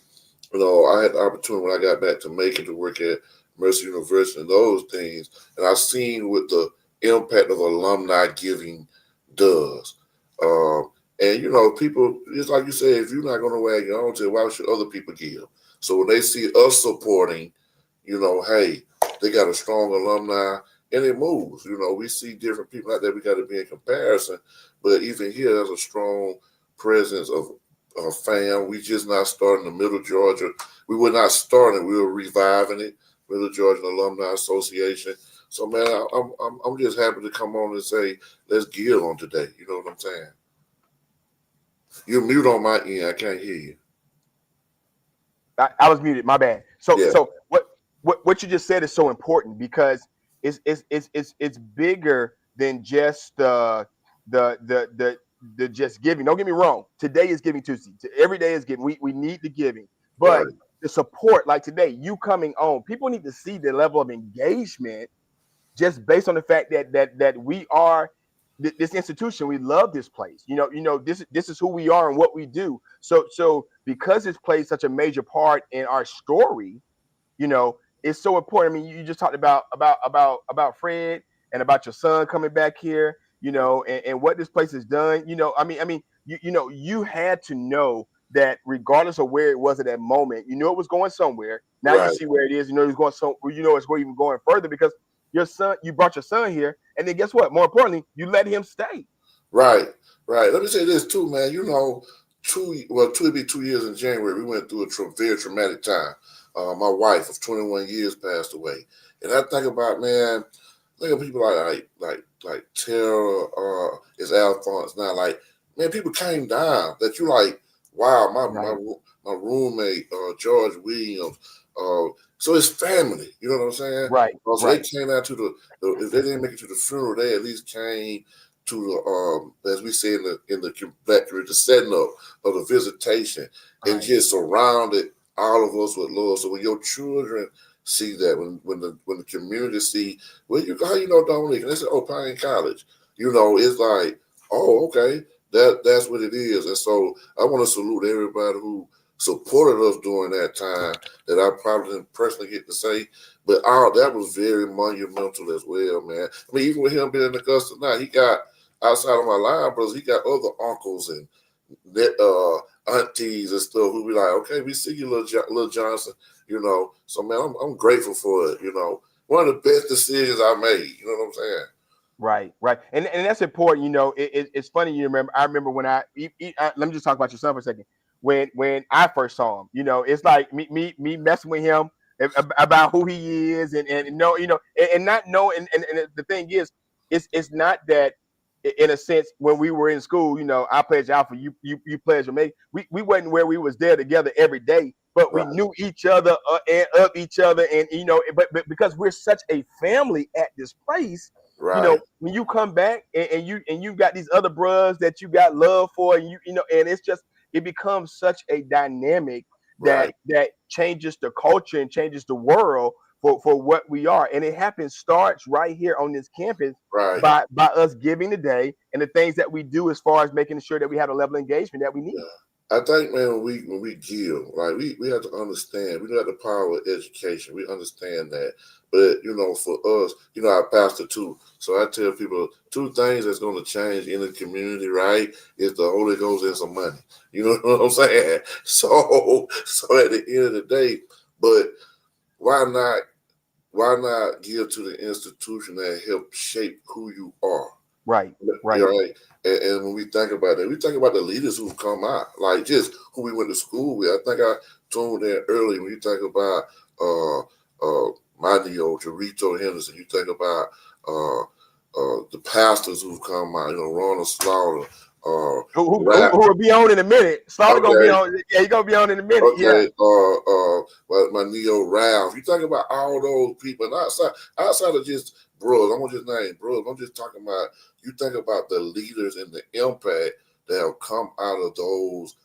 I had the opportunity when I got back to Macon to work at Mercer University and those things, and I've seen what the impact of alumni giving does. And people, just like you said, if you're not going to wag your own tail, why should other people give? So when they see us supporting, hey, they got a strong alumni, and it moves. We see different people out there. We got to be in comparison, but even here, there's a strong presence of fam. We just not starting the Middle Georgia. We were not starting. We were reviving it. Middle Georgia Alumni Association. So man, I'm just happy to come on and say, let's give on today. You know what I'm saying? You're mute on my end. I can't hear you. I was muted. My bad. So what you just said is so important, because it's bigger than just the just giving. Don't get me wrong. Today is Giving Tuesday. Every day is giving. We need the giving, Right. but the support, like today, you coming on, people need to see the level of engagement just based on the fact that we are this institution. We love this place. This is who we are and what we do. So because it's played such a major part in our story, it's so important. I mean, you just talked about Fred and about your son coming back here, and what this place has done. You had to know that regardless of where it was at that moment, you knew it was going somewhere. Now you Right. see where it is. You know it's going so. It's going even going further because you brought your son here, and then guess what? More importantly, you let him stay. Right, right. Let me say this too, man. It'll be 2 years in January. We went through a very traumatic time. My wife of 21 years passed away, and I think about, man, think of people like Tara, is Alphonse now. Like, man, people came down that you like. Wow, my roommate, George Williams. So it's family. You know what I'm saying? Right, So they came out to if they didn't make it to the funeral, they at least came to the as we say in the black community, the setting up of the visitation, and just surrounded all of us with love. So when your children see that, when the community see, how you know Dominique, and they say, oh, Paine College, it's like, oh, okay, that's what it is. And so I want to salute everybody who supported us during that time that I probably didn't personally get to say, but that was very monumental as well, man. I mean, even with him being in Augusta now, he got, outside of my line brothers, he got other uncles and aunties and stuff who be like, okay, we see you, little Johnson, So man, I'm grateful for it. One of the best decisions I made. You know what I'm saying? Right, and that's important. It's funny. I remember when let me just talk about your son for a second. When I first saw him, it's like me messing with him about who he is, and know, and not know, and the thing is, it's not that in a sense when we were in school, I pledge alpha, you pledge omega. We wasn't where we was there together every day, but we knew each other and of each other, and but because we're such a family at this place. Right. When you come back and you've got these other bros that you got love for, and and it becomes such a dynamic that changes the culture and changes the world for what we are. And it starts right here on this campus Right. by us giving today and the things that we do as far as making sure that we have the level of engagement that we need. I think, man, when we give, like we have to understand, we have the power of education. We understand that. But, for us, I pastor too. So I tell people two things that's going to change in the community, right? Is the Holy Ghost and some money. You know what I'm saying? So at the end of the day, but why not give to the institution that helped shape who you are? Right. And when we think about that, we think about the leaders who've come out, like just who we went to school with. I think I told that earlier. When you think about my Neo, Jarito Henderson, you think about the pastors who've come out, Ronald Slaughter. Who will be on in a minute? Slaughter gonna be on. Yeah, he's gonna be on in a minute. Okay. Yeah. My Neo Ralph. You think about all those people, and outside of just bros. I'm gonna just name bros. I'm just talking about. You think about the leaders and the impact that have come out of those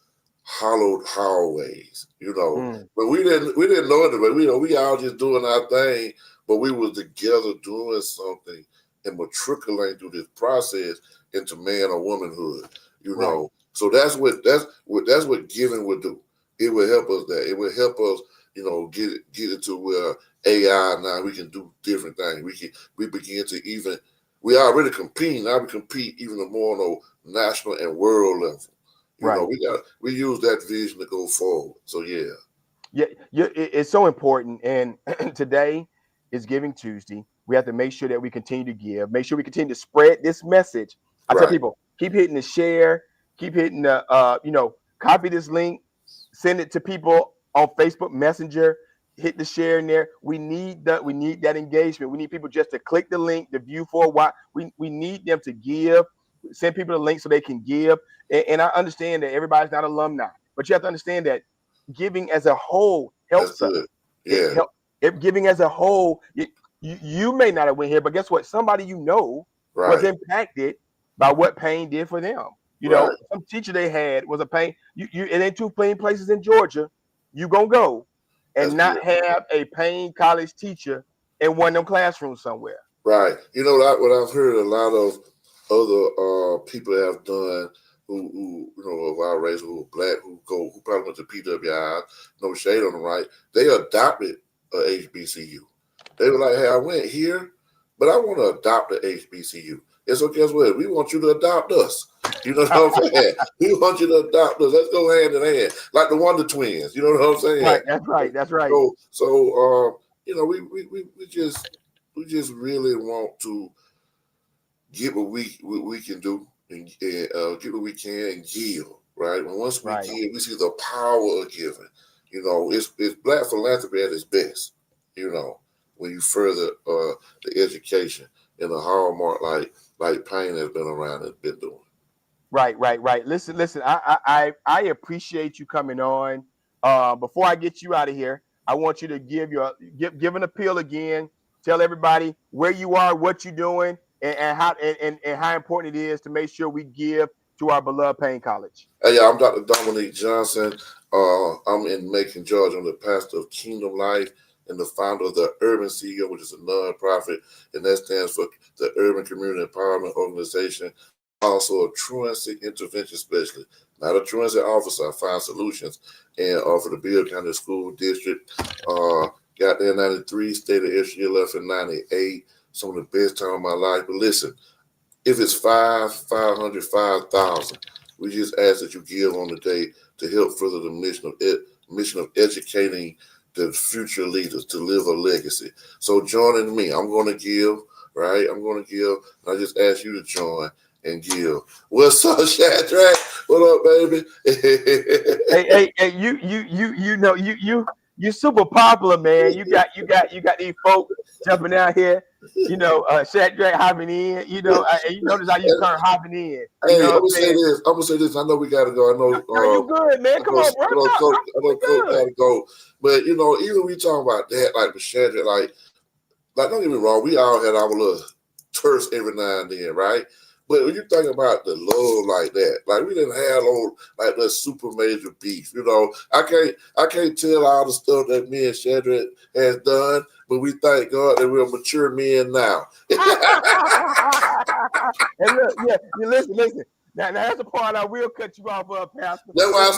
hollowed hallways. But we didn't know it, but we all just doing our thing. But we were together doing something and matriculating through this process into man or womanhood. So that's what giving would do. It will help us that. It will help us, get it to where AI now we can do different things. We begin to we already compete. Now we compete even more on a national and world level. We use that vision to go forward. So yeah. It's so important. And today is Giving Tuesday. We have to make sure that we continue to give. Make sure we continue to spread this message. I tell people, keep hitting the share, keep hitting the copy this link, send it to people on Facebook Messenger, hit the share in there. We need that engagement. We need people just to click the link, to view for a while. We need them to give, send people the link so they can give. And I understand that everybody's not alumni, but you have to understand that giving as a whole helps us. Yeah. Giving as a whole, You may not have went here, but guess what? Somebody you know was Right. impacted by what Paine did for them. Right. Some teacher they had was a Paine. It ain't two plain places in Georgia. You gonna go That's and not good. have a Paine College teacher in one of them classrooms somewhere. Right. What I've heard a lot of other people have done who of our race, who are black, who probably went to PWI, no shade on them, right? They adopted a HBCU. They were like, hey, I went here, but I want to adopt a HBCU. And so guess what? We want you to adopt us. You know what I'm saying? We want you to adopt us. Let's go hand in hand, like the Wonder Twins. You know what I'm saying? Right. That's right. That's right. We just really want to get what we can do and get what we can and give, right? And once we give, we see the power of giving. It's black philanthropy at its best. When you further the education in a hallmark like Paine has been around and been doing. Right. Listen. I appreciate you coming on. Before I get you out of here, I want you to give an appeal again. Tell everybody where you are, what you're doing, and how important it is to make sure we give to our beloved Paine College. Hey, I'm Dr. Dominique Johnson. I'm in Macon, Georgia. I'm the pastor of Kingdom Life and the founder of the Urban CEO, which is a nonprofit, and that stands for the Urban Community Empowerment Organization. Also a truancy intervention specialist, not a truancy officer. I find solutions and for the Beale County School District. Got there in 93, stayed at SGA left in 98. Some of the best time of my life. But listen, if it's 500, 5,000, we just ask that you give on the day to help further the mission of educating the future leaders to live a legacy. So joining me, I'm going to give, right? I'm going to give. And I just ask you to join and give. What's up, Shadrach? What up, baby? Hey, you super popular, man. You got these folks jumping out here. Shadrach hopping in. You notice how you turn hopping in. Hey, I'm gonna say this. I know we gotta go. I know. You good, man? Come on, bro. I know Coach gotta go. But even we talk about that, like the Shadrach, like don't get me wrong. We all had our little terse every now and then, right? But when you think about the love like that, like we didn't have like that super major beef. I can't tell all the stuff that me and Shadrach has done, but we thank God that we're mature men now. And look, you listen. Now that's the part I will cut you off of, Pastor. That's why I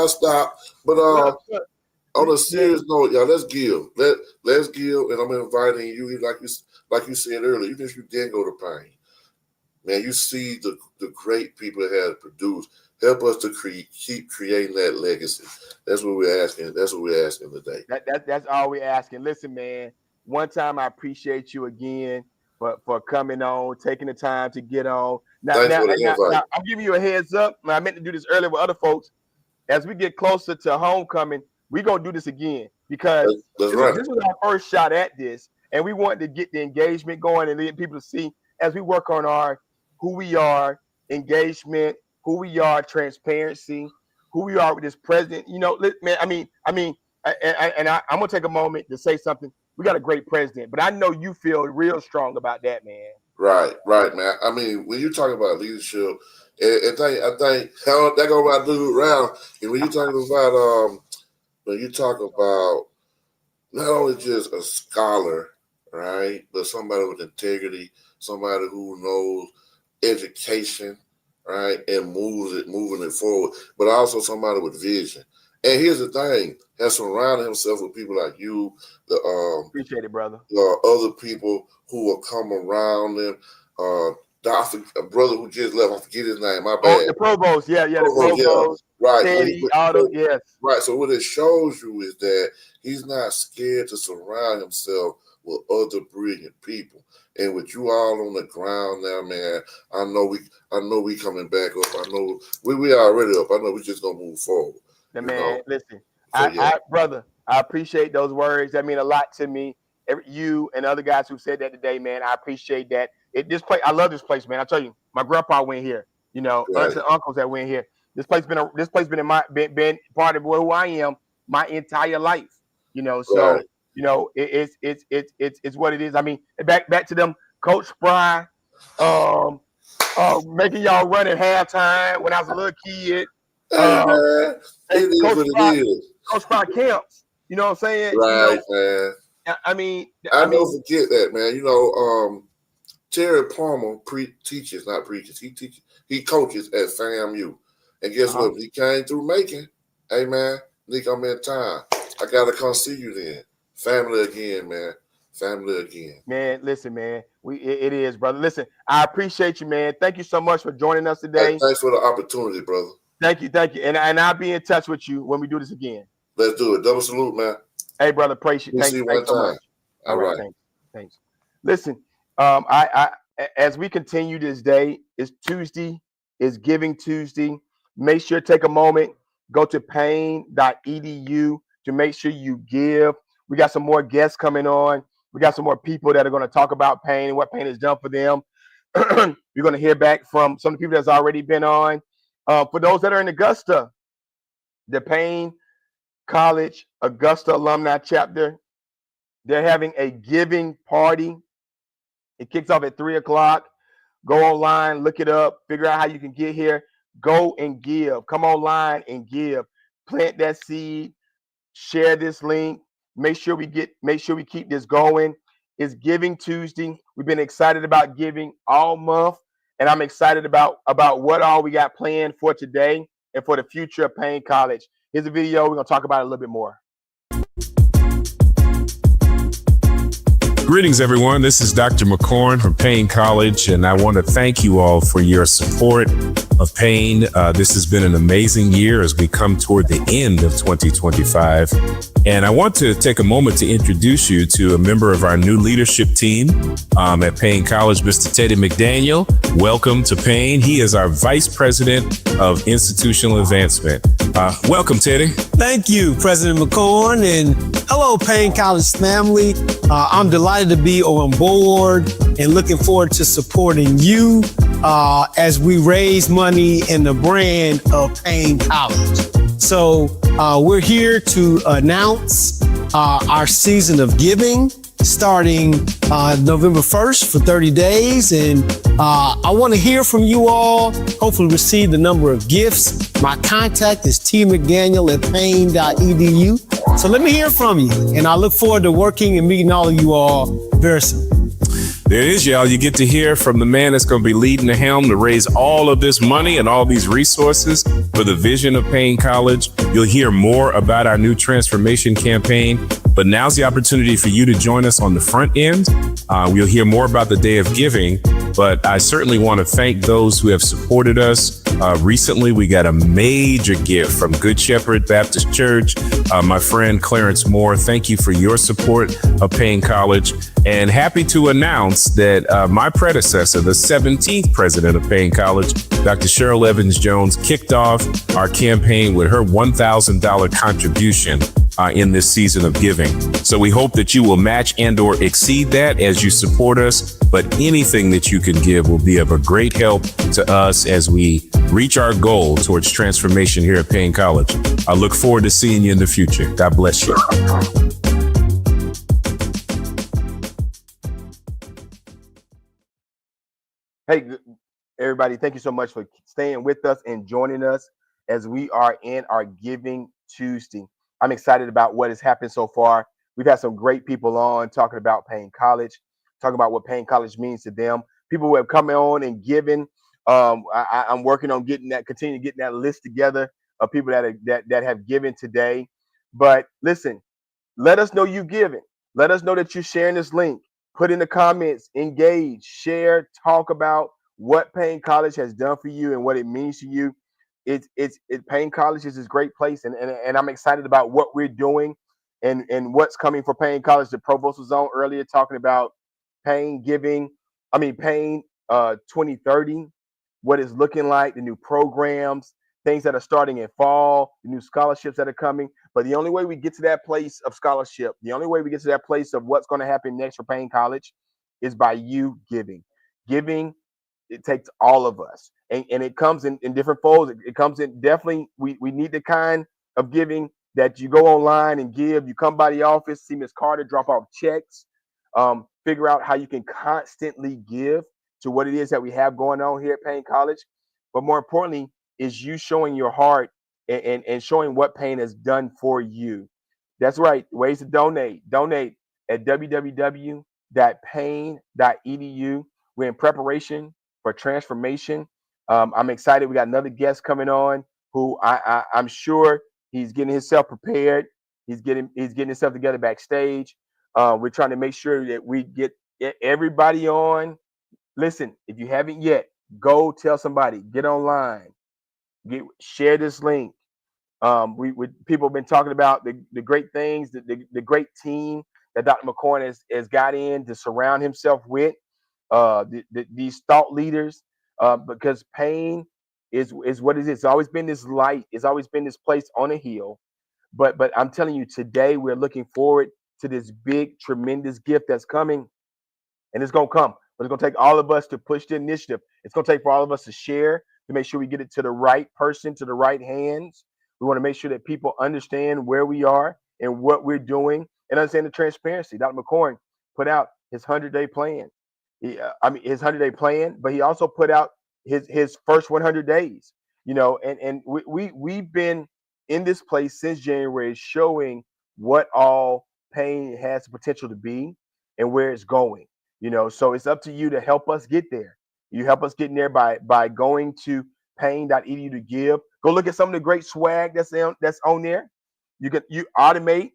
stopped. But on a serious note, y'all, let's give. Let's give, and I'm inviting you, like you said earlier, even if you didn't go to Paine. Man, you see the great people that have produced. Help us to keep creating that legacy. That's what we're asking. That's what we're asking today. That's all we're asking. Listen, man. One time, I appreciate you again for coming on, taking the time to get on. Now, I'm giving you a heads up. I meant to do this earlier with other folks. As we get closer to homecoming, we're gonna do this again because this was our first shot at this, and we wanted to get the engagement going and let people see as we work on who we are, engagement, who we are, transparency, who we are with this president. Man, I'm gonna take a moment to say something. We got a great president, but I know you feel real strong about that, man. Right, man. I mean, when you talk about leadership, I think how that go about do around. And when you talk about not only just a scholar, right, but somebody with integrity, somebody who knows education, right, and moving it forward, but also somebody with vision. And here's the thing: has surrounded himself with people like you, appreciate it, brother. Other people who will come around them. A brother who just left, I forget his name. My bad. The provost, the provost, right? Teddy, yes, right. So what it shows you is that he's not scared to surround himself with other brilliant people. And with you all on the ground now, man, I know we coming back up. I know we already up. I know we just gonna move forward. Listen, brother, I appreciate those words. That mean a lot to me. You and other guys who said that today, man, I appreciate that. I love this place, man. I tell you, my grandpa went here. Aunts and uncles that went here. This place been part of who I am my entire life. So You know, it's what it is. I mean, back to them, Coach Spry, making y'all run at halftime when I was a little kid. Hey man, it is what it is. Coach Spry camps. You know what I'm saying? Right, man. I mean, I never forget that, man. You know, Terry Palmer teaches, not preaches. He coaches at FAMU. And guess what? He came through Macon. Hey, man, Nick, I'm in town. I got to come see you then. Family again, man. Family again. Man, listen, man. It is, brother. Listen, I appreciate you, man. Thank you so much for joining us today. Hey, thanks for the opportunity, brother. Thank you. And I'll be in touch with you when we do this again. Let's do it. Double salute, man. Hey, brother, appreciate you. Thanks so much. All right. Thanks. Listen, I as we continue this day, it's Tuesday, it's Giving Tuesday. Make sure to take a moment, go to paine.edu to make sure you give. We got some more guests coming on. We got some more people that are going to talk about Paine and what Paine has done for them. You're going to hear back from some of the people that's already been on. For those that are in Augusta, the Paine College Augusta Alumni Chapter, they're having a giving party. It kicks off at 3 o'clock. Go online, look it up, figure out how you can get here. Go and give. Come online and give. Plant that seed. Share this link. Make sure we keep this going. It's Giving Tuesday. We've been excited about giving all month, and I'm excited about what all we got planned for today and for the future of Paine College. Here's a video. We're gonna talk about it a little bit more. Greetings, everyone. This is Dr. McCorn from Paine College, and I want to thank you all for your support of Paine. This has been an amazing year as we come toward the end of 2025. And I want to take a moment to introduce you to a member of our new leadership team at Paine College, Mr. Teddy McDaniel. Welcome to Paine. He is our Vice President of Institutional Advancement. Welcome, Teddy. Thank you, President McCorn, and hello, Paine College family. I'm delighted to be on board and looking forward to supporting you as we raise money in the brand of Paine College. So we're here to announce our season of giving starting November 1st for 30 days. And I want to hear from you all, hopefully receive the number of gifts. My contact is tmcdaniel@paine.edu. So let me hear from you. And I look forward to working and meeting all of you all very soon. There it is, y'all. You get to hear from the man that's going to be leading the helm to raise all of this money and all these resources for the vision of Paine College. You'll hear more about our new transformation campaign, but now's the opportunity for you to join us on the front end. We'll hear more about the Day of Giving, but I certainly want to thank those who have supported us. Recently, we got a major gift from Good Shepherd Baptist Church. My friend Clarence Moore, thank you for your support of Paine College. And happy to announce that my predecessor, the 17th president of Paine College, Dr. Cheryl Evans-Jones, kicked off our campaign with her $1,000 contribution in this season of giving. So we hope that you will match and or exceed that as you support us. But anything that you can give will be of a great help to us as we reach our goal towards transformation here at Paine College. I look forward to seeing you in the future. God bless you. Hey, everybody, thank you so much for staying with us and joining us as we are in our Giving Tuesday. I'm excited about what has happened so far. We've had some great people on talking about Paine College, talking about what Paine College means to them. People who have come on and given. I'm working on getting that list together of people that have given today. But listen, let us know you giving. Let us know that you're sharing this link. Put in the comments, engage, share, talk about what Paine College has done for you and what it means to you. Paine College is this great place, and I'm excited about what we're doing and what's coming for Paine College. The provost was on earlier talking about Paine 2030, what it's looking like, the new programs, things that are starting in fall, the new scholarships that are coming. But the only way we get to that place of scholarship, the only way we get to that place of what's going to happen next for Paine College is by you giving. Giving, it takes all of us. And it comes in different folds. It comes in definitely, we need the kind of giving that you go online and give. You come by the office, see Miss Carter, drop off checks, figure out how you can constantly give to what it is that we have going on here at Paine College. But more importantly, is you showing your heart and showing what Paine has done for you. That's right. Ways to donate. Donate at www.paine.edu. We're in preparation for transformation. I'm excited. We got another guest coming on who I'm sure he's getting himself prepared. He's getting himself together backstage. We're trying to make sure that we get everybody on. Listen, if you haven't yet, go tell somebody. Get online. Share this link. People have been talking about the great things, the great team that Dr. McCorn has got in to surround himself with. These thought leaders, because Paine is what it is. It's always been this light. It's always been this place on a hill. But I'm telling you, today we're looking forward to this big, tremendous gift that's coming, and it's gonna come. But it's gonna take all of us to push the initiative. It's gonna take for all of us to share, to make sure we get it to the right person, to the right hands. We want to make sure that people understand where we are and what we're doing, and understand the transparency. Dr. McCorn put out his 100-day plan. His 100-day plan, but he also put out his first 100 days. And we've been in this place since January, showing what all Paine has the potential to be and where it's going. So it's up to you to help us get there. You help us get there by going to paine.edu to give. Go look at some of the great swag that's on there. You automate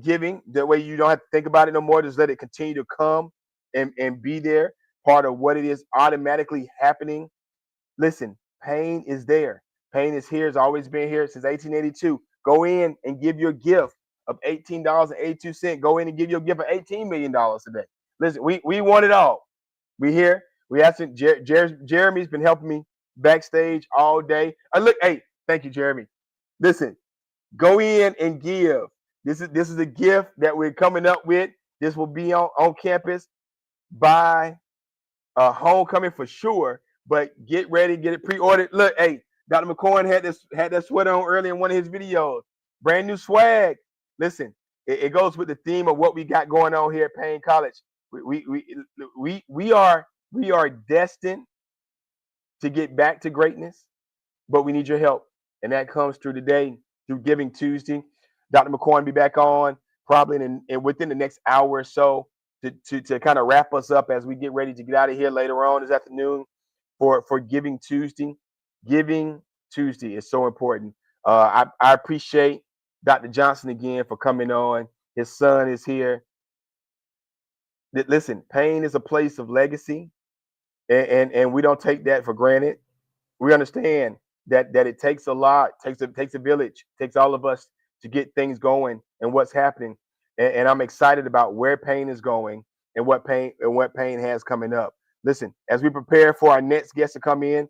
giving, that way you don't have to think about it no more. Just let it continue to come and be there, part of what it is automatically happening. Listen, Paine is there. Paine is here, has always been here since 1882. Go in and give your gift of $18.82. Go in and give your gift of $18 million today. Listen, we want it all. We here. We asking Jeremy's been helping me backstage all day. Hey, thank you, Jeremy. Listen, go in and give. This is a gift that we're coming up with. This will be on campus by homecoming for sure. But get ready, get it pre-ordered. Look, hey, Dr. McCorn had that sweater on earlier in one of his videos. Brand new swag. Listen, it goes with the theme of what we got going on here at Paine College. We are destined to get back to greatness, but we need your help, and that comes through today, through Giving Tuesday. Dr. McCorn will be back on probably within the next hour or so to kind of wrap us up as we get ready to get out of here later on this afternoon for Giving Tuesday. Giving Tuesday is so important. I appreciate Dr. Johnson again for coming on. His son is here. Listen, Paine is a place of legacy, and we don't take that for granted. We understand that it takes a lot, takes a village, takes all of us to get things going and what's happening. And I'm excited about where Paine is going and what Paine has coming up. Listen, as we prepare for our next guest to come in,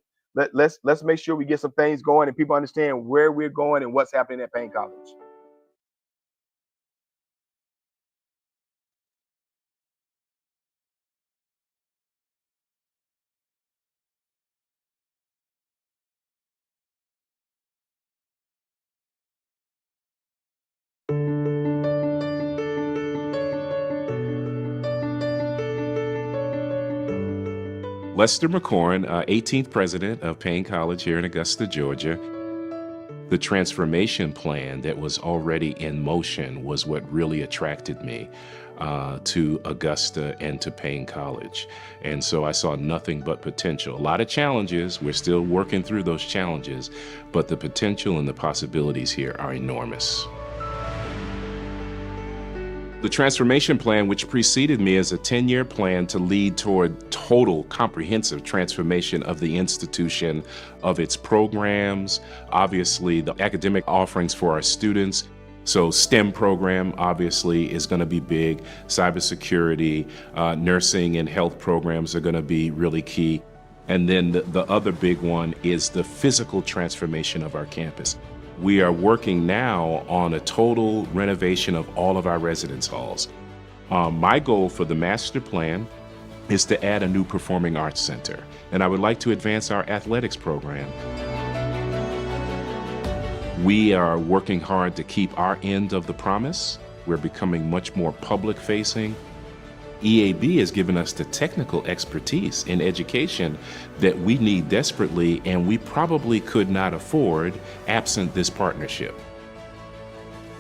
let's make sure we get some things going and people understand where we're going and what's happening at Paine College. Lester McCorn, 18th president of Paine College here in Augusta, Georgia. The transformation plan that was already in motion was what really attracted me to Augusta and to Paine College. And so I saw nothing but potential. A lot of challenges. We're still working through those challenges, but the potential and the possibilities here are enormous. The transformation plan, which preceded me, is a 10-year plan to lead toward total comprehensive transformation of the institution, of its programs, obviously the academic offerings for our students. So STEM program obviously is going to be big. Cybersecurity, nursing and health programs are going to be really key. And then the other big one is the physical transformation of our campus. We are working now on a total renovation of all of our residence halls. My goal for the master plan is to add a new performing arts center, and I would like to advance our athletics program. We are working hard to keep our end of the promise. We're becoming much more public facing. EAB has given us the technical expertise in education that we need desperately, and we probably could not afford absent this partnership.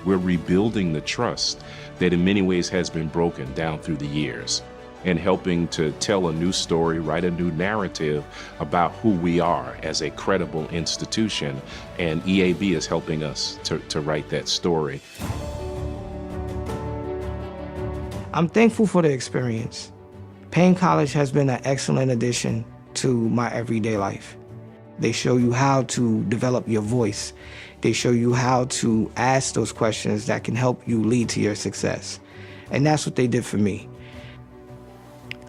We're rebuilding the trust that in many ways has been broken down through the years, and helping to tell a new story, write a new narrative about who we are as a credible institution, and EAB is helping us to write that story. I'm thankful for the experience. Paine College has been an excellent addition to my everyday life. They show you how to develop your voice. They show you how to ask those questions that can help you lead to your success. And that's what they did for me.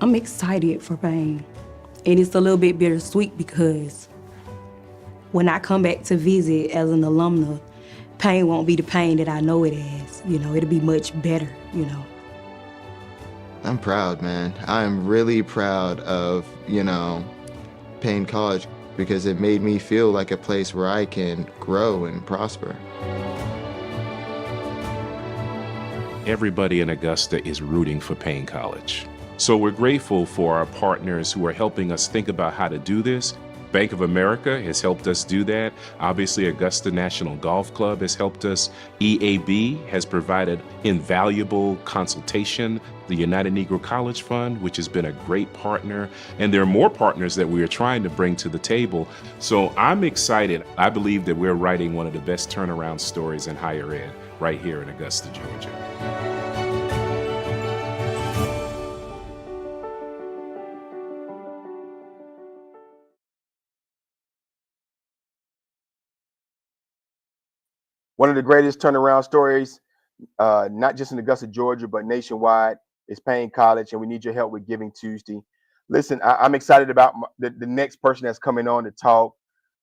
I'm excited for Paine. And it's a little bit bittersweet because when I come back to visit as an alumna, Paine won't be the Paine that I know it as. You know, it'll be much better, you know. I'm proud, man. I'm really proud of, Paine College, because it made me feel like a place where I can grow and prosper. Everybody in Augusta is rooting for Paine College. So we're grateful for our partners who are helping us think about how to do this. Bank of America has helped us do that. Obviously, Augusta National Golf Club has helped us. EAB has provided invaluable consultation. The United Negro College Fund, which has been a great partner. And there are more partners that we are trying to bring to the table. So I'm excited. I believe that we're writing one of the best turnaround stories in higher ed right here in Augusta, Georgia. One of the greatest turnaround stories, not just in Augusta, Georgia, but nationwide, is Paine College, and we need your help with Giving Tuesday. Listen, I'm excited about the next person that's coming on to talk.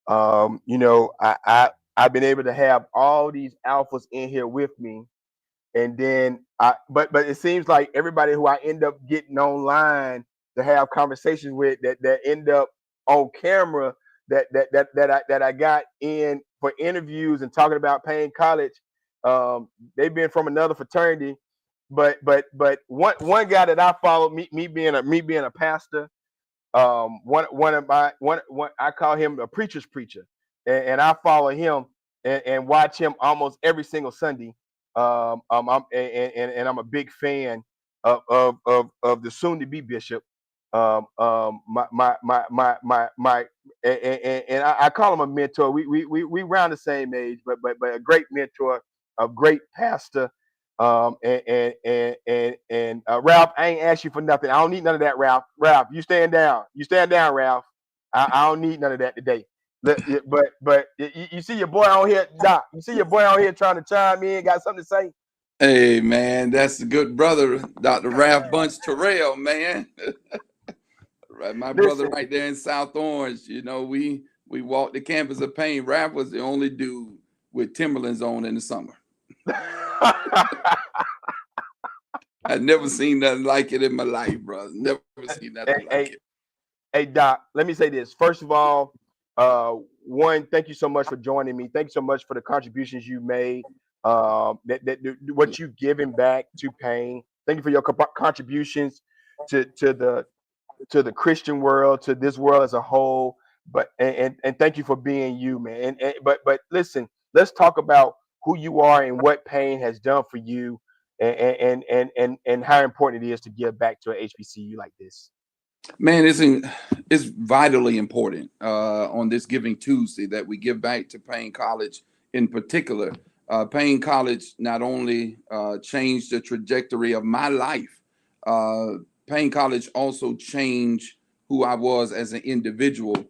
I've been able to have all these alphas in here with me, and then but it seems like everybody who I end up getting online to have conversations with that end up on camera that I got in for interviews and talking about Paine College, they've been from another fraternity, but one guy that I follow, me being a pastor, one I call him a preacher's preacher, and I follow him and watch him almost every single Sunday. I'm a big fan of the soon to be bishop. I call him a mentor. We around the same age, but a great mentor, a great pastor. Ralph, I ain't asked you for nothing. I don't need none of that, Ralph. Ralph, you stand down. You stand down, Ralph. I don't need none of that today. But you see your boy on here, Doc. You see your boy on here trying to chime in. Got something to say? Hey, man, that's a good brother, Dr. Ralph Bunch Terrell, man. Right, my brother right there in South Orange. You know, we walked the campus of Paine. Ralph was the only dude with Timberlands on in the summer. I've never seen nothing like it in my life, bro. Never seen nothing like it. Hey, Doc, let me say this. First of all, one, thank you so much for joining me. Thank you so much for the contributions you made, what you've given back to Paine. Thank you for your contributions to the Christian world, to this world as a whole. But and thank you for being you, man. But listen, let's talk about who you are and what Paine has done for you, and how important it is to give back to an HBCU like this. Man, it's vitally important on this Giving Tuesday that we give back to Paine College in particular. Paine College not only changed the trajectory of my life, Paine College also changed who I was as an individual.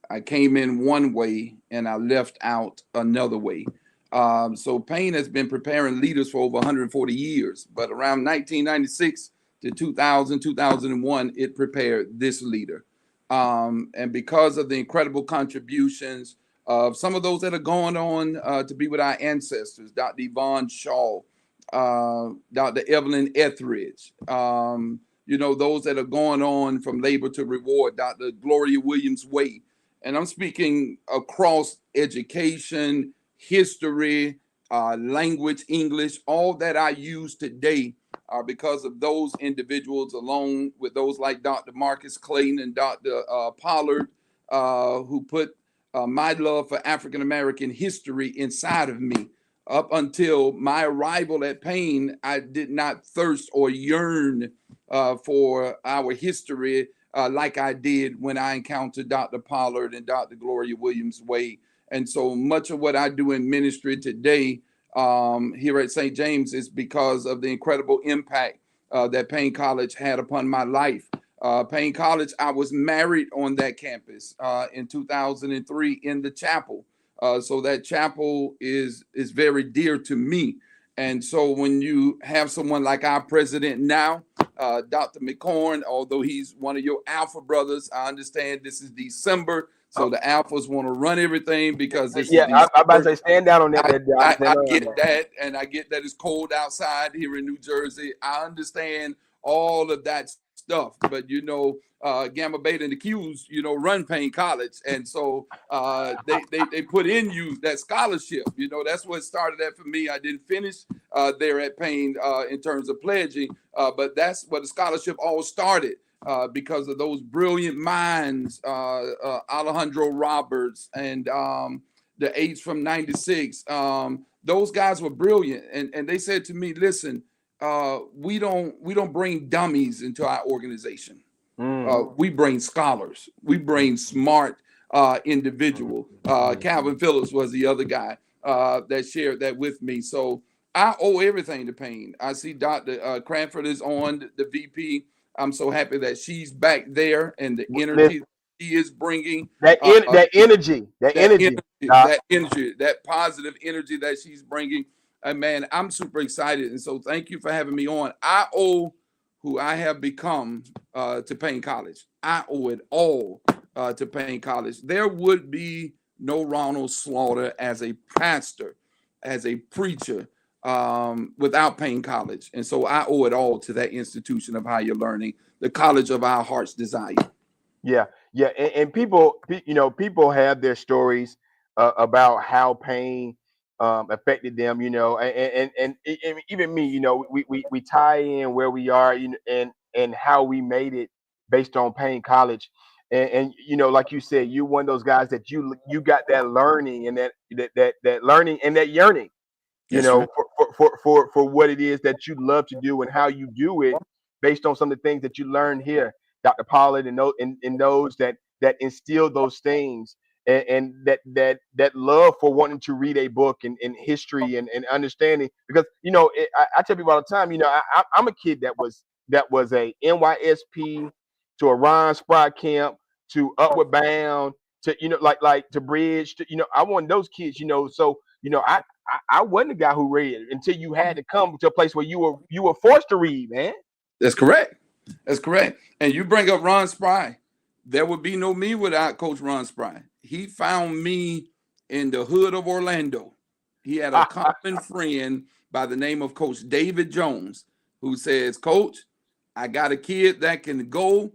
I came in one way and I left out another way. So Paine has been preparing leaders for over 140 years, but around 1996 to 2000, 2001, it prepared this leader. And because of the incredible contributions of some of those that are going on to be with our ancestors, Dr. Yvonne Shaw, Dr. Evelyn Etheridge, those that are going on from labor to reward, Dr. Gloria Williams Way. And I'm speaking across education, history, language, English, all that I use today are because of those individuals, along with those like Dr. Marcus Clayton and Dr. Pollard, who put my love for African American history inside of me. Up until my arrival at Paine, I did not thirst or yearn for our history like I did when I encountered Dr. Pollard and Dr. Gloria Williams Wade. And so much of what I do in ministry today here at St. James is because of the incredible impact that Paine College had upon my life. Paine College, I was married on that campus in 2003 in the chapel. So that chapel is very dear to me. And so when you have someone like our president now, Dr. McCorn, although he's one of your alpha brothers, I understand this is December. So the alphas want to run everything because this is December. I'm about to say stand down on that. I get that, and I get that it's cold outside here in New Jersey. I understand all of that stuff, but Gamma Beta and the Qs, run Paine College, and so they put in you that scholarship. That's what started that for me. I didn't finish there at Paine in terms of pledging, but that's what the scholarship all started. Because of those brilliant minds, Alejandro Roberts and the eights from '96. Those guys were brilliant, and they said to me, "Listen, we don't bring dummies into our organization. We bring scholars. We bring smart individuals." Calvin Phillips was the other guy that shared that with me. So I owe everything to Paine. I see Dr. Cranford is on the VP. I'm so happy that she's back there and the energy she is bringing. That energy, that positive energy that she's bringing. And man, I'm super excited. And so thank you for having me on. I owe who I have become to Paine College. I owe it all to Paine College. There would be no Ronald Slaughter as a pastor, as a preacher, without Paine College. And so I owe it all to that institution of higher learning, the college of our heart's desire. Yeah. And people have their stories about how Paine affected them, and even me, we tie in where we are, and how we made it based on Paine College. And like you said, you're one of those guys that you got that learning and that learning and that yearning. For what it is that you love to do and how you do it based on some of the things that you learned here, Dr. Pollard, and those that instilled those things, and that love for wanting to read a book and history and understanding. Because I tell people all the time, I'm a kid that was a NYSP to a Ron Sprott camp to Upward Bound to like to Bridge to I wanted those kids, so I wasn't a guy who read until you had to come to a place where you were forced to read, man. That's correct. And you bring up Ron Spry. There would be no me without Coach Ron Spry. He found me in the hood of Orlando. He had a common friend by the name of Coach David Jones, who says, "Coach, I got a kid that can go.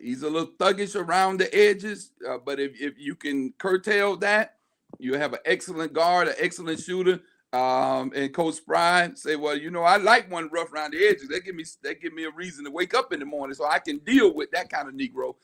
He's a little thuggish around the edges, but if you can curtail that, you have an excellent guard, an excellent shooter." And Coach Spry say, "Well, I like one rough around the edges. They give me a reason to wake up in the morning, so I can deal with that kind of Negro."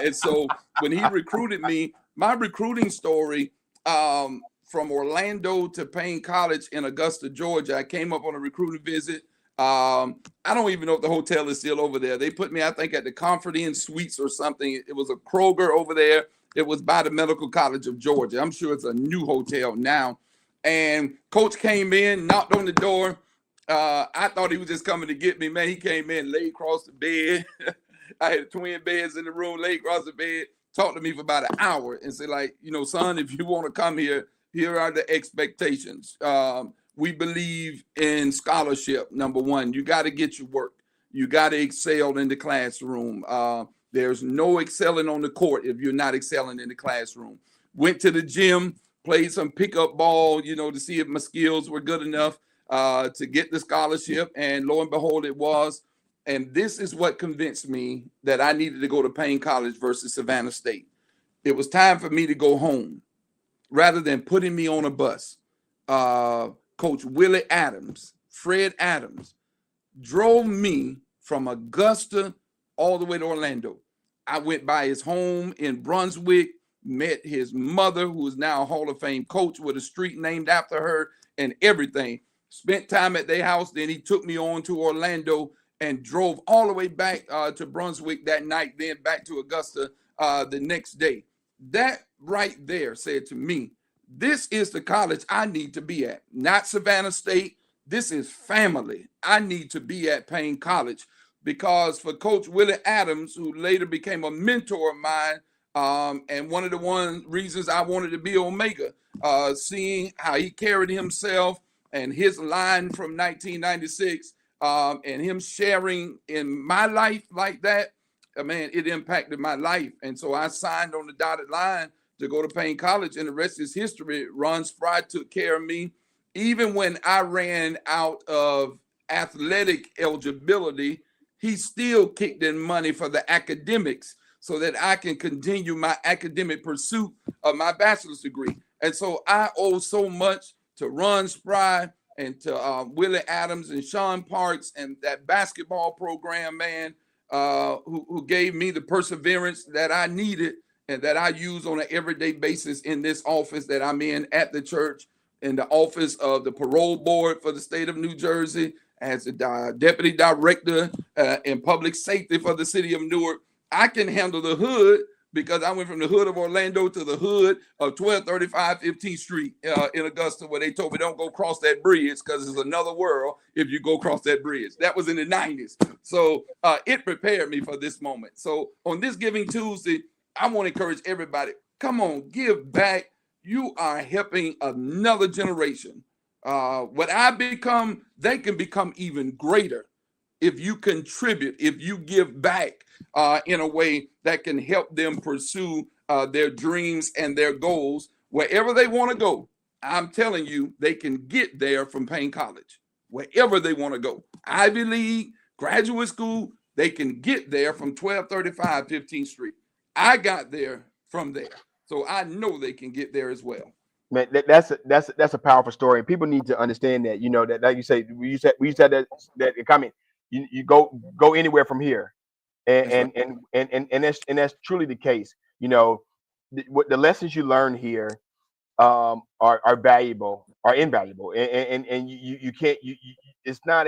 And so when he recruited me, my recruiting story from Orlando to Paine College in Augusta, Georgia, I came up on a recruiting visit. I don't even know if the hotel is still over there. They put me, I think, at the Comfort Inn Suites or something. It was a Kroger over there. It was by the Medical College of Georgia. I'm sure it's a new hotel now. And Coach came in, knocked on the door. I thought he was just coming to get me. Man, he came in, laid across the bed. I had twin beds in the room, laid across the bed, talked to me for about an hour and said, son, if you want to come here, here are the expectations. We believe in scholarship. Number one, you got to get your work. You got to excel in the classroom. There's no excelling on the court if you're not excelling in the classroom. Went to the gym, played some pickup ball, to see if my skills were good enough to get the scholarship. And lo and behold, it was. And this is what convinced me that I needed to go to Paine College versus Savannah State. It was time for me to go home. rather than putting me on a bus. Coach Willie Adams, Fred Adams, drove me from Augusta all the way to Orlando. I went by his home in Brunswick, met his mother, who is now a Hall of Fame coach with a street named after her and everything. Spent time at their house. Then he took me on to Orlando and drove all the way back to Brunswick that night, then back to Augusta the next day. That right there said to me, this is the college I need to be at, not Savannah State. This is family. I need to be at Paine College, because for Coach Willie Adams, who later became a mentor of mine, and one of the reasons I wanted to be Omega, seeing how he carried himself and his line from 1996, and him sharing in my life like that, man, it impacted my life. And so I signed on the dotted line to go to Paine College, and the rest is history. Ron Spry took care of me. Even when I ran out of athletic eligibility, he still kicked in money for the academics so that I can continue my academic pursuit of my bachelor's degree. And so I owe so much to Ron Spry and to Willie Adams and Sean Parks and that basketball program, man, who gave me the perseverance that I needed and that I use on an everyday basis in this office that I'm in at the church, in the office of the parole board for the state of New Jersey, as the deputy director in public safety for the city of Newark. I can handle the hood because I went from the hood of Orlando to the hood of 1235 15th Street in Augusta, where they told me don't go cross that bridge because it's another world if you go cross that bridge. That was in the 90s. So it prepared me for this moment. So on this Giving Tuesday, I want to encourage everybody, come on, give back. You are helping another generation. What I become, they can become even greater if you contribute, if you give back in a way that can help them pursue their dreams and their goals wherever they want to go. I'm telling you, they can get there from Paine College, wherever they want to go. Ivy League, graduate school, they can get there from 1235 15th Street. I got there from there. So I know they can get there as well. Man, that's a powerful story. And people need to understand that, that like you say, we said that comment, you go anywhere from here. And that's truly the case. What the lessons you learn here are valuable, are invaluable. And you can't it's not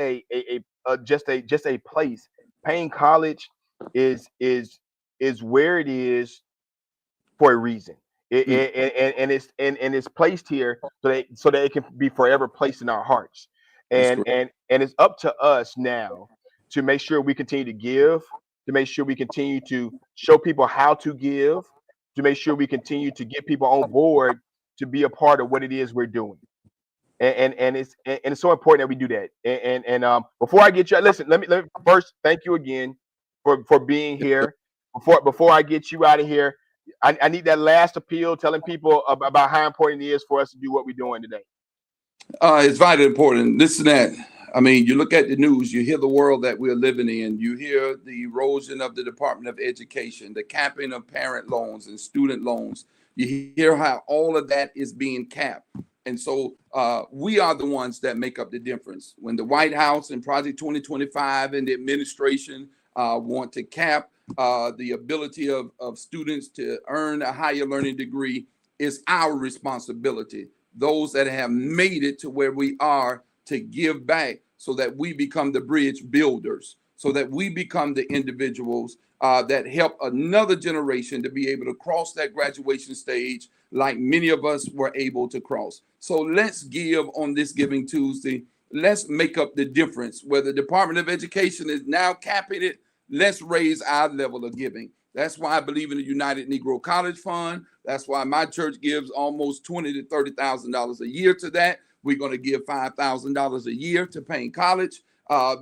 just a place. Paine College is where it is for a reason. It's placed here so that it can be forever placed in our hearts. And it's up to us now to make sure we continue to give, to make sure we continue to show people how to give, to make sure we continue to get people on board to be a part of what it is we're doing. And it's so important that we do that. And before I get you, listen, let me first thank you again for being here. Before I get you out of here, I need that last appeal, telling people about how important it is for us to do what we're doing today. It's vitally important. Listen to that. I mean, you look at the news, you hear the world that we're living in, you hear the erosion of the Department of Education, the capping of parent loans and student loans. You hear how all of that is being capped. And so we are the ones that make up the difference. When the White House and Project 2025 and the administration want to cap the ability of students to earn a higher learning degree, is our responsibility. Those that have made it to where we are, to give back so that we become the bridge builders, so that we become the individuals that help another generation to be able to cross that graduation stage like many of us were able to cross. So let's give on this Giving Tuesday. Let's make up the difference. Where the Department of Education is now capping it, let's raise our level of giving. That's why I believe in the United Negro College Fund. That's why my church gives almost $20,000 to $30,000 a year to that. We're going to give $5,000 a year to Paine College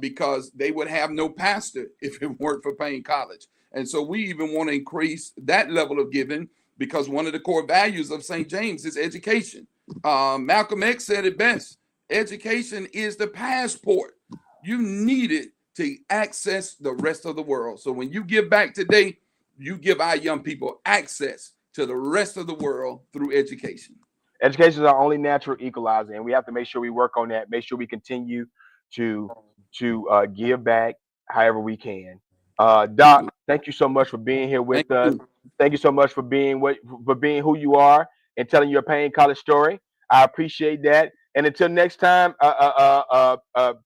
because they would have no pastor if it weren't for Paine College. And so we even want to increase that level of giving because one of the core values of St. James is education. Malcolm X said it best. Education is the passport. You need it to access the rest of the world. So when you give back today, you give our young people access to the rest of the world through education. Education is our only natural equalizer, and we have to make sure we work on that. Make sure we continue to give back however we can. Doc, thank you so much for being here Thank with us. you. Thank you so much for being who you are and telling your Paine College story. I appreciate that. And until next time,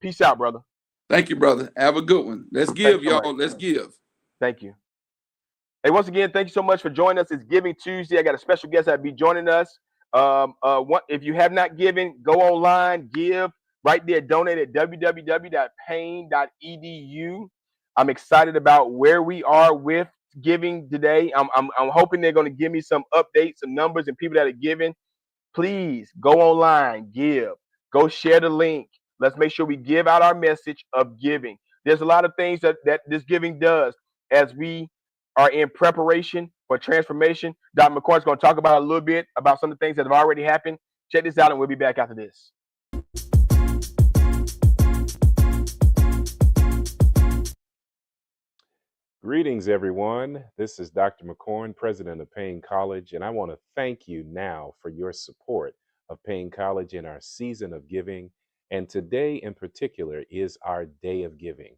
peace out, brother. Thank you, brother. Have a good one. Let's give, Thanks so much. y'all. Let's give. Thank you. Hey, once again, thank you so much for joining us. It's Giving Tuesday. I got a special guest that'll be joining us. If you have not given, go online, give right there, donate at www.paine.edu. I'm excited about where we are with giving today. I'm hoping they're going to give me some updates, some numbers, and people that are giving. Please go online, give, go share the link. Let's make sure we give out our message of giving. There's a lot of things that this giving does as we are in preparation for transformation. Dr. McCoy is going to talk about a little bit about some of the things that have already happened. Check this out, and we'll be back after this. Greetings, everyone. This is Dr. McCorn, president of Paine College, and I want to thank you now for your support of Paine College in our season of giving. And today in particular is our day of giving.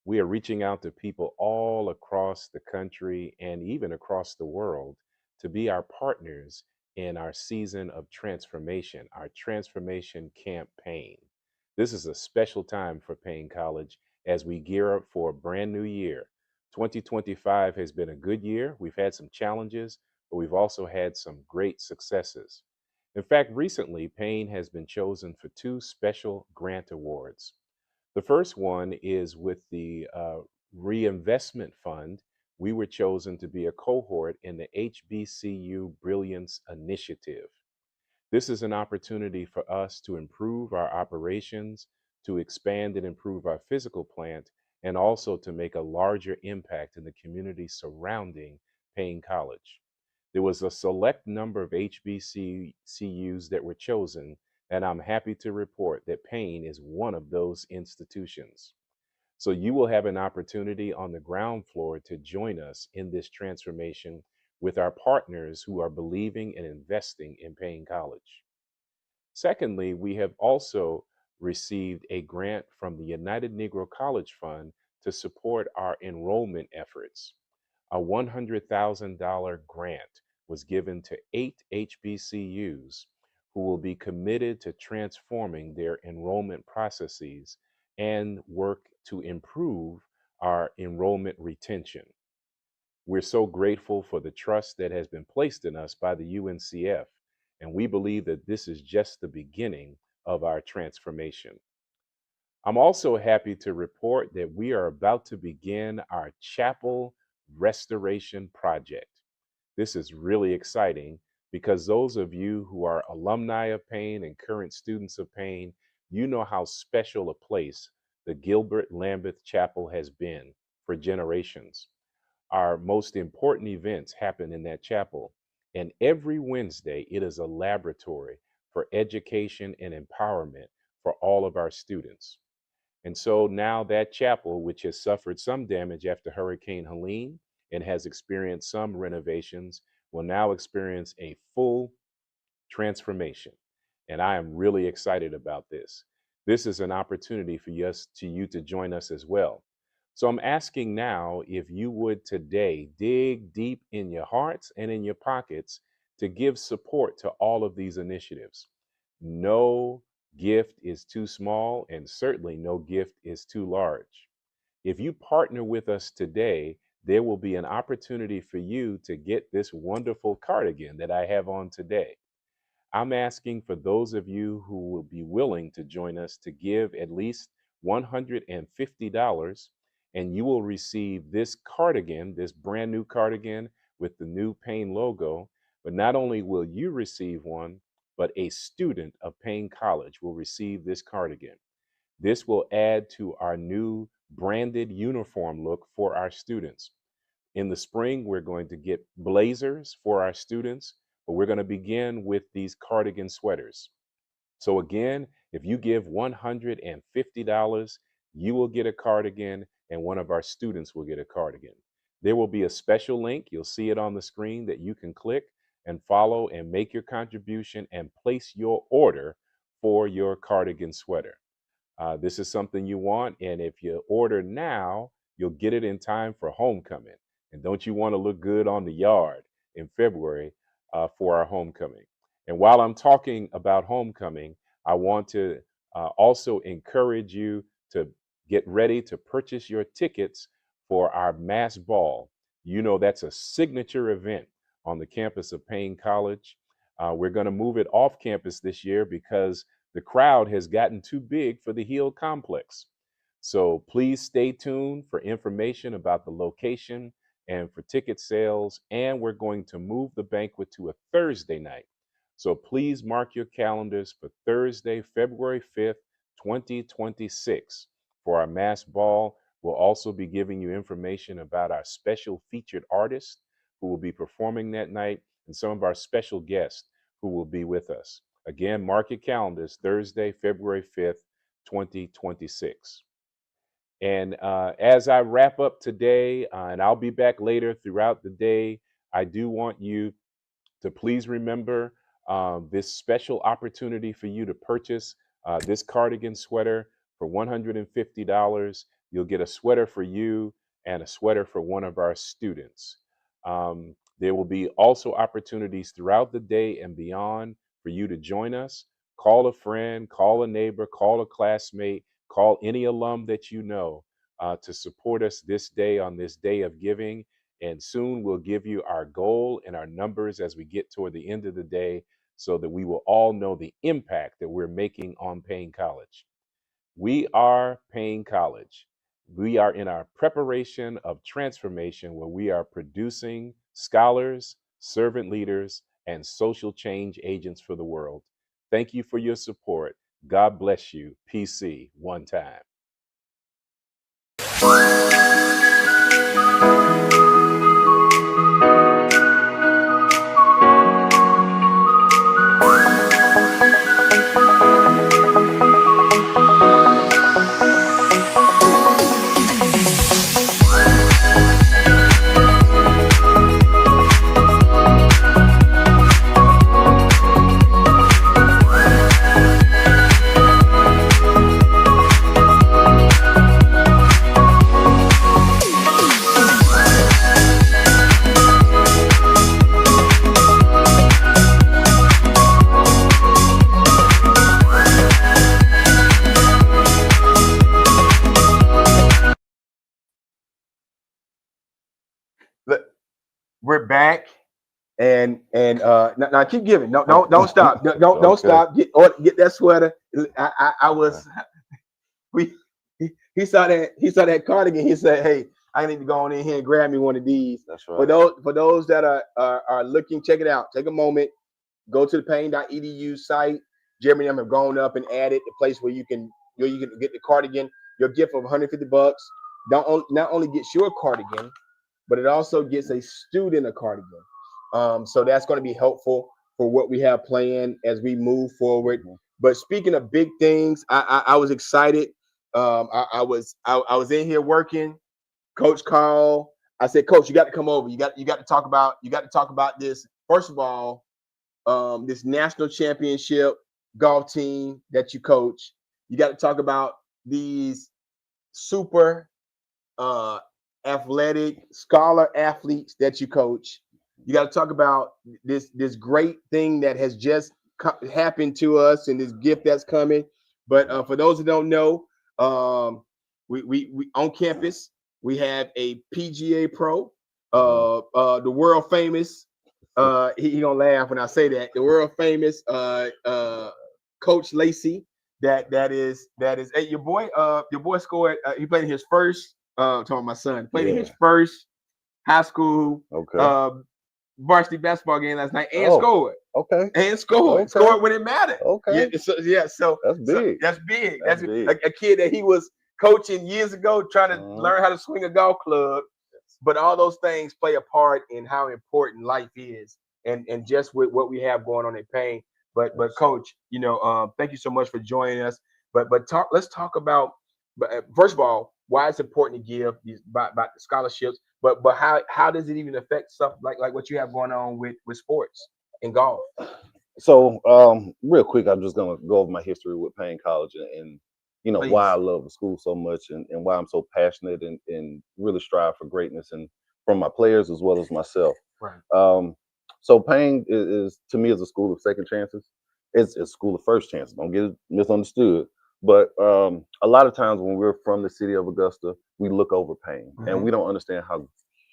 We are reaching out to people all across the country and even across the world to be our partners in our season of transformation, our transformation campaign. This is a special time for Paine College as we gear up for a brand new year. 2025 has been a good year. We've had some challenges, but we've also had some great successes. In fact, recently, Paine has been chosen for 2 special grant awards. The first one is with the Reinvestment Fund. We were chosen to be a cohort in the HBCU Brilliance Initiative. This is an opportunity for us to improve our operations, to expand and improve our physical plant, and also to make a larger impact in the community surrounding Paine College. There was a select number of HBCUs that were chosen, and I'm happy to report that Paine is one of those institutions. So you will have an opportunity on the ground floor to join us in this transformation with our partners who are believing and investing in Paine College. Secondly, we have also received a grant from the United Negro College Fund to support our enrollment efforts. A $100,000 grant was given to 8 HBCUs who will be committed to transforming their enrollment processes and work to improve our enrollment retention. We're so grateful for the trust that has been placed in us by the UNCF, and we believe that this is just the beginning of our transformation. I'm also happy to report that we are about to begin our chapel restoration project. This is really exciting because those of you who are alumni of Paine and current students of Paine, you know how special a place the Gilbert Lambeth Chapel has been for generations. Our most important events happen in that chapel, and every Wednesday it is a laboratory for education and empowerment for all of our students. And so now that chapel, which has suffered some damage after Hurricane Helene and has experienced some renovations, will now experience a full transformation. And I am really excited about this. This is an opportunity for you to join us as well. So I'm asking now if you would today dig deep in your hearts and in your pockets to give support to all of these initiatives. No gift is too small, and certainly no gift is too large. If you partner with us today, there will be an opportunity for you to get this wonderful cardigan that I have on today. I'm asking for those of you who will be willing to join us to give at least $150, and you will receive this cardigan, this brand new cardigan with the new Paine logo. But not only will you receive one, but a student of Paine College will receive this cardigan. This will add to our new branded uniform look for our students. In the spring, we're going to get blazers for our students, but we're going to begin with these cardigan sweaters. So again, if you give $150, you will get a cardigan and one of our students will get a cardigan. There will be a special link. You'll see it on the screen that you can click and follow and make your contribution and place your order for your cardigan sweater. This is something you want, and if you order now, you'll get it in time for homecoming. And don't you want to look good on the yard in February for our homecoming? And while I'm talking about homecoming, I want to also encourage you to get ready to purchase your tickets for our mass ball. You know, that's a signature event on the campus of Paine College. We're going to move it off campus this year because the crowd has gotten too big for the Hill complex. So please stay tuned for information about the location and for ticket sales. And we're going to move the banquet to a Thursday night. So please mark your calendars for Thursday, February 5th, 2026 for our mass ball. We'll also be giving you information about our special featured artists who will be performing that night and some of our special guests who will be with us. Again, mark your calendars, Thursday, February 5th, 2026. And as I wrap up today, and I'll be back later throughout the day, I do want you to please remember this special opportunity for you to purchase this cardigan sweater for $150. You'll get a sweater for you and a sweater for one of our students. There will be also opportunities throughout the day and beyond for you to join us. Call a friend, call a neighbor, call a classmate, call any alum that you know to support us this day on this day of giving. And soon we'll give you our goal and our numbers as we get toward the end of the day so that we will all know the impact that we're making on Paine College. We are Paine College. We are in our preparation of transformation where we are producing scholars, servant leaders, and social change agents for the world. Thank you for your support. God bless you. PC, one time. Look, we're back, and now keep giving. No, don't stop. Don't stop. Get that sweater. I was he saw that cardigan. He said, "Hey, I need to go on in here and grab me one of these." That's right. For those that are looking, check it out. Take a moment. Go to the Paine.edu site. Jeremy and them have gone up and added the place where you can get the cardigan. Your gift of $150 not only gets your cardigan, but it also gets a student a cardigan. So that's going to be helpful for what we have planned as we move forward. But speaking of big things, I was excited. I was in here working. Coach called. I said, Coach, you got to come over. You got to talk about this. First of all, this national championship golf team that you coach. You got to talk about these super athletic scholar athletes that you coach. You got to talk about this great thing that has just happened to us and this gift that's coming. But for those who don't know, we on campus we have a PGA pro, the world famous. He gonna laugh when I say that. The world famous Coach Lacey. That is. Hey, your boy scored. He played his first. Talking about my son played his first high school varsity basketball game last night and scored. Scored when it mattered. So that's big. That's big. That's big. A kid that he was coaching years ago, trying to learn how to swing a golf club. But all those things play a part in how important life is, and just with what we have going on in Paine. But Coach, thank you so much for joining us. But let's talk about first of all why it's important to give about the scholarships. But how does it even affect stuff like what you have going on with sports and golf? So, real quick, I'm just gonna go over my history with Paine College and you know why I Please. love the school so much and why I'm so passionate and really strive for greatness and from my players as well as myself. Right. So Paine is to me is a school of second chances. It's a school of first chances. Don't get it misunderstood. But a lot of times when we're from the city of Augusta, we look over Paine and we don't understand how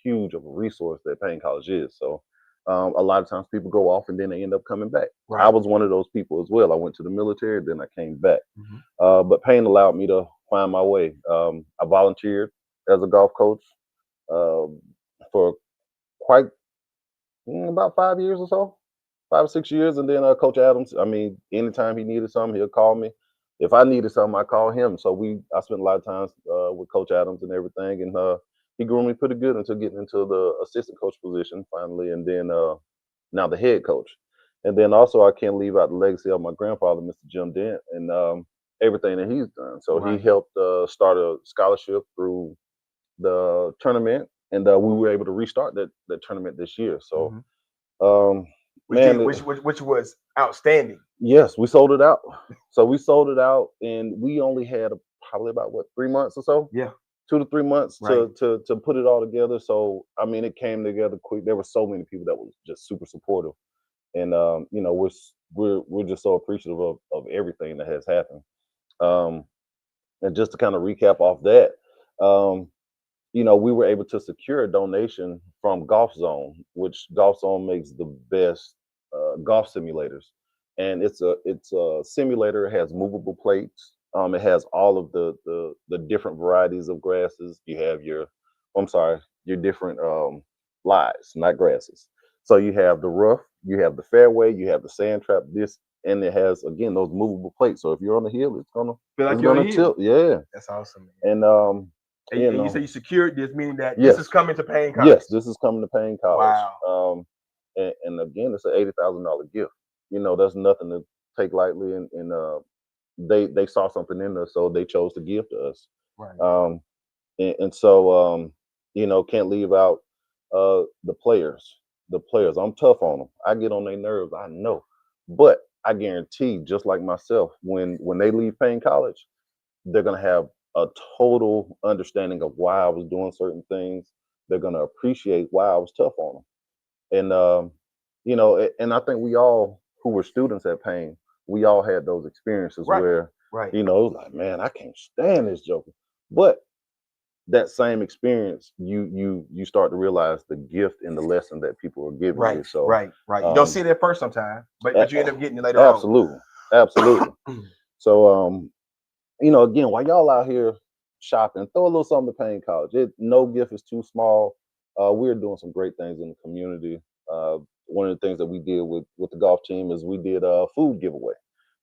huge of a resource that Paine College is. So a lot of times people go off and then they end up coming back. Right. I was one of those people as well. I went to the military, then I came back. Mhm. But Paine allowed me to find my way. I volunteered as a golf coach for quite about 5 years or so, 5 or 6 years, and then Coach Adams. I mean, anytime he needed something, he'll call me. If I needed something, I call him. So I spent a lot of times with Coach Adams and everything, and he grew me pretty good until getting into the assistant coach position finally, and then now the head coach. And then also I can't leave out the legacy of my grandfather, Mr. Jim Dent, and everything that he's done. So he Right. helped start a scholarship through the tournament, and we were able to restart that tournament this year. So, man, Which was outstanding. yes, we sold it out. So we sold it out, and we only had probably about 3 months or so. Yeah. 2 to 3 months Right. to put it all together. So I mean, it came together quick. There were so many people that was just super supportive, and you know, we're just so appreciative of everything that has happened. Um, and just to kind of recap off that, um, you know, we were able to secure a donation from Golf Zone, which Golf Zone makes the best golf simulators, and it's a simulator. It has movable plates. It has all of the different varieties of grasses. You have I'm sorry, your different lies, not grasses. So you have the rough, you have the fairway, you have the sand trap. This and it has again those movable plates. So if you're on the hill, Feel like it's you're on gonna a hill. tilt. Yeah, That's awesome. and And, you and you know. say you secured this, meaning that this Yes. is coming to Paine College. Yes, this is coming to Paine College. Wow. And again, it's an $80,000 gift. You know, that's nothing to take lightly. And they saw something in us, so they chose to give to us. Right. And so you know, can't leave out the players. The players, I'm tough on them. I get on their nerves. I know, but I guarantee, just like myself, when they leave Paine College, they're going to have a total understanding of why I was doing certain things. They're going to appreciate why I was tough on them. And, you know, and I think we all who were students at Paine, we all had those experiences Right. where, Right. you know, it was like, man, I can't stand this joker. But that same experience, you start to realize the gift and the lesson that people are giving you. Right. So, Right. You don't see it at first sometimes, but you end up getting it later absolutely, absolutely. on. So, you know, again, while y'all out here shopping, throw a little something to Paine College. No gift is too small. We're doing some great things in the community. One of the things that we did with the golf team is we did a food giveaway.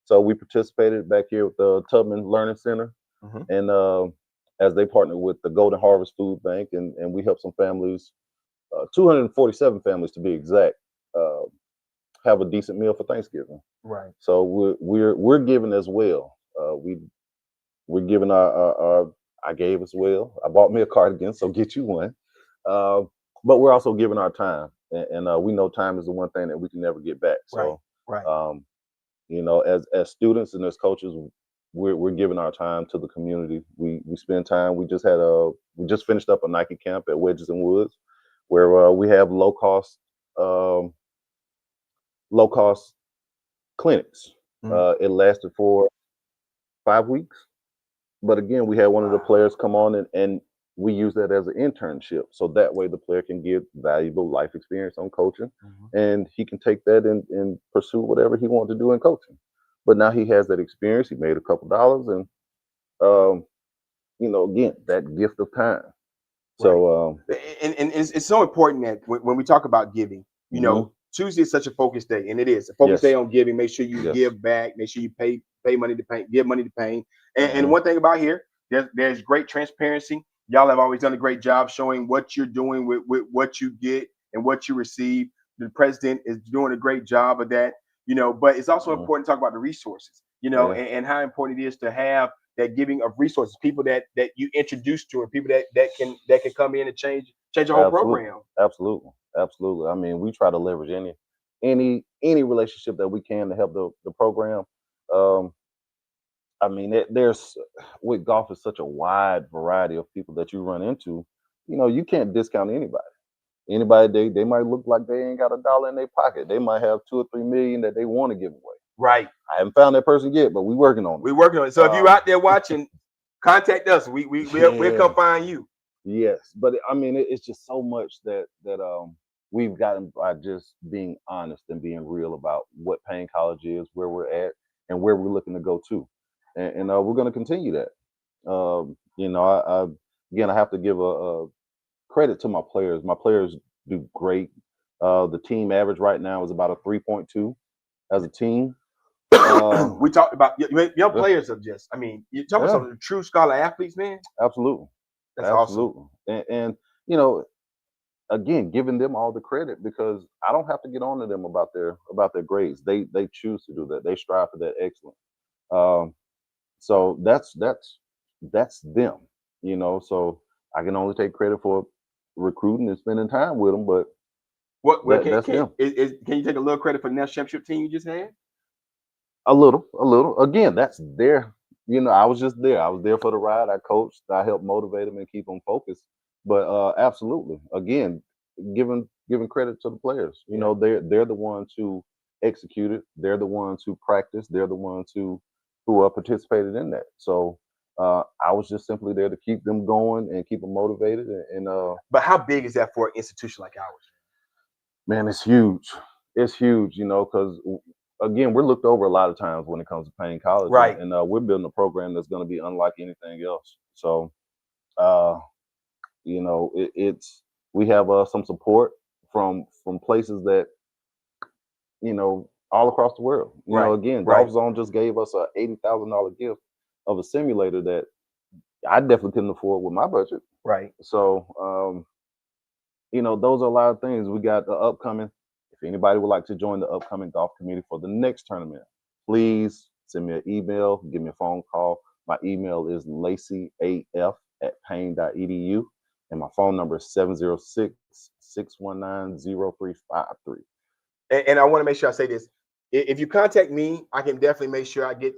So we participated back here with the Tubman Learning Center, Mhm. and as they partnered with the Golden Harvest Food Bank, and we helped some families, 247 families to be exact, uh, have a decent meal for Thanksgiving. Right. So we're giving as well. We're giving our I gave as well. I bought me a cardigan, so get you one. Uh, but we're also giving our time, and we know time is the one thing that we can never get back. So, Right. you know, as students and as coaches, we're giving our time to the community. We spend time. We just finished up a Nike camp at Wedges and Woods, where we have low cost clinics. It lasted for 5 weeks. But again, we had one of the players come on and we use that as an internship. So that way the player can get valuable life experience on coaching and he can take that and pursue whatever he wants to do in coaching. But now he has that experience. He made a couple dollars and, you know, again, that gift of time. So, And it's so important that when we talk about giving, you know, Tuesday is such a focused day, and it is a focused day on giving. Make sure you give back. Make sure you pay money to Paine, give money to Paine. And one thing about here, there's great transparency. Y'all have always done a great job showing what you're doing with what you get and what you receive. The president is doing a great job of that, you know. But it's also important to talk about the resources, you know, and how important it is to have that giving of resources, people that you introduce to, and people that can come in and change change your whole program. Absolutely. I mean, we try to leverage any relationship that we can to help the program. I mean, there's with golf is such a wide variety of people that you run into. You know, you can't discount anybody. Anybody they might look like they ain't got a dollar in their pocket. They might have 2 or 3 million that they want to give away. Right. I haven't found that person yet, but we're working on it. We're working on it. So if you're out there watching, contact us. We'll come find you. Yes, but I mean, it's just so much that we've gotten by just being honest and being real about what Paine College is, where we're at, and where we're looking to go to, and we're going to continue that. You know, I have to give a credit to my players. My players do great. The team average right now is about a 3.2 as a team. We talked about young players are just. I mean, you're talking about some of the true scholar athletes, man. Absolutely. That's awesome. And you know, again, giving them all the credit because I don't have to get on to them about their grades. They choose to do that. They strive for that excellence. So that's them. You know, so I can only take credit for recruiting and spending time with them. But that's them. Can you take a little credit for the national championship team you just had? A little. Again, that's their. You know, I was just there. I was there for the ride. I coached. I helped motivate them and keep them focused. But absolutely, again, giving credit to the players. You know, they're the ones who executed. They're the ones who practiced. They're the ones who participated in that. So I was just simply there to keep them going and keep them motivated. But how big is that for an institution like ours? Man, it's huge. It's huge. You know, because again, we're looked over a lot of times when it comes to Paine College, right? And we're building a program that's going to be unlike anything else. So, you know, we have some support from places that, you know, all across the world. You know, again, Golf Zone just gave us a $80,000 gift of a simulator that I definitely couldn't afford with my budget. Right. So, you know, those are a lot of things. We got the upcoming. If anybody would like to join the upcoming golf committee for the next tournament, please send me an email, give me a phone call. My email is lacyaf@paine.edu, and my phone number is 706-619-0353. And I want to make sure I say this. If you contact me, I can definitely make sure I get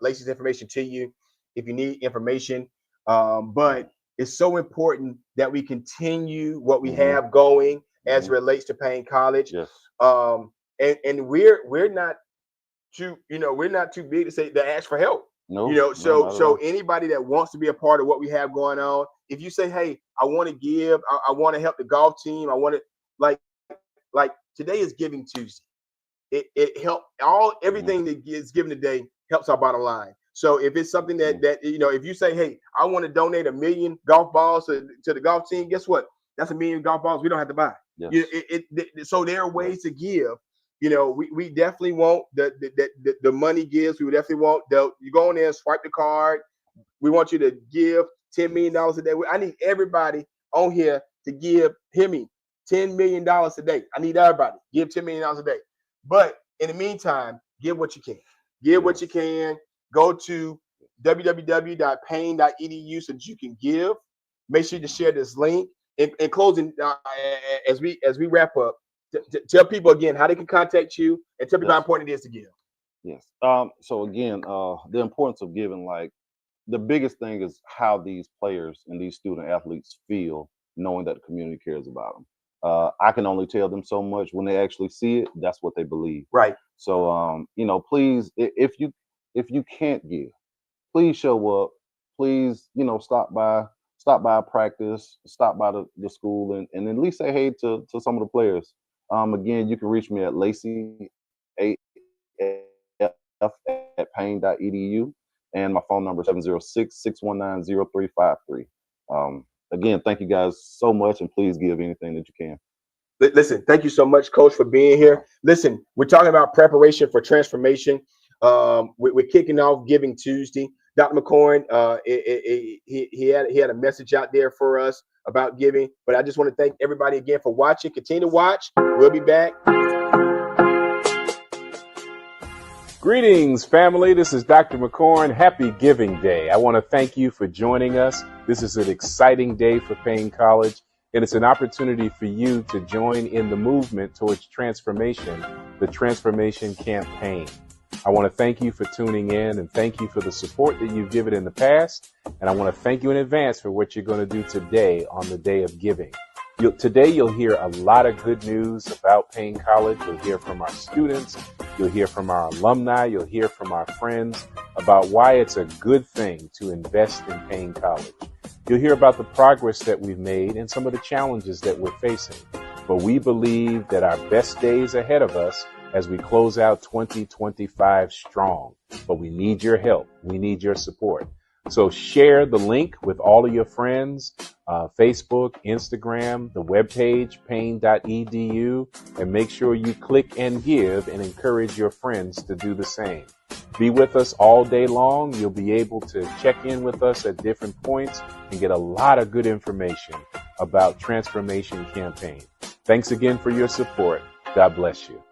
Lacey's information to you if you need information. But it's so important that we continue what we have going as it relates to Paine College. Yes. And we're not too big to say to ask for help. No. You know, so anybody that wants to be a part of what we have going on, if you say, hey, I want to give, I want to help the golf team, I want to like today is Giving Tuesday. It help everything that is given today helps our bottom line. So if it's something that you know, if you say, hey, I want to donate 1 million golf balls to the golf team, guess what? That's 1 million golf balls we don't have to buy. Yes. So there are ways to give. You know, we definitely want the money gives. We would definitely want you go in there and swipe the card. We want you to give $10 million a day. I need everybody on here to give. Hear me, $10 million a day. I need everybody give $10 million a day. But in the meantime, give what you can. Give what you can. Go to www.paine.edu so that you can give. Make sure to share this link. In closing, as we wrap up, tell people again how they can contact you and tell people how important it is to give. Yes. So again, the importance of giving, like the biggest thing is how these players and these student athletes feel knowing that the community cares about them. I can only tell them so much. When they actually see it, that's what they believe. Right. So, you know, please, if you can't give, please show up. Please, you know, stop by practice, stop by the school, and at least say hey to some of the players. Again, you can reach me at lacyaf@paine.edu, and my phone number is 706-619-0353. Again, thank you guys so much, and please give anything that you can. Listen, thank you so much, Coach, for being here. Listen, we're talking about preparation for transformation. We're kicking off Giving Tuesday. Dr. McCorn, he had a message out there for us about giving. But I just want to thank everybody again for watching. Continue to watch. We'll be back. Greetings, family. This is Dr. McCorn. Happy Giving Day. I want to thank you for joining us. This is an exciting day for Paine College. And it's an opportunity for you to join in the movement towards transformation, the Transformation Campaign. I want to thank you for tuning in and thank you for the support that you've given in the past. And I want to thank you in advance for what you're going to do today on the day of giving. Today, you'll hear a lot of good news about Paine College. You'll hear from our students. You'll hear from our alumni. You'll hear from our friends about why it's a good thing to invest in Paine College. You'll hear about the progress that we've made and some of the challenges that we're facing. But we believe that our best days ahead of us as we close out 2025 strong. But we need your help. We need your support. So share the link with all of your friends, Facebook, Instagram, the webpage, paine.edu, and make sure you click and give and encourage your friends to do the same. Be with us all day long. You'll be able to check in with us at different points and get a lot of good information about Transformation Campaign. Thanks again for your support. God bless you.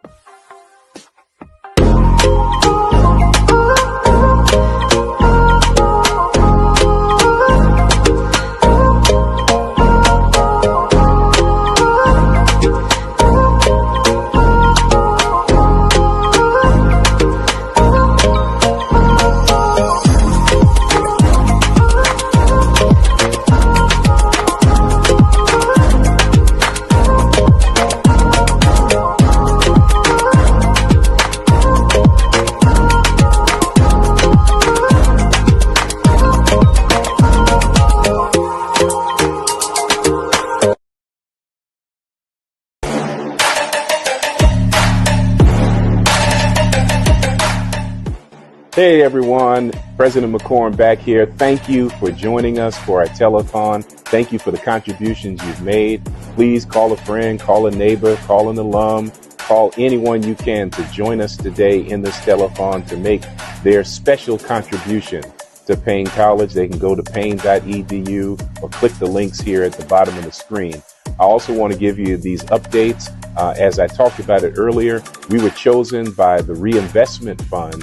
Hey everyone, President McCorn back here. Thank you for joining us for our telethon. Thank you for the contributions you've made. Please call a friend, call a neighbor, call an alum, call anyone you can to join us today in this telethon to make their special contribution to Paine College. They can go to paine.edu or click the links here at the bottom of the screen. I also want to give you these updates. As I talked about it earlier, we were chosen by the Reinvestment Fund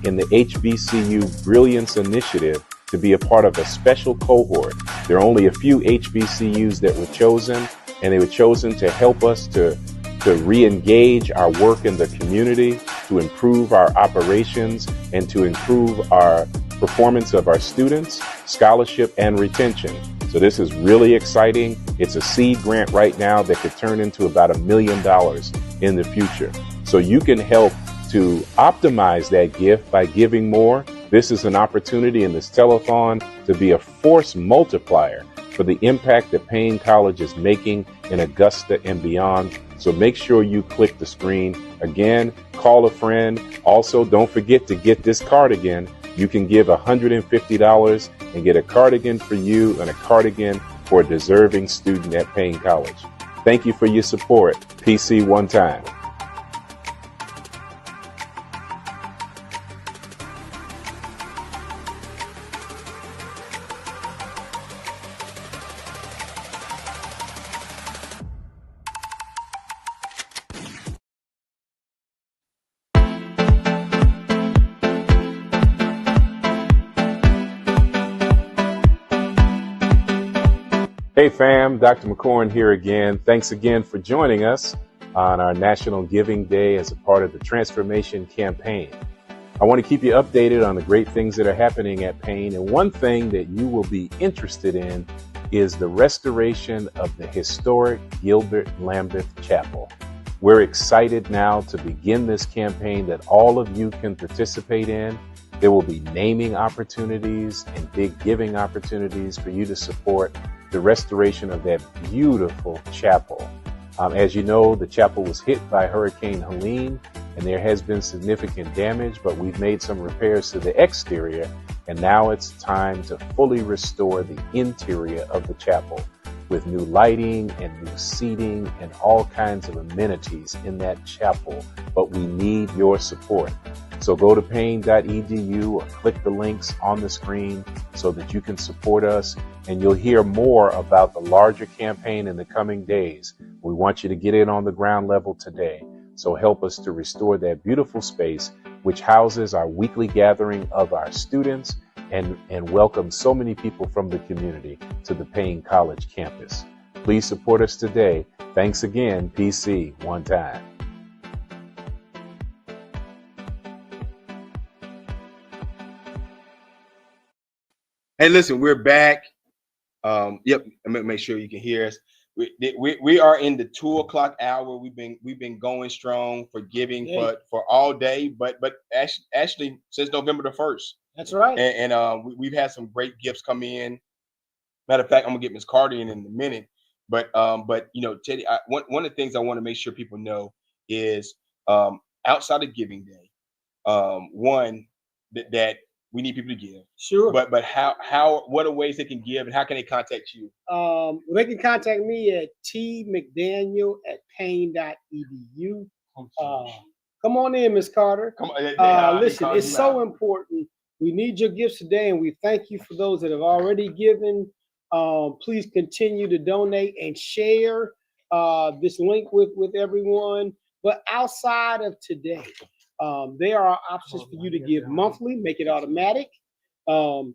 in the HBCU Brilliance Initiative to be a part of a special cohort. There are only a few HBCUs that were chosen, and they were chosen to help us to re-engage our work in the community, to improve our operations, and to improve our performance of our students, scholarship, and retention. So this is really exciting. It's a seed grant right now that could turn into about $1 million in the future. So you can help to optimize that gift by giving more. This is an opportunity in this telethon to be a force multiplier for the impact that Paine College is making in Augusta and beyond. So make sure you click the screen. Again, call a friend. Also, don't forget to get this cardigan. You can give $150 and get a cardigan for you and a cardigan for a deserving student at Paine College. Thank you for your support. PC one time. Hey fam, Dr. McCorn here again. Thanks again for joining us on our National Giving Day as a part of the Transformation Campaign. I want to keep you updated on the great things that are happening at Paine. And one thing that you will be interested in is the restoration of the historic Gilbert Lambeth Chapel. We're excited now to begin this campaign that all of you can participate in. There will be naming opportunities and big giving opportunities for you to support the restoration of that beautiful chapel. As you know, the chapel was hit by Hurricane Helene, and there has been significant damage, but we've made some repairs to the exterior, and now it's time to fully restore the interior of the chapel with new lighting and new seating and all kinds of amenities in that chapel. But we need your support. So go to paine.edu or click the links on the screen so that you can support us, and you'll hear more about the larger campaign in the coming days. We want you to get in on the ground level today. So help us to restore that beautiful space which houses our weekly gathering of our students and welcomes so many people from the community to the Paine College campus. Please support us today. Thanks again, PC, one time. Hey, listen, we're back. Yep, I'm gonna make sure you can hear us. We are in the 2 o'clock hour. We've been going strong for giving for all day, but actually since November the 1st. That's right. And we've had some great gifts come in. Matter of fact, I'm gonna get Miss Carter in a minute. But you know, Teddy, one of the things I want to make sure people know is outside of Giving Day, one that we need people to give. Sure. But what are ways they can give and how can they contact you? Well, they can contact me at tmcdaniel@paine.edu. Come on in, Miss Carter. Come on. Listen, it's so important. We need your gifts today, and we thank you for those that have already given. Please continue to donate and share this link with everyone. But outside of today, there are options for you to give monthly, make it automatic, so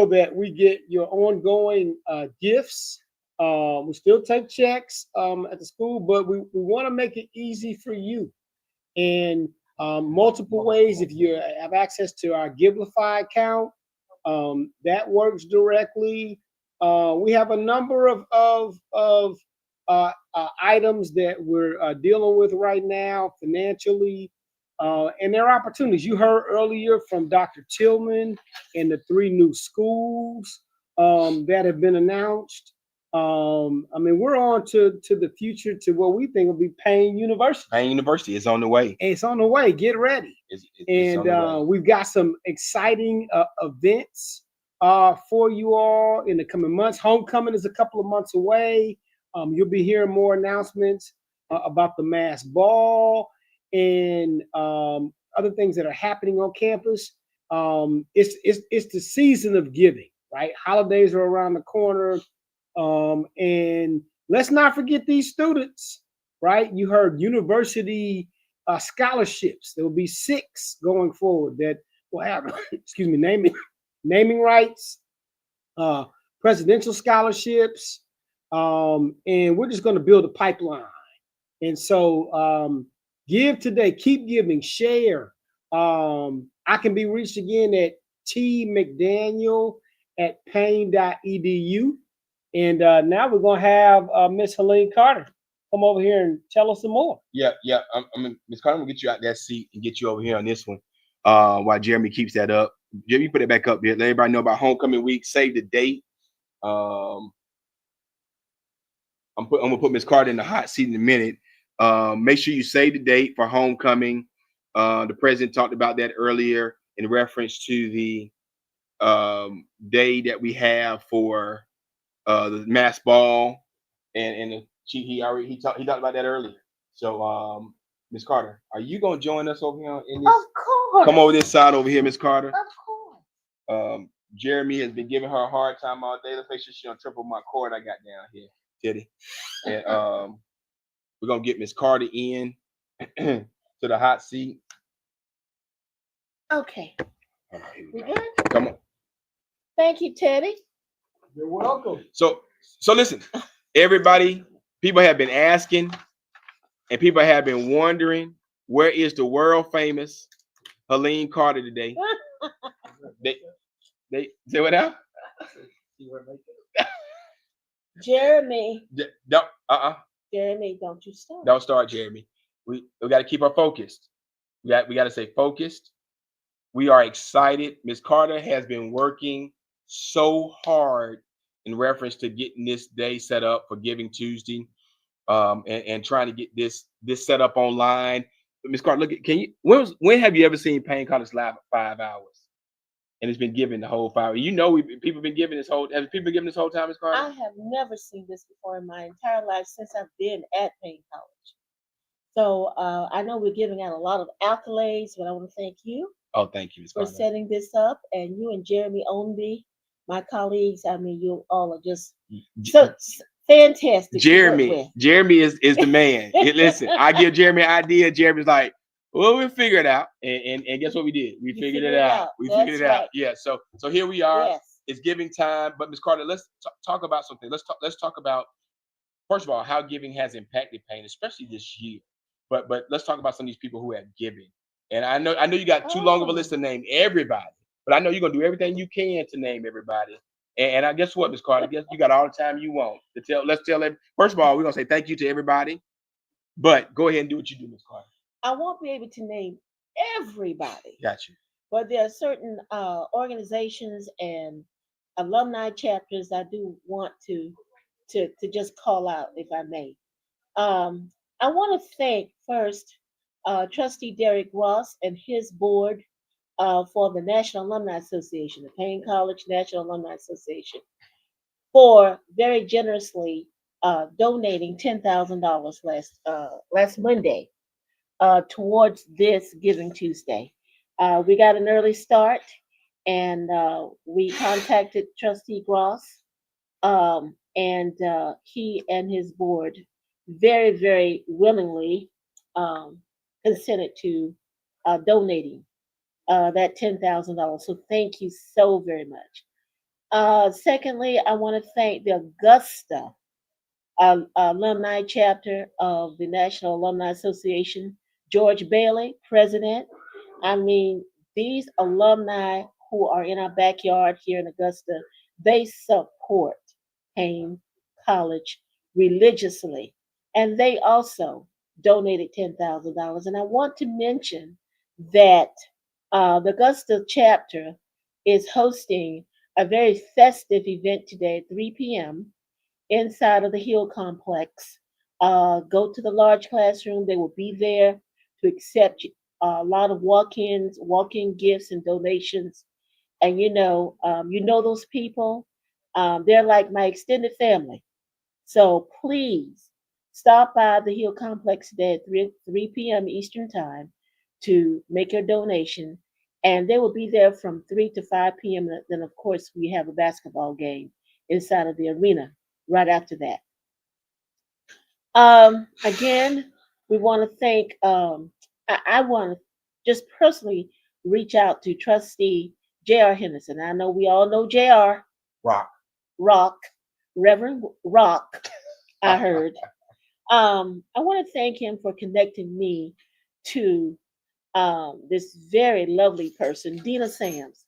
that we get your ongoing gifts. We still take checks at the school, but we want to make it easy for you. And multiple ways, if you have access to our Givelify account, that works directly. We have a number of items that we're dealing with right now financially. And there are opportunities. You heard earlier from Dr. Tillman and the 3 new schools that have been announced. I mean, we're on to the future, to what we think will be Paine University. Paine University is on the way. It's on the way. Get ready. It's on the way. We've got some exciting events for you all in the coming months. Homecoming is a couple of months away. You'll be hearing more announcements about the mass ball and other things that are happening on campus. It's the season of giving, right? Holidays are around the corner. And let's not forget these students, right? You heard university scholarships. There will be 6 going forward that will have, excuse me, naming rights, presidential scholarships, and we're just going to build a pipeline. And so give today, keep giving, share. I can be reached again at tmcdaniel@paine.edu. And now we're going to have Miss Helene Carter come over here and tell us some more. Yeah. Miss Carter, I'm going to get you out that seat and get you over here on this one while Jeremy keeps that up. Jeremy, put it back up there. Let everybody know about homecoming week. Save the date. I'm going to put Miss Carter in the hot seat in a minute. Make sure you save the date for homecoming. The president talked about that earlier in reference to the day that we have for the mass ball, and he talked about that earlier. So, Miss Carter, are you gonna join us over here in this? Of course. Come over this side over here, Miss Carter. Of course. Jeremy has been giving her a hard time all day. Let's make sure she don't triple my cord I got down here, Teddy. And we're gonna get Miss Carter in to the hot seat. Okay. All right, We good? come on. Thank you, Teddy. You're welcome. So listen, everybody, people have been asking and people have been wondering, where is the world famous Helene Carter today? They say what now? Jeremy. Jeremy, don't you start. Don't start, Jeremy. We got to keep her focused. We got to stay focused. We are excited. Miss Carter has been working so hard in reference to getting this day set up for Giving Tuesday, and trying to get this set up online. But Miss Carter, look, when have you ever seen Paine College live for 5 hours? And it's been given the whole 5 hours. You know, people been giving this whole. Have people been giving this whole time, Miss Carter? I have never seen this before in my entire life since I've been at Paine College. So I know we're giving out a lot of accolades, but I want to thank you. Oh, thank you, Ms. For Carter. setting this up, and you and Jeremy Ownby, my colleagues. I mean, you all are just so fantastic. Jeremy is the man. Listen, I give Jeremy an idea. Jeremy's like, well, we'll figure it out. And guess what we did? We figured it out. We figured it out. Yeah. So here we are. Yes. It's giving time. But Ms. Carter, let's talk about something. Let's talk about first of all, how giving has impacted Paine, especially this year. But let's talk about some of these people who have given. And I know you got too long of a list to name everybody, but I know you're gonna do everything you can to name everybody. And I guess what, Ms. Carter, I guess you got all the time you want to tell. Let's tell them. First of all, we're gonna say thank you to everybody. But go ahead and do what you do, Ms. Carter. I won't be able to name everybody, Got you. but there are certain organizations and alumni chapters I do want to just call out, if I may. I want to thank first Trustee Derek Ross and his board for the National Alumni Association, the Payne College National Alumni Association, for very generously donating $10,000 last Monday towards this Giving Tuesday. We got an early start, and we contacted Trustee Gross, and he and his board very, very willingly consented to donating that $10,000. So thank you so very much. Secondly, I want to thank the Augusta alumni chapter of the National Alumni Association, George Bailey, president. I mean, these alumni who are in our backyard here in Augusta, they support Paine College religiously. And they also donated $10,000. And I want to mention that the Augusta chapter is hosting a very festive event today at 3 p.m. inside of the Hill Complex. Go to the large classroom. They will be there to accept a lot of walk-ins, walk-in gifts and donations. And you know those people. They're like my extended family. So please stop by the Hill Complex today at 3 p.m. Eastern Time to make your donation. And they will be there from 3 to 5 p.m. Then, of course, we have a basketball game inside of the arena right after that. Again, we want to thank, I want to just personally reach out to Trustee J.R. Henderson. I know we all know J.R. Rock, Reverend Rock, I heard. I want to thank him for connecting me to this very lovely person, Dina Sams.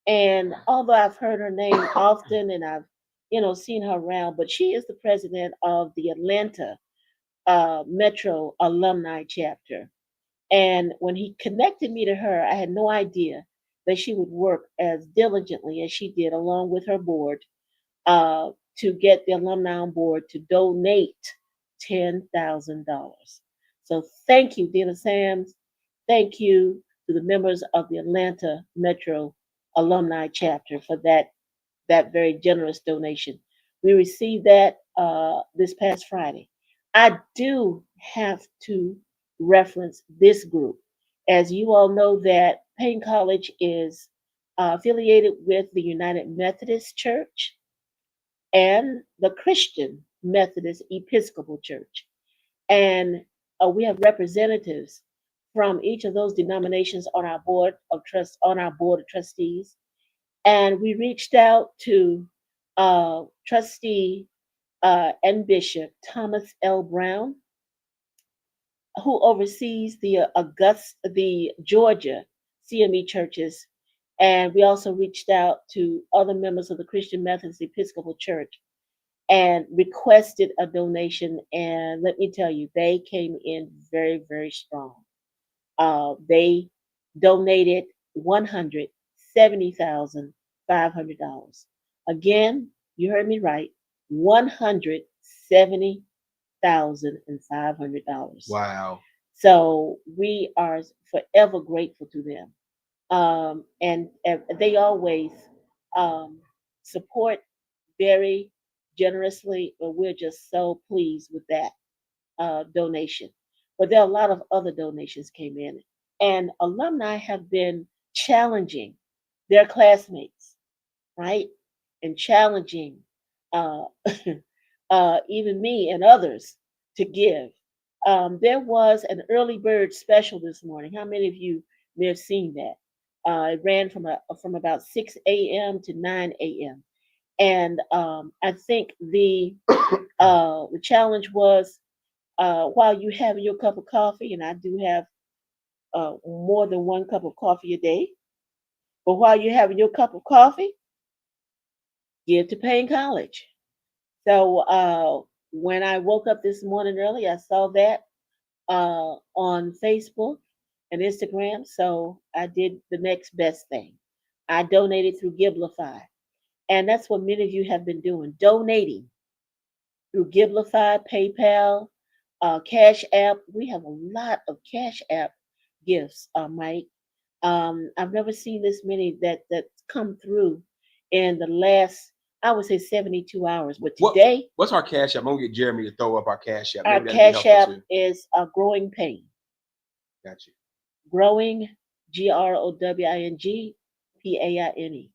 And although I've heard her name often and I've, seen her around, but she is the president of the Atlanta Metro Alumni Chapter. And when he connected me to her, I had no idea that she would work as diligently as she did, along with her board, to get the alumni on board to donate $10,000. So thank you, Dina Sams. Thank you to the members of the Atlanta Metro Alumni Chapter for that very generous donation. We received that this past Friday. I do have to reference this group. As you all know, that Paine College is affiliated with the United Methodist Church and the Christian Methodist Episcopal Church. And we have representatives from each of those denominations on our board of trustees. And we reached out to Trustee and Bishop Thomas L. Brown, who oversees the Georgia CME churches. And we also reached out to other members of the Christian Methodist Episcopal Church and requested a donation. And let me tell you, they came in very, very strong. They donated $170,500. Again, you heard me right, $170,500. Wow. So we are forever grateful to them. And they always support very generously, but we're just so pleased with that donation. But there are a lot of other donations came in, and alumni have been challenging their classmates, right? And challenging uh, even me and others to give. There was an early bird special this morning. How many of you may have seen that? It ran from about 6 a.m. to 9 a.m. And I think the challenge was while you have your cup of coffee, and I do have more than one cup of coffee a day, but while you're having your cup of coffee, give to Payne College. So when I woke up this morning early, I saw that on Facebook and Instagram. So I did the next best thing. I donated through Giblify. And that's what many of you have been doing, donating through Giblify, PayPal, Cash App. We have a lot of Cash App gifts, Mike. I've never seen this many that come through in the last, I would say, 72 hours. But today, What's our cash app? I'm gonna get Jeremy to throw up our cash app. our Maybe that'd be Cash helpful App too. is Growing Pain. Got you. Growing, GROWING, PAINE.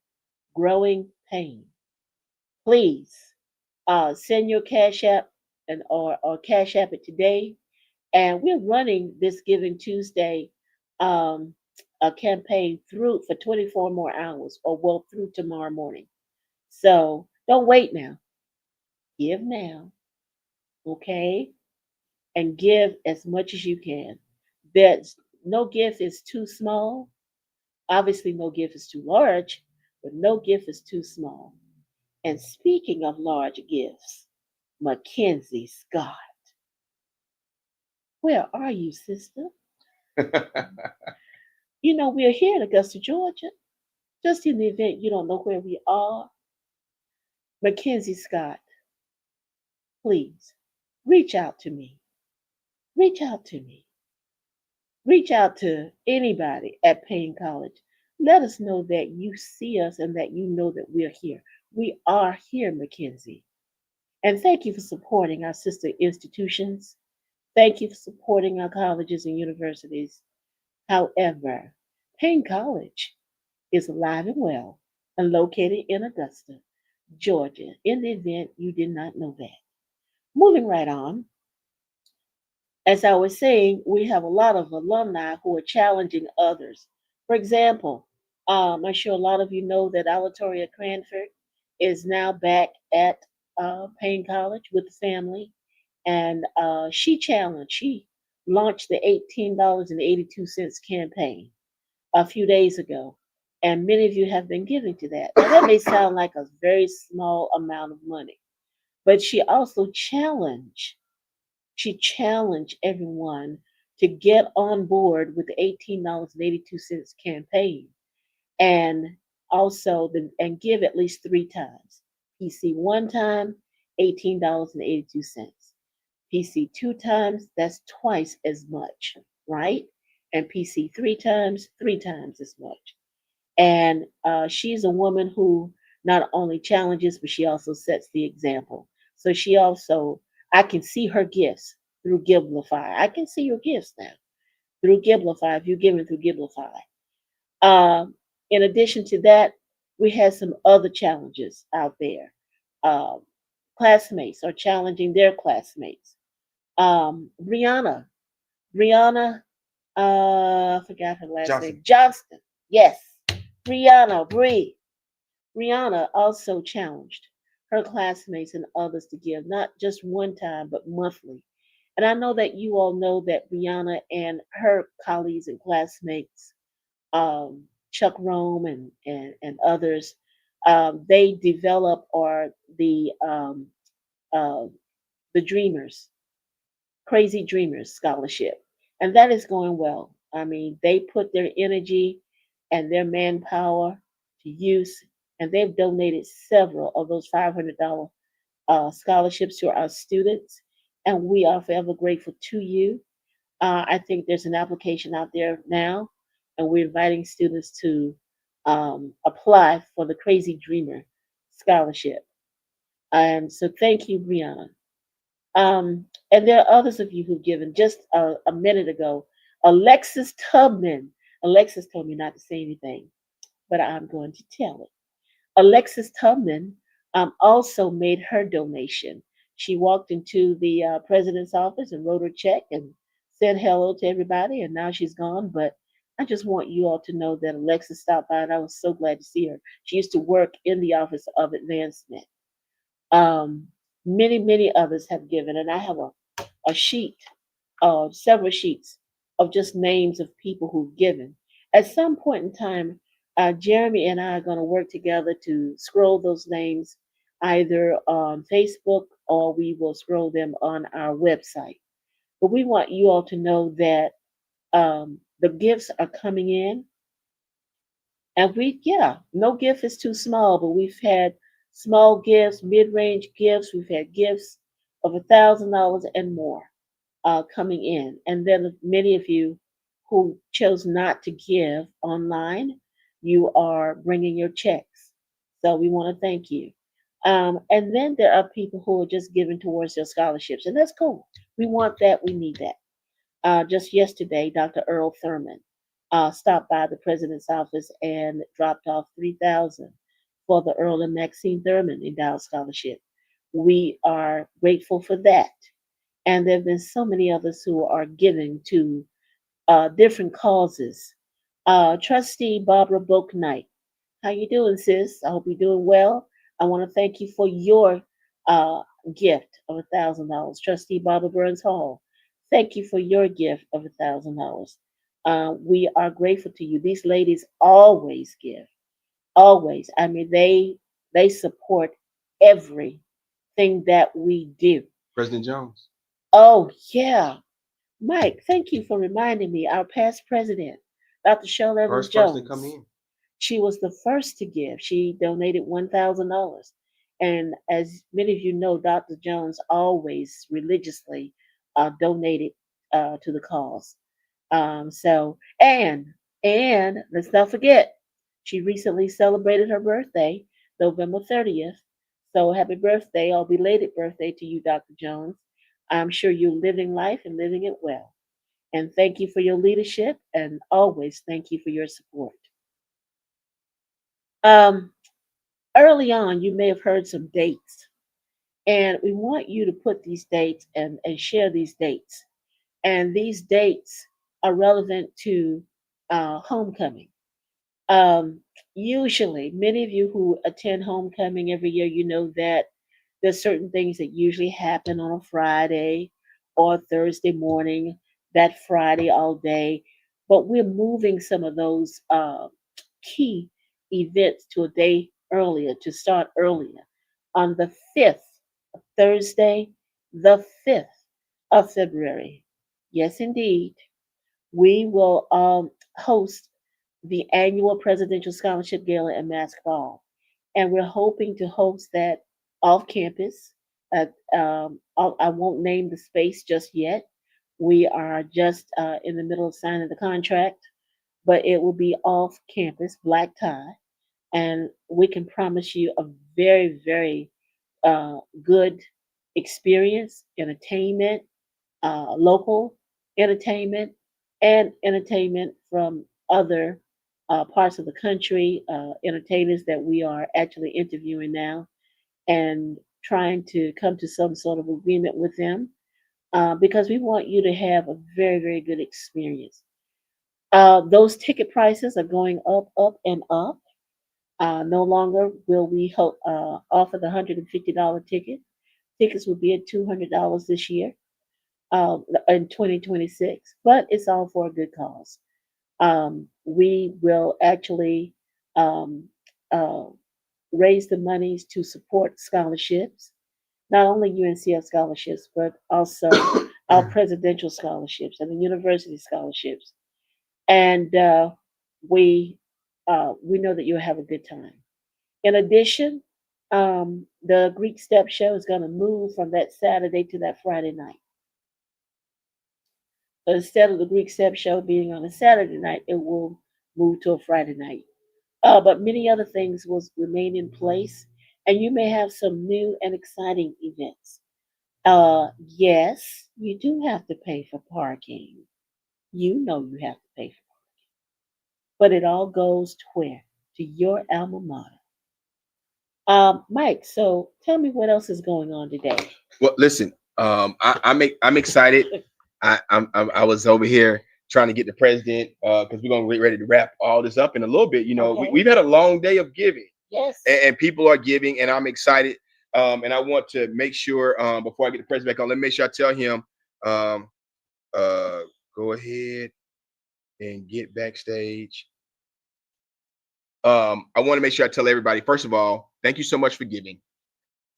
Growing Pain. Please send your Cash App or Cash App it today. And we're running this Giving Tuesday um, a campaign through for 24 more hours, or well, through tomorrow morning. So don't wait now. Give now, okay? And give as much as you can. There's no gift is too small. Obviously, no gift is too large, but no gift is too small. And speaking of large gifts, Mackenzie Scott, where are you, sister? You know, we're here in Augusta, Georgia. Just in the event you don't know where we are, Mackenzie Scott, please reach out to me. Reach out to me. Reach out to anybody at Paine College. Let us know that you see us and that you know that we're here. We are here, Mackenzie. And thank you for supporting our sister institutions. Thank you for supporting our colleges and universities. However, Paine College is alive and well and located in Augusta, Georgia, in the event you did not know that. Moving right on, as I was saying, we have a lot of alumni who are challenging others. For example, I'm sure a lot of you know that Alatoria Cranford is now back at Payne College with the family, and she launched the $18.82 campaign a few days ago, and many of you have been giving to that. Now, that may sound like a very small amount of money, but she challenged everyone to get on board with the $18.82 campaign, and and give at least three times. PC one time, $18.82. PC two times, that's twice as much, right? And PC three times as much. And she's a woman who not only challenges, but she also sets the example. So I can see her gifts through Giblify. I can see your gifts now through Giblify if you're giving through Giblify. In addition to that, we had some other challenges out there. Um, Classmates are challenging their classmates. Brianna, I forgot her last Johnson. name. Johnston. Yes, Bree. Brianna also challenged her classmates and others to give not just one time, but monthly. And I know that you all know that Brianna and her colleagues and classmates, Chuck Rome and others, they develop or uh, the Dreamers, Crazy Dreamers Scholarship. And that is going well. I mean, they put their energy and their manpower to use, and they've donated several of those $500 scholarships to our students. And we are forever grateful to you. I think there's an application out there now, and we're inviting students to apply for the Crazy Dreamer Scholarship. And so thank you, Brianna. And there are others of you who've given just a minute ago. Alexis Tubman. Alexis told me not to say anything, but I'm going to tell it. Alexis Tubman also made her donation. She walked into the president's office and wrote her check and said hello to everybody, and now she's gone. But I just want you all to know that Alexis stopped by, and I was so glad to see her. She used to work in the Office of Advancement. Um, many others have given, and I have a sheet, several sheets of just names of people who've given. At some point in time, Jeremy and I are going to work together to scroll those names either on Facebook or we will scroll them on our website. But we want you all to know that the gifts are coming in, and yeah, no gift is too small, but we've had small gifts, mid-range gifts, we've had gifts of $1,000 and more coming in. And then many of you who chose not to give online, you are bringing your checks. So we want to thank you. And then there are people who are just giving towards their scholarships, and that's cool. We want that. We need that. Just yesterday, Dr. Earl Thurman stopped by the president's office and dropped off 3,000 for the Earl and Maxine Thurman Endowed Scholarship. We are grateful for that, and there have been so many others who are giving to different causes. Trustee Barbara Boaknight, how you doing, sis? I hope you're doing well. I want to thank you for your uh, gift of $1,000. Trustee Barbara Burns Hall, thank you for your gift of $1,000. We are grateful to you. These ladies always give, always. I mean, they support everything that we do. President Jones. Oh yeah, Mike, thank you for reminding me. Our past president, Dr. Shirley Evans First person to come Jones. in. She was the first to give. She donated $1,000. And as many of you know, Dr. Jones always religiously donated to the cause. So, and let's not forget, she recently celebrated her birthday, November 30th. So happy birthday or belated birthday to you, Dr. Jones. I'm sure you're living life and living it well. And thank you for your leadership, and always thank you for your support. Um, Early on, you may have heard some dates, and we want you to put these dates and share these dates. And these dates are relevant to homecoming. Um, Usually, many of you who attend homecoming every year, you know that there's certain things that usually happen on a Friday or Thursday morning, that Friday all day. But we're moving some of those key events to a day earlier, to start earlier. On the 5th, Thursday, the 5th of February. Yes, indeed. We will host the annual Presidential Scholarship Gala and Mask Ball. And we're hoping to host that off campus. I won't name the space just yet. We are just in the middle of signing the contract, but it will be off campus, black tie. And we can promise you a very good experience, entertainment, local entertainment, and entertainment from other parts of the country, entertainers that we are actually interviewing now and trying to come to some sort of agreement with them because we want you to have a very good experience. Those ticket prices are going up, and up. No longer will we offer the $150 ticket. Tickets will be at $200 this year in 2026, but it's all for a good cause. We will actually um, uh, raise the monies to support scholarships, not only UNCF scholarships, but also our presidential scholarships and the university scholarships. And we know that you'll have a good time. In addition, the Greek Step Show is going to move from that Saturday to that Friday night. So instead of the Greek Step Show being on a Saturday night, it will move to a Friday night. But many other things will remain in place, and you may have some new and exciting events. Yes, you do have to pay for parking. You know you have to pay for, but it all goes to where? To your alma mater. Mike, so tell me what else is going on today. Well, listen, I'm excited. I was over here trying to get the president, because we're gonna get ready to wrap all this up in a little bit. You know, Okay. we've had a long day of giving, Yes. and people are giving, and I'm excited. And I want to make sure, before I get the president back on, let me make sure I tell him, um, go ahead and get backstage. I want to make sure I tell everybody, first of all, thank you so much for giving.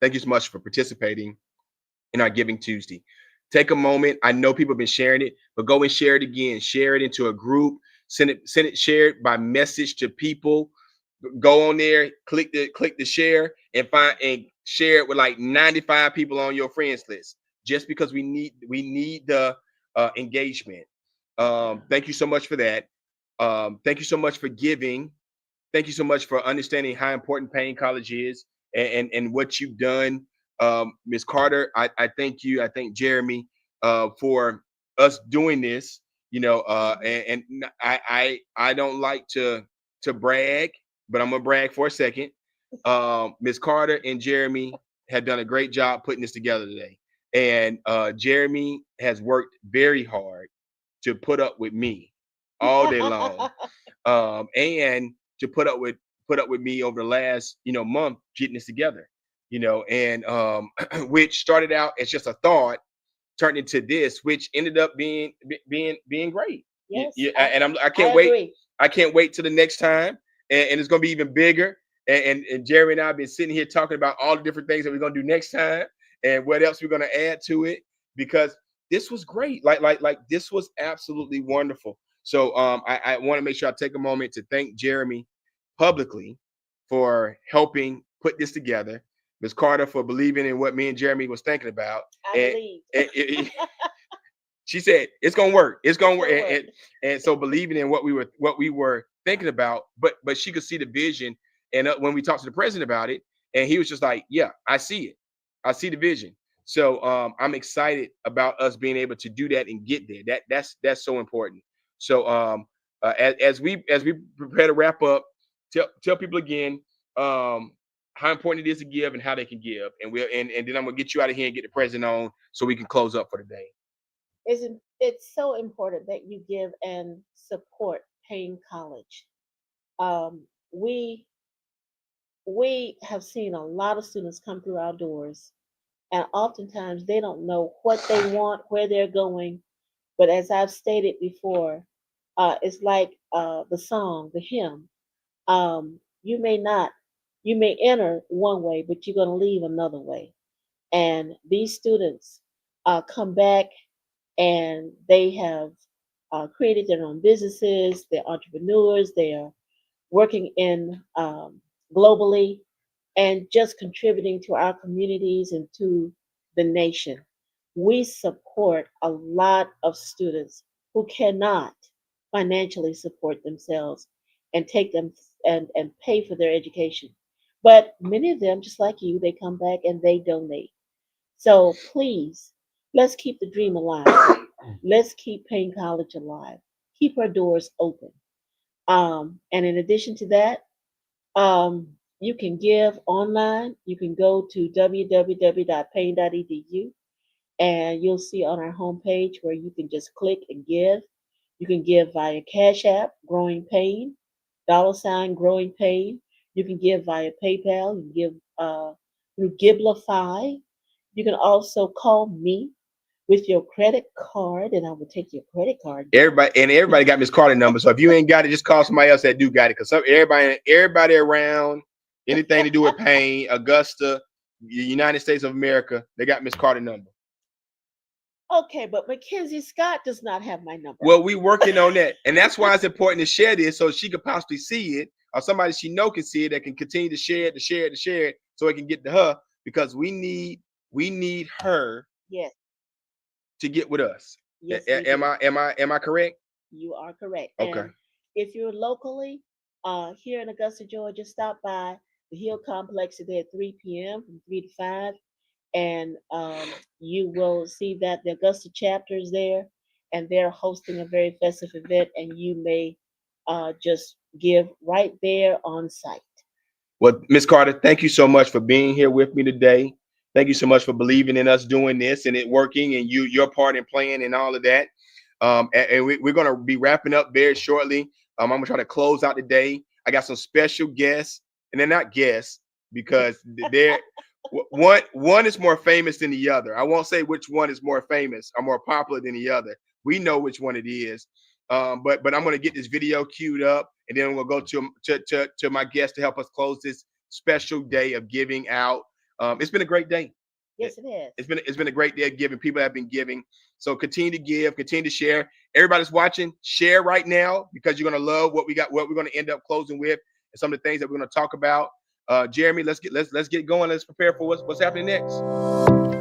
Thank you so much for participating in our Giving Tuesday. Take a moment. I know people have been sharing it, but go and share it again. Share it into a group. Send it, share it by message to people. Go on there, click the share, and share it with like 95 people on your friends list. Just because we need the engagement. Thank you so much for that. Thank you so much for giving. Thank you so much for understanding how important Paine College is, and what you've done. Ms. Carter, I thank you. I thank Jeremy for us doing this. You know, and I don't like to brag, but I'm gonna brag for a second. Ms. Carter and Jeremy have done a great job putting this together today, and Jeremy has worked very hard to put up with me all day long, and to put up with me over the last month getting this together, and which started out as just a thought, turned into this, which ended up being great. Yes. And I can't I wait. agree. I can't wait till the next time, and it's gonna be even bigger. And Jerry and I have been sitting here talking about all the different things that we're gonna do next time, and what else we're gonna add to it, because this was great. Like this was absolutely wonderful. So I want to make sure I take a moment to thank Jeremy publicly for helping put this together. Ms. Carter for believing in what me and Jeremy was thinking about. I believe. She said it's gonna work. It's gonna work. And so believing in what we were thinking about, but she could see the vision. And when we talked to the president about it, and he was just like, "Yeah, I see it. I see the vision." So I'm excited about us being able to do that and get there. That's so important. So as we prepare to wrap up, tell people again how important it is to give and how they can give, and then I'm gonna get you out of here and get the president on so we can close up for the day. It's so important that you give and support Paine College. Um, we we have seen a lot of students come through our doors, and oftentimes they don't know what they want, where they're going. But as I've stated before, it's like the song, the hymn. You may not, you may enter one way, but you're going to leave another way. And these students come back, and they have created their own businesses. They're entrepreneurs. They are working in globally, and just contributing to our communities and to the nation. We support a lot of students who cannot financially support themselves and take them and pay for their education. But many of them, just like you, they come back and they donate. So please, let's keep the dream alive. Let's keep Paine College alive. Keep our doors open. And in addition to that, you can give online. You can go to www.paine.edu, and you'll see on our homepage where you can just click and give. You can give via Cash App, Growing Pain, $ Growing Pain. You can give via PayPal. You can give through Giblify. You can also call me with your credit card, and I will take your credit card. Everybody got Miss Carter number. So if you ain't got it, just call somebody else that do got it. Because everybody around, anything to do with Paine, Augusta, United States of America, they got Miss Carter number. Okay, but Mackenzie Scott does not have my number. Well, we working on that, and that's why it's important to share this so she could possibly see it, or somebody she know can see it that can continue to share it, so it can get to her, because we need her. Yes. To get with us. Yes, am I correct? You are correct. Okay. And if you're locally here in Augusta, Georgia, stop by the Hill Complex today at 3 p.m. from 3 to 5, and you will see that the Augusta chapter is there, and they're hosting a very festive event, and you may just give right there on site. Well, Ms. Carter, thank you so much for being here with me today. Thank you so much for believing in us doing this and it working, and your part in playing and all of that. And we're going to be wrapping up very shortly. I'm going to try to close out the day. I got some special guests, and they're not guests because they're one is more famous than the other. I won't say which one is more famous or more popular than the other. We know which one it is. But I'm going to get this video queued up, and then we'll go to my guest to help us close this special day of giving out. It's been a great day. Yes, it is. It's been a great day of giving. People have been giving. So continue to give, continue to share. Everybody's watching, share right now because you're gonna love what we got, what we're gonna end up closing with, and some of the things that we're gonna talk about. Jeremy, let's get going. Let's prepare for what's happening next.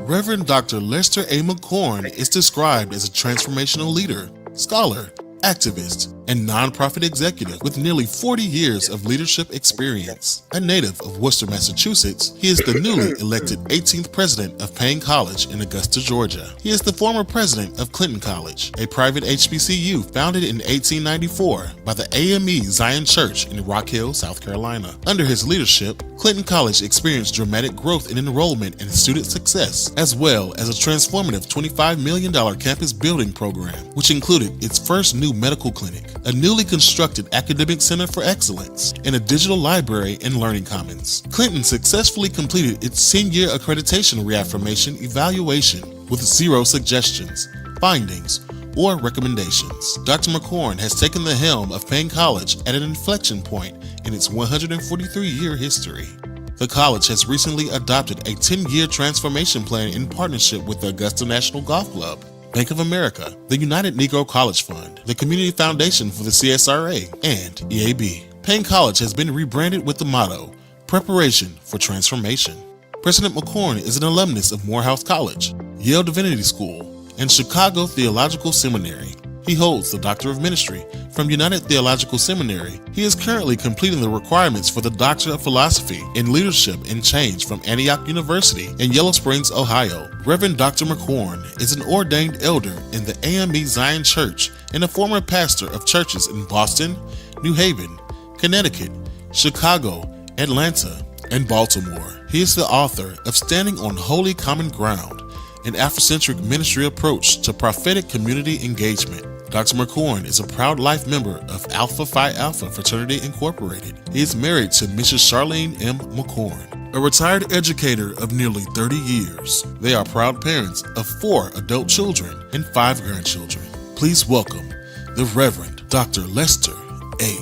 Reverend Dr. Lester A. McCorn is described as a transformational leader, scholar, activist, and nonprofit executive with nearly 40 years of leadership experience. A native of Worcester, Massachusetts, he is the newly elected 18th president of Paine College in Augusta, Georgia. He is the former president of Clinton College, a private HBCU founded in 1894 by the AME Zion Church in Rock Hill, South Carolina. Under his leadership, Clinton College experienced dramatic growth in enrollment and student success, as well as a transformative $25 million campus building program, which included its first new medical clinic, a newly constructed academic center for excellence, and a digital library and learning commons. Clinton successfully completed its 10-year accreditation reaffirmation evaluation with 0 suggestions, findings, or recommendations. Dr. McCorn has taken the helm of Paine College at an inflection point in its 143-year history. The college has recently adopted a 10-year transformation plan in partnership with the Augusta National Golf Club, Bank of America, the United Negro College Fund, the Community Foundation for the CSRA, and EAB. Paine College has been rebranded with the motto, Preparation for Transformation. President McCorn is an alumnus of Morehouse College, Yale Divinity School, and Chicago Theological Seminary. He holds the Doctor of Ministry from United Theological Seminary. He is currently completing the requirements for the Doctor of Philosophy in Leadership and Change from Antioch University in Yellow Springs, Ohio. Reverend Dr. McCorn is an ordained elder in the AME Zion Church and a former pastor of churches in Boston, New Haven, Connecticut, Chicago, Atlanta, and Baltimore. He is the author of Standing on Holy Common Ground, an Afrocentric ministry approach to prophetic community engagement. Dr. McCorn is a proud life member of Alpha Phi Alpha Fraternity Incorporated. He is married to Mrs. Charlene M. McCorn, a retired educator of nearly 30 years. They are proud parents of 4 adult children and 5 grandchildren. Please welcome the Reverend Dr. Lester A.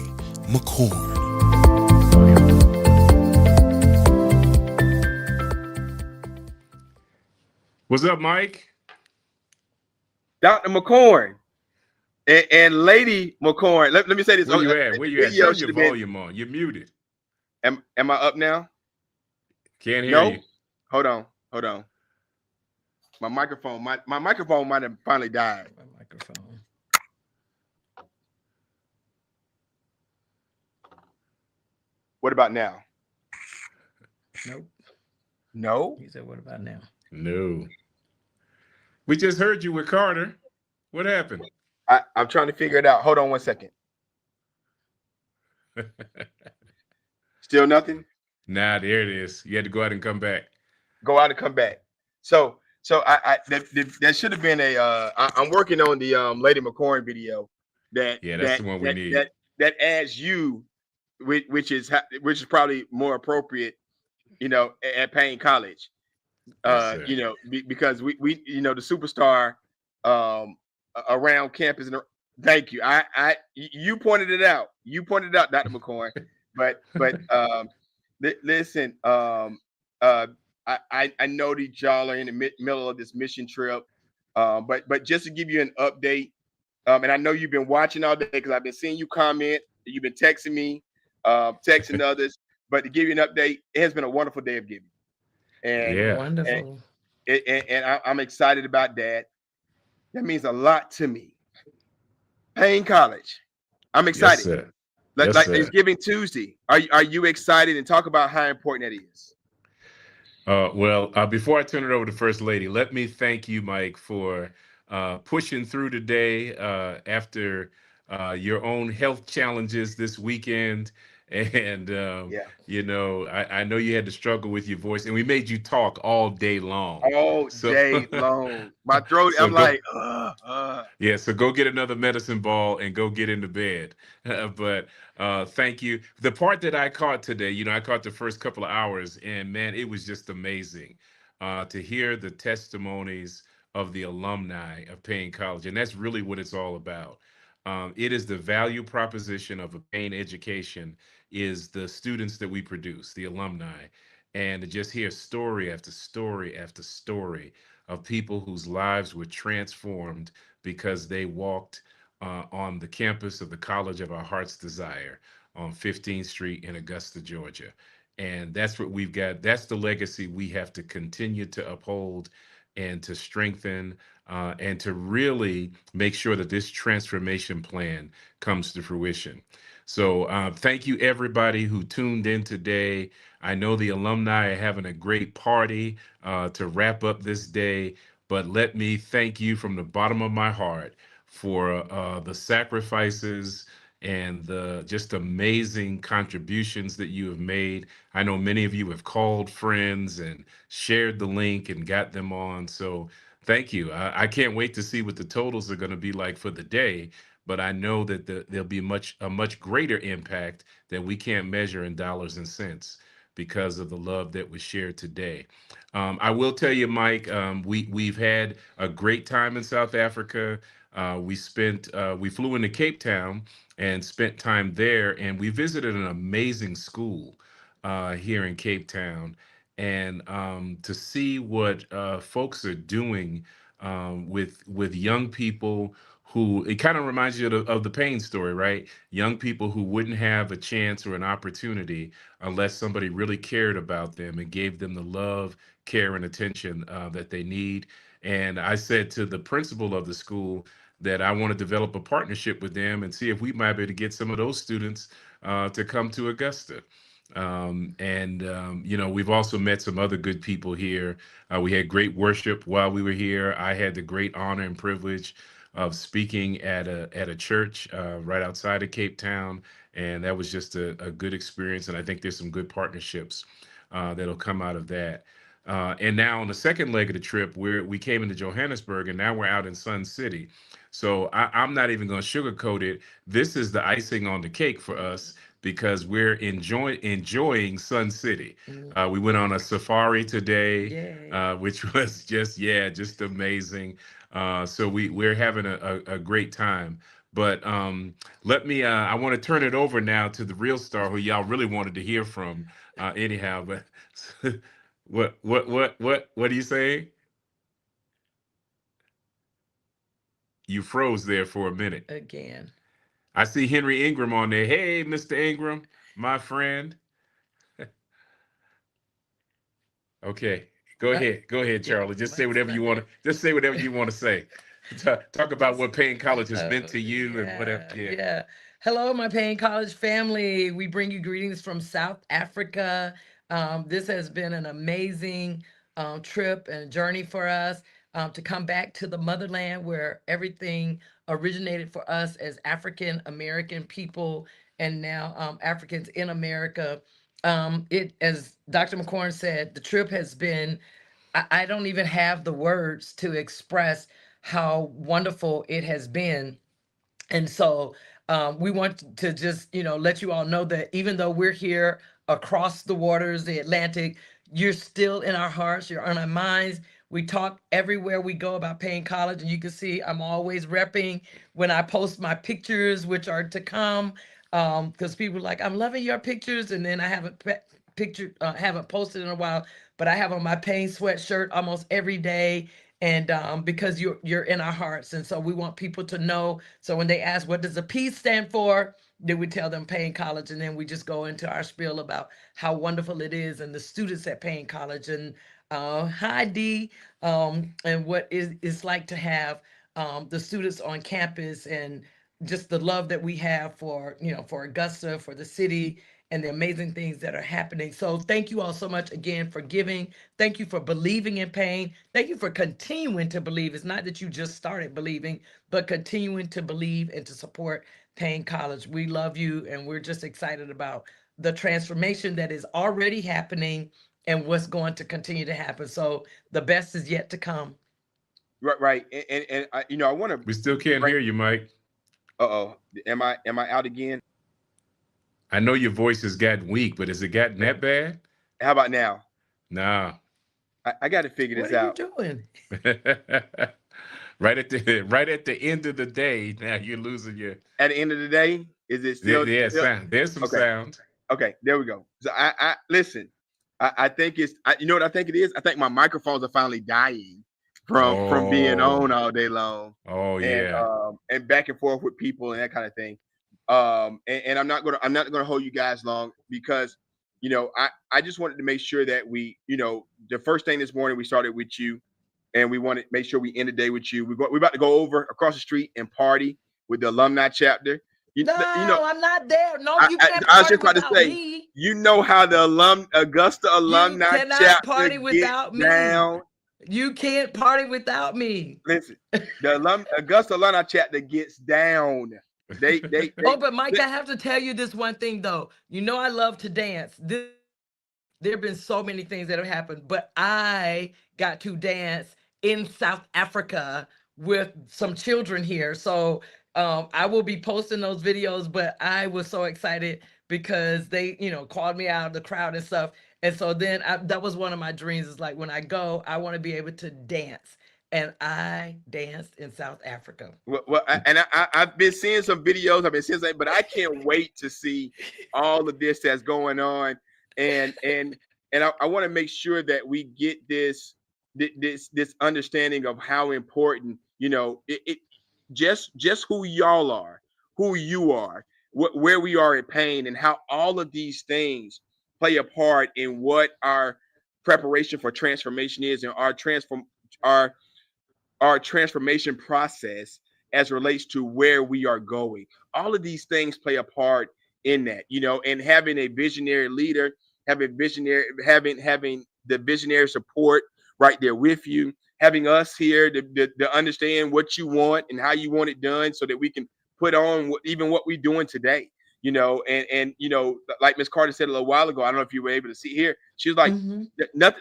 McCorn. What's up, Mike? Dr. McCorn and Lady McCorn. Let me say this. Where you at? Where you at? Turn your volume on. You're muted. Am I up now? Can't hear you. Hold on. My microphone might have finally died. My microphone. What about now? Nope. No? He said, what about now? No. We just heard you with Carter. What happened? I'm trying to figure it out. Hold on one second. Still nothing? Nah, there it is. You had to go out and come back. Go out and come back. So there should have been a I'm working on the Lady McCorn video that's the one we need. That adds you, which is probably more appropriate, at Paine College. Because we the superstar around campus. And thank you. You pointed it out. Dr. McCorn. But listen. I know that y'all are in the middle of this mission trip. But just to give you an update, and I know you've been watching all day because I've been seeing you comment. You've been texting me, texting others. But to give you an update, it has been a wonderful day of giving. And wonderful. And I'm excited about that. That means a lot to me. Paine College. I'm excited. Yes, sir. Like it's Giving Tuesday. Are you excited? And talk about how important that is. Well, before I turn it over to First Lady, let me thank you, Mike, for pushing through today after your own health challenges this weekend. And Yeah. you know, I know you had to struggle with your voice, and we made you talk all day long. All So day long. My throat, so I'm go. like, Yeah, so go get another medicine ball and go get into bed. But thank you. The part that I caught today, you know, I caught the first couple of hours, and man, it was just amazing to hear the testimonies of the alumni of Payne College, and that's really what it's all about. It is the value proposition of a Payne education is the students that we produce, the alumni, and to just hear story after story after story of people whose lives were transformed because they walked on the campus of the College of Our Heart's Desire on 15th Street in Augusta, Georgia. And that's what we've got. That's the legacy we have to continue to uphold and to strengthen and to really make sure that this transformation plan comes to fruition. So thank you everybody who tuned in today. I know the alumni are having a great party to wrap up this day, but let me thank you from the bottom of my heart for the sacrifices and the just amazing contributions that you have made. I know many of you have called friends and shared the link and got them on. So thank you. I can't wait to see what the totals are going to be like for the day, but I know that there'll be a much greater impact that we can't measure in dollars and cents because of the love that was shared today. I will tell you, Mike, we've had a great time in South Africa. We flew into Cape Town and spent time there, and we visited an amazing school here in Cape Town. And to see what folks are doing with young people who it kind of reminds you of the Paine story, right? Young people who wouldn't have a chance or an opportunity unless somebody really cared about them and gave them the love, care, and attention that they need. And I said to the principal of the school that I want to develop a partnership with them and see if we might be able to get some of those students to come to Augusta. You know, we've also met some other good people here. We had great worship while we were here. I had the great honor and privilege of speaking at a church right outside of Cape Town, and that was just a good experience. And I think there's some good partnerships that'll come out of that. And now on the second leg of the trip, we came into Johannesburg, and now we're out in Sun City. So I'm not even going to sugarcoat it. This is the icing on the cake for us because we're enjoying Sun City. We went on a safari today, which was just amazing. So we're having a great time. But let me I want to turn it over now to the real star who y'all really wanted to hear from anyhow. But what are you saying? You froze there for a minute. Again. I see Henry Ingram on there. Hey, Mr. Ingram, my friend. Okay, go ahead, Yeah, Charlie. Just say whatever you want to. Just say whatever you want to say. Talk about what Payne College has meant to you and whatever. Yeah. Yeah. Hello, my Payne College family. We bring you greetings from South Africa. This has been an amazing trip and journey for us to come back to the motherland where everything originated for us as African American people and now Africans in America. As Dr. McCorn said, the trip has been I don't even have the words to express how wonderful it has been. And so we want to just, let you all know that even though we're here across the waters, the Atlantic, you're still in our hearts, you're on our minds. We talk everywhere we go about Payne College, and you can see I'm always repping when I post my pictures, which are to come, because people are like, I'm loving your pictures, and then I haven't posted in a while, but I have on my Payne sweatshirt almost every day, and because you're in our hearts, and so we want people to know. So when they ask what does the P stand for, then we tell them Payne College, and then we just go into our spiel about how wonderful it is and the students at Payne College, and hi D, and what it's like to have the students on campus, and just the love that we have for Augusta, for the city, and the amazing things that are happening. So thank you all so much again for giving. Thank you for believing in Payne. Thank you for continuing to believe. It's not that you just started believing, but continuing to believe and to support Paine College. We love you, and we're just excited about the transformation that is already happening and what's going to continue to happen. So the best is yet to come. Right. And I, I want to We still can't bring. hear you, Mike. Uh-oh. Am I out again? I know your voice has gotten weak, but has it gotten that bad? How about now? Nah. I got to figure What this are you out. doing? right at the end of the day, now you're losing your. At the end of the day, is it still? Yeah, still sound. There's some okay. sound. Okay, there we go. So I listen. I think it's. You know what I think it is? I think my microphones are finally dying from being Oh. on all day long, Oh yeah. and back and forth with people and that kind of thing. And I'm not gonna hold you guys long because I just wanted to make sure that we the first thing this morning we started with you, and we want to make sure we end the day with you. We're about to go over across the street and party with the alumni chapter. No, I'm not there. No, you can't I was party just about to without say, me. you know how the Augusta You alumni cannot chapter party gets without me. down. You can't party without me. Listen, the Augusta alumni chapter gets down. They Oh, but Mike, I have to tell you this one thing though. You know I love to dance. There have been so many things that have happened, but I got to dance in South Africa with some children here. So I will be posting those videos, but I was so excited because they, called me out of the crowd and stuff. And so then that was one of my dreams is like when I go, I want to be able to dance. And I danced in South Africa. I've been seeing some videos. I've been seeing something, but I can't wait to see all of this that's going on. And I want to make sure that we get this understanding of how important it just who y'all are, who you are, where we are in Paine, and how all of these things play a part in what our preparation for transformation is, and our transformation process as relates to where we are going. All of these things play a part in that, and having a visionary leader, having the visionary support right there with you, having us here to understand what you want and how you want it done so that we can put on what we're doing today. Like Miss Carter said a little while ago, I don't know if you were able to see here. She was like,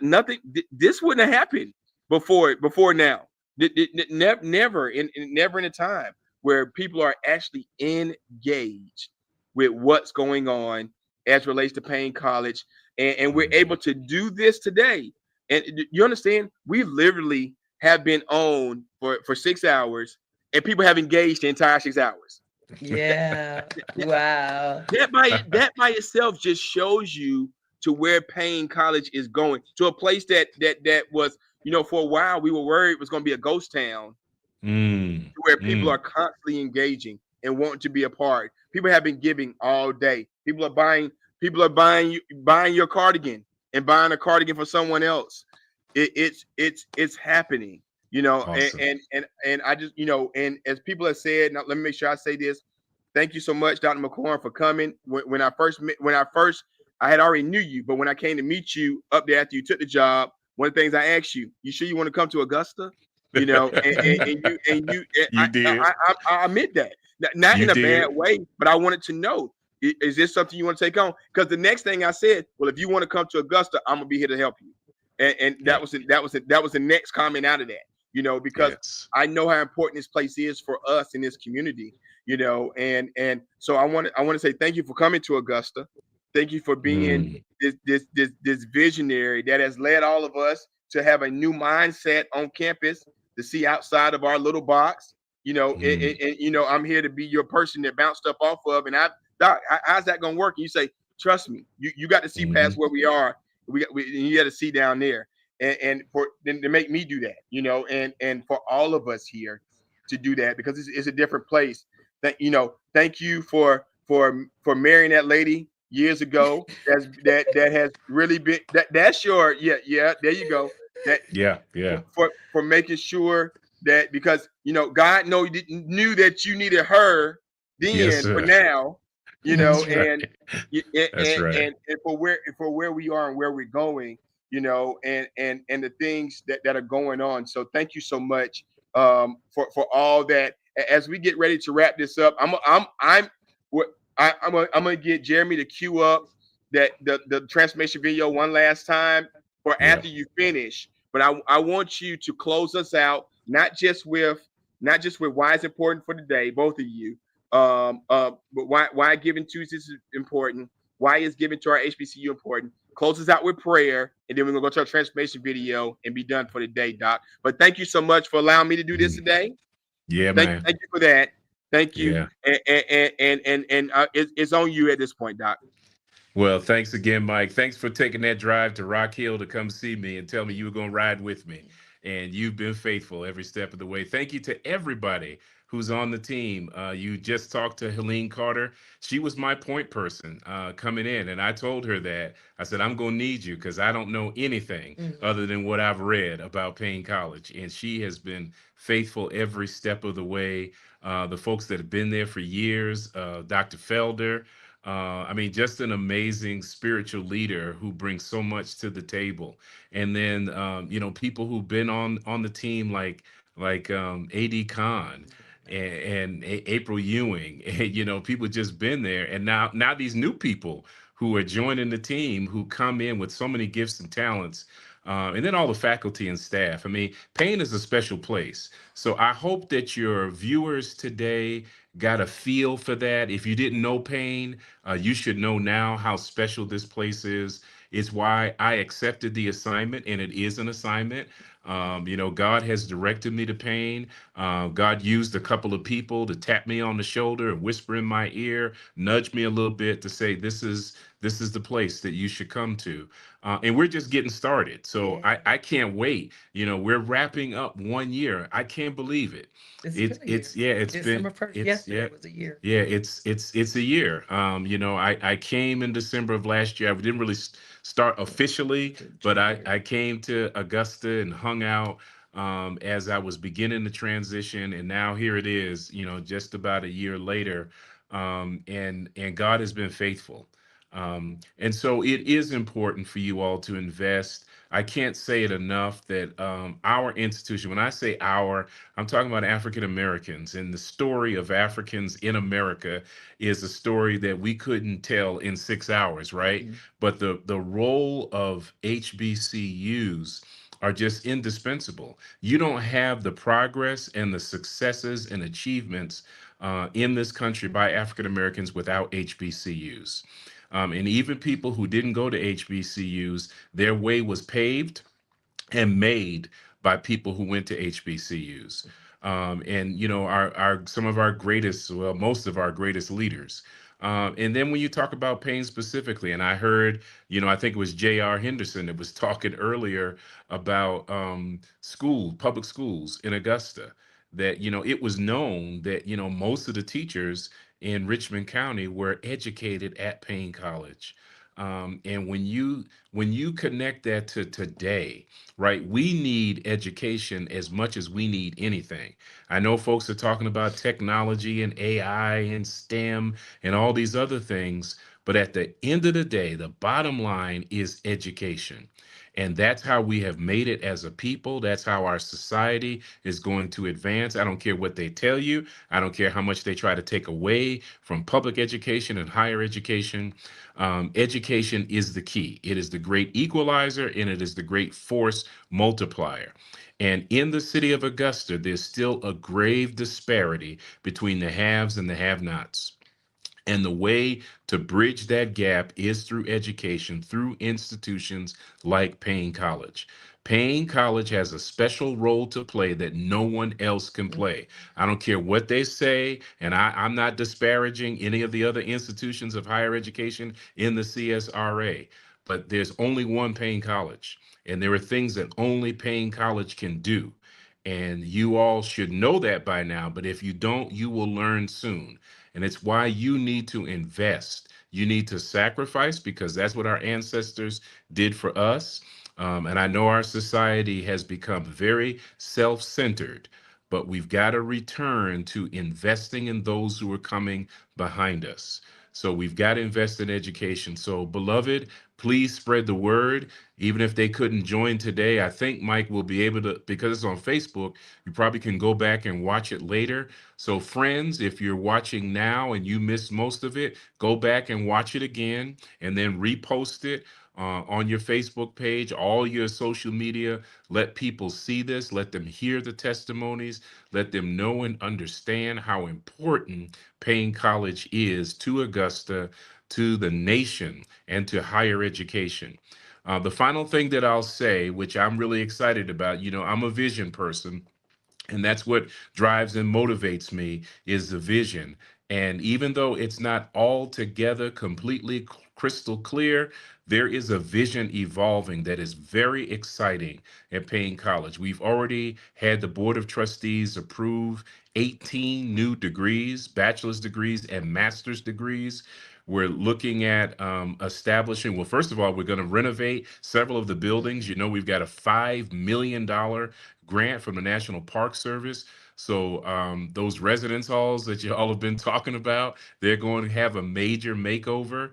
nothing. This wouldn't have happened before now. Never in a time where people are actually engaged with what's going on as relates to Paine College, and we're able to do this today. And you understand, we literally have been on for 6 hours, and people have engaged the entire 6 hours. Yeah. Wow. That by itself just shows you to where Paine College is going, to a place that was, for a while we were worried it was going to be a ghost town, where people are constantly engaging and wanting to be a part. People have been giving all day. People are buying your cardigan and buying a cardigan for someone else. It's happening, Awesome. and I just, and as people have said, now let me make sure I say this. Thank you so much, Dr. McCorn, for coming. When I had already knew you, but when I came to meet you up there after you took the job, one of the things I asked you, you sure you want to come to Augusta? And you did. I admit that, not You in a did. bad way, but I wanted to know, is this something you want to take on? Because the next thing I said, well, if you want to come to Augusta, I'm gonna be here to help you. And that was the next comment out of that, because I know how important this place is for us in this community, and so I want to say thank you for coming to Augusta. Thank you for being this visionary that has led all of us to have a new mindset on campus, to see outside of our little box. And I'm here to be your person that bounce stuff off of. And Doc, how's that gonna work? And you say, trust me, you got to see past where we are. You got to see down there, and for then to make me do that, and for all of us here to do that, because it's a different place. Thank you for marrying that lady years ago. That has really been that's your there you go. That Yeah. for making sure that, because God knew that you needed her then, Yes, for sir. now, That's right. and That's right. and for where we are and where we're going, and the things that are going on. So thank you so much for all that. as we get ready to wrap this up, I'm gonna get Jeremy to cue up the transformation video one last time for Yeah. after you finish. But I want you to close us out, not just with why it's important for today, both of you. But why Giving Tuesdays is important, why is giving to our HBCU important. Close us out with prayer, and then we're gonna go to our transformation video and be done for the day, Doc. But thank you so much for allowing me to do this today. Yeah, Thank man. you for that. Thank you. Yeah. And it's on you at this point, Doc. Well, thanks again, Mike. Thanks for taking that drive to Rock Hill to come see me and tell me you were going to ride with me. And you've been faithful every step of the way. Thank you to everybody who's on the team. You just talked to Helene Carter. She was my point person coming in. And I told her that. I said, I'm going to need you because I don't know anything other than what I've read about Paine College. And she has been faithful every step of the way. The folks that have been there for years, Dr. Felder, I mean, just an amazing spiritual leader who brings so much to the table. And then, people who've been on the team like AD Khan and April Ewing, and, people just been there. And now these new people who are joining the team who come in with so many gifts and talents. And then all the faculty and staff. I mean, Paine is a special place. So I hope that your viewers today got a feel for that. If you didn't know Paine, you should know now how special this place is. It's why I accepted the assignment, and it is an assignment. God has directed me to Paine. God used a couple of people to tap me on the shoulder and whisper in my ear, nudge me a little bit to say, this is the place that you should come to. And we're just getting started. So I can't wait. We're wrapping up 1 year. I can't believe it. It's yeah, it's December been 1st, it's yesterday yeah. was a year. Yeah, it's a year. I came in December of last year. I didn't really start officially, but I came to Augusta and hung out as I was beginning the transition, and now here it is. Just about a year later, and God has been faithful. And so it is important for you all to invest. I can't say it enough that our institution, when I say our, I'm talking about African Americans, and the story of Africans in America is a story that we couldn't tell in 6 hours, right? But the role of HBCUs are just indispensable. You don't have the progress and the successes and achievements in this country by African Americans without HBCUs. And even people who didn't go to HBCUs, their way was paved and made by people who went to HBCUs. And our some of our greatest, well, most of our greatest leaders. And then when you talk about Paine specifically, and I heard, I think it was J.R. Henderson that was talking earlier about public schools in Augusta, that, it was known that, most of the teachers in Richmond County were educated at Paine College. And when you connect that to today, right? We need education as much as we need anything. I know folks are talking about technology and AI and STEM and all these other things, but at the end of the day, the bottom line is education. And that's how we have made it as a people. That's how our society is going to advance. I don't care what they tell you. I don't care how much they try to take away from public education and higher education. Education is the key. It is the great equalizer, and it is the great force multiplier. And in the city of Augusta, there's still a grave disparity between the haves and the have-nots. And the way to bridge that gap is through education, through institutions like Paine College. Paine College has a special role to play that no one else can play. I don't care what they say, and I'm not disparaging any of the other institutions of higher education in the CSRA, but there's only one Paine College, and there are things that only Paine College can do. And you all should know that by now, but if you don't, you will learn soon. And it's why you need to invest. You need to sacrifice because that's what our ancestors did for us. And I know our society has become very self-centered, but we've got to return to investing in those who are coming behind us. So we've got to invest in education. So, beloved, please spread the word. Even if they couldn't join today, I think Mike will be able to, because it's on Facebook, you probably can go back and watch it later. So, friends, if you're watching now and you missed most of it, go back and watch it again and then repost it on your Facebook page, all your social media. Let people see this, let them hear the testimonies, let them know and understand how important Paine College is to Augusta, to the nation, and to higher education. The final thing that I'll say, which I'm really excited about, I'm a vision person. And that's what drives and motivates me is the vision. And even though it's not altogether completely crystal clear, there is a vision evolving that is very exciting at Payne College. We've already had the Board of Trustees approve 18 new degrees, bachelor's degrees and master's degrees. We're looking at establishing, well, first of all, we're going to renovate several of the buildings. We've got a $5 million grant from the National Park Service. So those residence halls that you all have been talking about, they're going to have a major makeover.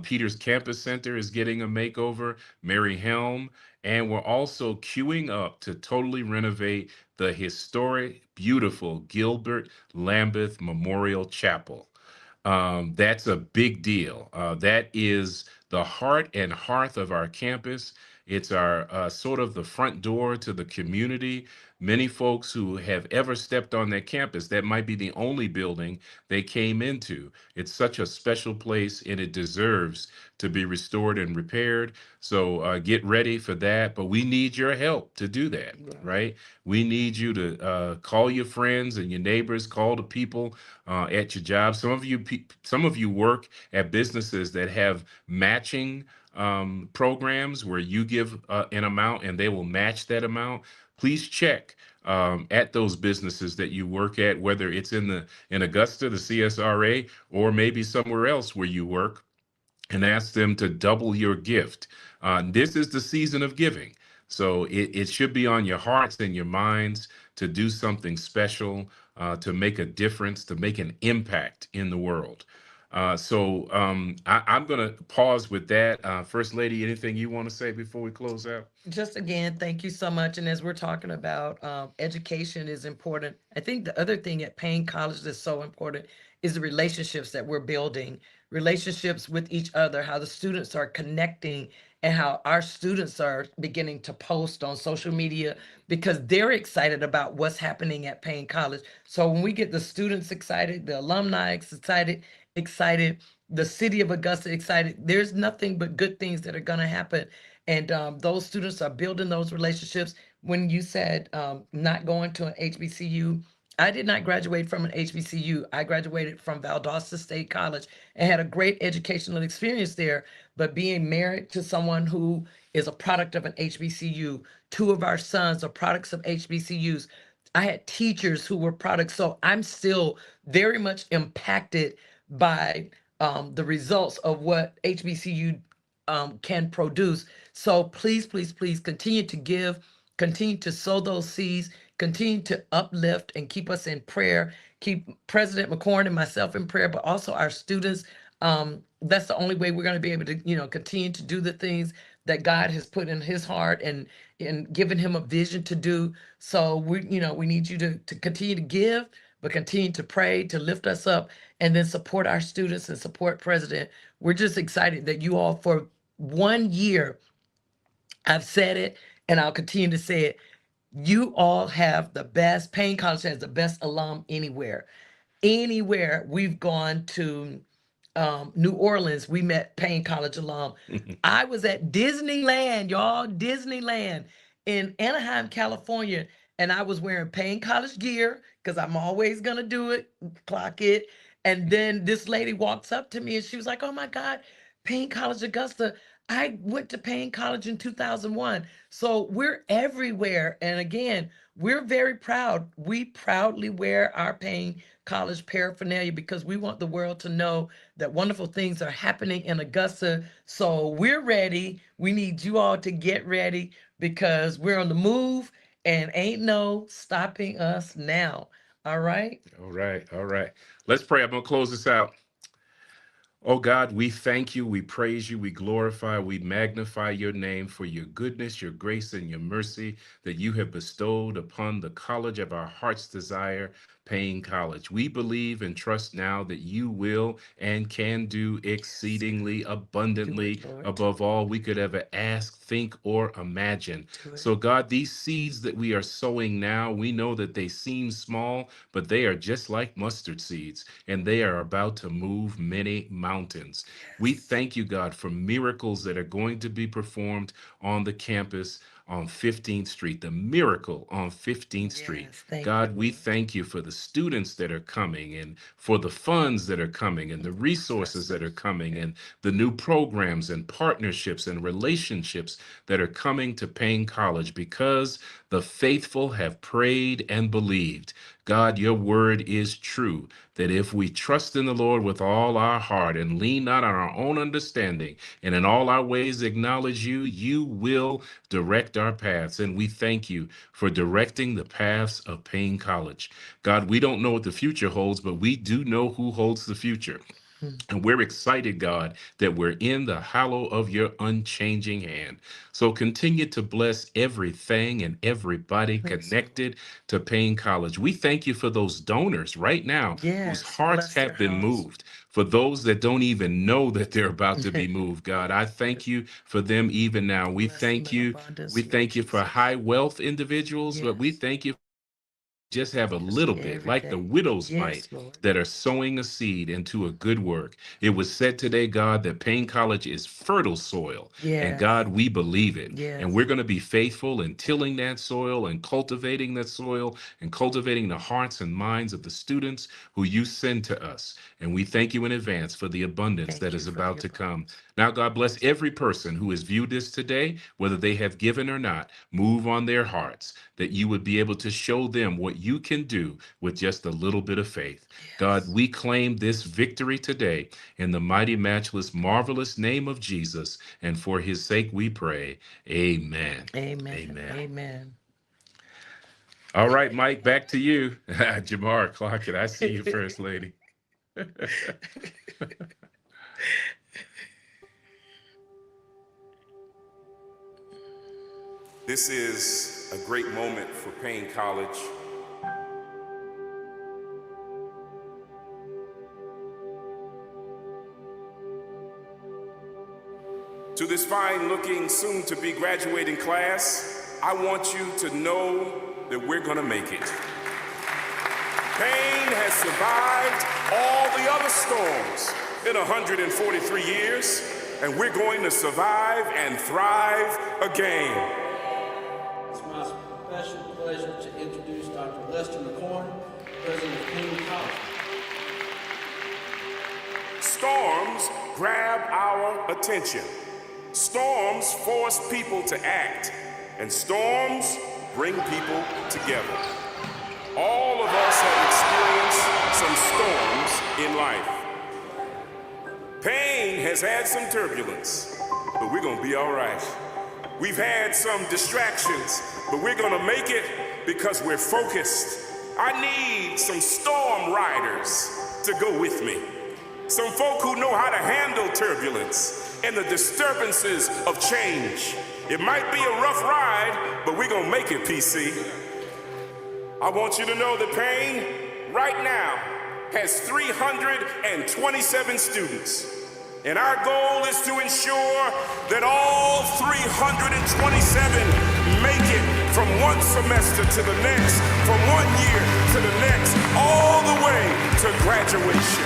Peters Campus Center is getting a makeover, Mary Helm, and we're also queuing up to totally renovate the historic, beautiful Gilbert Lambeth Memorial Chapel. That's a big deal. That is the heart and hearth of our campus. It's our sort of the front door to the community. Many folks who have ever stepped on that campus, that might be the only building they came into. It's such a special place and it deserves to be restored and repaired. So get ready for that. But we need your help to do that, right? We need you to call your friends and your neighbors, call the people at your job. Some of you work at businesses that have matching programs where you give an amount and they will match that amount. Please check at those businesses that you work at, whether it's in Augusta, the CSRA, or maybe somewhere else where you work, and ask them to double your gift. This is the season of giving. So it should be on your hearts and your minds to do something special, to make a difference, to make an impact in the world. I'm going to pause with that. First Lady, anything you want to say before we close out? Just again, thank you so much. And as we're talking about education is important, I think the other thing at Payne College that's so important is the relationships that we're building, relationships with each other, how the students are connecting, and how our students are beginning to post on social media because they're excited about what's happening at Payne College. So when we get the students excited, the alumni excited, the city of Augusta excited, there's nothing but good things that are going to happen. And those students are building those relationships. When you said not going to an HBCU, I did not graduate from an HBCU. I graduated from Valdosta State College and had a great educational experience there. But being married to someone who is a product of an HBCU, two of our sons are products of HBCUs. I had teachers who were products. So I'm still very much impacted by the results of what HBCU can produce. So please, please, please continue to give, continue to sow those seeds, continue to uplift and keep us in prayer. Keep President McCorn and myself in prayer, but also our students. That's the only way we're going to be able to, continue to do the things that God has put in his heart and given him a vision to do. So we need you to continue to give, but continue to pray, to lift us up, and then support our students and support President. We're just excited that you all, for 1 year, I've said it and I'll continue to say it. You all have the best, Payne College has the best alum anywhere. Anywhere we've gone to New Orleans, we met Payne College alum. I was at Disneyland, y'all, Disneyland in Anaheim, California, and I was wearing Payne College gear because I'm always gonna do it, clock it. And then this lady walks up to me and she was like, "Oh my God, Payne College Augusta. I went to Payne College in 2001." So we're everywhere. And again, we're very proud. We proudly wear our Payne College paraphernalia because we want the world to know that wonderful things are happening in Augusta. So we're ready. We need you all to get ready because we're on the move and ain't no stopping us now. All right. All right. All right. Let's pray. I'm going to close this out. Oh God, we thank you, we praise you, we glorify, we magnify your name for your goodness, your grace, and your mercy that you have bestowed upon the college of our heart's desire, Paine College. We believe and trust now that you will and can do exceedingly abundantly above all we could ever ask, think, or imagine. So, God, these seeds that we are sowing now, we know that they seem small, but they are just like mustard seeds, and they are about to move many mountains. We thank you, God, for miracles that are going to be performed on the campus on 15th Street, the miracle on 15th Street. God, we thank you for the students that are coming and for the funds that are coming and the resources that are coming and the new programs and partnerships and relationships that are coming to Paine College because the faithful have prayed and believed. God, your word is true, that if we trust in the Lord with all our heart and lean not on our own understanding, and in all our ways acknowledge you, you will direct our paths. And we thank you for directing the paths of Paine College. God, we don't know what the future holds, but we do know who holds the future. And we're excited, God, that we're in the hollow of your unchanging hand. So continue to bless everything and everybody connected to Paine College. We thank you for those donors right now whose hearts have been moved. For those that don't even know that they're about to be moved, God, I thank you for them even now. We thank you. We thank you for high wealth individuals, but we thank you just have a little bit, like the widow's mite, that are sowing a seed into a good work. It was said today, God, that Paine College is fertile soil. And God, we believe it. And we're going to be faithful in tilling that soil and cultivating that soil and cultivating the hearts and minds of the students who you send to us. And we thank you in advance for the abundance that is about to come. Now, God bless every person who has viewed this today, whether they have given or not. Move on their hearts, that you would be able to show them what you can do with just a little bit of faith. God, we claim this victory today in the mighty, matchless, marvelous name of Jesus. And for his sake we pray. Amen. Amen. All right, Mike, back to you. Jamar Clockett, I see you, First Lady. This is a great moment for Paine College. To this fine-looking, soon-to-be graduating class, I want you to know that we're gonna make it. Paine has survived all the other storms in 143 years, and we're going to survive and thrive again. It's my special pleasure to introduce Dr. Lester McCorn, President of Paine College. Storms grab our attention. Storms force people to act, and storms bring people together. All of us have experienced some storms in life. Paine has had some turbulence, but we're gonna be all right. We've had some distractions, but we're gonna make it because we're focused. I need some storm riders to go with me. Some folk who know how to handle turbulence and the disturbances of change. It might be a rough ride, but we're gonna make it, PC. I want you to know that Paine, right now, has 327 students. And our goal is to ensure that all 327 make it from one semester to the next, from 1 year to the next, all the way to graduation.